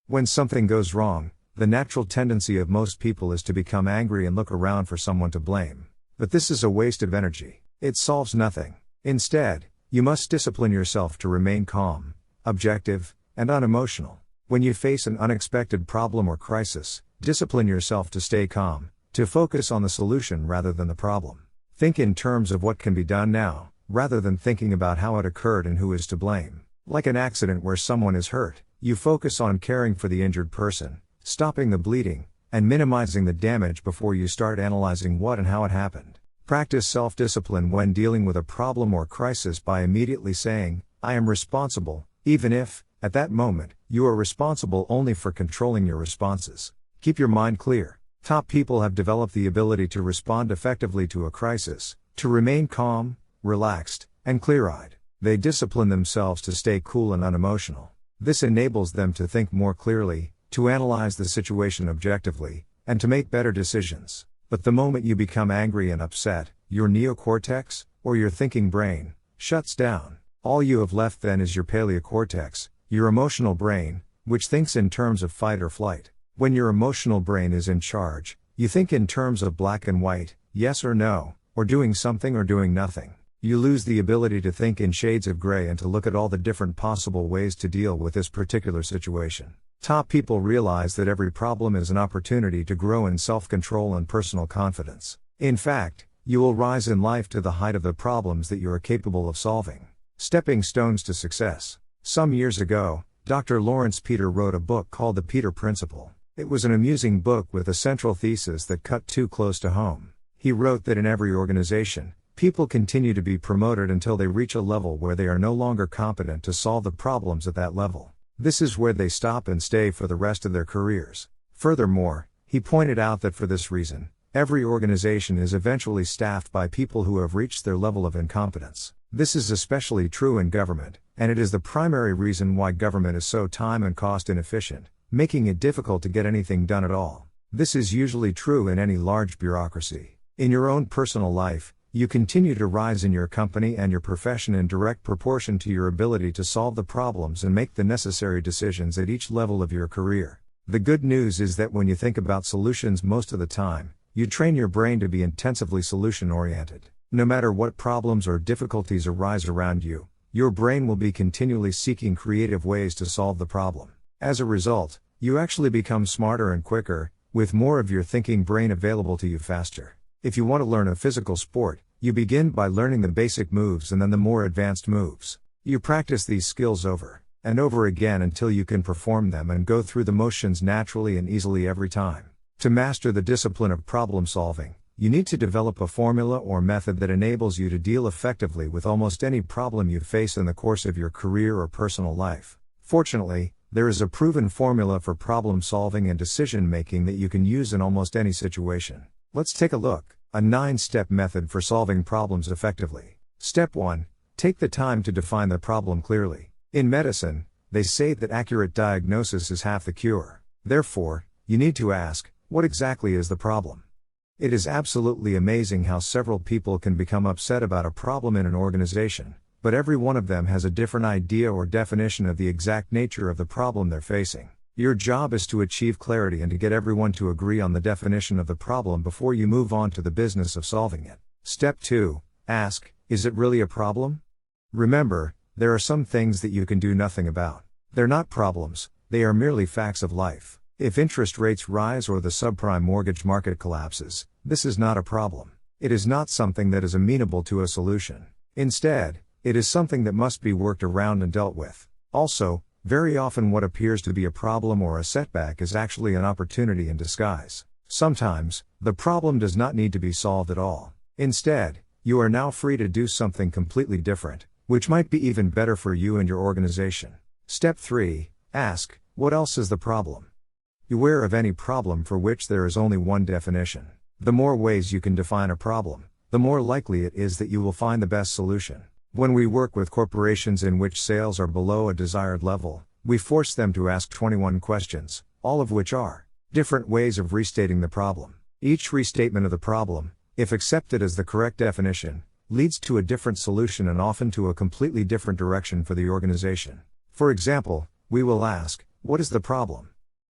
When something goes wrong, the natural tendency of most people is to become angry and look around for someone to blame. But this is a waste of energy. It solves nothing. Instead, you must discipline yourself to remain calm, objective, and unemotional. When you face an unexpected problem or crisis, discipline yourself to stay calm, to focus on the solution rather than the problem. Think in terms of what can be done now, rather than thinking about how it occurred and who is to blame. Like an accident where someone is hurt, you focus on caring for the injured person, stopping the bleeding, and minimizing the damage before you start analyzing what and how it happened. Practice self-discipline when dealing with a problem or crisis by immediately saying, "I am responsible," even if, at that moment, you are responsible only for controlling your responses. Keep your mind clear. Top people have developed the ability to respond effectively to a crisis, to remain calm, relaxed, and clear-eyed. They discipline themselves to stay cool and unemotional. This enables them to think more clearly, to analyze the situation objectively, and to make better decisions. But the moment you become angry and upset, your neocortex, or your thinking brain, shuts down. All you have left then is your paleocortex, your emotional brain, which thinks in terms of fight or flight. When your emotional brain is in charge, you think in terms of black and white, yes or no, or doing something or doing nothing. You lose the ability to think in shades of gray and to look at all the different possible ways to deal with this particular situation. Top people realize that every problem is an opportunity to grow in self-control and personal confidence. In fact, you will rise in life to the height of the problems that you are capable of solving. Stepping stones to success. Some years ago, Dr. Lawrence Peter wrote a book called The Peter Principle. It was an amusing book with a central thesis that cut too close to home. He wrote that in every organization, people continue to be promoted until they reach a level where they are no longer competent to solve the problems at that level. This is where they stop and stay for the rest of their careers. Furthermore, he pointed out that for this reason, every organization is eventually staffed by people who have reached their level of incompetence. This is especially true in government, and it is the primary reason why government is so time and cost inefficient, making it difficult to get anything done at all. This is usually true in any large bureaucracy. In your own personal life, you continue to rise in your company and your profession in direct proportion to your ability to solve the problems and make the necessary decisions at each level of your career. The good news is that when you think about solutions most of the time, you train your brain to be intensively solution-oriented. No matter what problems or difficulties arise around you, your brain will be continually seeking creative ways to solve the problem. As a result, you actually become smarter and quicker, with more of your thinking brain available to you faster. If you want to learn a physical sport, you begin by learning the basic moves and then the more advanced moves. You practice these skills over and over again until you can perform them and go through the motions naturally and easily every time. To master the discipline of problem solving, you need to develop a formula or method that enables you to deal effectively with almost any problem you face in the course of your career or personal life. Fortunately, there is a proven formula for problem solving and decision making that you can use in almost any situation. Let's take a look. A 9-step method for solving problems effectively. Step 1. Take the time to define the problem clearly. In medicine, they say that accurate diagnosis is half the cure. Therefore, you need to ask, what exactly is the problem? It is absolutely amazing how several people can become upset about a problem in an organization, but every one of them has a different idea or definition of the exact nature of the problem they're facing. Your job is to achieve clarity and to get everyone to agree on the definition of the problem before you move on to the business of solving it. Step 2. Ask, is it really a problem? Remember, there are some things that you can do nothing about. They're not problems, they are merely facts of life. If interest rates rise or the subprime mortgage market collapses, this is not a problem. It is not something that is amenable to a solution. Instead, it is something that must be worked around and dealt with. Also, very often what appears to be a problem or a setback is actually an opportunity in disguise. Sometimes, the problem does not need to be solved at all. Instead, you are now free to do something completely different, which might be even better for you and your organization. Step 3. Ask, what else is the problem? Beware of any problem for which there is only one definition. The more ways you can define a problem, the more likely it is that you will find the best solution. When we work with corporations in which sales are below a desired level, we force them to ask 21 questions, all of which are different ways of restating the problem. Each restatement of the problem, if accepted as the correct definition, leads to a different solution and often to a completely different direction for the organization. For example, we will ask, what is the problem?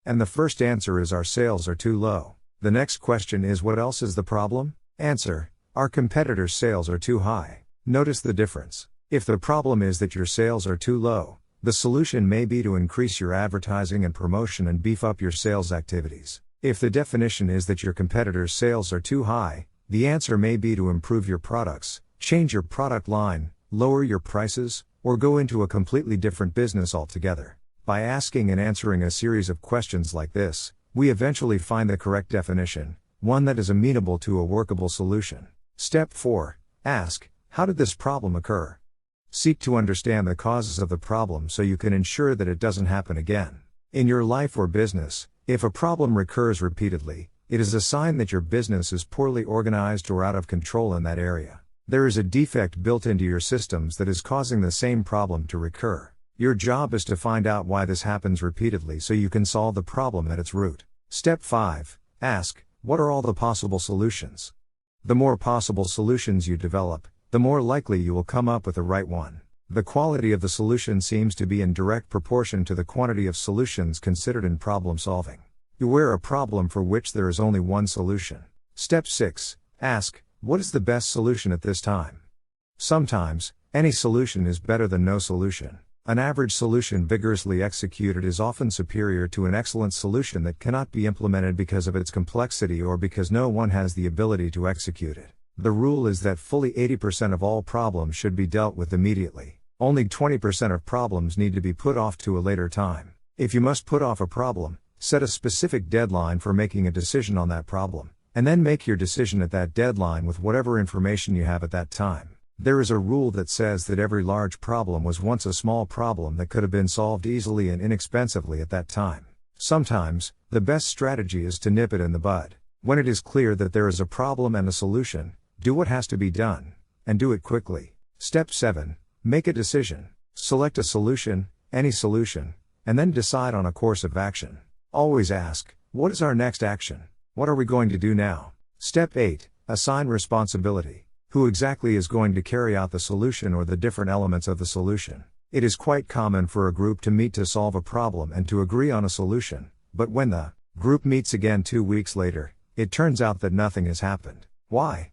And the first answer is our sales are too low. The next question is, what else is the problem? Answer, our competitors' sales are too high. Notice the difference. If the problem is that your sales are too low, the solution may be to increase your advertising and promotion and beef up your sales activities. If the definition is that your competitors' sales are too high, the answer may be to improve your products, change your product line, lower your prices, or go into a completely different business altogether. By asking and answering a series of questions like this, we eventually find the correct definition, one that is amenable to a workable solution. Step 4. Ask, how did this problem occur? Seek to understand the causes of the problem so you can ensure that it doesn't happen again. In your life or business, if a problem recurs repeatedly, it is a sign that your business is poorly organized or out of control in that area. There is a defect built into your systems that is causing the same problem to recur. Your job is to find out why this happens repeatedly so you can solve the problem at its root. Step 5. Ask, what are all the possible solutions? The more possible solutions you develop, the more likely you will come up with the right one. The quality of the solution seems to be in direct proportion to the quantity of solutions considered in problem solving. Beware a problem for which there is only one solution. Step 6. Ask, what is the best solution at this time? Sometimes, any solution is better than no solution. An average solution vigorously executed is often superior to an excellent solution that cannot be implemented because of its complexity or because no one has the ability to execute it. The rule is that fully 80% of all problems should be dealt with immediately. Only 20% of problems need to be put off to a later time. If you must put off a problem, set a specific deadline for making a decision on that problem, and then make your decision at that deadline with whatever information you have at that time. There is a rule that says that every large problem was once a small problem that could have been solved easily and inexpensively at that time. Sometimes, the best strategy is to nip it in the bud. When it is clear that there is a problem and a solution, do what has to be done, and do it quickly. Step 7. Make a decision. Select a solution, any solution, and then decide on a course of action. Always ask, what is our next action? What are we going to do now? Step 8. Assign responsibility. Who exactly is going to carry out the solution or the different elements of the solution? It is quite common for a group to meet to solve a problem and to agree on a solution, But when the group meets again 2 weeks later, it turns out that nothing has happened. Why?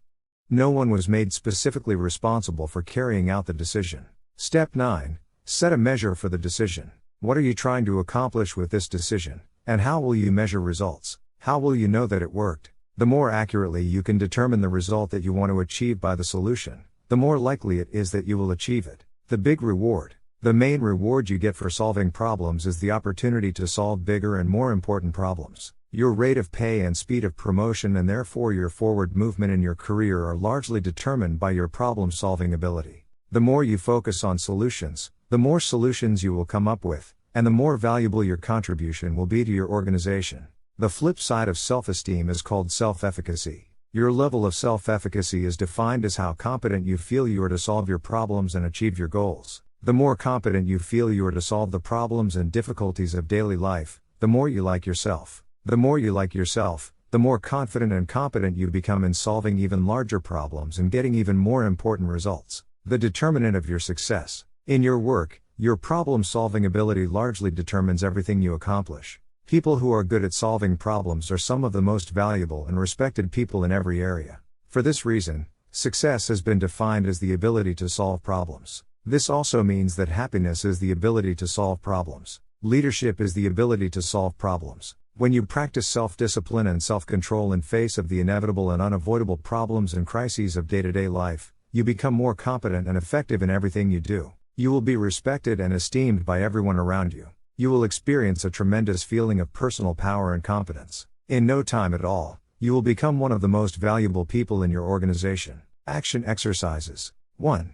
No one was made specifically responsible for carrying out the decision. Step 9. Set a measure for the decision. What are you trying to accomplish with this decision? And how will you measure results? How will you know that it worked? The more accurately you can determine the result that you want to achieve by the solution, the more likely it is that you will achieve it. The big reward. The main reward you get for solving problems is the opportunity to solve bigger and more important problems. Your rate of pay and speed of promotion, and therefore your forward movement in your career, are largely determined by your problem-solving ability. The more you focus on solutions, the more solutions you will come up with, and the more valuable your contribution will be to your organization. The flip side of self-esteem is called self-efficacy. Your level of self-efficacy is defined as how competent you feel you are to solve your problems and achieve your goals. The more competent you feel you are to solve the problems and difficulties of daily life, the more you like yourself. The more you like yourself, the more confident and competent you become in solving even larger problems and getting even more important results. The determinant of your success. In your work, your problem-solving ability largely determines everything you accomplish. People who are good at solving problems are some of the most valuable and respected people in every area. For this reason, success has been defined as the ability to solve problems. This also means that happiness is the ability to solve problems. Leadership is the ability to solve problems. When you practice self-discipline and self-control in face of the inevitable and unavoidable problems and crises of day-to-day life, you become more competent and effective in everything you do. You will be respected and esteemed by everyone around you. You will experience a tremendous feeling of personal power and competence. In no time at all, you will become one of the most valuable people in your organization. Action exercises. 1.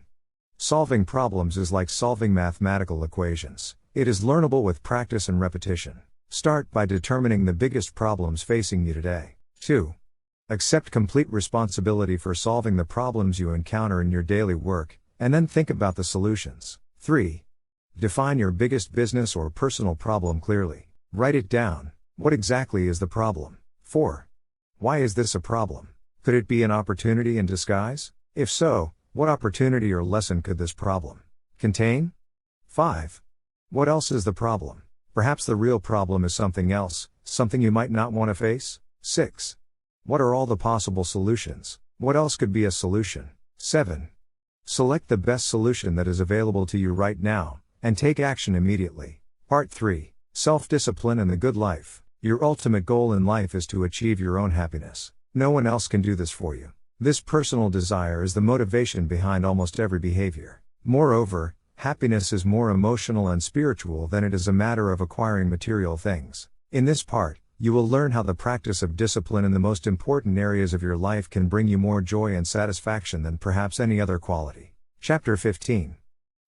Solving problems is like solving mathematical equations. It is learnable with practice and repetition. Start by determining the biggest problems facing you today. 2. Accept complete responsibility for solving the problems you encounter in your daily work, and then think about the solutions. 3. Define your biggest business or personal problem clearly. Write it down. What exactly is the problem? 4. Why is this a problem? Could it be an opportunity in disguise? If so, what opportunity or lesson could this problem contain? 5. What else is the problem? Perhaps the real problem is something else, something you might not want to face? 6. What are all the possible solutions? What else could be a solution? 7. Select the best solution that is available to you right now, and take action immediately. Part 3. Self-discipline and the good life. Your ultimate goal in life is to achieve your own happiness. No one else can do this for you. This personal desire is the motivation behind almost every behavior. Moreover, happiness is more emotional and spiritual than it is a matter of acquiring material things. In this part, you will learn how the practice of discipline in the most important areas of your life can bring you more joy and satisfaction than perhaps any other quality. Chapter 15.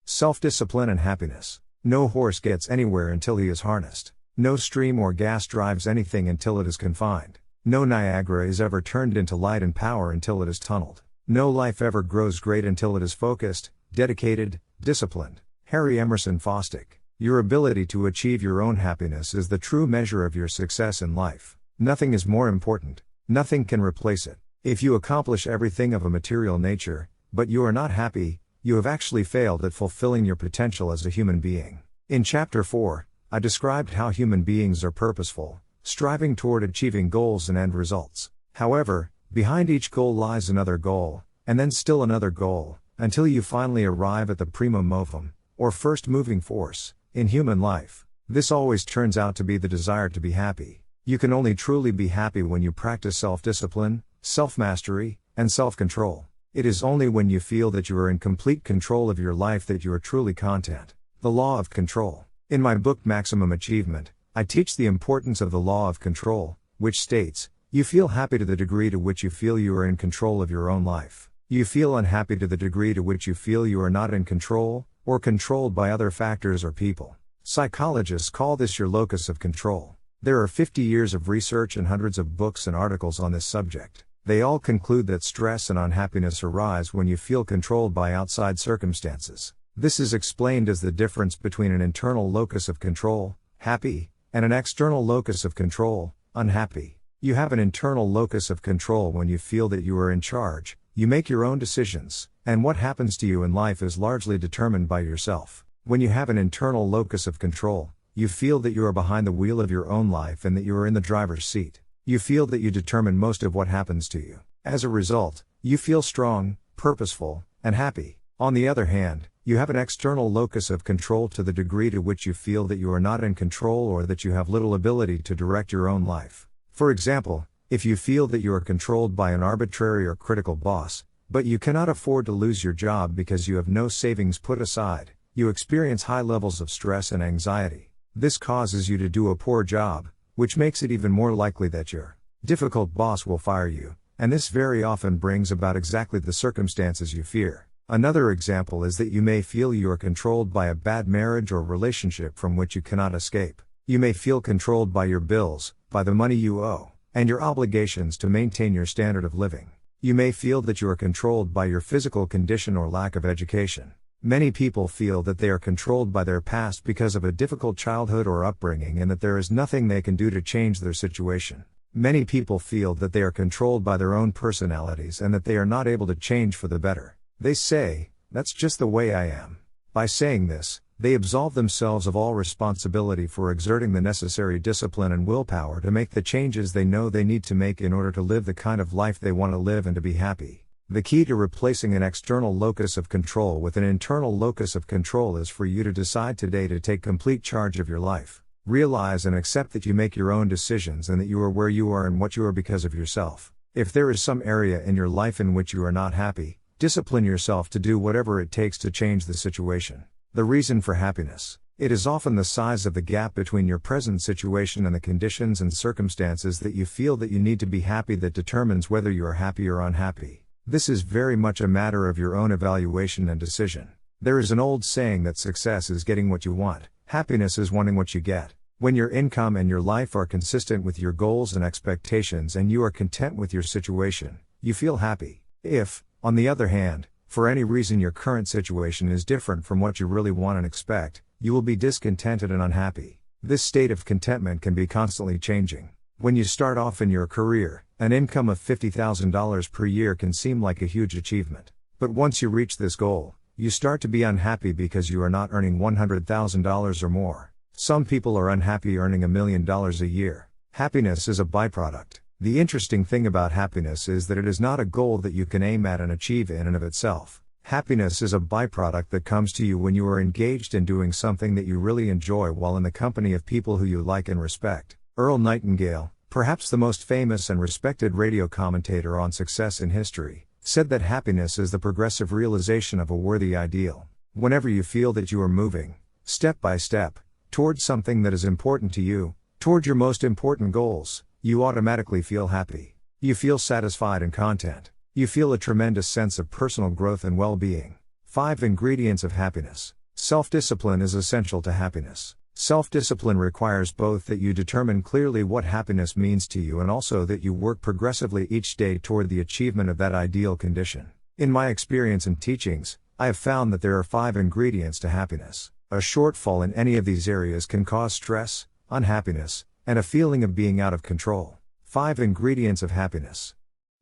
Self-discipline and happiness. No horse gets anywhere until he is harnessed. No stream or gas drives anything until it is confined. No Niagara is ever turned into light and power until it is tunneled. No life ever grows great until it is focused, dedicated, disciplined. Harry Emerson Fosdick. Your ability to achieve your own happiness is the true measure of your success in life. Nothing is more important. Nothing can replace it. If you accomplish everything of a material nature, but you are not happy, you have actually failed at fulfilling your potential as a human being. In Chapter 4, I described how human beings are purposeful, striving toward achieving goals and end results. However, behind each goal lies another goal, and then still another goal, until you finally arrive at the primum movum, or first moving force, in human life. This always turns out to be the desire to be happy. You can only truly be happy when you practice self-discipline, self-mastery, and self-control. It is only when you feel that you are in complete control of your life that you are truly content. The law of control. In my book Maximum Achievement, I teach the importance of the law of control, which states, you feel happy to the degree to which you feel you are in control of your own life. You feel unhappy to the degree to which you feel you are not in control, or controlled by other factors or people. Psychologists call this your locus of control. There are 50 years of research and hundreds of books and articles on this subject. They all conclude that stress and unhappiness arise when you feel controlled by outside circumstances. This is explained as the difference between an internal locus of control, happy, and an external locus of control, unhappy. You have an internal locus of control when you feel that you are in charge, you make your own decisions, and what happens to you in life is largely determined by yourself. When you have an internal locus of control, You feel that you are behind the wheel of your own life and that you are in the driver's seat. You feel that you determine most of what happens to you. As a result, you feel strong, purposeful, and happy. On the other hand, you have an external locus of control to the degree to which you feel that you are not in control or that you have little ability to direct your own life. For example, if you feel that you are controlled by an arbitrary or critical boss, but you cannot afford to lose your job because you have no savings put aside, you experience high levels of stress and anxiety. This causes you to do a poor job, which makes it even more likely that your difficult boss will fire you, and this very often brings about exactly the circumstances you fear. Another example is that you may feel you are controlled by a bad marriage or relationship from which you cannot escape. You may feel controlled by your bills, by the money you owe, and your obligations to maintain your standard of living. You may feel that you are controlled by your physical condition or lack of education. Many people feel that they are controlled by their past because of a difficult childhood or upbringing and that there is nothing they can do to change their situation. Many people feel that they are controlled by their own personalities and that they are not able to change for the better. They say, "That's just the way I am." By saying this, they absolve themselves of all responsibility for exerting the necessary discipline and willpower to make the changes they know they need to make in order to live the kind of life they want to live and to be happy. The key to replacing an external locus of control with an internal locus of control is for you to decide today to take complete charge of your life. Realize and accept that you make your own decisions and that you are where you are and what you are because of yourself. If there is some area in your life in which you are not happy, discipline yourself to do whatever it takes to change the situation. The reason for happiness. It is often the size of the gap between your present situation and the conditions and circumstances that you feel that you need to be happy that determines whether you are happy or unhappy. This is very much a matter of your own evaluation and decision. There is an old saying that success is getting what you want, happiness is wanting what you get. When your income and your life are consistent with your goals and expectations and you are content with your situation, you feel happy. If, on the other hand, for any reason your current situation is different from what you really want and expect, you will be discontented and unhappy. This state of contentment can be constantly changing. When you start off in your career, an income of $50,000 per year can seem like a huge achievement. But once you reach this goal, you start to be unhappy because you are not earning $100,000 or more. Some people are unhappy earning $1 million a year. Happiness is a byproduct. The interesting thing about happiness is that it is not a goal that you can aim at and achieve in and of itself. Happiness is a byproduct that comes to you when you are engaged in doing something that you really enjoy while in the company of people who you like and respect. Earl Nightingale, perhaps the most famous and respected radio commentator on success in history, said that happiness is the progressive realization of a worthy ideal. Whenever you feel that you are moving, step by step, toward something that is important to you, toward your most important goals, you automatically feel happy. You feel satisfied and content. You feel a tremendous sense of personal growth and well-being. 5 ingredients of happiness. Self-discipline is essential to happiness. Self-discipline requires both that you determine clearly what happiness means to you and also that you work progressively each day toward the achievement of that ideal condition. In my experience and teachings, I have found that there are 5 ingredients to happiness. A shortfall in any of these areas can cause stress, unhappiness, and a feeling of being out of control. 5 ingredients of happiness.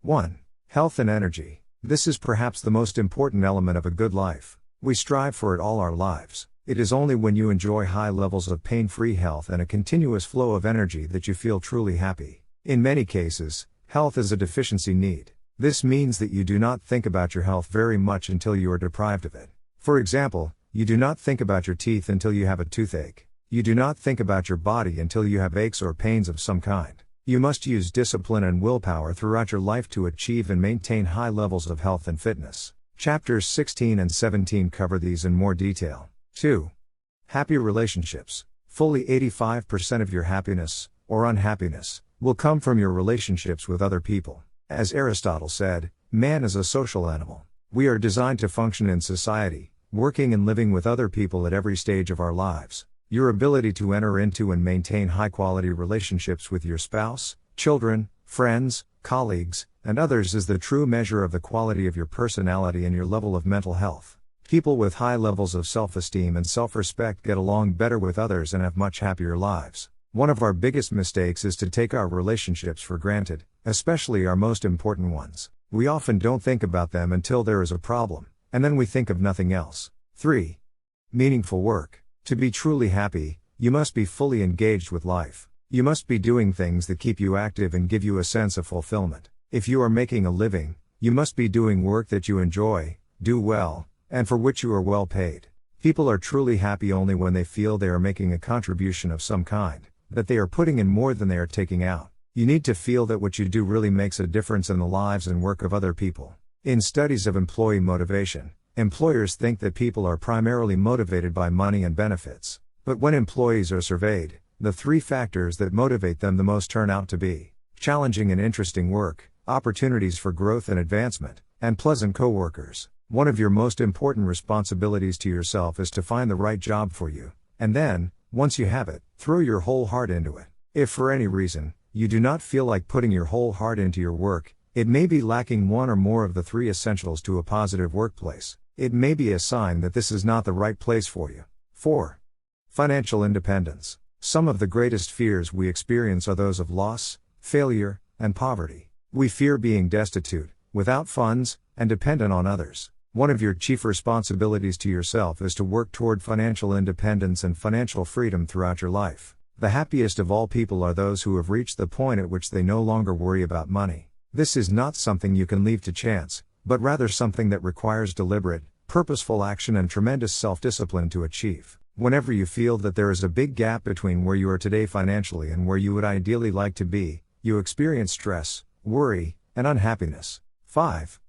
1. Health and energy. This is perhaps the most important element of a good life. We strive for it all our lives. It is only when you enjoy high levels of pain-free health and a continuous flow of energy that you feel truly happy. In many cases, health is a deficiency need. This means that you do not think about your health very much until you are deprived of it. For example, you do not think about your teeth until you have a toothache. You do not think about your body until you have aches or pains of some kind. You must use discipline and willpower throughout your life to achieve and maintain high levels of health and fitness. Chapters 16 and 17 cover these in more detail. 2. Happy relationships. Fully 85% of your happiness, or unhappiness, will come from your relationships with other people. As Aristotle said, man is a social animal. We are designed to function in society, working and living with other people at every stage of our lives. Your ability to enter into and maintain high-quality relationships with your spouse, children, friends, colleagues, and others is the true measure of the quality of your personality and your level of mental health. People with high levels of self-esteem and self-respect get along better with others and have much happier lives. One of our biggest mistakes is to take our relationships for granted, especially our most important ones. We often don't think about them until there is a problem, and then we think of nothing else. 3. Meaningful work. To be truly happy, You must be fully engaged with life. You must be doing things that keep you active and give you a sense of fulfillment. If you are making a living, you must be doing work that you enjoy, do well, and for which you are well paid. People are truly happy only when they feel they are making a contribution of some kind, that they are putting in more than they are taking out. You need to feel that what you do really makes a difference in the lives and work of other people. In studies of employee motivation, employers think that people are primarily motivated by money and benefits. But when employees are surveyed, the three factors that motivate them the most turn out to be challenging and interesting work, opportunities for growth and advancement, and pleasant coworkers. One of your most important responsibilities to yourself is to find the right job for you, and then, once you have it, throw your whole heart into it. If for any reason, you do not feel like putting your whole heart into your work, it may be lacking one or more of the three essentials to a positive workplace. It may be a sign that this is not the right place for you. 4. Financial independence. Some of the greatest fears we experience are those of loss, failure, and poverty. We fear being destitute, without funds, and dependent on others. One of your chief responsibilities to yourself is to work toward financial independence and financial freedom throughout your life. The happiest of all people are those who have reached the point at which they no longer worry about money. This is not something you can leave to chance, but rather something that requires deliberate, purposeful action and tremendous self-discipline to achieve. Whenever you feel that there is a big gap between where you are today financially and where you would ideally like to be, you experience stress, worry, and unhappiness. 5.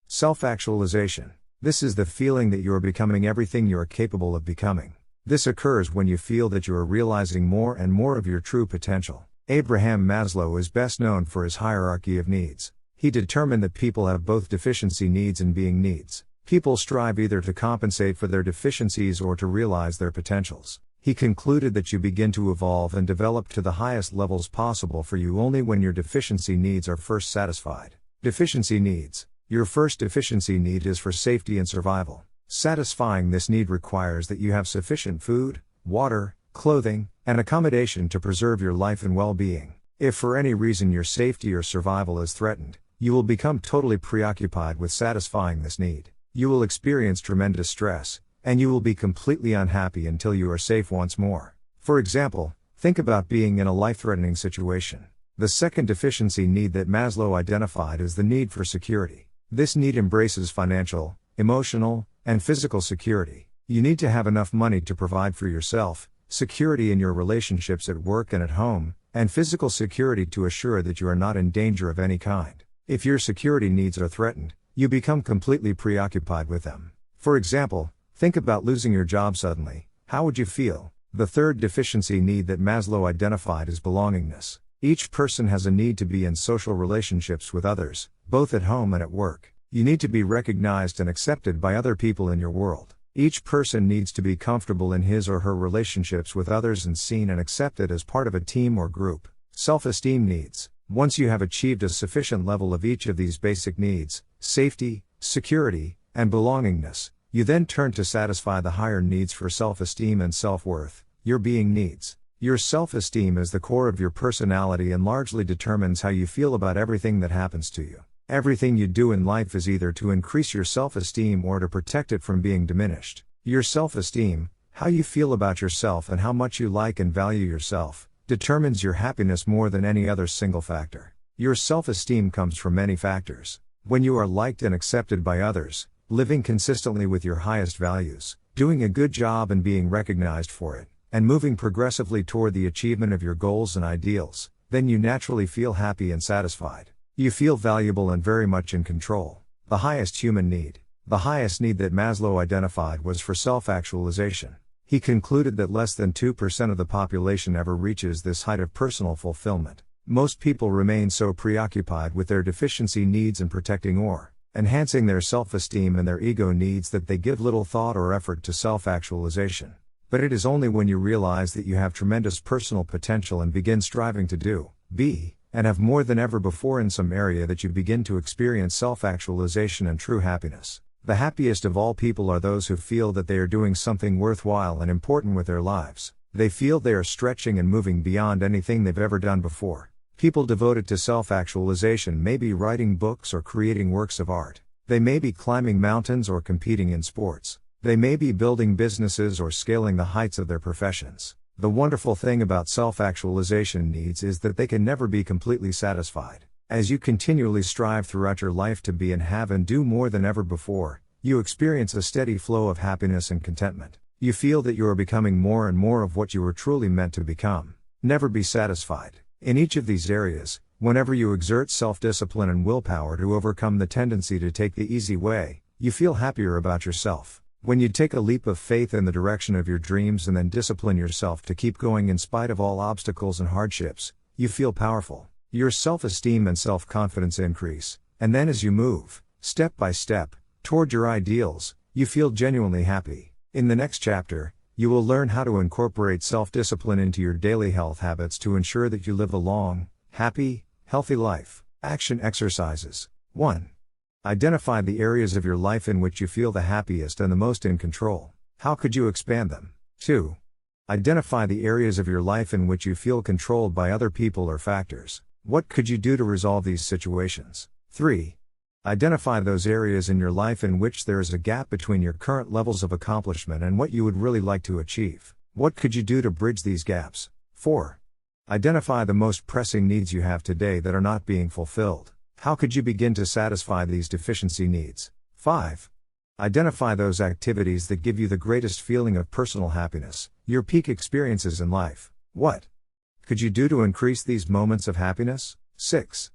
Self-actualization. This is the feeling that you are becoming everything you are capable of becoming. This occurs when you feel that you are realizing more and more of your true potential. Abraham Maslow is best known for his hierarchy of needs. He determined that people have both deficiency needs and being needs. People strive either to compensate for their deficiencies or to realize their potentials. He concluded that you begin to evolve and develop to the highest levels possible for you only when your deficiency needs are first satisfied. Deficiency needs. Your first deficiency need is for safety and survival. Satisfying this need requires that you have sufficient food, water, clothing, and accommodation to preserve your life and well-being. If for any reason your safety or survival is threatened, you will become totally preoccupied with satisfying this need. You will experience tremendous stress, and you will be completely unhappy until you are safe once more. For example, think about being in a life-threatening situation. The second deficiency need that Maslow identified is the need for security. This need embraces financial, emotional, and physical security. You need to have enough money to provide for yourself, security in your relationships at work and at home, and physical security to assure that you are not in danger of any kind. If your security needs are threatened, you become completely preoccupied with them. For example, think about losing your job suddenly. How would you feel? The third deficiency need that Maslow identified is belongingness. Each person has a need to be in social relationships with others, both at home and at work. You need to be recognized and accepted by other people in your world. Each person needs to be comfortable in his or her relationships with others and seen and accepted as part of a team or group. Self-esteem needs. Once you have achieved a sufficient level of each of these basic needs, safety, security, and belongingness, you then turn to satisfy the higher needs for self-esteem and self-worth, your being needs. Your self-esteem is the core of your personality and largely determines how you feel about everything that happens to you. Everything you do in life is either to increase your self-esteem or to protect it from being diminished. Your self-esteem, how you feel about yourself and how much you like and value yourself, determines your happiness more than any other single factor. Your self-esteem comes from many factors. When you are liked and accepted by others, living consistently with your highest values, doing a good job and being recognized for it, and moving progressively toward the achievement of your goals and ideals, then you naturally feel happy and satisfied. You feel valuable and very much in control. The highest human need. The highest need that Maslow identified was for self-actualization. He concluded that less than 2% of the population ever reaches this height of personal fulfillment. Most people remain so preoccupied with their deficiency needs and protecting or enhancing their self-esteem and their ego needs that they give little thought or effort to self-actualization. But it is only when you realize that you have tremendous personal potential and begin striving to do, be, and have more than ever before in some area that you begin to experience self-actualization and true happiness. The happiest of all people are those who feel that they are doing something worthwhile and important with their lives. They feel they are stretching and moving beyond anything they've ever done before. People devoted to self-actualization may be writing books or creating works of art. They may be climbing mountains or competing in sports. They may be building businesses or scaling the heights of their professions. The wonderful thing about self-actualization needs is that they can never be completely satisfied. As you continually strive throughout your life to be and have and do more than ever before, you experience a steady flow of happiness and contentment. You feel that you are becoming more and more of what you were truly meant to become. Never be satisfied. In each of these areas, whenever you exert self-discipline and willpower to overcome the tendency to take the easy way, you feel happier about yourself. When you take a leap of faith in the direction of your dreams and then discipline yourself to keep going in spite of all obstacles and hardships, you feel powerful. Your self-esteem and self-confidence increase, and then as you move, step by step, toward your ideals, you feel genuinely happy. In the next chapter, you will learn how to incorporate self-discipline into your daily health habits to ensure that you live a long, happy, healthy life. Action exercises. 1. Identify the areas of your life in which you feel the happiest and the most in control. How could you expand them? 2. Identify the areas of your life in which you feel controlled by other people or factors. What could you do to resolve these situations? 3. Identify those areas in your life in which there is a gap between your current levels of accomplishment and what you would really like to achieve. What could you do to bridge these gaps? 4. Identify the most pressing needs you have today that are not being fulfilled. How could you begin to satisfy these deficiency needs? 5. Identify those activities that give you the greatest feeling of personal happiness, your peak experiences in life. What could you do to increase these moments of happiness? 6.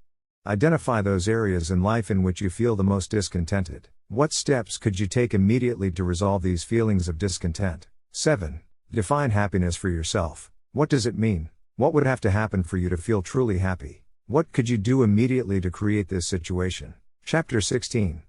Identify those areas in life in which you feel the most discontented. What steps could you take immediately to resolve these feelings of discontent? 7. Define happiness for yourself. What does it mean? What would have to happen for you to feel truly happy? What could you do immediately to create this situation? Chapter 16.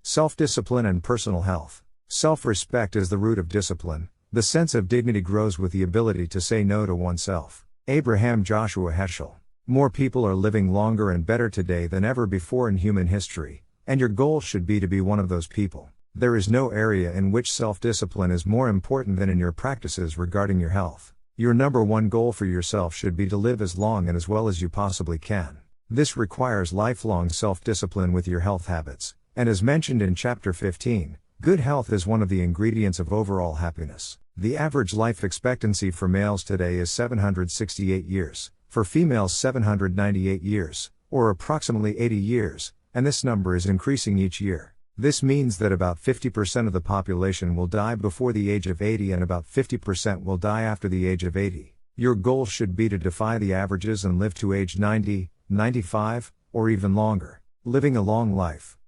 Self-discipline and personal health. Self-respect is the root of discipline. The sense of dignity grows with the ability to say no to oneself. Abraham Joshua Heschel. More people are living longer and better today than ever before in human history, and your goal should be to be one of those people. There is no area in which self-discipline is more important than in your practices regarding your health. Your number one goal for yourself should be to live as long and as well as you possibly can. This requires lifelong self-discipline with your health habits, and as mentioned in Chapter 15, good health is one of the ingredients of overall happiness. The average life expectancy for males today is 768 years, for females 798 years, or approximately 80 years, and this number is increasing each year. This means that about 50% of the population will die before the age of 80 and about 50% will die after the age of 80. Your goal should be to defy the averages and live to age 90, 95, or even longer, living a long life.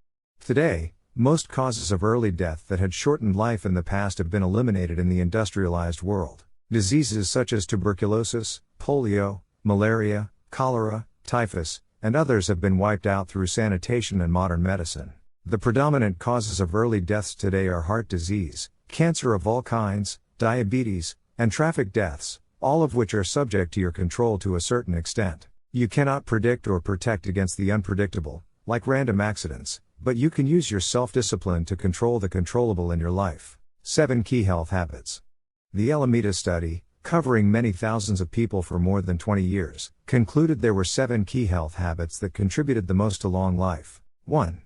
Today, most causes of early death that had shortened life in the past have been eliminated in the industrialized world. Diseases such as tuberculosis, polio, malaria, cholera, typhus, and others have been wiped out through sanitation and modern medicine. The predominant causes of early deaths today are heart disease, cancer of all kinds, diabetes, and traffic deaths, all of which are subject to your control to a certain extent. You cannot predict or protect against the unpredictable, like random accidents, but you can use your self-discipline to control the controllable in your life. 7 Key Health Habits. The Alameda study, covering many thousands of people for more than 20 years, concluded there were 7 key health habits that contributed the most to long life. 1.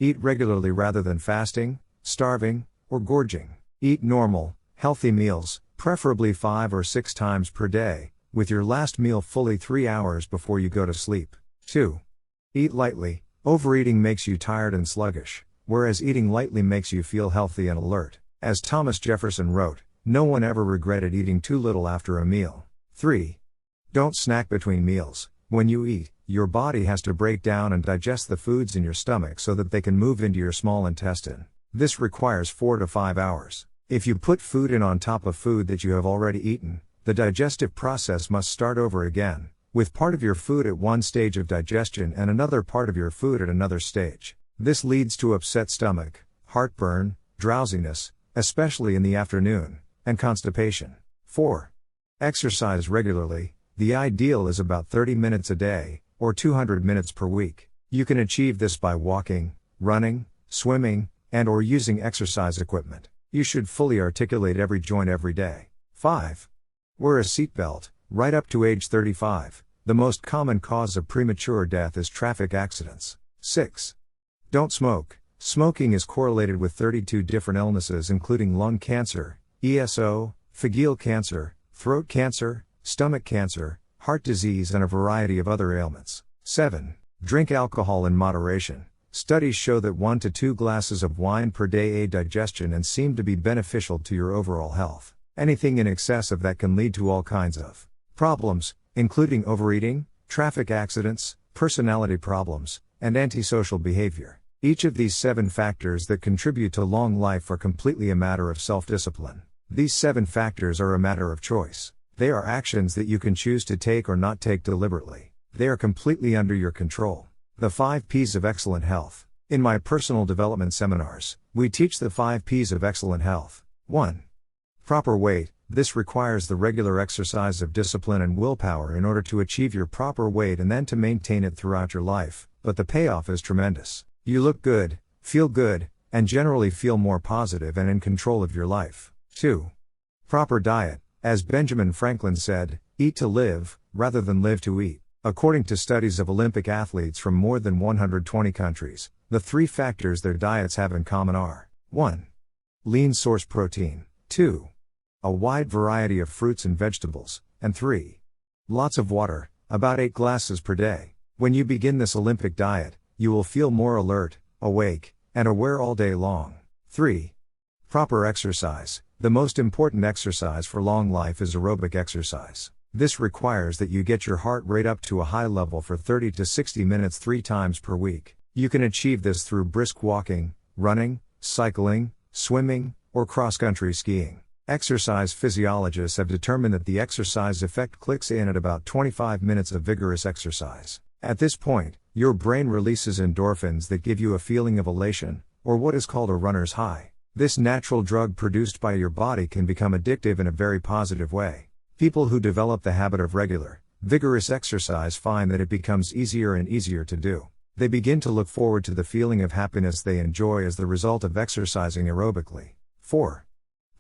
Eat regularly rather than fasting, starving, or gorging. Eat normal, healthy meals, preferably 5 or 6 times per day, with your last meal fully 3 hours before you go to sleep. 2. Eat lightly. Overeating makes you tired and sluggish, whereas eating lightly makes you feel healthy and alert. As Thomas Jefferson wrote, no one ever regretted eating too little after a meal. 3. Don't snack between meals. When you eat, your body has to break down and digest the foods in your stomach so that they can move into your small intestine. This requires 4 to 5 hours. If you put food in on top of food that you have already eaten, the digestive process must start over again, with part of your food at one stage of digestion and another part of your food at another stage. This leads to upset stomach, heartburn, drowsiness, especially in the afternoon, and constipation. 4. Exercise regularly. The ideal is about 30 minutes a day, or 200 minutes per week. You can achieve this by walking, running, swimming, and/or using exercise equipment. You should fully articulate every joint every day. 5. Wear a seatbelt. Right up to age 35, the most common cause of premature death is traffic accidents. 6. Don't smoke. Smoking is correlated with 32 different illnesses including lung cancer, ESO, phageal cancer, throat cancer, stomach cancer, heart disease, and a variety of other ailments. 7. Drink alcohol in moderation. Studies show that 1 to 2 glasses of wine per day aid digestion and seem to be beneficial to your overall health. Anything in excess of that can lead to all kinds of problems, including overeating, traffic accidents, personality problems, and antisocial behavior. Each of these 7 factors that contribute to long life are completely a matter of self-discipline. These 7 factors are a matter of choice. They are actions that you can choose to take or not take deliberately. They are completely under your control. The 5 P's of excellent health. In my personal development seminars, we teach the 5 P's of excellent health. 1. Proper weight. This requires the regular exercise of discipline and willpower in order to achieve your proper weight and then to maintain it throughout your life, but the payoff is tremendous. You look good, feel good, and generally feel more positive and in control of your life. 2. Proper diet. As Benjamin Franklin said, eat to live, rather than live to eat. According to studies of Olympic athletes from more than 120 countries, the 3 factors their diets have in common are: 1. Lean source protein. 2. A wide variety of fruits and vegetables, and 3. Lots of water, about 8 glasses per day. When you begin this Olympic diet, you will feel more alert, awake, and aware all day long. 3. Proper exercise. The most important exercise for long life is aerobic exercise. This requires that you get your heart rate up to a high level for 30 to 60 minutes 3 times per week. You can achieve this through brisk walking, running, cycling, swimming, or cross-country skiing. Exercise physiologists have determined that the exercise effect clicks in at about 25 minutes of vigorous exercise. At this point, your brain releases endorphins that give you a feeling of elation, or what is called a runner's high. This natural drug produced by your body can become addictive in a very positive way. People who develop the habit of regular, vigorous exercise find that it becomes easier and easier to do. They begin to look forward to the feeling of happiness they enjoy as the result of exercising aerobically. 4.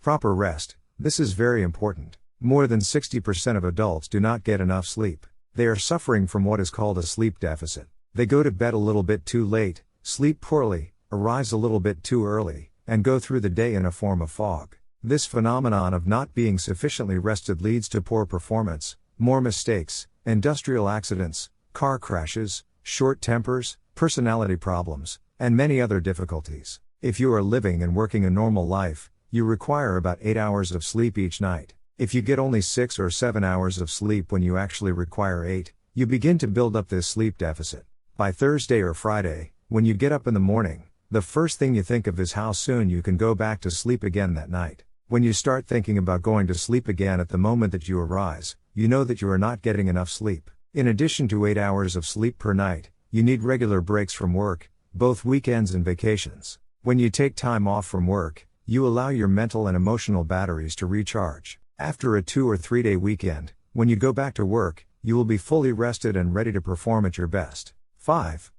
Proper rest. This is very important. More than 60% of adults do not get enough sleep. They are suffering from what is called a sleep deficit. They go to bed a little bit too late, sleep poorly, arise a little bit too early, and go through the day in a form of fog. This phenomenon of not being sufficiently rested leads to poor performance, more mistakes, industrial accidents, car crashes, short tempers, personality problems, and many other difficulties. If you are living and working a normal life, you require about 8 hours of sleep each night. If you get only 6 or 7 hours of sleep when you actually require 8, you begin to build up this sleep deficit. By Thursday or Friday, when you get up in the morning, the first thing you think of is how soon you can go back to sleep again that night. When you start thinking about going to sleep again at the moment that you arise, you know that you are not getting enough sleep. In addition to 8 hours of sleep per night, you need regular breaks from work, both weekends and vacations. When you take time off from work, you allow your mental and emotional batteries to recharge. After a 2 or 3 day weekend, when you go back to work, you will be fully rested and ready to perform at your best. 5.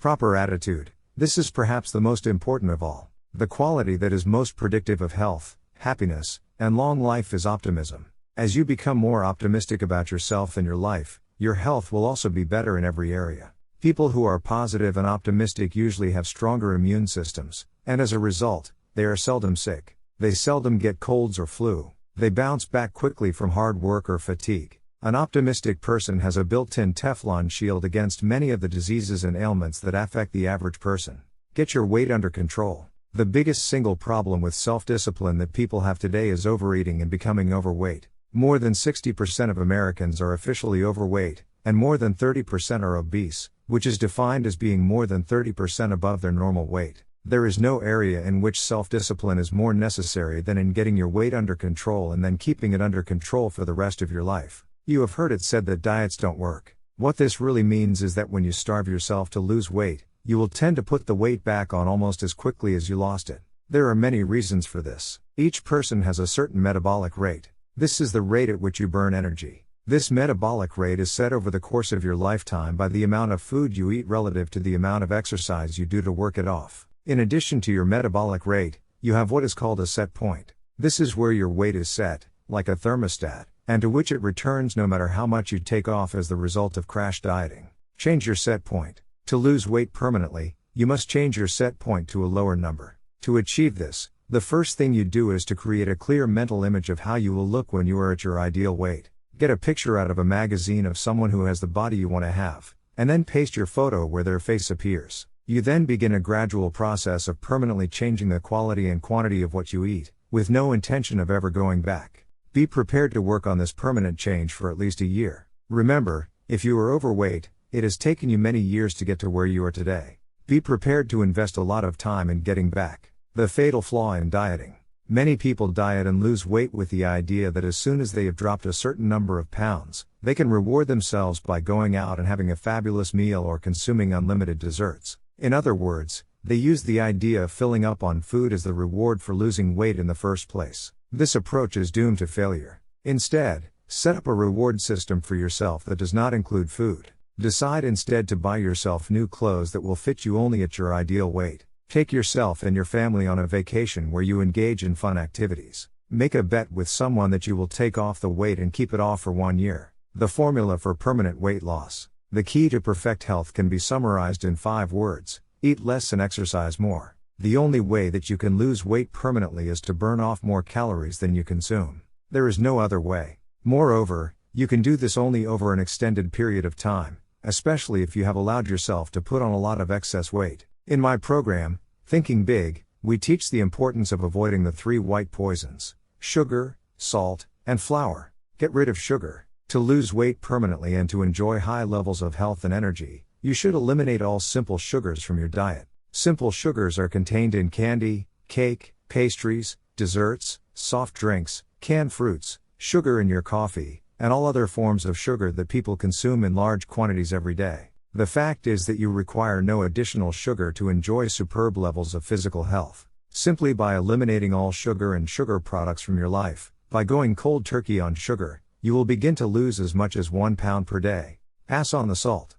Proper attitude. This is perhaps the most important of all. The quality that is most predictive of health, happiness, and long life is optimism. As you become more optimistic about yourself and your life, your health will also be better in every area. People who are positive and optimistic usually have stronger immune systems, and as a result, they are seldom sick. They seldom get colds or flu. They bounce back quickly from hard work or fatigue. An optimistic person has a built-in Teflon shield against many of the diseases and ailments that affect the average person. Get your weight under control. The biggest single problem with self-discipline that people have today is overeating and becoming overweight. More than 60% of Americans are officially overweight, and more than 30% are obese, which is defined as being more than 30% above their normal weight. There is no area in which self-discipline is more necessary than in getting your weight under control and then keeping it under control for the rest of your life. You have heard it said that diets don't work. What this really means is that when you starve yourself to lose weight, you will tend to put the weight back on almost as quickly as you lost it. There are many reasons for this. Each person has a certain metabolic rate. This is the rate at which you burn energy. This metabolic rate is set over the course of your lifetime by the amount of food you eat relative to the amount of exercise you do to work it off. In addition to your metabolic rate, you have what is called a set point. This is where your weight is set, like a thermostat, and to which it returns no matter how much you take off as the result of crash dieting. Change your set point. To lose weight permanently, you must change your set point to a lower number. To achieve this, The first thing you do is to create a clear mental image of how you will look when you are at your ideal weight. Get a picture out of a magazine of someone who has the body you want to have, and then paste your photo where their face appears. You then begin a gradual process of permanently changing the quality and quantity of what you eat, with no intention of ever going back. Be prepared to work on this permanent change for at least a year. Remember, if you are overweight, it has taken you many years to get to where you are today. Be prepared to invest a lot of time in getting back. The fatal flaw in dieting. Many people diet and lose weight with the idea that as soon as they have dropped a certain number of pounds, they can reward themselves by going out and having a fabulous meal or consuming unlimited desserts. In other words, they use the idea of filling up on food as the reward for losing weight in the first place. This approach is doomed to failure. Instead, set up a reward system for yourself that does not include food. Decide instead to buy yourself new clothes that will fit you only at your ideal weight. Take yourself and your family on a vacation where you engage in fun activities. Make a bet with someone that you will take off the weight and keep it off for 1 year. The formula for permanent weight loss. The key to perfect health can be summarized in 5 words: eat less and exercise more. The only way that you can lose weight permanently is to burn off more calories than you consume. There is no other way. Moreover, you can do this only over an extended period of time, especially if you have allowed yourself to put on a lot of excess weight. In my program, Thinking Big, we teach the importance of avoiding the 3 white poisons: sugar, salt, and flour. Get rid of sugar. To lose weight permanently and to enjoy high levels of health and energy, you should eliminate all simple sugars from your diet. Simple sugars are contained in candy, cake, pastries, desserts, soft drinks, canned fruits, sugar in your coffee, and all other forms of sugar that people consume in large quantities every day. The fact is that you require no additional sugar to enjoy superb levels of physical health. Simply by eliminating all sugar and sugar products from your life, by going cold turkey on sugar, you will begin to lose as much as 1 pound per day. Pass on the salt.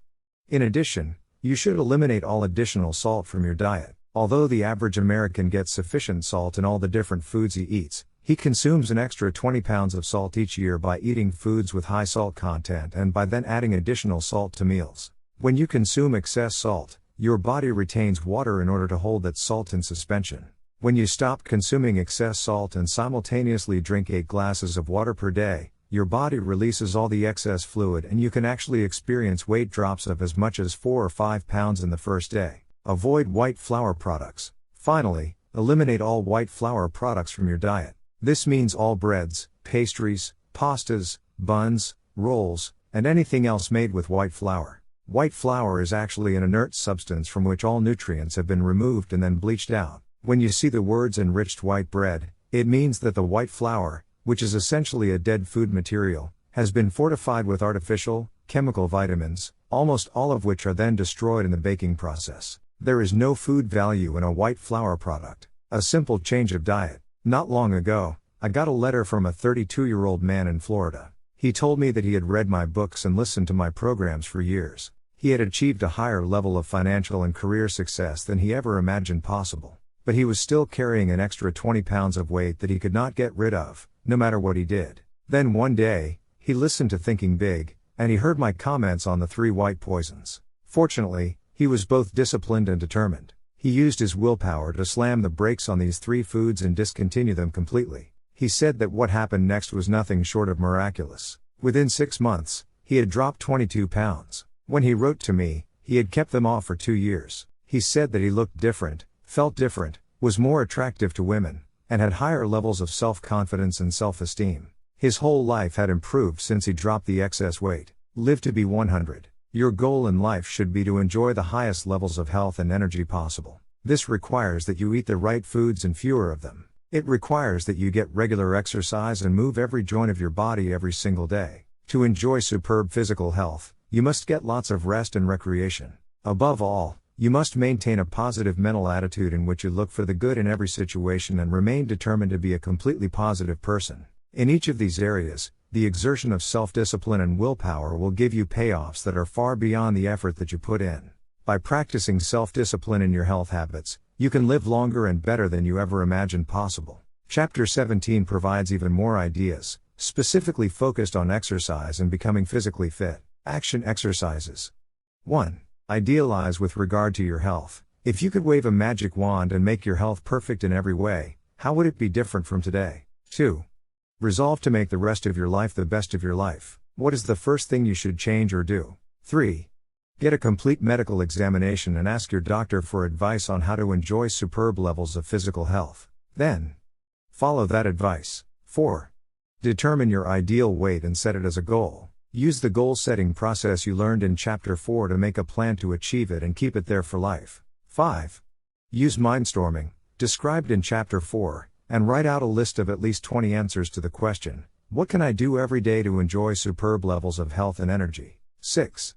In addition, you should eliminate all additional salt from your diet. Although the average American gets sufficient salt in all the different foods he eats, he consumes an extra 20 pounds of salt each year by eating foods with high salt content and by then adding additional salt to meals. When you consume excess salt, your body retains water in order to hold that salt in suspension. When you stop consuming excess salt and simultaneously drink 8 glasses of water per day, your body releases all the excess fluid and you can actually experience weight drops of as much as 4 or 5 pounds in the first day. Avoid white flour products. Finally, eliminate all white flour products from your diet. This means all breads, pastries, pastas, buns, rolls, and anything else made with white flour. White flour is actually an inert substance from which all nutrients have been removed and then bleached out. When you see the words enriched white bread, it means that the white flour, which is essentially a dead food material, has been fortified with artificial, chemical vitamins, almost all of which are then destroyed in the baking process. There is no food value in a white flour product. A simple change of diet. Not long ago, I got a letter from a 32-year-old man in Florida. He told me that he had read my books and listened to my programs for years. He had achieved a higher level of financial and career success than he ever imagined possible. But he was still carrying an extra 20 pounds of weight that he could not get rid of, no matter what he did. Then one day, he listened to Thinking Big, and he heard my comments on the 3 white poisons. Fortunately, he was both disciplined and determined. He used his willpower to slam the brakes on these 3 foods and discontinue them completely. He said that what happened next was nothing short of miraculous. Within 6 months, he had dropped 22 pounds. When he wrote to me, he had kept them off for 2 years. He said that he looked different, felt different, was more attractive to women, and had higher levels of self-confidence and self-esteem. His whole life had improved since he dropped the excess weight. Live to be 100. Your goal in life should be to enjoy the highest levels of health and energy possible. This requires that you eat the right foods and fewer of them. It requires that you get regular exercise and move every joint of your body every single day. To enjoy superb physical health, you must get lots of rest and recreation. Above all, you must maintain a positive mental attitude in which you look for the good in every situation and remain determined to be a completely positive person. In each of these areas, the exertion of self-discipline and willpower will give you payoffs that are far beyond the effort that you put in. By practicing self-discipline in your health habits, you can live longer and better than you ever imagined possible. Chapter 17 provides even more ideas, specifically focused on exercise and becoming physically fit. Action exercises. 1. Idealize with regard to your health. If you could wave a magic wand and make your health perfect in every way, How would it be different from today? 2. Resolve to make the rest of your life the best of your life. What is the first thing you should change or do? 3. Get a complete medical examination and ask your doctor for advice on how to enjoy superb levels of physical health. Then, follow that advice. 4. Determine your ideal weight and set it as a goal. Use the goal-setting process you learned in Chapter 4 to make a plan to achieve it and keep it there for life. 5. Use mindstorming, described in Chapter 4, and write out a list of at least 20 answers to the question, what can I do every day to enjoy superb levels of health and energy? 6.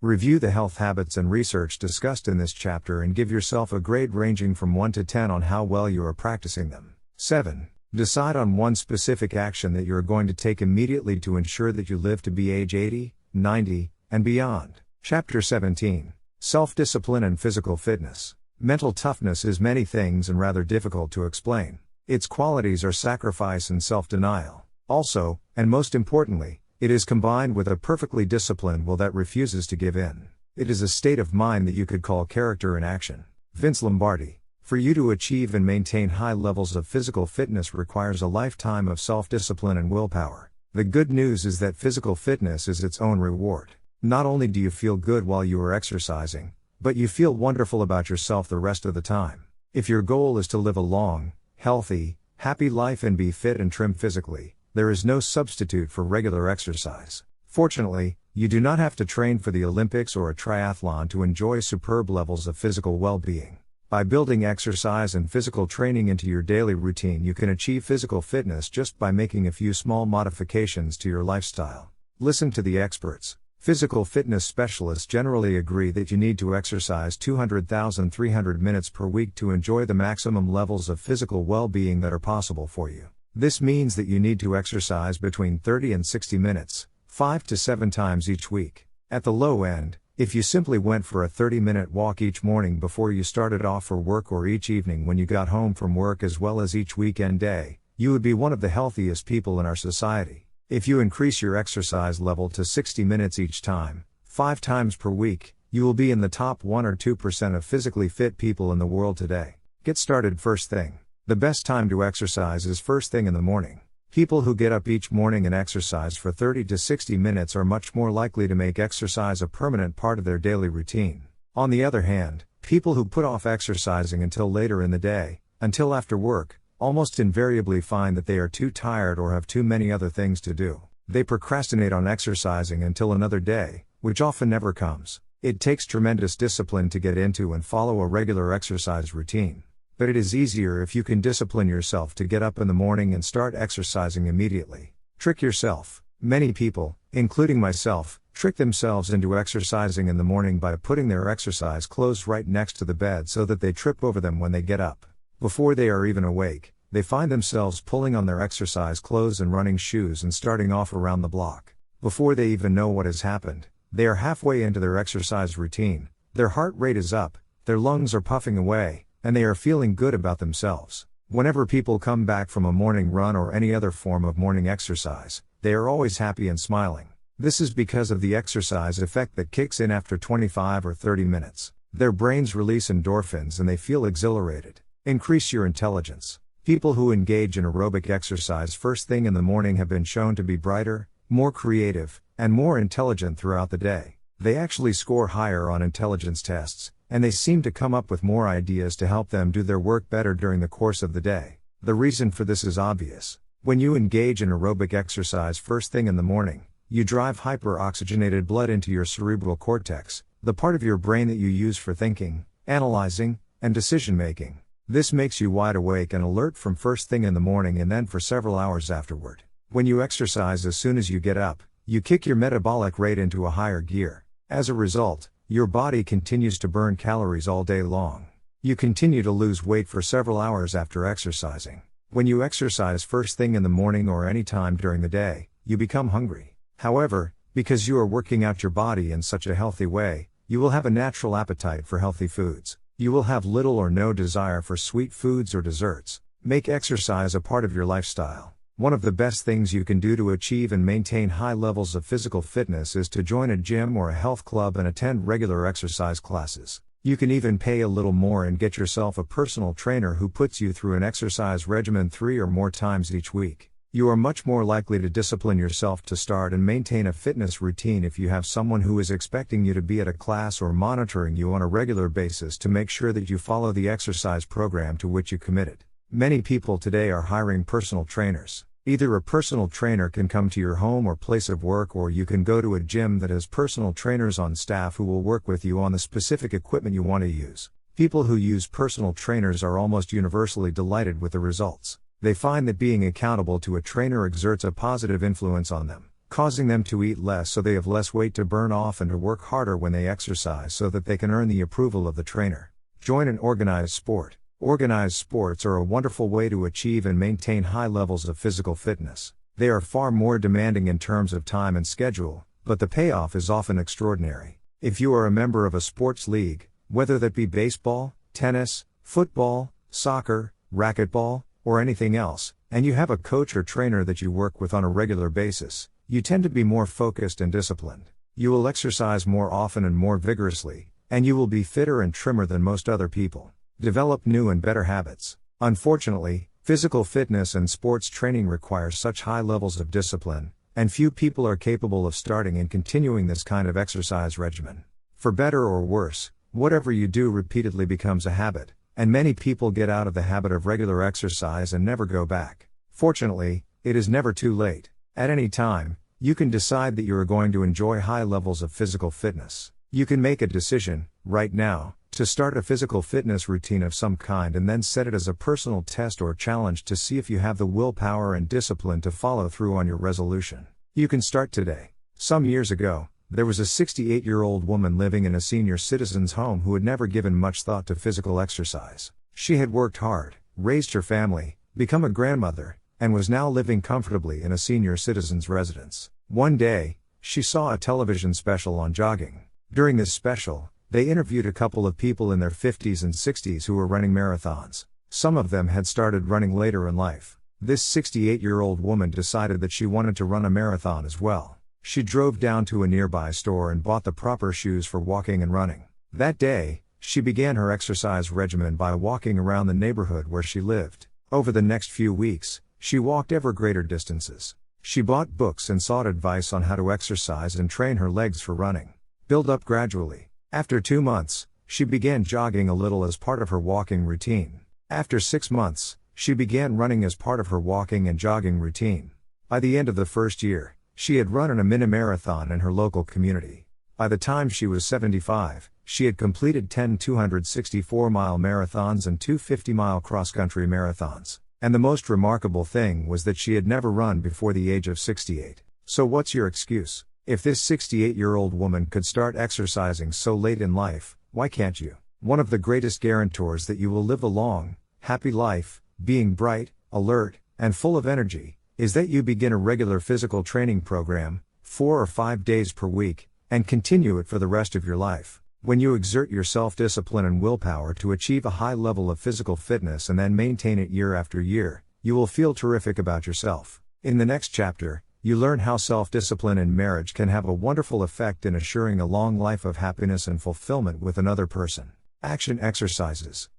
Review the health habits and research discussed in this chapter and give yourself a grade ranging from 1 to 10 on how well you are practicing them. 7. Decide on one specific action that you are going to take immediately to ensure that you live to be age 80, 90, and beyond. Chapter 17. Self-discipline and physical fitness. Mental toughness is many things and rather difficult to explain. Its qualities are sacrifice and self-denial. Also, and most importantly, it is combined with a perfectly disciplined will that refuses to give in. It is a state of mind that you could call character in action. Vince Lombardi. For you to achieve and maintain high levels of physical fitness requires a lifetime of self-discipline and willpower. The good news is that physical fitness is its own reward. Not only do you feel good while you are exercising, but you feel wonderful about yourself the rest of the time. If your goal is to live a long, healthy, happy life and be fit and trim physically, there is no substitute for regular exercise. Fortunately, you do not have to train for the Olympics or a triathlon to enjoy superb levels of physical well-being. By building exercise and physical training into your daily routine, you can achieve physical fitness just by making a few small modifications to your lifestyle. Listen to the experts. Physical fitness specialists generally agree that you need to exercise 200,300 minutes per week to enjoy the maximum levels of physical well-being that are possible for you. This means that you need to exercise between 30 and 60 minutes, 5 to 7 times each week. At the low end, if you simply went for a 30-minute walk each morning before you started off for work or each evening when you got home from work as well as each weekend day, you would be one of the healthiest people in our society. If you increase your exercise level to 60 minutes each time, 5 times per week, you will be in the top 1 or 2% of physically fit people in the world today. Get started first thing. The best time to exercise is first thing in the morning. People who get up each morning and exercise for 30 to 60 minutes are much more likely to make exercise a permanent part of their daily routine. On the other hand, people who put off exercising until later in the day, until after work, almost invariably find that they are too tired or have too many other things to do. They procrastinate on exercising until another day, which often never comes. It takes tremendous discipline to get into and follow a regular exercise routine. But it is easier if you can discipline yourself to get up in the morning and start exercising immediately. Trick yourself. Many people, including myself, trick themselves into exercising in the morning by putting their exercise clothes right next to the bed so that they trip over them when they get up. Before they are even awake, they find themselves pulling on their exercise clothes and running shoes and starting off around the block. Before they even know what has happened, they are halfway into their exercise routine, their heart rate is up, their lungs are puffing away, and they are feeling good about themselves. Whenever people come back from a morning run or any other form of morning exercise, they are always happy and smiling. This is because of the exercise effect that kicks in after 25 or 30 minutes. Their brains release endorphins and they feel exhilarated. Increase your intelligence. People who engage in aerobic exercise first thing in the morning have been shown to be brighter, more creative, and more intelligent throughout the day. They actually score higher on intelligence tests, and they seem to come up with more ideas to help them do their work better during the course of the day. The reason for this is obvious. When you engage in aerobic exercise first thing in the morning, you drive hyperoxygenated blood into your cerebral cortex, the part of your brain that you use for thinking, analyzing, and decision-making. This makes you wide awake and alert from first thing in the morning and then for several hours afterward. When you exercise as soon as you get up, you kick your metabolic rate into a higher gear. As a result, your body continues to burn calories all day long. You continue to lose weight for several hours after exercising. When you exercise first thing in the morning or any time during the day, you become hungry. However, because you are working out your body in such a healthy way, you will have a natural appetite for healthy foods. You will have little or no desire for sweet foods or desserts. Make exercise a part of your lifestyle. One of the best things you can do to achieve and maintain high levels of physical fitness is to join a gym or a health club and attend regular exercise classes. You can even pay a little more and get yourself a personal trainer who puts you through an exercise regimen 3 or more times each week. You are much more likely to discipline yourself to start and maintain a fitness routine if you have someone who is expecting you to be at a class or monitoring you on a regular basis to make sure that you follow the exercise program to which you committed. Many people today are hiring personal trainers. Either a personal trainer can come to your home or place of work, or you can go to a gym that has personal trainers on staff who will work with you on the specific equipment you want to use. People who use personal trainers are almost universally delighted with the results. They find that being accountable to a trainer exerts a positive influence on them, causing them to eat less so they have less weight to burn off and to work harder when they exercise so that they can earn the approval of the trainer. Join an organized sport. Organized sports are a wonderful way to achieve and maintain high levels of physical fitness. They are far more demanding in terms of time and schedule, but the payoff is often extraordinary. If you are a member of a sports league, whether that be baseball, tennis, football, soccer, racquetball, or anything else, and you have a coach or trainer that you work with on a regular basis, you tend to be more focused and disciplined. You will exercise more often and more vigorously, and you will be fitter and trimmer than most other people. Develop new and better habits. Unfortunately, physical fitness and sports training requires such high levels of discipline, and few people are capable of starting and continuing this kind of exercise regimen. For better or worse, whatever you do repeatedly becomes a habit, and many people get out of the habit of regular exercise and never go back. Fortunately, it is never too late. At any time, you can decide that you are going to enjoy high levels of physical fitness. You can make a decision, right now, to start a physical fitness routine of some kind and then set it as a personal test or challenge to see if you have the willpower and discipline to follow through on your resolution. You can start today. Some years ago, there was a 68-year-old woman living in a senior citizen's home who had never given much thought to physical exercise. She had worked hard, raised her family, become a grandmother, and was now living comfortably in a senior citizen's residence. One day, she saw a television special on jogging. During this special, they interviewed a couple of people in their 50s and 60s who were running marathons. Some of them had started running later in life. This 68-year-old woman decided that she wanted to run a marathon as well. She drove down to a nearby store and bought the proper shoes for walking and running. That day, she began her exercise regimen by walking around the neighborhood where she lived. Over the next few weeks, she walked ever greater distances. She bought books and sought advice on how to exercise and train her legs for running. Build up gradually. After 2 months, she began jogging a little as part of her walking routine. After 6 months, she began running as part of her walking and jogging routine. By the end of the first year, she had run a mini-marathon in her local community. By the time she was 75, she had completed 10 264-mile marathons and 2 50-mile cross-country marathons. And the most remarkable thing was that she had never run before the age of 68. So what's your excuse? If this 68-year-old woman could start exercising so late in life, why can't you? One of the greatest guarantors that you will live a long, happy life, being bright, alert, and full of energy, is that you begin a regular physical training program, 4 or 5 days per week, and continue it for the rest of your life. When you exert your self-discipline and willpower to achieve a high level of physical fitness and then maintain it year after year, you will feel terrific about yourself. In the next chapter, you learn how self-discipline in marriage can have a wonderful effect in assuring a long life of happiness and fulfillment with another person. Action exercises.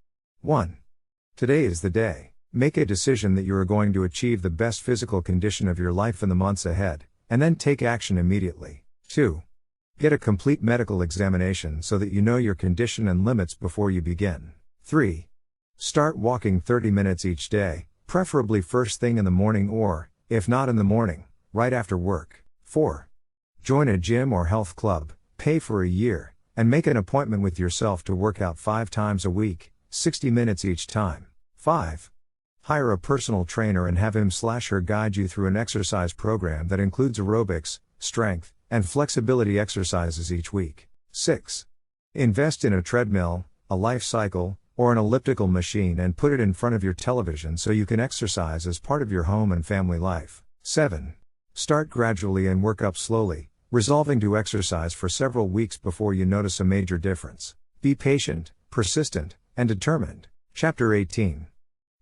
1. Today is the day. Make a decision that you are going to achieve the best physical condition of your life in the months ahead, and then take action immediately. 2. Get a complete medical examination so that you know your condition and limits before you begin. 3. Start walking 30 minutes each day, preferably first thing in the morning or, if not in the morning, right after work. 4. Join a gym or health club, pay for a year, and make an appointment with yourself to work out 5 times a week, 60 minutes each time. 5. Hire a personal trainer and have him/her guide you through an exercise program that includes aerobics, strength, and flexibility exercises each week. 6. Invest in a treadmill, a life cycle, or an elliptical machine and put it in front of your television so you can exercise as part of your home and family life. 7. Start gradually and work up slowly, resolving to exercise for several weeks before you notice a major difference. Be patient, persistent, and determined. Chapter 18.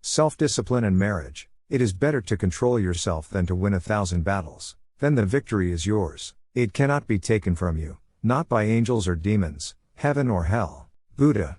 Self-discipline and marriage. It is better to control yourself than to win 1,000 battles. Then the victory is yours. It cannot be taken from you, not by angels or demons, heaven or hell. Buddha.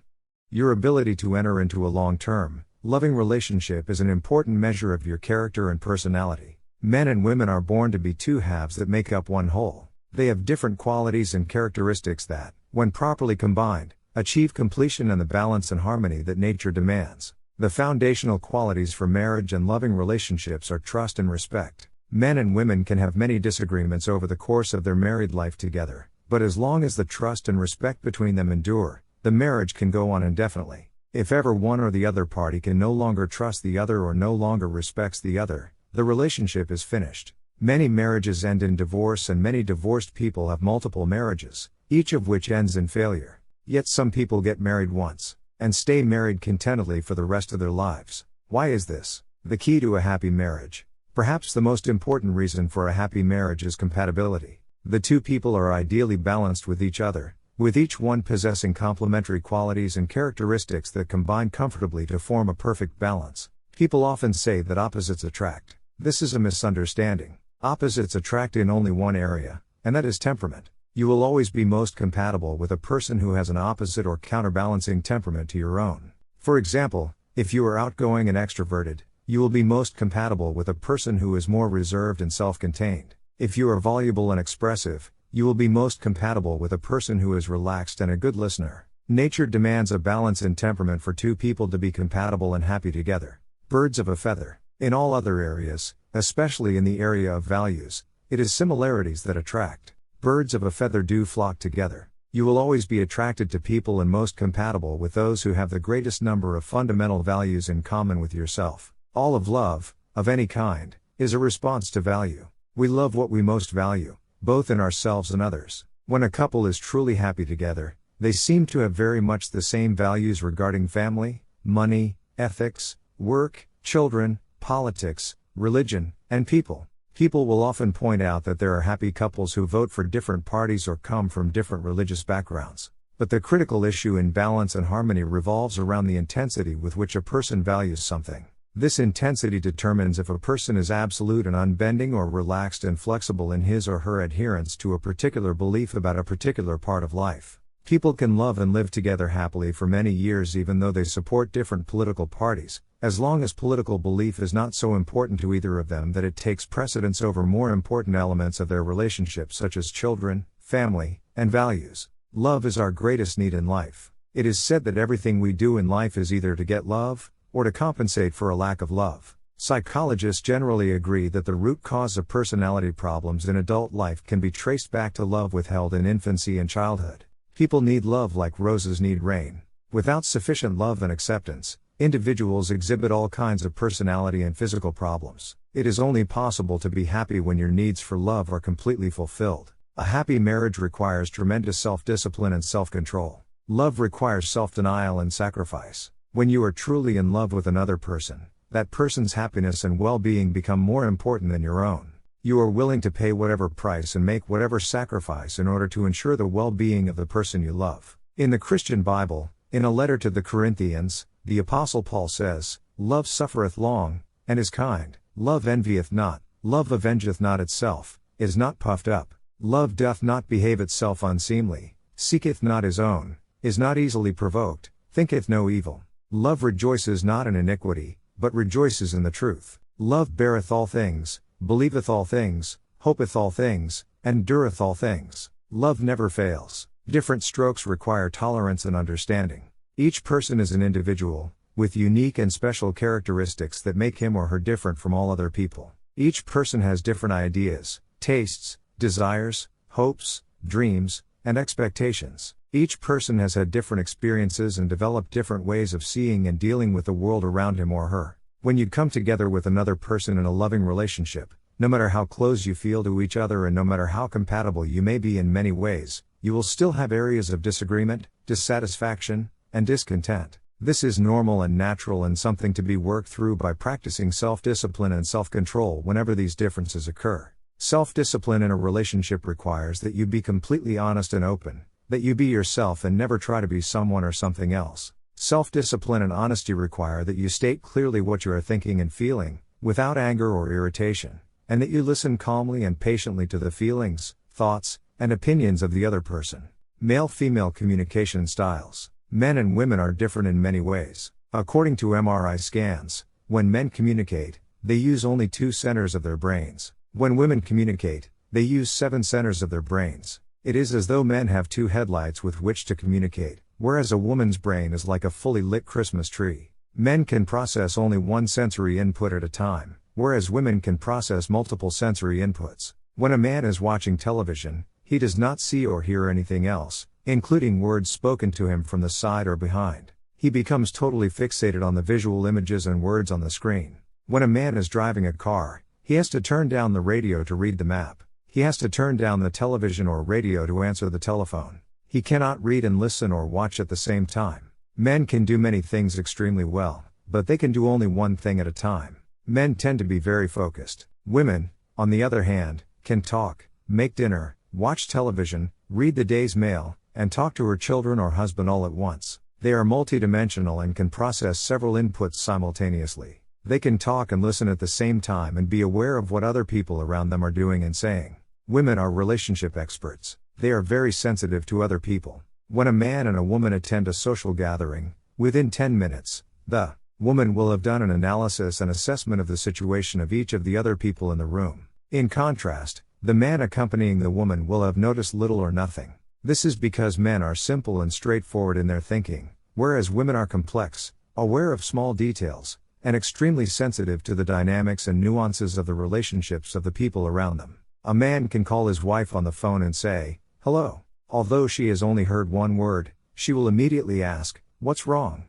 Your ability to enter into a long-term, loving relationship is an important measure of your character and personality. Men and women are born to be two halves that make up one whole. They have different qualities and characteristics that, when properly combined, achieve completion and the balance and harmony that nature demands. The foundational qualities for marriage and loving relationships are trust and respect. Men and women can have many disagreements over the course of their married life together, but as long as the trust and respect between them endure, the marriage can go on indefinitely. If ever one or the other party can no longer trust the other or no longer respects the other, the relationship is finished. Many marriages end in divorce and many divorced people have multiple marriages, each of which ends in failure. Yet some people get married once, and stay married contentedly for the rest of their lives. Why is this? The key to a happy marriage. Perhaps the most important reason for a happy marriage is compatibility. The two people are ideally balanced with each other, with each one possessing complementary qualities and characteristics that combine comfortably to form a perfect balance. People often say that opposites attract. This is a misunderstanding. Opposites attract in only one area, and that is temperament. You will always be most compatible with a person who has an opposite or counterbalancing temperament to your own. For example, if you are outgoing and extroverted, you will be most compatible with a person who is more reserved and self-contained. If you are voluble and expressive, you will be most compatible with a person who is relaxed and a good listener. Nature demands a balance in temperament for two people to be compatible and happy together. Birds of a feather. In all other areas, especially in the area of values, it is similarities that attract. Birds of a feather do flock together. You will always be attracted to people and most compatible with those who have the greatest number of fundamental values in common with yourself. All of love, of any kind, is a response to value. We love what we most value, both in ourselves and others. When a couple is truly happy together, they seem to have very much the same values regarding family, money, ethics, work, children, politics, religion, and people. People will often point out that there are happy couples who vote for different parties or come from different religious backgrounds. But the critical issue in balance and harmony revolves around the intensity with which a person values something. This intensity determines if a person is absolute and unbending or relaxed and flexible in his or her adherence to a particular belief about a particular part of life. People can love and live together happily for many years even though they support different political parties, as long as political belief is not so important to either of them that it takes precedence over more important elements of their relationship such as children, family, and values. Love is our greatest need in life. It is said that everything we do in life is either to get love, or to compensate for a lack of love. Psychologists generally agree that the root cause of personality problems in adult life can be traced back to love withheld in infancy and childhood. People need love like roses need rain. Without sufficient love and acceptance, individuals exhibit all kinds of personality and physical problems. It is only possible to be happy when your needs for love are completely fulfilled. A happy marriage requires tremendous self-discipline and self-control. Love requires self-denial and sacrifice. When you are truly in love with another person, that person's happiness and well-being become more important than your own. You are willing to pay whatever price and make whatever sacrifice in order to ensure the well-being of the person you love. In the Christian Bible, in a letter to the Corinthians, the Apostle Paul says, "Love suffereth long, and is kind. Love envieth not, love avengeth not itself, is not puffed up. Love doth not behave itself unseemly, seeketh not his own, is not easily provoked, thinketh no evil. Love rejoices not in iniquity, but rejoices in the truth. Love beareth all things, believeth all things, hopeth all things, endureth all things. Love never fails." Different strokes require tolerance and understanding. Each person is an individual, with unique and special characteristics that make him or her different from all other people. Each person has different ideas, tastes, desires, hopes, dreams, and expectations. Each person has had different experiences and developed different ways of seeing and dealing with the world around him or her. When you come together with another person in a loving relationship, no matter how close you feel to each other and no matter how compatible you may be in many ways, you will still have areas of disagreement, dissatisfaction, and discontent. This is normal and natural and something to be worked through by practicing self-discipline and self-control whenever these differences occur. Self-discipline in a relationship requires that you be completely honest and open, that you be yourself and never try to be someone or something else. Self-discipline and honesty require that you state clearly what you are thinking and feeling, without anger or irritation, and that you listen calmly and patiently to the feelings, thoughts, and opinions of the other person. Male-female communication styles. Men and women are different in many ways. According to MRI scans, when men communicate, they use only 2 centers of their brains. When women communicate, they use 7 centers of their brains. It is as though men have 2 headlights with which to communicate, whereas a woman's brain is like a fully lit Christmas tree. Men can process only one sensory input at a time, whereas women can process multiple sensory inputs. When a man is watching television, he does not see or hear anything else, including words spoken to him from the side or behind. He becomes totally fixated on the visual images and words on the screen. When a man is driving a car, he has to turn down the radio to read the map. He has to turn down the television or radio to answer the telephone. He cannot read and listen or watch at the same time. Men can do many things extremely well, but they can do only one thing at a time. Men tend to be very focused. Women, on the other hand, can talk, make dinner, watch television, read the day's mail, and talk to her children or husband all at once. They are multidimensional and can process several inputs simultaneously. They can talk and listen at the same time and be aware of what other people around them are doing and saying. Women are relationship experts. They are very sensitive to other people. When a man and a woman attend a social gathering, within 10 minutes, the woman will have done an analysis and assessment of the situation of each of the other people in the room. In contrast, the man accompanying the woman will have noticed little or nothing. This is because men are simple and straightforward in their thinking, whereas women are complex, aware of small details, and extremely sensitive to the dynamics and nuances of the relationships of the people around them. A man can call his wife on the phone and say, "Hello." Although she has only heard one word, she will immediately ask, "What's wrong?"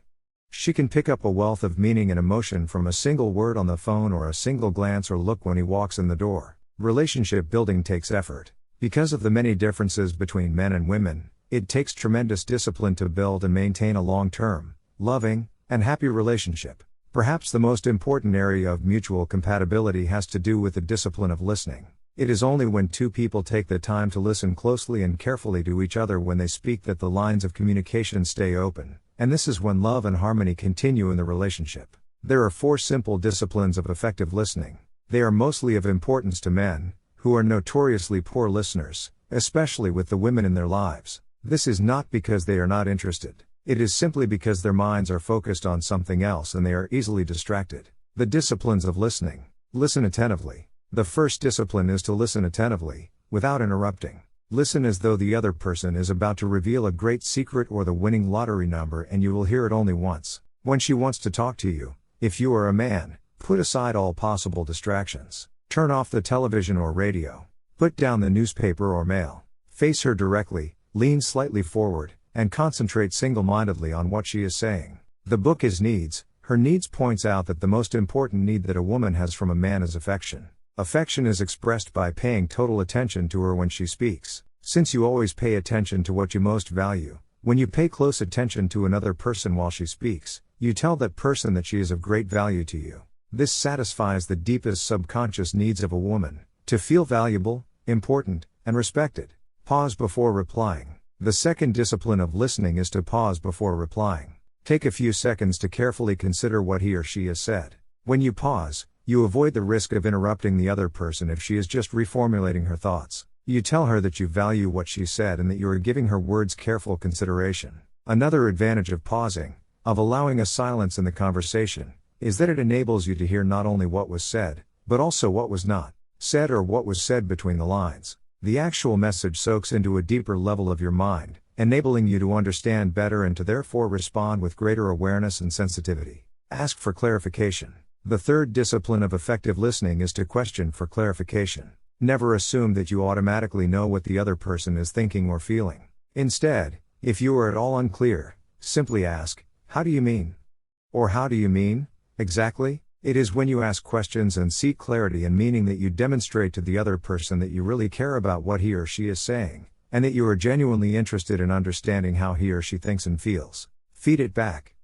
She can pick up a wealth of meaning and emotion from a single word on the phone or a single glance or look when he walks in the door. Relationship building takes effort. Because of the many differences between men and women, it takes tremendous discipline to build and maintain a long-term, loving, and happy relationship. Perhaps the most important area of mutual compatibility has to do with the discipline of listening. It is only when 2 people take the time to listen closely and carefully to each other when they speak that the lines of communication stay open, and this is when love and harmony continue in the relationship. There are 4 simple disciplines of effective listening. They are mostly of importance to men, who are notoriously poor listeners, especially with the women in their lives. This is not because they are not interested. It is simply because their minds are focused on something else and they are easily distracted. The disciplines of listening. Listen attentively. The first discipline is to listen attentively, without interrupting. Listen as though the other person is about to reveal a great secret or the winning lottery number and you will hear it only once. When she wants to talk to you, if you are a man, put aside all possible distractions. Turn off the television or radio. Put down the newspaper or mail. Face her directly, lean slightly forward, and concentrate single-mindedly on what she is saying. The book is Needs. Her Needs points out that the most important need that a woman has from a man is affection. Affection is expressed by paying total attention to her when she speaks. Since you always pay attention to what you most value, when you pay close attention to another person while she speaks, you tell that person that she is of great value to you. This satisfies the deepest subconscious needs of a woman, to feel valuable, important, and respected. Pause before replying. The second discipline of listening is to pause before replying. Take a few seconds to carefully consider what he or she has said. When you pause, you avoid the risk of interrupting the other person if she is just reformulating her thoughts. You tell her that you value what she said and that you are giving her words careful consideration. Another advantage of pausing, of allowing a silence in the conversation, is that it enables you to hear not only what was said, but also what was not said or what was said between the lines. The actual message soaks into a deeper level of your mind, enabling you to understand better and to therefore respond with greater awareness and sensitivity. Ask for clarification. The third discipline of effective listening is to question for clarification. Never assume that you automatically know what the other person is thinking or feeling. Instead, if you are at all unclear, simply ask, "How do you mean?" Or "How do you mean exactly?" It is when you ask questions and seek clarity and meaning that you demonstrate to the other person that you really care about what he or she is saying, and that you are genuinely interested in understanding how he or she thinks and feels. Feed it back.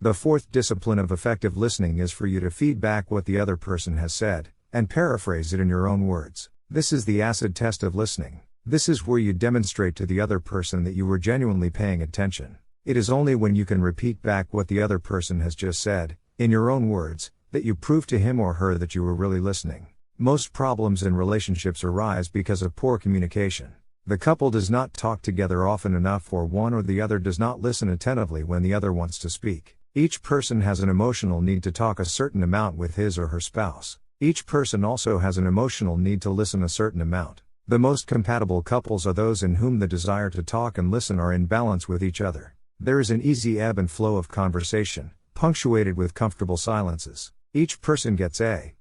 The fourth discipline of effective listening is for you to feed back what the other person has said, and paraphrase it in your own words. This is the acid test of listening. This is where you demonstrate to the other person that you were genuinely paying attention. It is only when you can repeat back what the other person has just said, in your own words, that you prove to him or her that you were really listening. Most problems in relationships arise because of poor communication. The couple does not talk together often enough, or one or the other does not listen attentively when the other wants to speak. Each person has an emotional need to talk a certain amount with his or her spouse. Each person also has an emotional need to listen a certain amount. The most compatible couples are those in whom the desire to talk and listen are in balance with each other. There is an easy ebb and flow of conversation, punctuated with comfortable silences. Each person gets a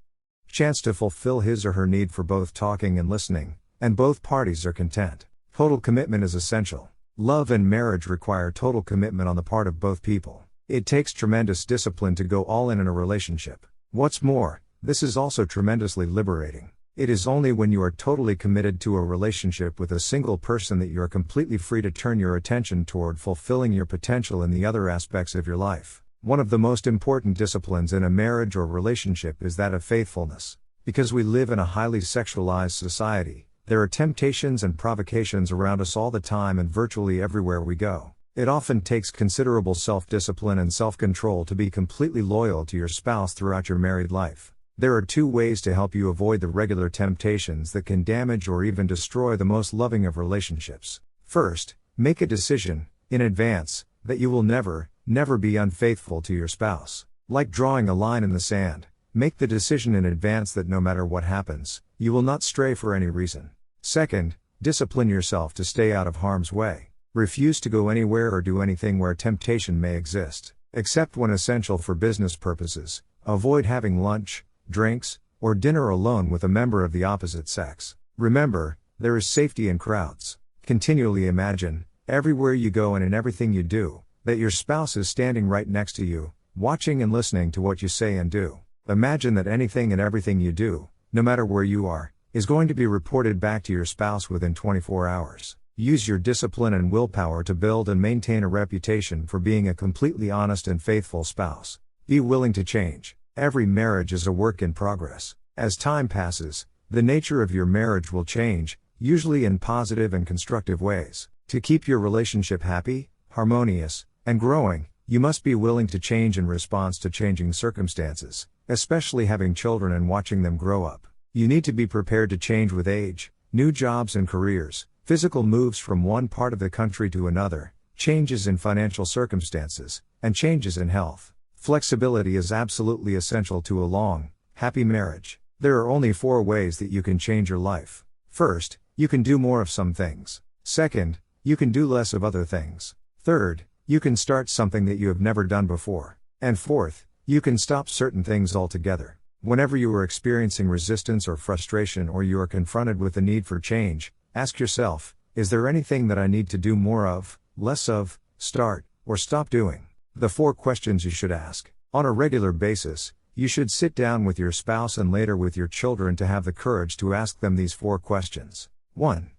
chance to fulfill his or her need for both talking and listening, and both parties are content. Total commitment is essential. Love and marriage require total commitment on the part of both people. It takes tremendous discipline to go all in a relationship. What's more, this is also tremendously liberating. It is only when you are totally committed to a relationship with a single person that you are completely free to turn your attention toward fulfilling your potential in the other aspects of your life. One of the most important disciplines in a marriage or relationship is that of faithfulness. Because we live in a highly sexualized society, there are temptations and provocations around us all the time and virtually everywhere we go. It often takes considerable self-discipline and self-control to be completely loyal to your spouse throughout your married life. There are 2 ways to help you avoid the regular temptations that can damage or even destroy the most loving of relationships. First, make a decision, in advance, that you will never be unfaithful to your spouse. Like drawing a line in the sand, make the decision in advance that no matter what happens, you will not stray for any reason. Second, discipline yourself to stay out of harm's way. Refuse to go anywhere or do anything where temptation may exist. Except when essential for business purposes, avoid having lunch, drinks, or dinner alone with a member of the opposite sex. Remember, there is safety in crowds. Continually imagine, everywhere you go and in everything you do, that your spouse is standing right next to you, watching and listening to what you say and do. Imagine that anything and everything you do, no matter where you are, is going to be reported back to your spouse within 24 hours. Use your discipline and willpower to build and maintain a reputation for being a completely honest and faithful spouse. Be willing to change. Every marriage is a work in progress. As time passes, the nature of your marriage will change, usually in positive and constructive ways. To keep your relationship happy, harmonious, and growing, you must be willing to change in response to changing circumstances, especially having children and watching them grow up. You need to be prepared to change with age, new jobs and careers, physical moves from one part of the country to another, changes in financial circumstances, and changes in health. Flexibility is absolutely essential to a long, happy marriage. There are only 4 ways that you can change your life. First, you can do more of some things. Second, you can do less of other things. Third, you can start something that you have never done before. And fourth, you can stop certain things altogether. Whenever you are experiencing resistance or frustration or you are confronted with the need for change, ask yourself, is there anything that I need to do more of, less of, start, or stop doing? The 4 questions you should ask. On a regular basis, you should sit down with your spouse and later with your children to have the courage to ask them these 4 questions. 1.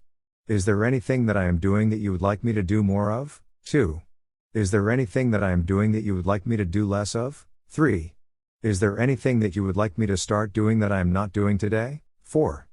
Is there anything that I am doing that you would like me to do more of? 2. Is there anything that I am doing that you would like me to do less of? 3. Is there anything that you would like me to start doing that I am not doing today? 4.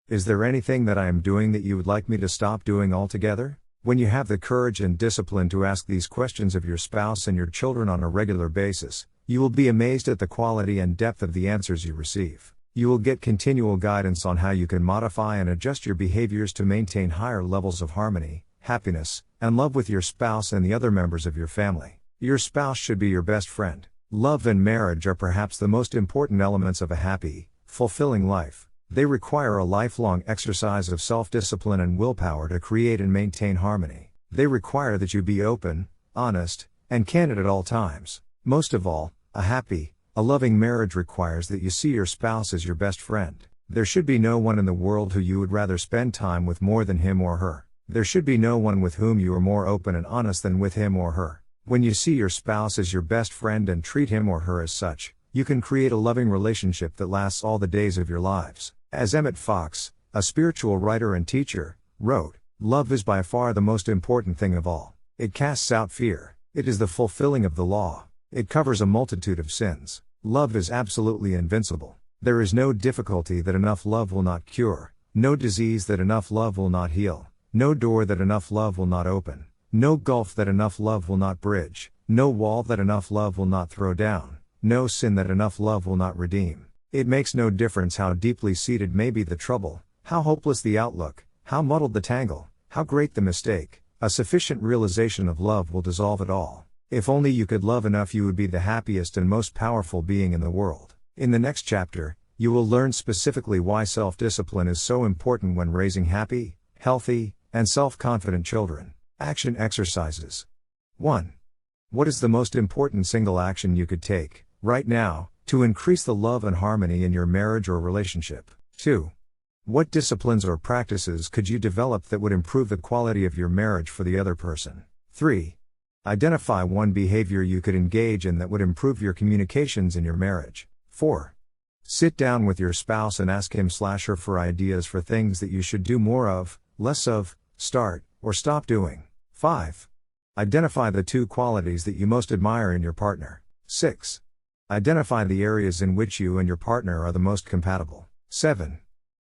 Is there anything that I am doing that you would like me to stop doing altogether? When you have the courage and discipline to ask these questions of your spouse and your children on a regular basis, you will be amazed at the quality and depth of the answers you receive. You will get continual guidance on how you can modify and adjust your behaviors to maintain higher levels of harmony, happiness, and love with your spouse and the other members of your family. Your spouse should be your best friend. Love and marriage are perhaps the most important elements of a happy, fulfilling life. They require a lifelong exercise of self-discipline and willpower to create and maintain harmony. They require that you be open, honest, and candid at all times. Most of all, a happy, loving marriage requires that you see your spouse as your best friend. There should be no one in the world who you would rather spend time with more than him or her. There should be no one with whom you are more open and honest than with him or her. When you see your spouse as your best friend and treat him or her as such, you can create a loving relationship that lasts all the days of your lives. As Emmett Fox, a spiritual writer and teacher, wrote, "Love is by far the most important thing of all. It casts out fear. It is the fulfilling of the law. It covers a multitude of sins. Love is absolutely invincible. There is no difficulty that enough love will not cure, no disease that enough love will not heal, no door that enough love will not open, no gulf that enough love will not bridge, no wall that enough love will not throw down, no sin that enough love will not redeem. It makes no difference how deeply seated may be the trouble, how hopeless the outlook, how muddled the tangle, How great the mistake! A sufficient realization of love will dissolve it all. If only you could love enough, you would be the happiest and most powerful being in the world. In the next chapter, you will learn specifically why self-discipline is so important when raising happy, healthy, and self-confident children. Action exercises. 1. What is the most important single action you could take, right now, to increase the love and harmony in your marriage or relationship? 2. What disciplines or practices could you develop that would improve the quality of your marriage for the other person? 3. Identify one behavior you could engage in that would improve your communications in your marriage. 4. Sit down with your spouse and ask him/her for ideas for things that you should do more of, less of, start, or stop doing. 5. Identify the 2 qualities that you most admire in your partner. 6. Identify the areas in which you and your partner are the most compatible. 7.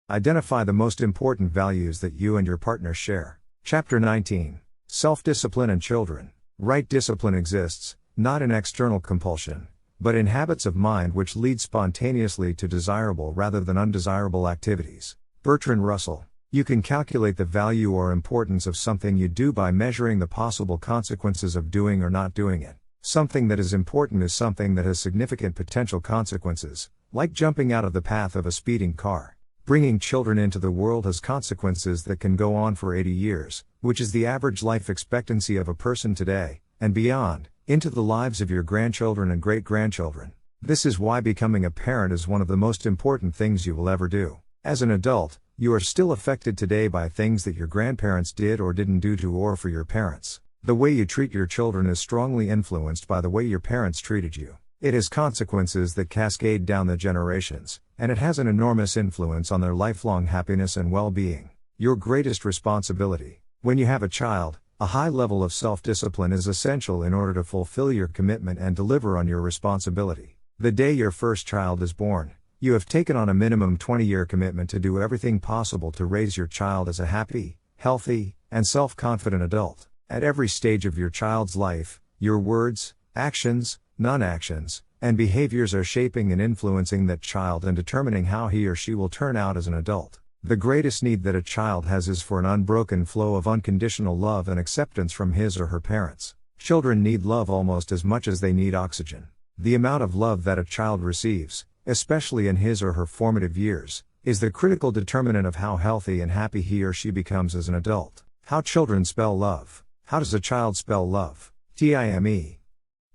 Identify the most important values that you and your partner share. Chapter 19. Self-discipline and children. Right discipline exists, not in external compulsion, but in habits of mind which lead spontaneously to desirable rather than undesirable activities. Bertrand Russell. You can calculate the value or importance of something you do by measuring the possible consequences of doing or not doing it. Something that is important is something that has significant potential consequences, like jumping out of the path of a speeding car. Bringing children into the world has consequences that can go on for 80 years, which is the average life expectancy of a person today, and beyond, into the lives of your grandchildren and great-grandchildren. This is why becoming a parent is one of the most important things you will ever do. As an adult, you are still affected today by things that your grandparents did or didn't do to or for your parents. The way you treat your children is strongly influenced by the way your parents treated you. It has consequences that cascade down the generations, and it has an enormous influence on their lifelong happiness and well-being. Your greatest responsibility. When you have a child, a high level of self-discipline is essential in order to fulfill your commitment and deliver on your responsibility. The day your first child is born, you have taken on a minimum 20-year commitment to do everything possible to raise your child as a happy, healthy, and self-confident adult. At every stage of your child's life, your words, actions, non-actions, and behaviors are shaping and influencing that child and determining how he or she will turn out as an adult. The greatest need that a child has is for an unbroken flow of unconditional love and acceptance from his or her parents. Children need love almost as much as they need oxygen. The amount of love that a child receives, especially in his or her formative years, is the critical determinant of how healthy and happy he or she becomes as an adult. How children spell love. How does a child spell love? Time.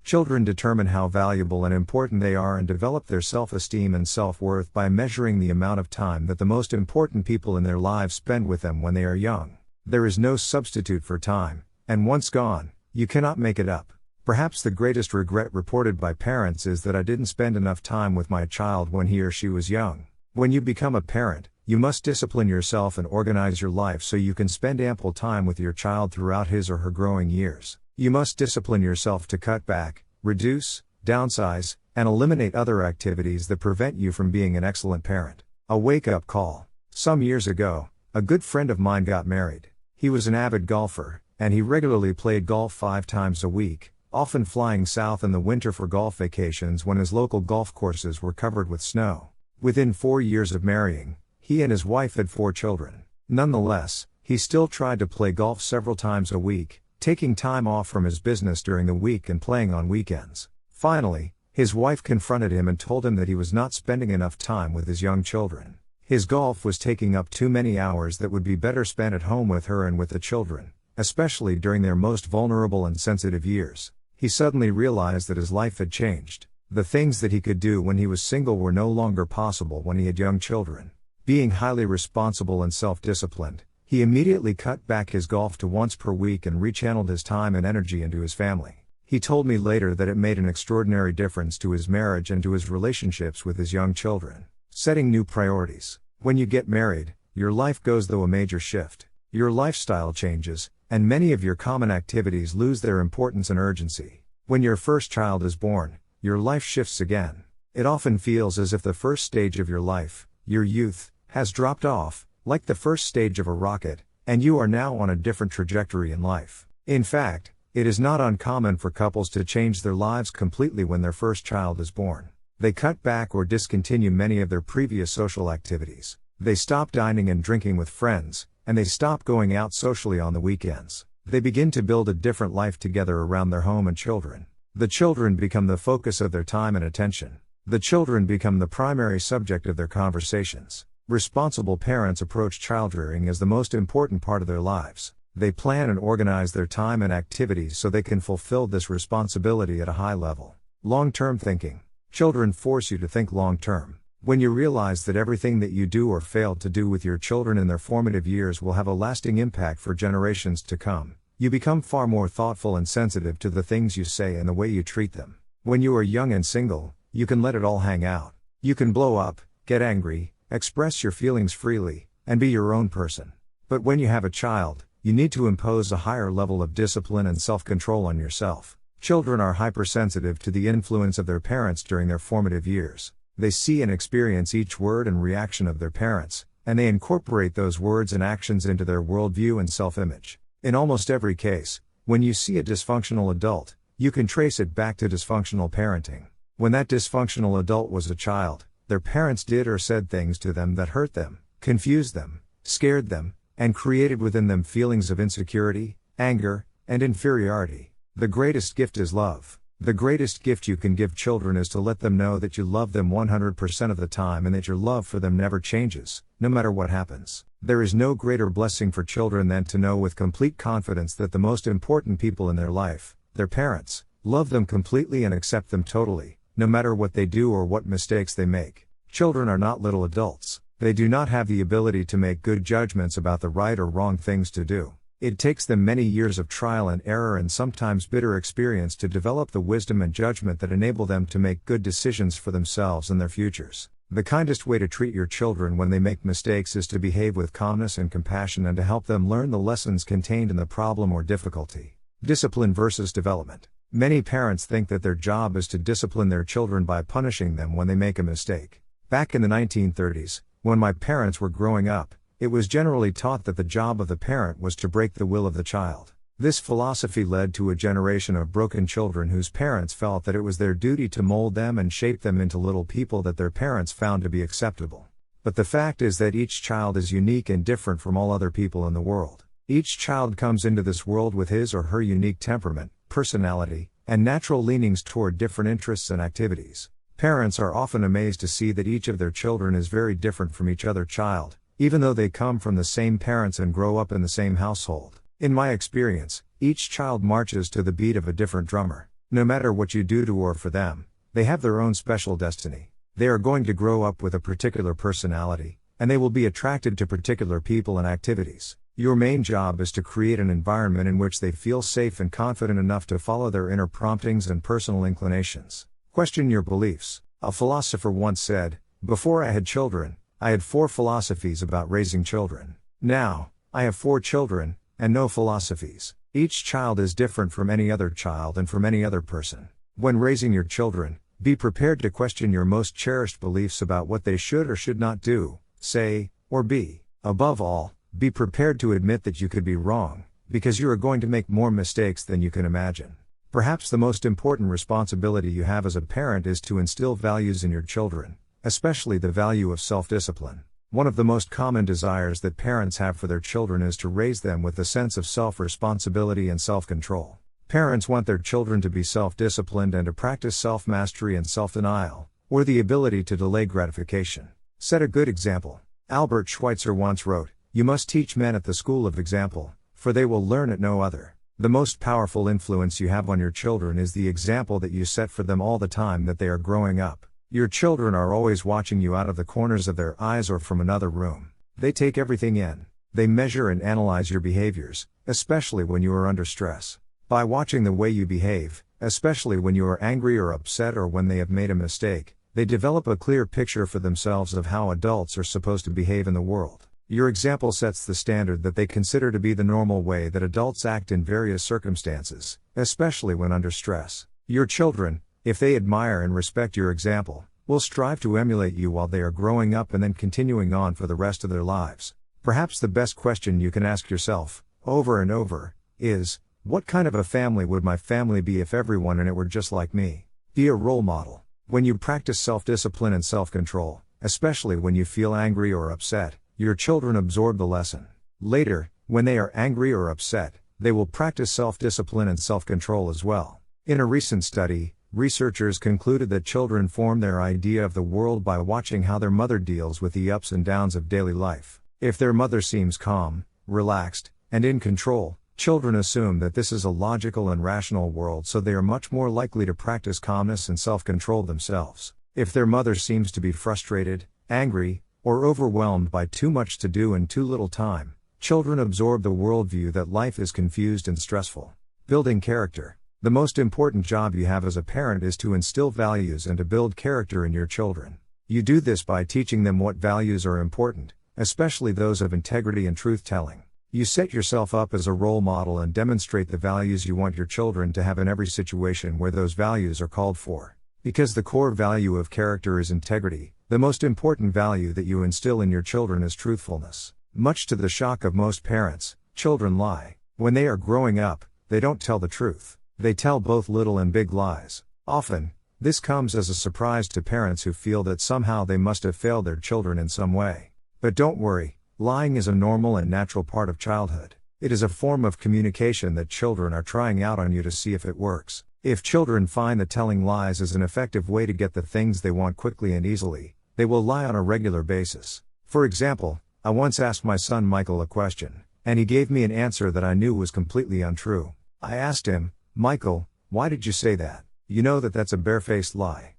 Children determine how valuable and important they are and develop their self-esteem and self-worth by measuring the amount of time that the most important people in their lives spend with them when they are young. There is no substitute for time, and once gone, you cannot make it up. Perhaps the greatest regret reported by parents is that I didn't spend enough time with my child when he or she was young. When you become a parent, you must discipline yourself and organize your life so you can spend ample time with your child throughout his or her growing years. You must discipline yourself to cut back, reduce, downsize, and eliminate other activities that prevent you from being an excellent parent. A wake-up call. Some years ago, a good friend of mine got married. He was an avid golfer, and he regularly played golf 5 times a week, often flying south in the winter for golf vacations when his local golf courses were covered with snow. Within 4 years of marrying, he and his wife had 4 children. Nonetheless, he still tried to play golf several times a week, taking time off from his business during the week and playing on weekends. Finally, his wife confronted him and told him that he was not spending enough time with his young children. His golf was taking up too many hours that would be better spent at home with her and with the children, especially during their most vulnerable and sensitive years. He suddenly realized that his life had changed. The things that he could do when he was single were no longer possible when he had young children. Being highly responsible and self-disciplined, he immediately cut back his golf to once per week and rechanneled his time and energy into his family. He told me later that it made an extraordinary difference to his marriage and to his relationships with his young children. Setting new priorities. When you get married, your life goes through a major shift. Your lifestyle changes, and many of your common activities lose their importance and urgency. When your first child is born, your life shifts again. It often feels as if the first stage of your life, your youth, has dropped off, like the first stage of a rocket, and you are now on a different trajectory in life. In fact, it is not uncommon for couples to change their lives completely when their first child is born. They cut back or discontinue many of their previous social activities. They stop dining and drinking with friends, and they stop going out socially on the weekends. They begin to build a different life together around their home and children. The children become the focus of their time and attention. The children become the primary subject of their conversations. Responsible parents approach childrearing as the most important part of their lives. They plan and organize their time and activities so they can fulfill this responsibility at a high level. Long-term thinking. Children force you to think long-term. When you realize that everything that you do or fail to do with your children in their formative years will have a lasting impact for generations to come, you become far more thoughtful and sensitive to the things you say and the way you treat them. When you are young and single, you can let it all hang out. You can blow up, get angry, express your feelings freely, and be your own person. But when you have a child, you need to impose a higher level of discipline and self-control on yourself. Children are hypersensitive to the influence of their parents during their formative years. They see and experience each word and reaction of their parents, and they incorporate those words and actions into their worldview and self-image. In almost every case, when you see a dysfunctional adult, you can trace it back to dysfunctional parenting. When that dysfunctional adult was a child, their parents did or said things to them that hurt them, confused them, scared them, and created within them feelings of insecurity, anger, and inferiority. The greatest gift is love. The greatest gift you can give children is to let them know that you love them 100% of the time and that your love for them never changes, no matter what happens. There is no greater blessing for children than to know with complete confidence that the most important people in their life, their parents, love them completely and accept them totally, no matter what they do or what mistakes they make. Children are not little adults. They do not have the ability to make good judgments about the right or wrong things to do. It takes them many years of trial and error and sometimes bitter experience to develop the wisdom and judgment that enable them to make good decisions for themselves and their futures. The kindest way to treat your children when they make mistakes is to behave with calmness and compassion and to help them learn the lessons contained in the problem or difficulty. Discipline versus development. Many parents think that their job is to discipline their children by punishing them when they make a mistake. Back in the 1930s, when my parents were growing up, it was generally taught that the job of the parent was to break the will of the child. This philosophy led to a generation of broken children whose parents felt that it was their duty to mold them and shape them into little people that their parents found to be acceptable. But the fact is that each child is unique and different from all other people in the world. Each child comes into this world with his or her unique temperament, personality, and natural leanings toward different interests and activities. Parents are often amazed to see that each of their children is very different from each other child, even though they come from the same parents and grow up in the same household. In my experience, each child marches to the beat of a different drummer. No matter what you do to or for them, they have their own special destiny. They are going to grow up with a particular personality, and they will be attracted to particular people and activities. Your main job is to create an environment in which they feel safe and confident enough to follow their inner promptings and personal inclinations. Question your beliefs. A philosopher once said, "Before I had children, I had 4 philosophies about raising children. Now, I have 4 children, and no philosophies." Each child is different from any other child and from any other person. When raising your children, be prepared to question your most cherished beliefs about what they should or should not do, say, or be. Above all, be prepared to admit that you could be wrong, because you are going to make more mistakes than you can imagine. Perhaps the most important responsibility you have as a parent is to instill values in your children, especially the value of self-discipline. One of the most common desires that parents have for their children is to raise them with a sense of self-responsibility and self-control. Parents want their children to be self-disciplined and to practice self-mastery and self-denial, or the ability to delay gratification. Set a good example. Albert Schweitzer once wrote, "You must teach men at the school of example, for they will learn at no other." The most powerful influence you have on your children is the example that you set for them all the time that they are growing up. Your children are always watching you out of the corners of their eyes or from another room. They take everything in. They measure and analyze your behaviors, especially when you are under stress. By watching the way you behave, especially when you are angry or upset or when they have made a mistake, they develop a clear picture for themselves of how adults are supposed to behave in the world. Your example sets the standard that they consider to be the normal way that adults act in various circumstances, especially when under stress. Your children, if they admire and respect your example, will strive to emulate you while they are growing up and then continuing on for the rest of their lives. Perhaps the best question you can ask yourself, over and over, is, what kind of a family would my family be if everyone in it were just like me? Be a role model. When you practice self-discipline and self-control, especially when you feel angry or upset, your children absorb the lesson. Later, when they are angry or upset, they will practice self-discipline and self-control as well. In a recent study, researchers concluded that children form their idea of the world by watching how their mother deals with the ups and downs of daily life. If their mother seems calm, relaxed, and in control, children assume that this is a logical and rational world, so they are much more likely to practice calmness and self-control themselves. If their mother seems to be frustrated, angry, or overwhelmed by too much to do and too little time, children absorb the worldview that life is confused and stressful. Building character. The most important job you have as a parent is to instill values and to build character in your children. You do this by teaching them what values are important, especially those of integrity and truth-telling. You set yourself up as a role model and demonstrate the values you want your children to have in every situation where those values are called for. Because the core value of character is integrity, the most important value that you instill in your children is truthfulness. Much to the shock of most parents, children lie. When they are growing up, they don't tell the truth. They tell both little and big lies. Often, this comes as a surprise to parents who feel that somehow they must have failed their children in some way. But don't worry, lying is a normal and natural part of childhood. It is a form of communication that children are trying out on you to see if it works. If children find that telling lies is an effective way to get the things they want quickly and easily, they will lie on a regular basis. For example, I once asked my son Michael a question, and he gave me an answer that I knew was completely untrue. I asked him, "Michael, why did you say that? You know that that's a barefaced lie."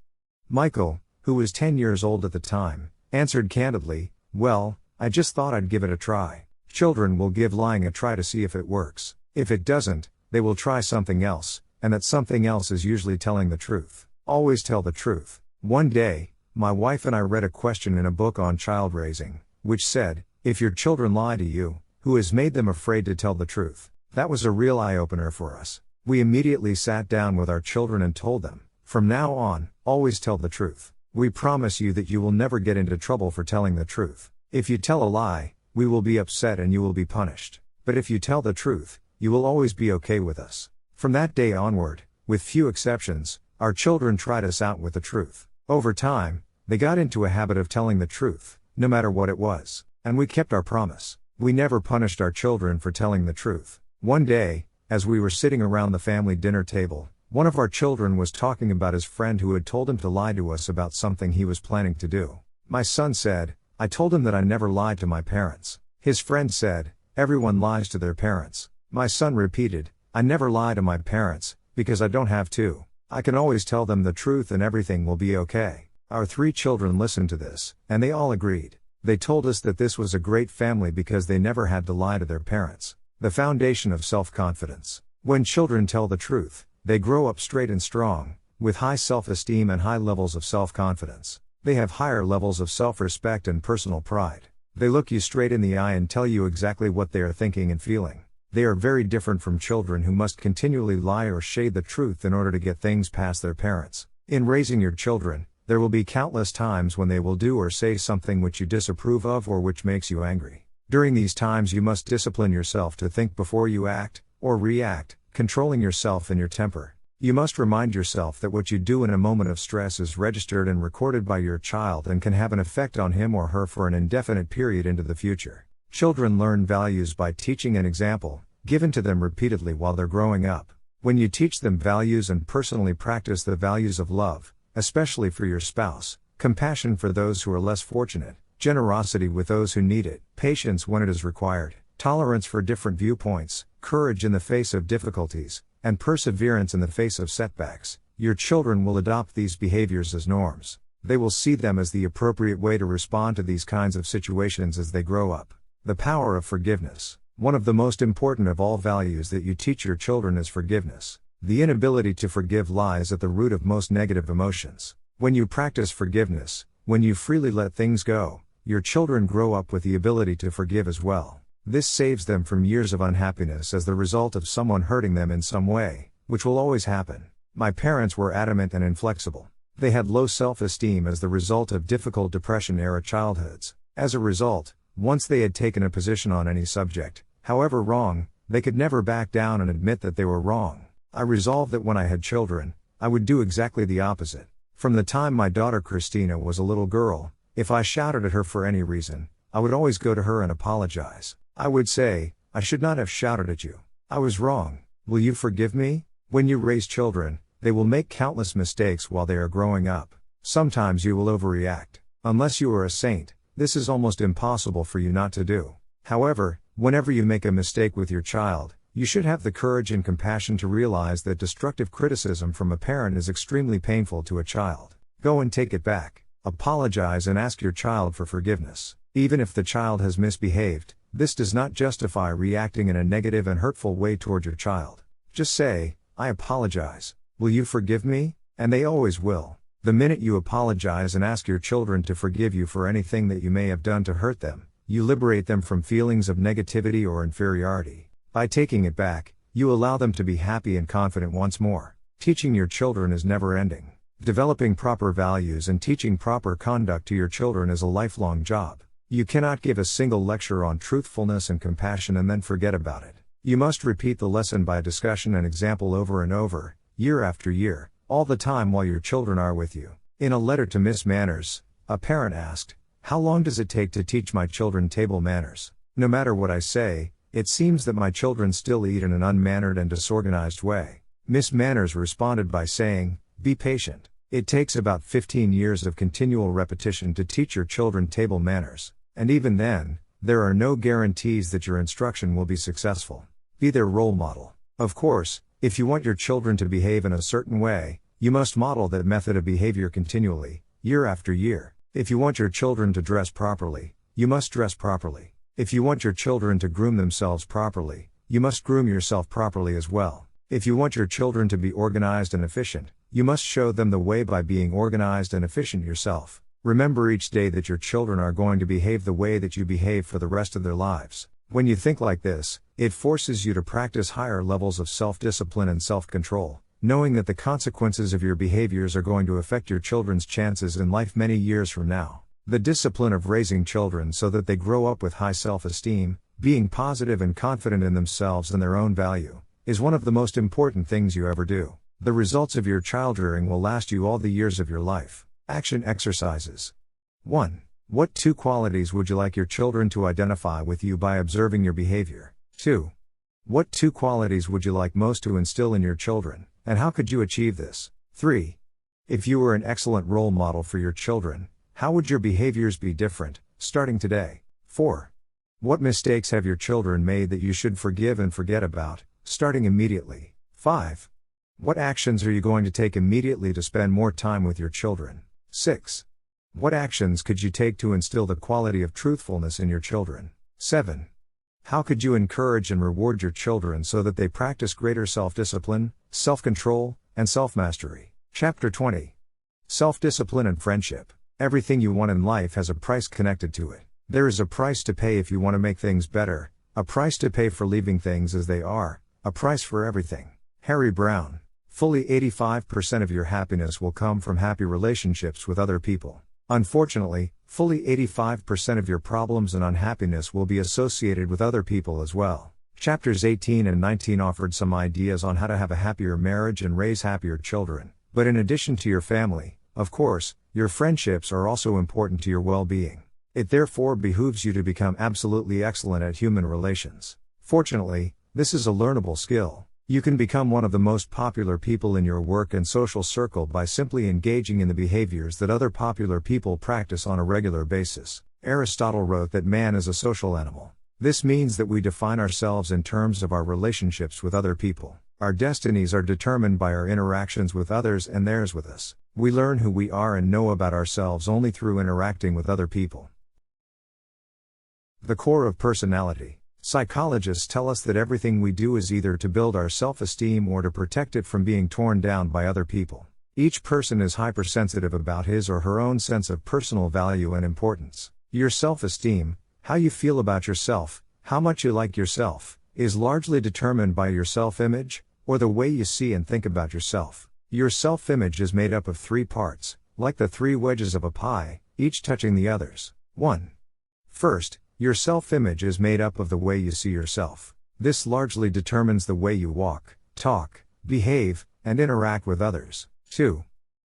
Michael, who was 10 years old at the time, answered candidly, "Well, I just thought I'd give it a try." Children will give lying a try to see if it works. If it doesn't, they will try something else, and that something else is usually telling the truth. Always tell the truth. One day, my wife and I read a question in a book on child raising, which said, "If your children lie to you, who has made them afraid to tell the truth?" That was a real eye-opener for us. We immediately sat down with our children and told them, "From now on, always tell the truth. We promise you that you will never get into trouble for telling the truth. If you tell a lie, we will be upset and you will be punished. But if you tell the truth, you will always be okay with us." From that day onward, with few exceptions, our children tried us out with the truth. Over time, they got into a habit of telling the truth, no matter what it was. And we kept our promise. We never punished our children for telling the truth. One day, as we were sitting around the family dinner table, one of our children was talking about his friend who had told him to lie to us about something he was planning to do. My son said, "I told him that I never lied to my parents." His friend said, "Everyone lies to their parents." My son repeated, "I never lie to my parents, because I don't have to. I can always tell them the truth and everything will be okay." Our 3 children listened to this, and they all agreed. They told us that this was a great family because they never had to lie to their parents. The foundation of self-confidence. When children tell the truth, they grow up straight and strong, with high self-esteem and high levels of self-confidence. They have higher levels of self-respect and personal pride. They look you straight in the eye and tell you exactly what they are thinking and feeling. They are very different from children who must continually lie or shade the truth in order to get things past their parents. In raising your children, there will be countless times when they will do or say something which you disapprove of or which makes you angry. During these times you must discipline yourself to think before you act, or react, controlling yourself and your temper. You must remind yourself that what you do in a moment of stress is registered and recorded by your child and can have an effect on him or her for an indefinite period into the future. Children learn values by teaching an example, given to them repeatedly while they're growing up. When you teach them values and personally practice the values of love, especially for your spouse, compassion for those who are less fortunate, generosity with those who need it, patience when it is required, tolerance for different viewpoints, courage in the face of difficulties, and perseverance in the face of setbacks, your children will adopt these behaviors as norms. They will see them as the appropriate way to respond to these kinds of situations as they grow up. The power of forgiveness. One of the most important of all values that you teach your children is forgiveness. The inability to forgive lies at the root of most negative emotions. When you practice forgiveness, when you freely let things go, your children grow up with the ability to forgive as well. This saves them from years of unhappiness as the result of someone hurting them in some way, which will always happen. My parents were adamant and inflexible. They had low self-esteem as the result of difficult Depression-era childhoods. As a result, once they had taken a position on any subject, however wrong, they could never back down and admit that they were wrong. I resolved that when I had children, I would do exactly the opposite. From the time my daughter Christina was a little girl, if I shouted at her for any reason, I would always go to her and apologize. I would say, I should not have shouted at you. I was wrong. Will you forgive me? When you raise children, they will make countless mistakes while they are growing up. Sometimes you will overreact. Unless you are a saint, this is almost impossible for you not to do. However, whenever you make a mistake with your child, you should have the courage and compassion to realize that destructive criticism from a parent is extremely painful to a child. Go and take it back. Apologize and ask your child for forgiveness. Even if the child has misbehaved, this does not justify reacting in a negative and hurtful way toward your child. Just say, I apologize. Will you forgive me? And they always will. The minute you apologize and ask your children to forgive you for anything that you may have done to hurt them, you liberate them from feelings of negativity or inferiority. By taking it back, you allow them to be happy and confident once more. Teaching your children is never ending. Developing proper values and teaching proper conduct to your children is a lifelong job. You cannot give a single lecture on truthfulness and compassion and then forget about it. You must repeat the lesson by discussion and example over and over, year after year, all the time while your children are with you. In a letter to Miss Manners, a parent asked, "How long does it take to teach my children table manners? No matter what I say, it seems that my children still eat in an unmannered and disorganized way." Miss Manners responded by saying, "Be patient. It takes about 15 years of continual repetition to teach your children table manners. And even then, there are no guarantees that your instruction will be successful. Be their role model. Of course, if you want your children to behave in a certain way, you must model that method of behavior continually, year after year. If you want your children to dress properly, you must dress properly. If you want your children to groom themselves properly, you must groom yourself properly as well. If you want your children to be organized and efficient, you must show them the way by being organized and efficient yourself. Remember each day that your children are going to behave the way that you behave for the rest of their lives. When you think like this, it forces you to practice higher levels of self-discipline and self-control, knowing that the consequences of your behaviors are going to affect your children's chances in life many years from now. The discipline of raising children so that they grow up with high self-esteem, being positive and confident in themselves and their own value, is one of the most important things you ever do. The results of your child-rearing will last you all the years of your life. Action exercises. 1. What 2 qualities would you like your children to identify with you by observing your behavior? 2. What 2 qualities would you like most to instill in your children, and how could you achieve this? 3. If you were an excellent role model for your children, how would your behaviors be different, starting today? 4. What mistakes have your children made that you should forgive and forget about, starting immediately? 5. What actions are you going to take immediately to spend more time with your children? 6. What actions could you take to instill the quality of truthfulness in your children? 7. How could you encourage and reward your children so that they practice greater self-discipline, self-control, and self-mastery? Chapter 20. Self-discipline and friendship. Everything you want in life has a price connected to it. There is a price to pay if you want to make things better, a price to pay for leaving things as they are, a price for everything. Harry Brown. Fully 85% of your happiness will come from happy relationships with other people. Unfortunately, fully 85% of your problems and unhappiness will be associated with other people as well. Chapters 18 and 19 offered some ideas on how to have a happier marriage and raise happier children. But in addition to your family, of course, your friendships are also important to your well-being. It therefore behooves you to become absolutely excellent at human relations. Fortunately, this is a learnable skill. You can become one of the most popular people in your work and social circle by simply engaging in the behaviors that other popular people practice on a regular basis. Aristotle wrote that man is a social animal. This means that we define ourselves in terms of our relationships with other people. Our destinies are determined by our interactions with others and theirs with us. We learn who we are and know about ourselves only through interacting with other people. The core of personality. Psychologists tell us that everything we do is either to build our self-esteem or to protect it from being torn down by other people. Each person is hypersensitive about his or her own sense of personal value and importance. Your self-esteem, how you feel about yourself, how much you like yourself, is largely determined by your self-image, or the way you see and think about yourself. Your self-image is made up of 3 parts, like the 3 wedges of a pie, each touching the others. 1. First, your self-image is made up of the way you see yourself. This largely determines the way you walk, talk, behave, and interact with others. 2.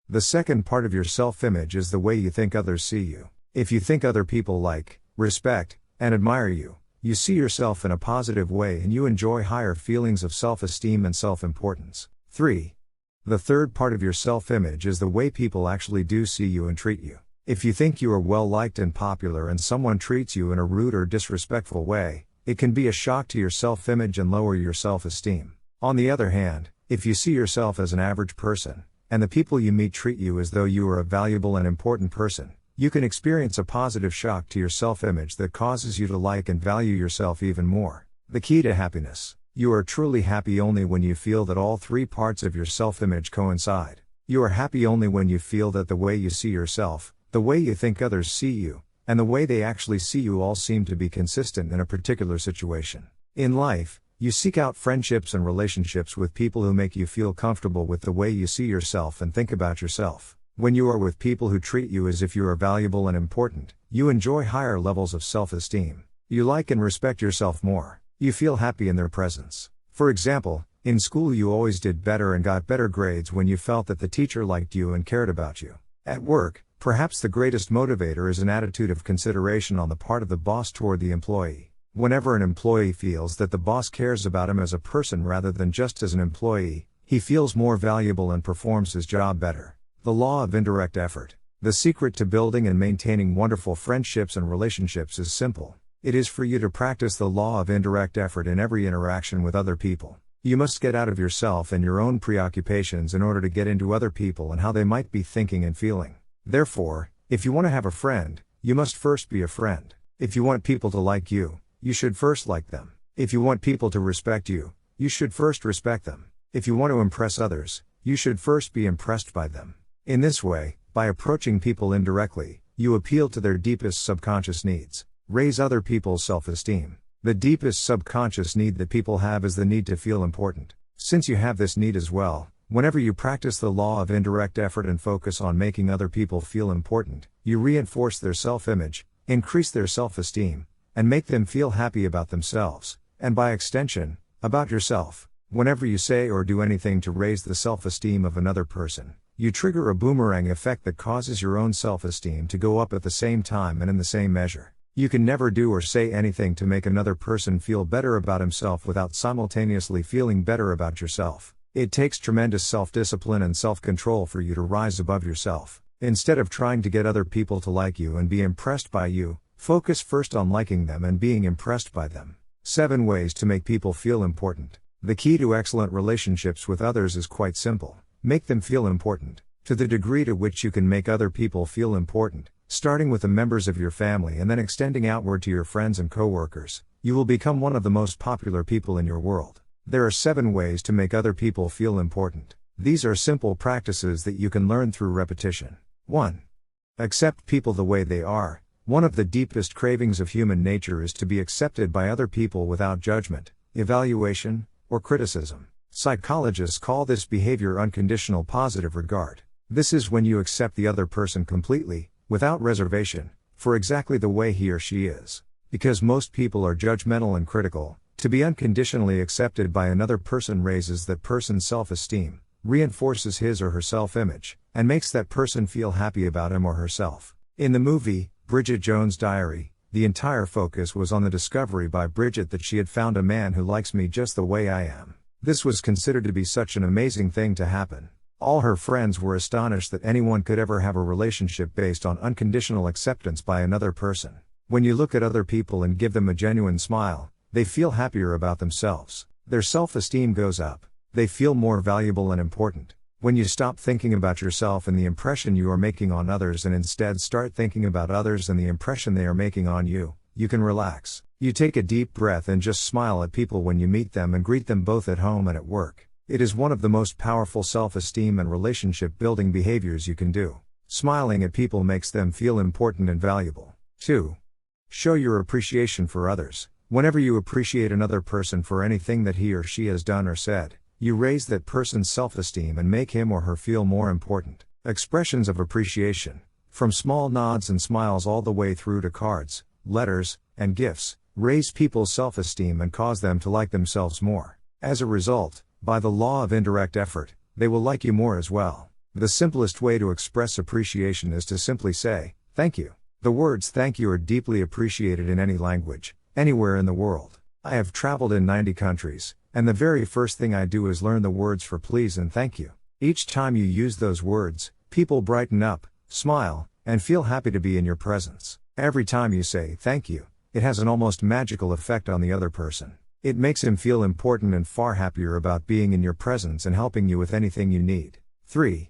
The second part of your self-image is the way you think others see you. If you think other people like, respect, and admire you, You see yourself in a positive way and you enjoy higher feelings of self-esteem and self-importance. 3. The third part of your self-image is the way people actually do see you and treat you. If you think you are well liked and popular and someone treats you in a rude or disrespectful way, it can be a shock to your self-image and lower your self-esteem. On the other hand, if you see yourself as an average person, and the people you meet treat you as though you are a valuable and important person, you can experience a positive shock to your self-image that causes you to like and value yourself even more. The key to happiness. You are truly happy only when you feel that all three parts of your self-image coincide. You are happy only when you feel that the way you see yourself, the way you think others see you, and the way they actually see you all seem to be consistent in a particular situation. In life, you seek out friendships and relationships with people who make you feel comfortable with the way you see yourself and think about yourself. When you are with people who treat you as if you are valuable and important, you enjoy higher levels of self-esteem. You like and respect yourself more. You feel happy in their presence. For example, in school you always did better and got better grades when you felt that the teacher liked you and cared about you. At work, perhaps the greatest motivator is an attitude of consideration on the part of the boss toward the employee. Whenever an employee feels that the boss cares about him as a person rather than just as an employee, he feels more valuable and performs his job better. The law of indirect effort. The secret to building and maintaining wonderful friendships and relationships is simple. It is for you to practice the law of indirect effort in every interaction with other people. You must get out of yourself and your own preoccupations in order to get into other people and how they might be thinking and feeling. Therefore, if you want to have a friend, you must first be a friend. If you want people to like you, you should first like them. If you want people to respect you, you should first respect them. If you want to impress others, you should first be impressed by them. In this way, by approaching people indirectly, you appeal to their deepest subconscious needs. Raise other people's self-esteem. The deepest subconscious need that people have is the need to feel important. Since you have this need as well, whenever you practice the law of indirect effort and focus on making other people feel important, you reinforce their self-image, increase their self-esteem, and make them feel happy about themselves, and by extension, about yourself. Whenever you say or do anything to raise the self-esteem of another person, you trigger a boomerang effect that causes your own self-esteem to go up at the same time and in the same measure. You can never do or say anything to make another person feel better about himself without simultaneously feeling better about yourself. It takes tremendous self-discipline and self-control for you to rise above yourself. Instead of trying to get other people to like you and be impressed by you, focus first on liking them and being impressed by them. 7 ways to make people feel important. The key to excellent relationships with others is quite simple. Make them feel important. To the degree to which you can make other people feel important, starting with the members of your family and then extending outward to your friends and coworkers, you will become one of the most popular people in your world. There are 7 ways to make other people feel important. These are simple practices that you can learn through repetition. 1. Accept people the way they are. One of the deepest cravings of human nature is to be accepted by other people without judgment, evaluation, or criticism. Psychologists call this behavior unconditional positive regard. This is when you accept the other person completely, without reservation, for exactly the way he or she is. Because most people are judgmental and critical, to be unconditionally accepted by another person raises that person's self-esteem, reinforces his or her self-image, and makes that person feel happy about him or herself. In the movie, Bridget Jones' Diary, the entire focus was on the discovery by Bridget that she had found a man who likes me just the way I am. This was considered to be such an amazing thing to happen. All her friends were astonished that anyone could ever have a relationship based on unconditional acceptance by another person. When you look at other people and give them a genuine smile, they feel happier about themselves. Their self-esteem goes up. They feel more valuable and important. When you stop thinking about yourself and the impression you are making on others and instead start thinking about others and the impression they are making on you, you can relax. You take a deep breath and just smile at people when you meet them and greet them both at home and at work. It is one of the most powerful self-esteem and relationship building behaviors you can do. Smiling at people makes them feel important and valuable. 2. Show your appreciation for others. Whenever you appreciate another person for anything that he or she has done or said, you raise that person's self-esteem and make him or her feel more important. Expressions of appreciation, from small nods and smiles all the way through to cards, letters, and gifts, raise people's self-esteem and cause them to like themselves more. As a result, by the law of indirect effort, they will like you more as well. The simplest way to express appreciation is to simply say, "Thank you." The words "thank you" are deeply appreciated in any language, Anywhere in the world. I have traveled in 90 countries, and the very first thing I do is learn the words for please and thank you. Each time you use those words, people brighten up, smile, and feel happy to be in your presence. Every time you say thank you, it has an almost magical effect on the other person. It makes him feel important and far happier about being in your presence and helping you with anything you need. 3.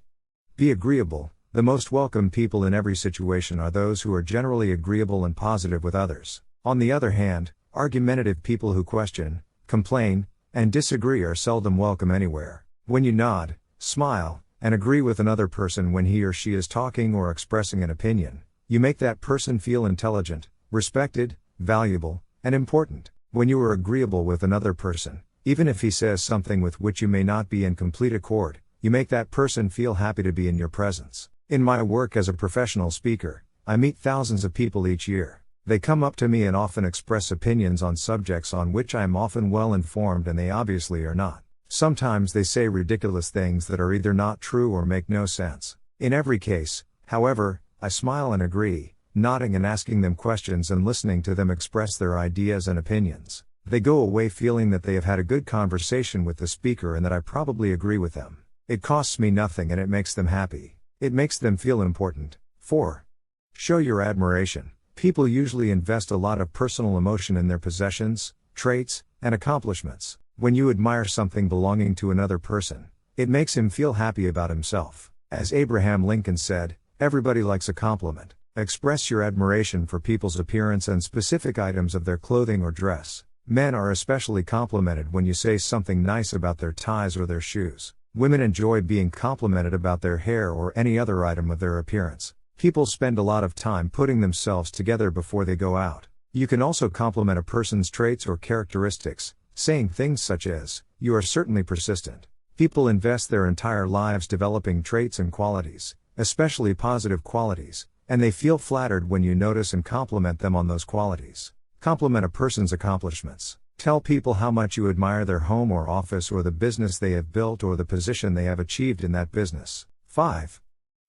Be agreeable. The most welcome people in every situation are those who are generally agreeable and positive with others. On the other hand, argumentative people who question, complain, and disagree are seldom welcome anywhere. When you nod, smile, and agree with another person when he or she is talking or expressing an opinion, you make that person feel intelligent, respected, valuable, and important. When you are agreeable with another person, even if he says something with which you may not be in complete accord, you make that person feel happy to be in your presence. In my work as a professional speaker, I meet thousands of people each year. They come up to me and often express opinions on subjects on which I am often well informed and they obviously are not. Sometimes they say ridiculous things that are either not true or make no sense. In every case, however, I smile and agree, nodding and asking them questions and listening to them express their ideas and opinions. They go away feeling that they have had a good conversation with the speaker and that I probably agree with them. It costs me nothing and it makes them happy. It makes them feel important. 4. Show your admiration. People usually invest a lot of personal emotion in their possessions, traits, and accomplishments. When you admire something belonging to another person, it makes him feel happy about himself. As Abraham Lincoln said, everybody likes a compliment. Express your admiration for people's appearance and specific items of their clothing or dress. Men are especially complimented when you say something nice about their ties or their shoes. Women enjoy being complimented about their hair or any other item of their appearance. People spend a lot of time putting themselves together before they go out. You can also compliment a person's traits or characteristics, saying things such as, "You are certainly persistent." People invest their entire lives developing traits and qualities, especially positive qualities, and they feel flattered when you notice and compliment them on those qualities. Compliment a person's accomplishments. Tell people how much you admire their home or office or the business they have built or the position they have achieved in that business. 5.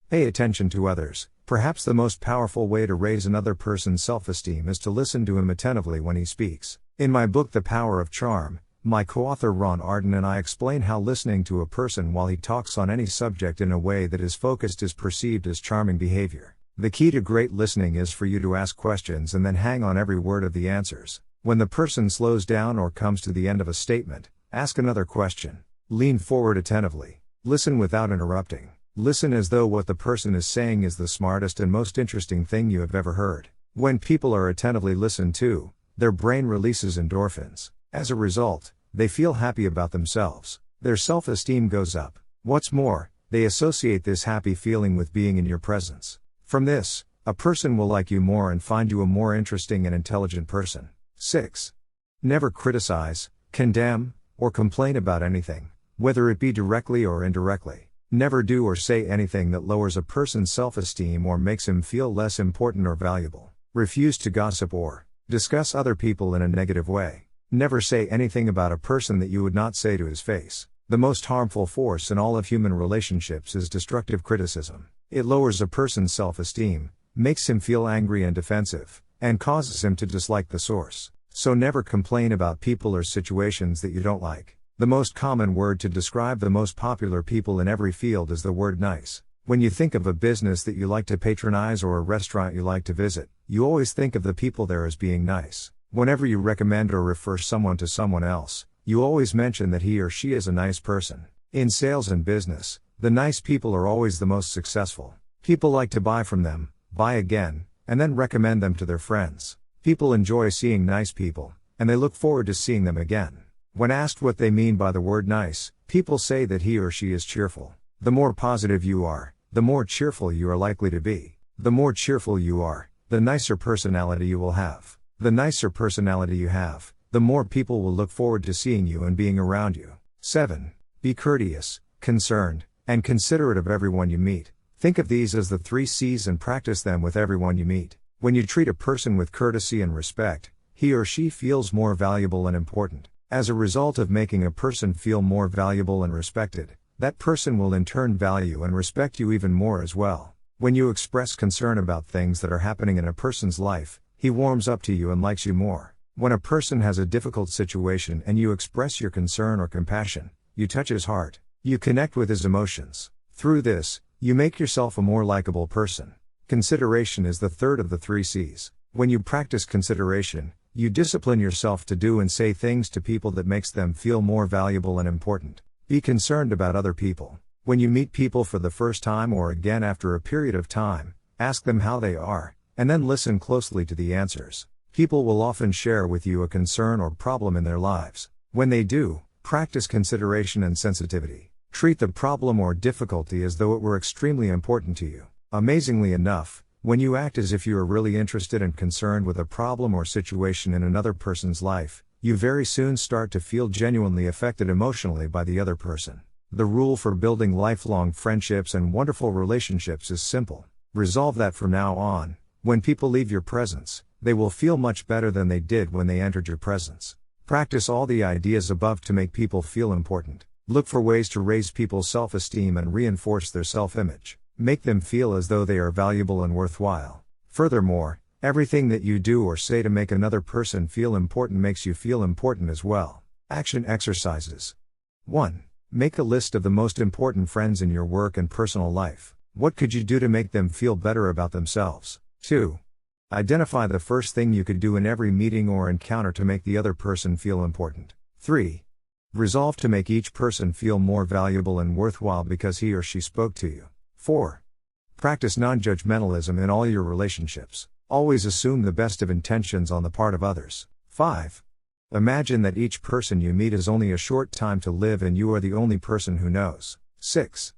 Pay attention to others. Perhaps the most powerful way to raise another person's self-esteem is to listen to him attentively when he speaks. In my book The Power of Charm, my co-author Ron Arden and I explain how listening to a person while he talks on any subject in a way that is focused is perceived as charming behavior. The key to great listening is for you to ask questions and then hang on every word of the answers. When the person slows down or comes to the end of a statement, ask another question. Lean forward attentively. Listen without interrupting. Listen as though what the person is saying is the smartest and most interesting thing you have ever heard. When people are attentively listened to, their brain releases endorphins. As a result, they feel happy about themselves. Their self-esteem goes up. What's more, they associate this happy feeling with being in your presence. From this, a person will like you more and find you a more interesting and intelligent person. 6. Never criticize, condemn, or complain about anything, whether it be directly or indirectly. Never do or say anything that lowers a person's self-esteem or makes him feel less important or valuable. Refuse to gossip or discuss other people in a negative way. Never say anything about a person that you would not say to his face. The most harmful force in all of human relationships is destructive criticism. It lowers a person's self-esteem, makes him feel angry and defensive, and causes him to dislike the source. So never complain about people or situations that you don't like. The most common word to describe the most popular people in every field is the word nice. When you think of a business that you like to patronize or a restaurant you like to visit, you always think of the people there as being nice. Whenever you recommend or refer someone to someone else, you always mention that he or she is a nice person. In sales and business, the nice people are always the most successful. People like to buy from them, buy again, and then recommend them to their friends. People enjoy seeing nice people, and they look forward to seeing them again. When asked what they mean by the word nice, people say that he or she is cheerful. The more positive you are, the more cheerful you are likely to be. The more cheerful you are, the nicer personality you will have. The nicer personality you have, the more people will look forward to seeing you and being around you. 7. Be courteous, concerned, and considerate of everyone you meet. Think of these as the 3 C's and practice them with everyone you meet. When you treat a person with courtesy and respect, he or she feels more valuable and important. As a result of making a person feel more valuable and respected, that person will in turn value and respect you even more as well. When you express concern about things that are happening in a person's life, he warms up to you and likes you more. When a person has a difficult situation and you express your concern or compassion, you touch his heart. You connect with his emotions. Through this, you make yourself a more likable person. Consideration is the third of the 3 C's. When you practice consideration, you discipline yourself to do and say things to people that makes them feel more valuable and important. Be concerned about other people. When you meet people for the first time or again after a period of time, ask them how they are, and then listen closely to the answers. People will often share with you a concern or problem in their lives. When they do, practice consideration and sensitivity. Treat the problem or difficulty as though it were extremely important to you. Amazingly enough, when you act as if you are really interested and concerned with a problem or situation in another person's life, you very soon start to feel genuinely affected emotionally by the other person. The rule for building lifelong friendships and wonderful relationships is simple. Resolve that from now on, when people leave your presence, they will feel much better than they did when they entered your presence. Practice all the ideas above to make people feel important. Look for ways to raise people's self-esteem and reinforce their self-image. Make them feel as though they are valuable and worthwhile. Furthermore, everything that you do or say to make another person feel important makes you feel important as well. Action exercises. 1. Make a list of the most important friends in your work and personal life. What could you do to make them feel better about themselves? 2. Identify the first thing you could do in every meeting or encounter to make the other person feel important. 3. Resolve to make each person feel more valuable and worthwhile because he or she spoke to you. 4. Practice non-judgmentalism in all your relationships. Always assume the best of intentions on the part of others. 5. Imagine that each person you meet has only a short time to live and you are the only person who knows. 6.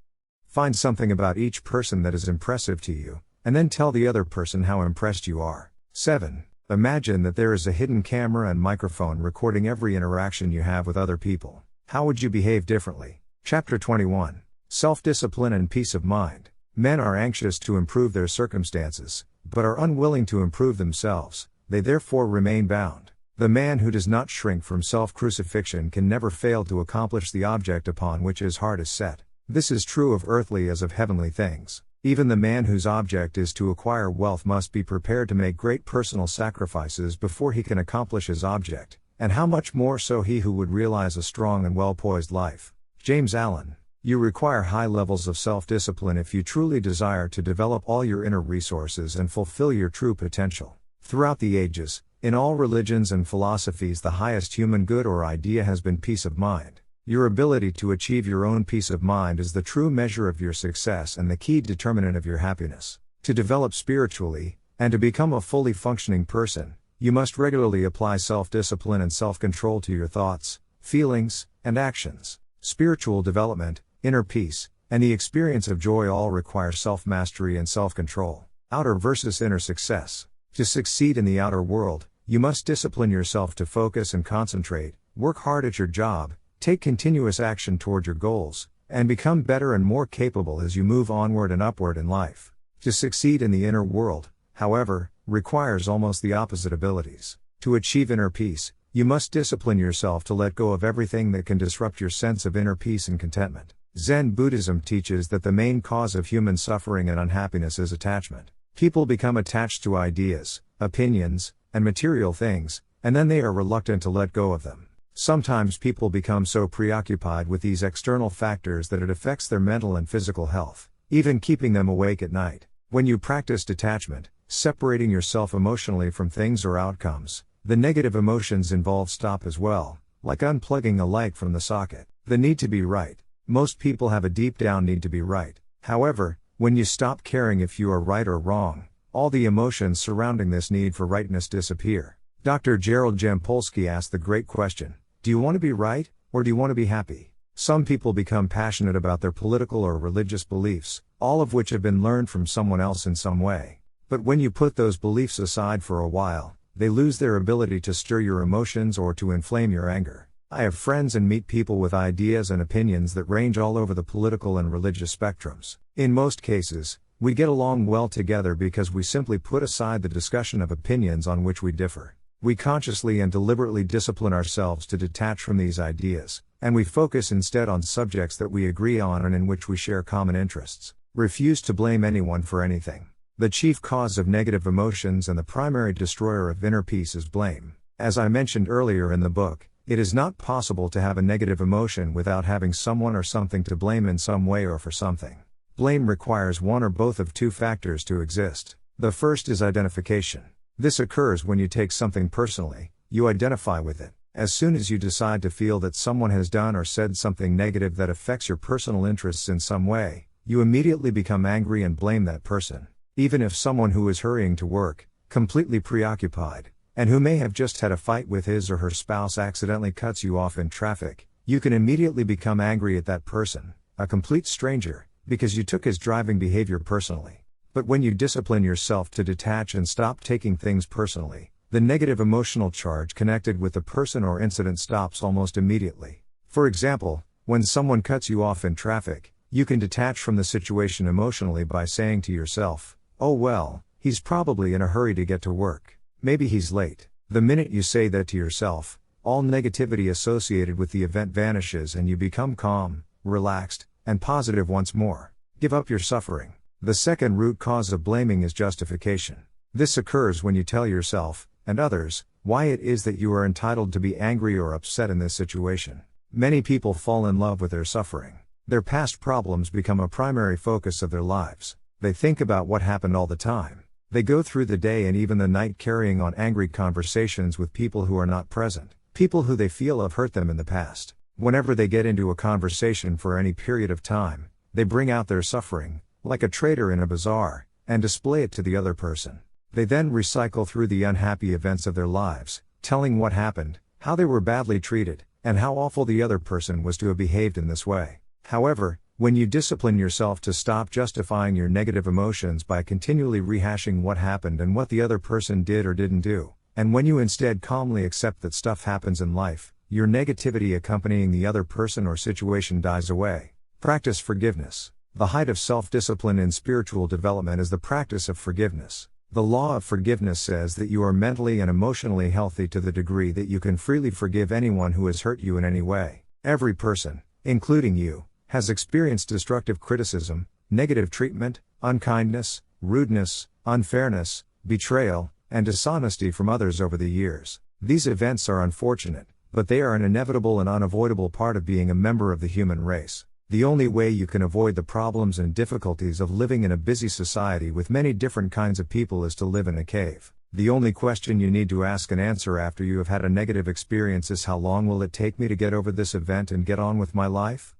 Find something about each person that is impressive to you, and then tell the other person how impressed you are. 7. Imagine that there is a hidden camera and microphone recording every interaction you have with other people. How would you behave differently? Chapter 21. Self-discipline and peace of mind. Men are anxious to improve their circumstances, but are unwilling to improve themselves. They therefore remain bound. The man who does not shrink from self-crucifixion can never fail to accomplish the object upon which his heart is set. This is true of earthly as of heavenly things. Even the man whose object is to acquire wealth must be prepared to make great personal sacrifices before he can accomplish his object, and how much more so he who would realize a strong and well-poised life. James Allen. You require high levels of self-discipline if you truly desire to develop all your inner resources and fulfill your true potential. Throughout the ages, in all religions and philosophies, the highest human good or idea has been peace of mind. Your ability to achieve your own peace of mind is the true measure of your success and the key determinant of your happiness. To develop spiritually, and to become a fully functioning person, you must regularly apply self-discipline and self-control to your thoughts, feelings, and actions. Spiritual development, inner peace, and the experience of joy all require self-mastery and self-control. Outer versus inner success. To succeed in the outer world, you must discipline yourself to focus and concentrate, work hard at your job, take continuous action toward your goals, and become better and more capable as you move onward and upward in life. To succeed in the inner world, however, requires almost the opposite abilities. To achieve inner peace, you must discipline yourself to let go of everything that can disrupt your sense of inner peace and contentment. Zen Buddhism teaches that the main cause of human suffering and unhappiness is attachment. People become attached to ideas, opinions, and material things, and then they are reluctant to let go of them. Sometimes people become so preoccupied with these external factors that it affects their mental and physical health, even keeping them awake at night. When you practice detachment, separating yourself emotionally from things or outcomes, the negative emotions involved stop as well, like unplugging a light from the socket. The need to be right. Most people have a deep down need to be right. However, when you stop caring if you are right or wrong, all the emotions surrounding this need for rightness disappear. Dr. Gerald Jampolsky asked the great question, do you want to be right, or do you want to be happy? Some people become passionate about their political or religious beliefs, all of which have been learned from someone else in some way. But when you put those beliefs aside for a while, they lose their ability to stir your emotions or to inflame your anger. I have friends and meet people with ideas and opinions that range all over the political and religious spectrums. In most cases, we get along well together because we simply put aside the discussion of opinions on which we differ. We consciously and deliberately discipline ourselves to detach from these ideas, and we focus instead on subjects that we agree on and in which we share common interests. Refuse to blame anyone for anything. The chief cause of negative emotions and the primary destroyer of inner peace is blame. As I mentioned earlier in the book, it is not possible to have a negative emotion without having someone or something to blame in some way or for something. Blame requires one or both of two factors to exist. The first is identification. This occurs when you take something personally, you identify with it. As soon as you decide to feel that someone has done or said something negative that affects your personal interests in some way, you immediately become angry and blame that person. Even if someone who is hurrying to work, completely preoccupied, and who may have just had a fight with his or her spouse accidentally cuts you off in traffic, you can immediately become angry at that person, a complete stranger, because you took his driving behavior personally. But when you discipline yourself to detach and stop taking things personally, the negative emotional charge connected with the person or incident stops almost immediately. For example, when someone cuts you off in traffic, you can detach from the situation emotionally by saying to yourself, "Oh well, he's probably in a hurry to get to work. Maybe he's late." The minute you say that to yourself, all negativity associated with the event vanishes and you become calm, relaxed, and positive once more. Give up your suffering. The second root cause of blaming is justification. This occurs when you tell yourself, and others, why it is that you are entitled to be angry or upset in this situation. Many people fall in love with their suffering. Their past problems become a primary focus of their lives. They think about what happened all the time. They go through the day and even the night carrying on angry conversations with people who are not present, people who they feel have hurt them in the past. Whenever they get into a conversation for any period of time, they bring out their suffering, like a trader in a bazaar, and display it to the other person. They then recycle through the unhappy events of their lives, telling what happened, how they were badly treated, and how awful the other person was to have behaved in this way. However, when you discipline yourself to stop justifying your negative emotions by continually rehashing what happened and what the other person did or didn't do, and when you instead calmly accept that stuff happens in life, your negativity accompanying the other person or situation dies away. Practice forgiveness. The height of self-discipline in spiritual development is the practice of forgiveness. The law of forgiveness says that you are mentally and emotionally healthy to the degree that you can freely forgive anyone who has hurt you in any way. Every person, including you, has experienced destructive criticism, negative treatment, unkindness, rudeness, unfairness, betrayal, and dishonesty from others over the years. These events are unfortunate, but they are an inevitable and unavoidable part of being a member of the human race. The only way you can avoid the problems and difficulties of living in a busy society with many different kinds of people is to live in a cave. The only question you need to ask and answer after you have had a negative experience is, how long will it take me to get over this event and get on with my life?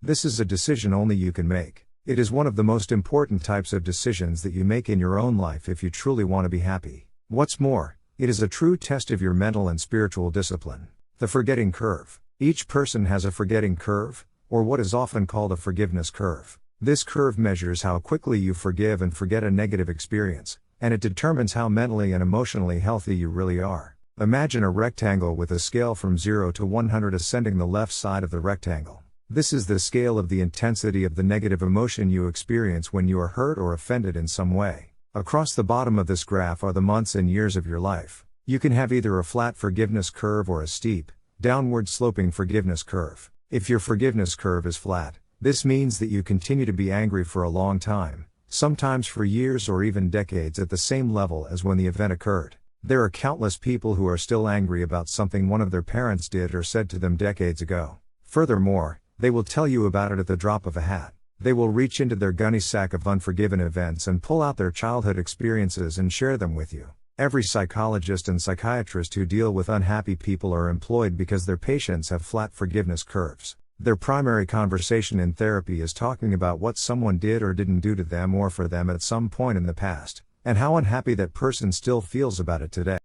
This is a decision only you can make. It is one of the most important types of decisions that you make in your own life if you truly want to be happy. What's more, it is a true test of your mental and spiritual discipline. The forgetting curve. Each person has a forgetting curve, or what is often called a forgiveness curve. This curve measures how quickly you forgive and forget a negative experience, and it determines how mentally and emotionally healthy you really are. Imagine a rectangle with a scale from 0 to 100 ascending the left side of the rectangle. This is the scale of the intensity of the negative emotion you experience when you are hurt or offended in some way. Across the bottom of this graph are the months and years of your life. You can have either a flat forgiveness curve or a steep, downward sloping forgiveness curve. If your forgiveness curve is flat, this means that you continue to be angry for a long time, sometimes for years or even decades at the same level as when the event occurred. There are countless people who are still angry about something one of their parents did or said to them decades ago. Furthermore, they will tell you about it at the drop of a hat. They will reach into their gunny sack of unforgiven events and pull out their childhood experiences and share them with you. Every psychologist and psychiatrist who deal with unhappy people are employed because their patients have flat forgiveness curves. Their primary conversation in therapy is talking about what someone did or didn't do to them or for them at some point in the past, and how unhappy that person still feels about it today.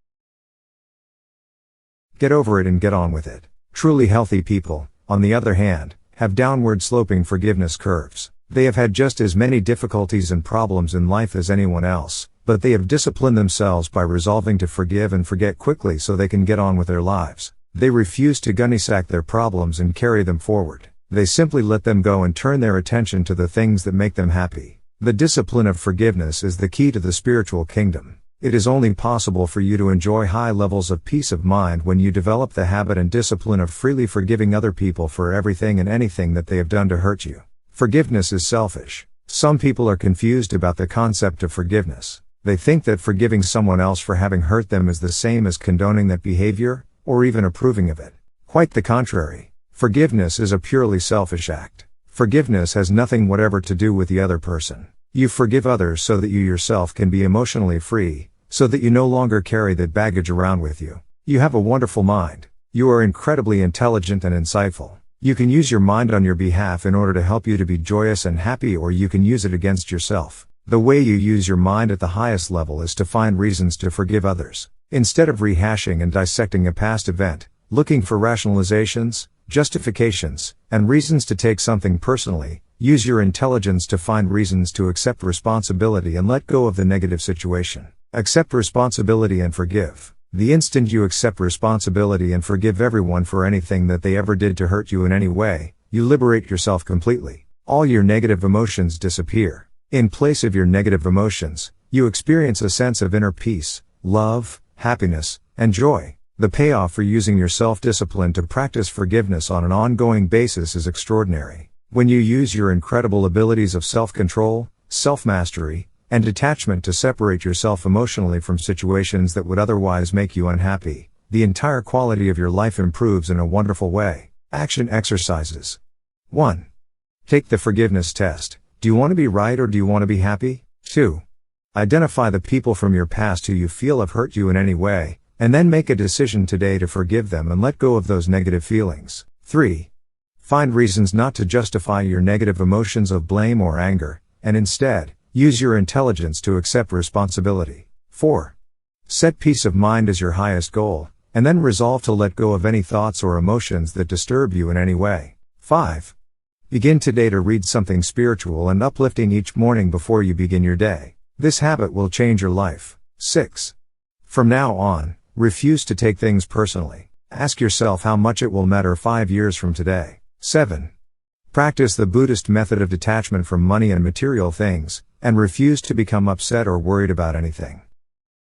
Get over it and get on with it. Truly healthy people, on the other hand, have downward sloping forgiveness curves. They have had just as many difficulties and problems in life as anyone else, but they have disciplined themselves by resolving to forgive and forget quickly so they can get on with their lives. They refuse to gunnysack their problems and carry them forward. They simply let them go and turn their attention to the things that make them happy. The discipline of forgiveness is the key to the spiritual kingdom. It is only possible for you to enjoy high levels of peace of mind when you develop the habit and discipline of freely forgiving other people for everything and anything that they have done to hurt you. Forgiveness is selfish. Some people are confused about the concept of forgiveness. They think that forgiving someone else for having hurt them is the same as condoning that behavior, or even approving of it. Quite the contrary. Forgiveness is a purely selfish act. Forgiveness has nothing whatever to do with the other person. You forgive others so that you yourself can be emotionally free, so that you no longer carry that baggage around with you. You have a wonderful mind. You are incredibly intelligent and insightful. You can use your mind on your behalf in order to help you to be joyous and happy, or you can use it against yourself. The way you use your mind at the highest level is to find reasons to forgive others. Instead of rehashing and dissecting a past event, looking for rationalizations, justifications, and reasons to take something personally, use your intelligence to find reasons to accept responsibility and let go of the negative situation. Accept responsibility and forgive. The instant you accept responsibility and forgive everyone for anything that they ever did to hurt you in any way, you liberate yourself completely. All your negative emotions disappear. In place of your negative emotions, you experience a sense of inner peace, love, happiness, and joy. The payoff for using your self-discipline to practice forgiveness on an ongoing basis is extraordinary. When you use your incredible abilities of self-control, self-mastery, and detachment to separate yourself emotionally from situations that would otherwise make you unhappy, the entire quality of your life improves in a wonderful way. Action exercises. 1. Take the forgiveness test. Do you want to be right or do you want to be happy? 2. Identify the people from your past who you feel have hurt you in any way, and then make a decision today to forgive them and let go of those negative feelings. 3. Find reasons not to justify your negative emotions of blame or anger, and instead, use your intelligence to accept responsibility. 4. Set peace of mind as your highest goal, and then resolve to let go of any thoughts or emotions that disturb you in any way. 5. Begin today to read something spiritual and uplifting each morning before you begin your day. This habit will change your life. 6. From now on, refuse to take things personally. Ask yourself how much it will matter 5 years from today. 7. Practice the Buddhist method of detachment from money and material things, and refuse to become upset or worried about anything.